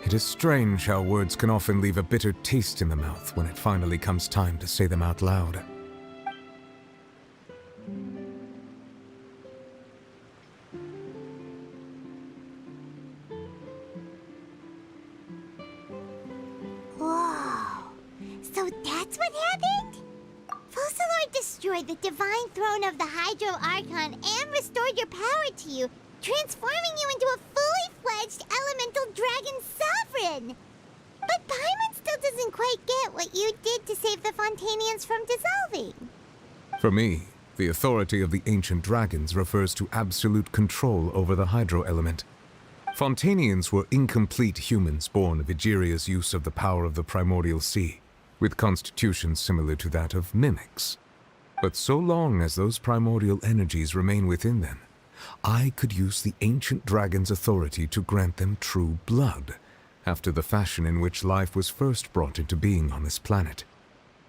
It is strange how words can often leave a bitter taste in the mouth when it finally comes time to say them out loud. Whoa. So that's what happened? Focalor destroyed the divine throne of the Hydro Archon and restored your power to you, transforming you into a fully fledged elemental dragon sovereign. But Paimon still doesn't quite get what you did to save the Fontainians from dissolving. For me, the authority of the ancient dragons refers to absolute control over the hydro element. Fontainians were incomplete humans born of Egeria's use of the power of the primordial sea, with constitutions similar to that of mimics. But so long as those primordial energies remain within them, I could use the ancient dragon's authority to grant them true blood, after the fashion in which life was first brought into being on this planet.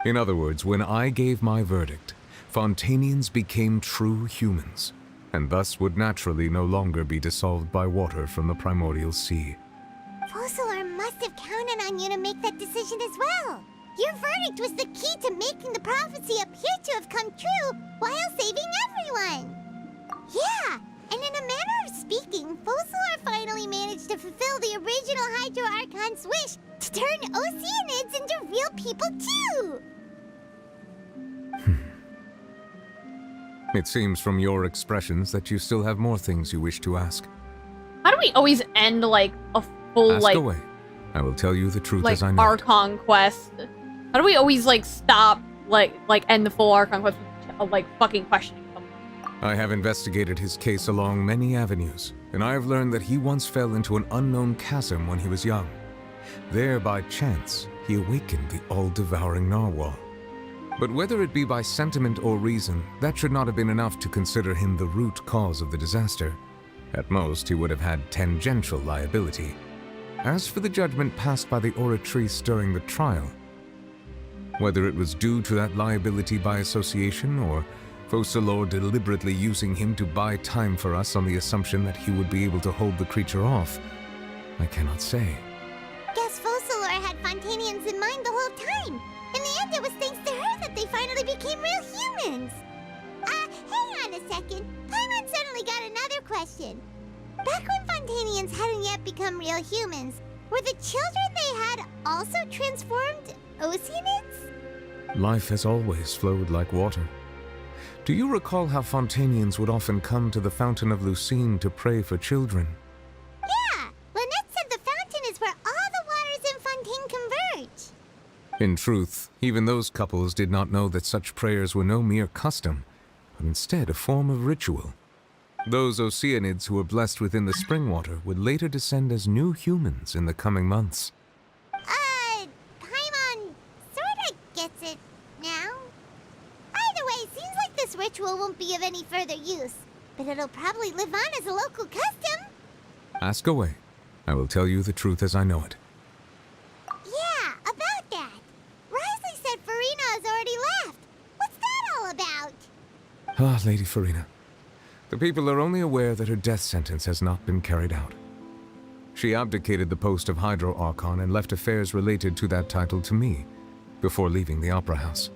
In other words, when I gave my verdict, Fontainians became true humans, and thus would naturally no longer be dissolved by water from the primordial sea. Focalor must have counted on you to make that decision as well. Your verdict was the key to making the prophecy appear to have come true while saving everyone. Yeah, and in a manner of speaking, Focalor finally managed to fulfill the original Hydro Archon's wish to turn Oceanids into real people too! It seems from your expressions that you still have more things you wish to ask. How do we always end, like, a full, Ask like... away. I will tell you the truth like, as I know it. Archon quest? How do we always, like, stop, like, end the full Archon quest with, like, fucking questioning someone? I have investigated his case along many avenues, and I have learned that he once fell into an unknown chasm when he was young. There, by chance, he awakened the all-devouring narwhal. But whether it be by sentiment or reason, that should not have been enough to consider him the root cause of the disaster. At most, he would have had tangential liability. As for the judgment passed by the Oratrice during the trial, whether it was due to that liability by association, or Focalors deliberately using him to buy time for us on the assumption that he would be able to hold the creature off, I cannot say. Guess Focalors had Fontainians in mind the whole time. In the end, it was thanks to her that they finally became real humans. Hang on a second. Paimon suddenly got another question. Back when Fontainians hadn't yet become real humans, were the children they had also transformed Oceanids? Life has always flowed like water. Do you recall how Fontainians would often come to the Fountain of Lucine to pray for children? Yeah! Lynette said the fountain is where all the waters in Fontaine converge. In truth, even those couples did not know that such prayers were no mere custom, but instead a form of ritual. Those Oceanids who were blessed within the spring water would later descend as new humans in the coming months. Paimon sorta gets it now. Either way, seems like this ritual won't be of any further use, but it'll probably live on as a local custom. Ask away. I will tell you the truth as I know it. Yeah, about that. Risley said Farina has already left. What's that all about? Ah, Lady Farina. The people are only aware that her death sentence has not been carried out. She abdicated the post of Hydro Archon and left affairs related to that title to me, before leaving the Opera House.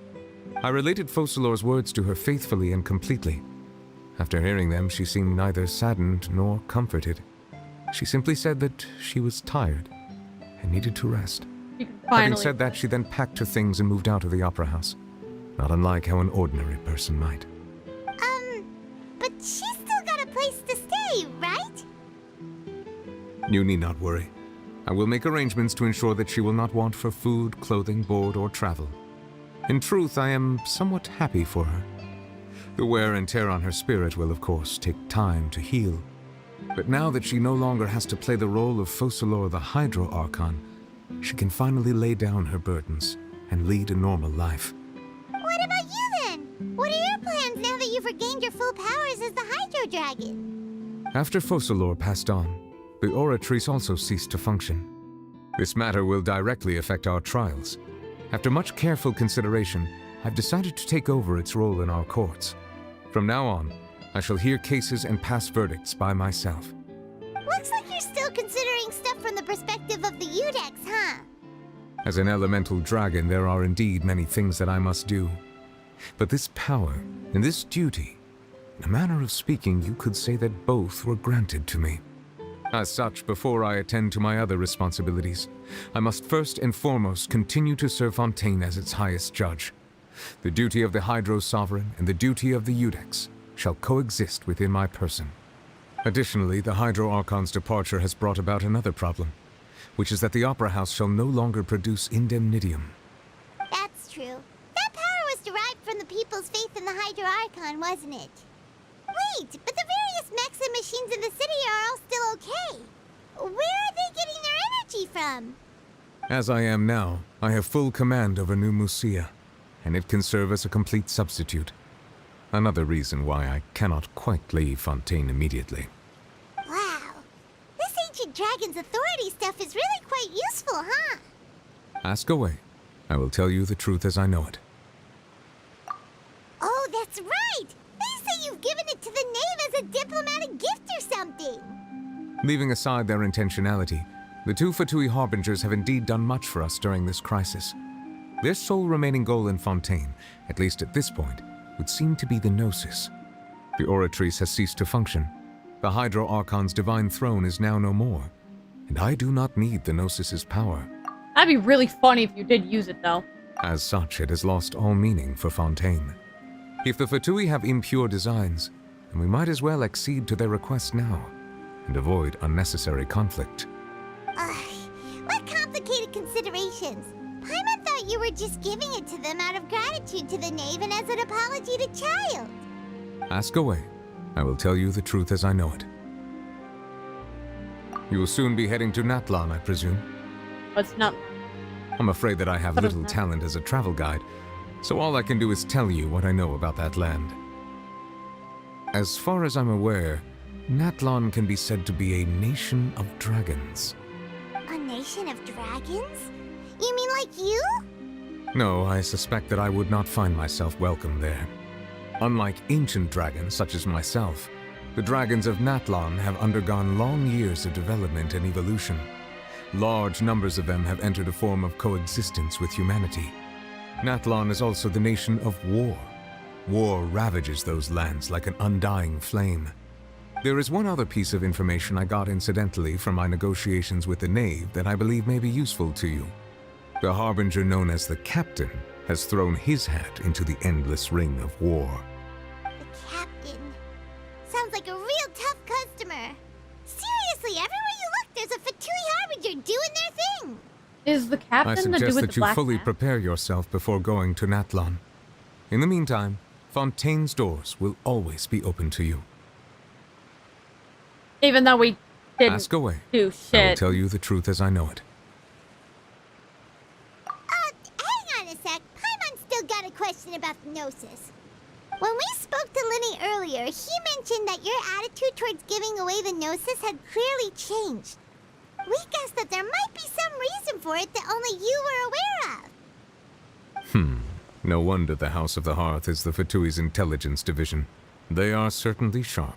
I related Focalors' words to her faithfully and completely. After hearing them, she seemed neither saddened nor comforted. She simply said that she was tired and needed to rest. Having said that, she then packed her things and moved out of the Opera House, not unlike how an ordinary person might. But she's still got a place to stay, right? You need not worry. I will make arrangements to ensure that she will not want for food, clothing, board, or travel. In truth, I am somewhat happy for her. The wear and tear on her spirit will, of course, take time to heal. But now that she no longer has to play the role of Focalors the Hydro Archon, she can finally lay down her burdens and lead a normal life. What about you then? What are your plans now that you've regained your full powers as the Hydro Dragon? After Focalors passed on, the Oratrice also ceased to function. This matter will directly affect our trials. After much careful consideration, I've decided to take over its role in our courts. From now on, I shall hear cases and pass verdicts by myself. Looks like you're still considering stuff from the perspective of the Udex, huh? As an elemental dragon, there are indeed many things that I must do. But this power and this duty, in a manner of speaking, you could say that both were granted to me. As such, before I attend to my other responsibilities, I must first and foremost continue to serve Fontaine as its highest judge. The duty of the Hydro Sovereign and the duty of the Udex shall coexist within my person. Additionally, the Hydro Archon's departure has brought about another problem, which is that the Opera House shall no longer produce indemnitium. That's true. That power was derived from the people's faith in the Hydro Archon, wasn't it? Wait, but the various mechs and machines in the city are all still okay. Where are they getting their energy from? As I am now, I have full command over New Musia, and it can serve as a complete substitute. Another reason why I cannot quite leave Fontaine immediately. Wow. This ancient dragon's authority stuff is really quite useful, huh? Ask away. I will tell you the truth as I know it. Oh, that's right! They say you've given it to the knave as a diplomatic gift or something! Leaving aside their intentionality, the two Fatui Harbingers have indeed done much for us during this crisis. Their sole remaining goal in Fontaine, at least at this point, would seem to be the Gnosis. The Oratrice has ceased to function. The Hydro Archon's divine throne is now no more, and I do not need the Gnosis's power. That'd be really funny if you did use it, though. As such, it has lost all meaning for Fontaine. If the Fatui have impure designs, then we might as well accede to their request now, and avoid unnecessary conflict. What complicated considerations! Paimon thought you were just giving it to them out of gratitude to the knave and as an apology to Child. Ask away. I will tell you the truth as I know it. You will soon be heading to Natlan, I presume? What's not? I'm afraid that I have What is little that? talent as a travel guide, so all I can do is tell you what I know about that land. As far as I'm aware, Natlan can be said to be a nation of dragons. A nation of dragons? You mean like you? No, I suspect that I would not find myself welcome there. Unlike ancient dragons such as myself, the dragons of Natlan have undergone long years of development and evolution. Large numbers of them have entered a form of coexistence with humanity. Natlan is also the nation of war. War ravages those lands like an undying flame. There is one other piece of information I got incidentally from my negotiations with the Knave that I believe may be useful to you. The Harbinger known as the Captain has thrown his hat into the endless ring of war. The captain. Sounds like a real tough customer. Seriously, everywhere you look, there's a Fatui Harbinger doing their thing. Is the I captain the dude suggest with that the you black fully hat? prepare yourself before going to Natlan. In the meantime, Fontaine's doors will always be open to you. Even though we didn't Ask away. do I will shit. tell you the truth as I know it. Hang on a sec. Paimon still got a question about the Gnosis. When we spoke to Linny earlier, he mentioned that your attitude towards giving away the Gnosis had clearly changed. We guessed that there might be some reason for it that only you were aware of. No wonder the House of the Hearth is the Fatui's intelligence division. They are certainly sharp.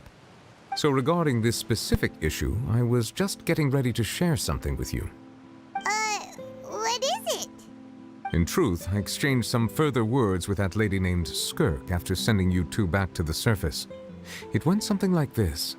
So regarding this specific issue, I was just getting ready to share something with you. What is it? In truth, I exchanged some further words with that lady named Skirk after sending you two back to the surface. It went something like this.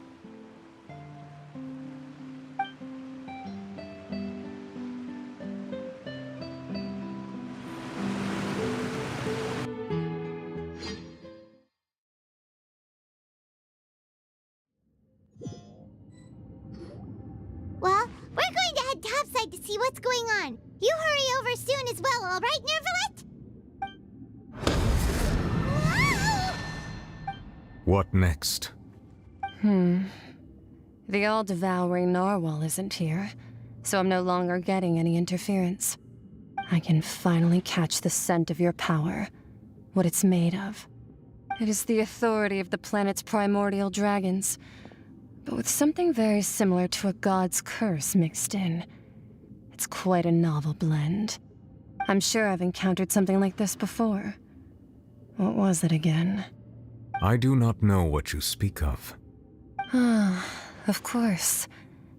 Well, we're going to head topside to see what's going on. You hurry over soon as well, all right, Nervalet? What next? The all-devouring narwhal isn't here, so I'm no longer getting any interference. I can finally catch the scent of your power, what it's made of. It is the authority of the planet's primordial dragons, but with something very similar to a god's curse mixed in. It's quite a novel blend. I'm sure I've encountered something like this before. What was it again? I do not know what you speak of. Of course.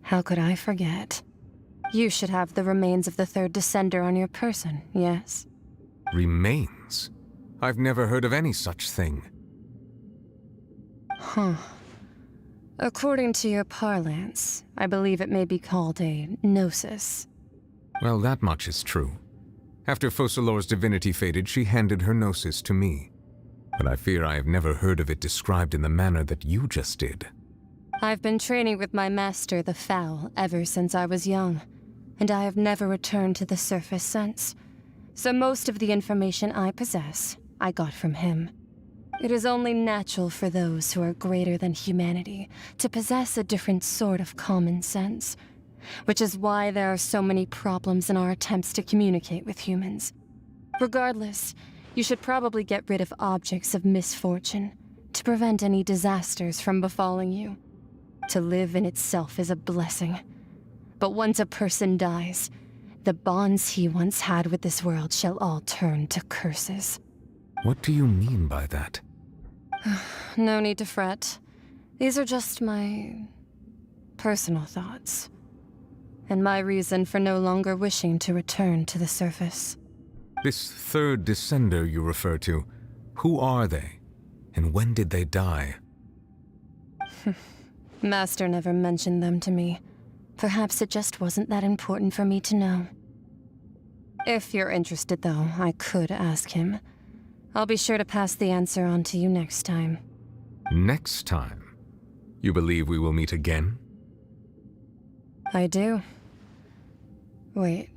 How could I forget? You should have the remains of the third descender on your person, yes? Remains? I've never heard of any such thing. According to your parlance, I believe it may be called a gnosis. Well, that much is true. After Focalor's divinity faded, she handed her gnosis to me. But I fear I have never heard of it described in the manner that you just did. I've been training with my master, the Foul, ever since I was young, and I have never returned to the surface since. So most of the information I possess, I got from him. It is only natural for those who are greater than humanity to possess a different sort of common sense, which is why there are so many problems in our attempts to communicate with humans. Regardless, you should probably get rid of objects of misfortune to prevent any disasters from befalling you. To live in itself is a blessing. But once a person dies, the bonds he once had with this world shall all turn to curses. What do you mean by that? No need to fret. These are just my personal thoughts, and my reason for no longer wishing to return to the surface. This third descender you refer to, who are they? And when did they die? Master never mentioned them to me. Perhaps it just wasn't that important for me to know. If you're interested, though, I could ask him. I'll be sure to pass the answer on to you next time. Next time? You believe we will meet again? I do. Wait.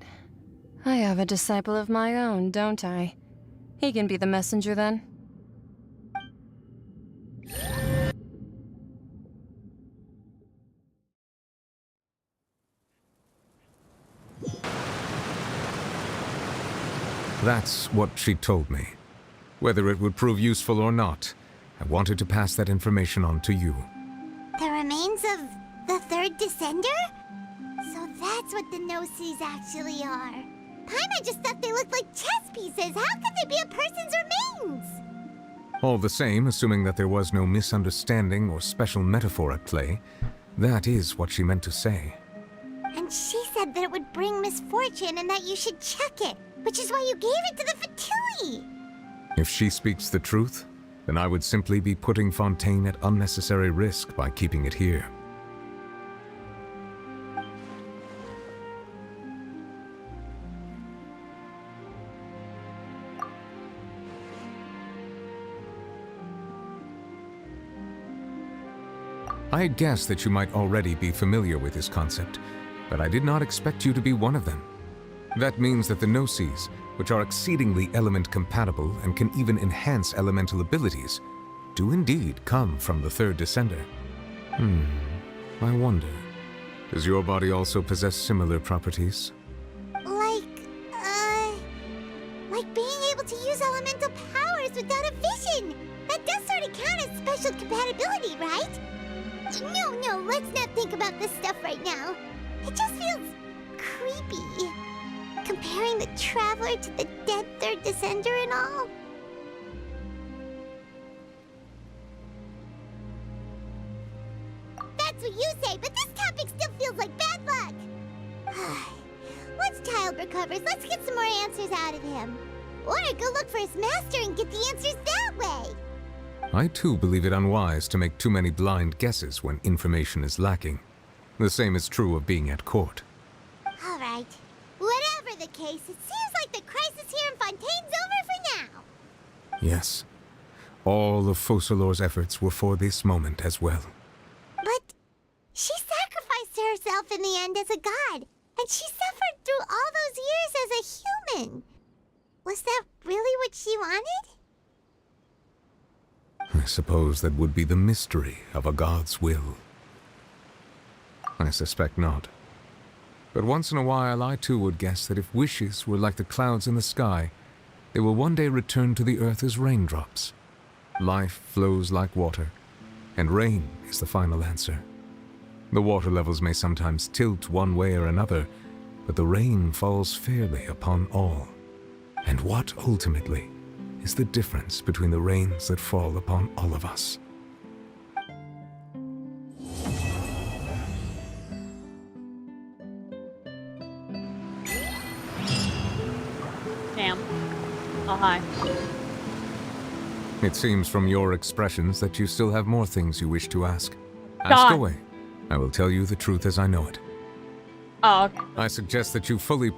I have a disciple of my own, don't I? He can be the messenger then. That's what she told me. Whether it would prove useful or not, I wanted to pass that information on to you. The remains of the third descender? So that's what the no-sees actually are. Paimon just thought they looked like chess pieces. How could they be a person's remains? All the same, assuming that there was no misunderstanding or special metaphor at play, that is what she meant to say. And she said that it would bring misfortune and that you should check it, which is why you gave it to the Fatui. If she speaks the truth, then I would simply be putting Fontaine at unnecessary risk by keeping it here. I had guessed that you might already be familiar with this concept, but I did not expect you to be one of them. That means that the no-sees, which are exceedingly element-compatible and can even enhance elemental abilities, do indeed come from the third descender. I wonder, does your body also possess similar properties? Like being able to use elemental powers without a vision. That does sort of count as special compatibility, right? No, let's not think about this stuff right now. It just feels creepy. Comparing the Traveler to the dead third descender and all. That's what you say, but this topic still feels like bad luck. Once Child recovers, let's get some more answers out of him. Or go look for his master and get the answers that way. I too believe it unwise to make too many blind guesses when information is lacking. The same is true of being at court. All right. Whatever the case, it seems like the crisis here in Fontaine's over for now. Yes. All of Focalor's efforts were for this moment as well. But she sacrificed herself in the end as a god, and she suffered through all those years as a human. Was that really what she wanted? I suppose that would be the mystery of a god's will. I suspect not. But once in a while, I too would guess that if wishes were like the clouds in the sky, they will one day return to the earth as raindrops. Life flows like water, and rain is the final answer. The water levels may sometimes tilt one way or another, but the rain falls fairly upon all. And what, ultimately, is the difference between the rains that fall upon all of us? Damn. Oh, hi. It seems from your expressions that you still have more things you wish to ask. God. Ask away. I will tell you the truth as I know it. Oh, okay. I suggest that you fully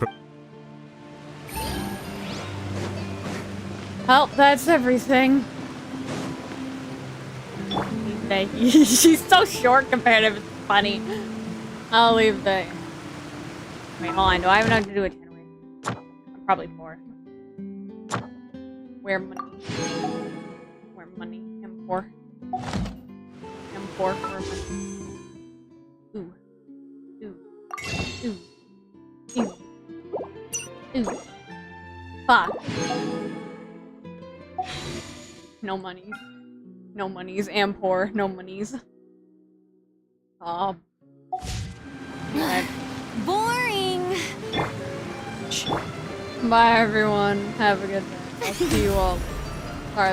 Well, that's everything. She's so short compared to it's funny. I'll leave the... Wait, hold on. Do I have enough to do a 10 way? I'm probably poor. Where money? Where money? I'm poor. I'm poor. Where money? Ooh. Ooh. Ooh. Ooh. Ooh. Fuck. No monies. No monies. Am poor. No monies. Oh. Boring! Bye everyone. Have a good day. I'll see you all.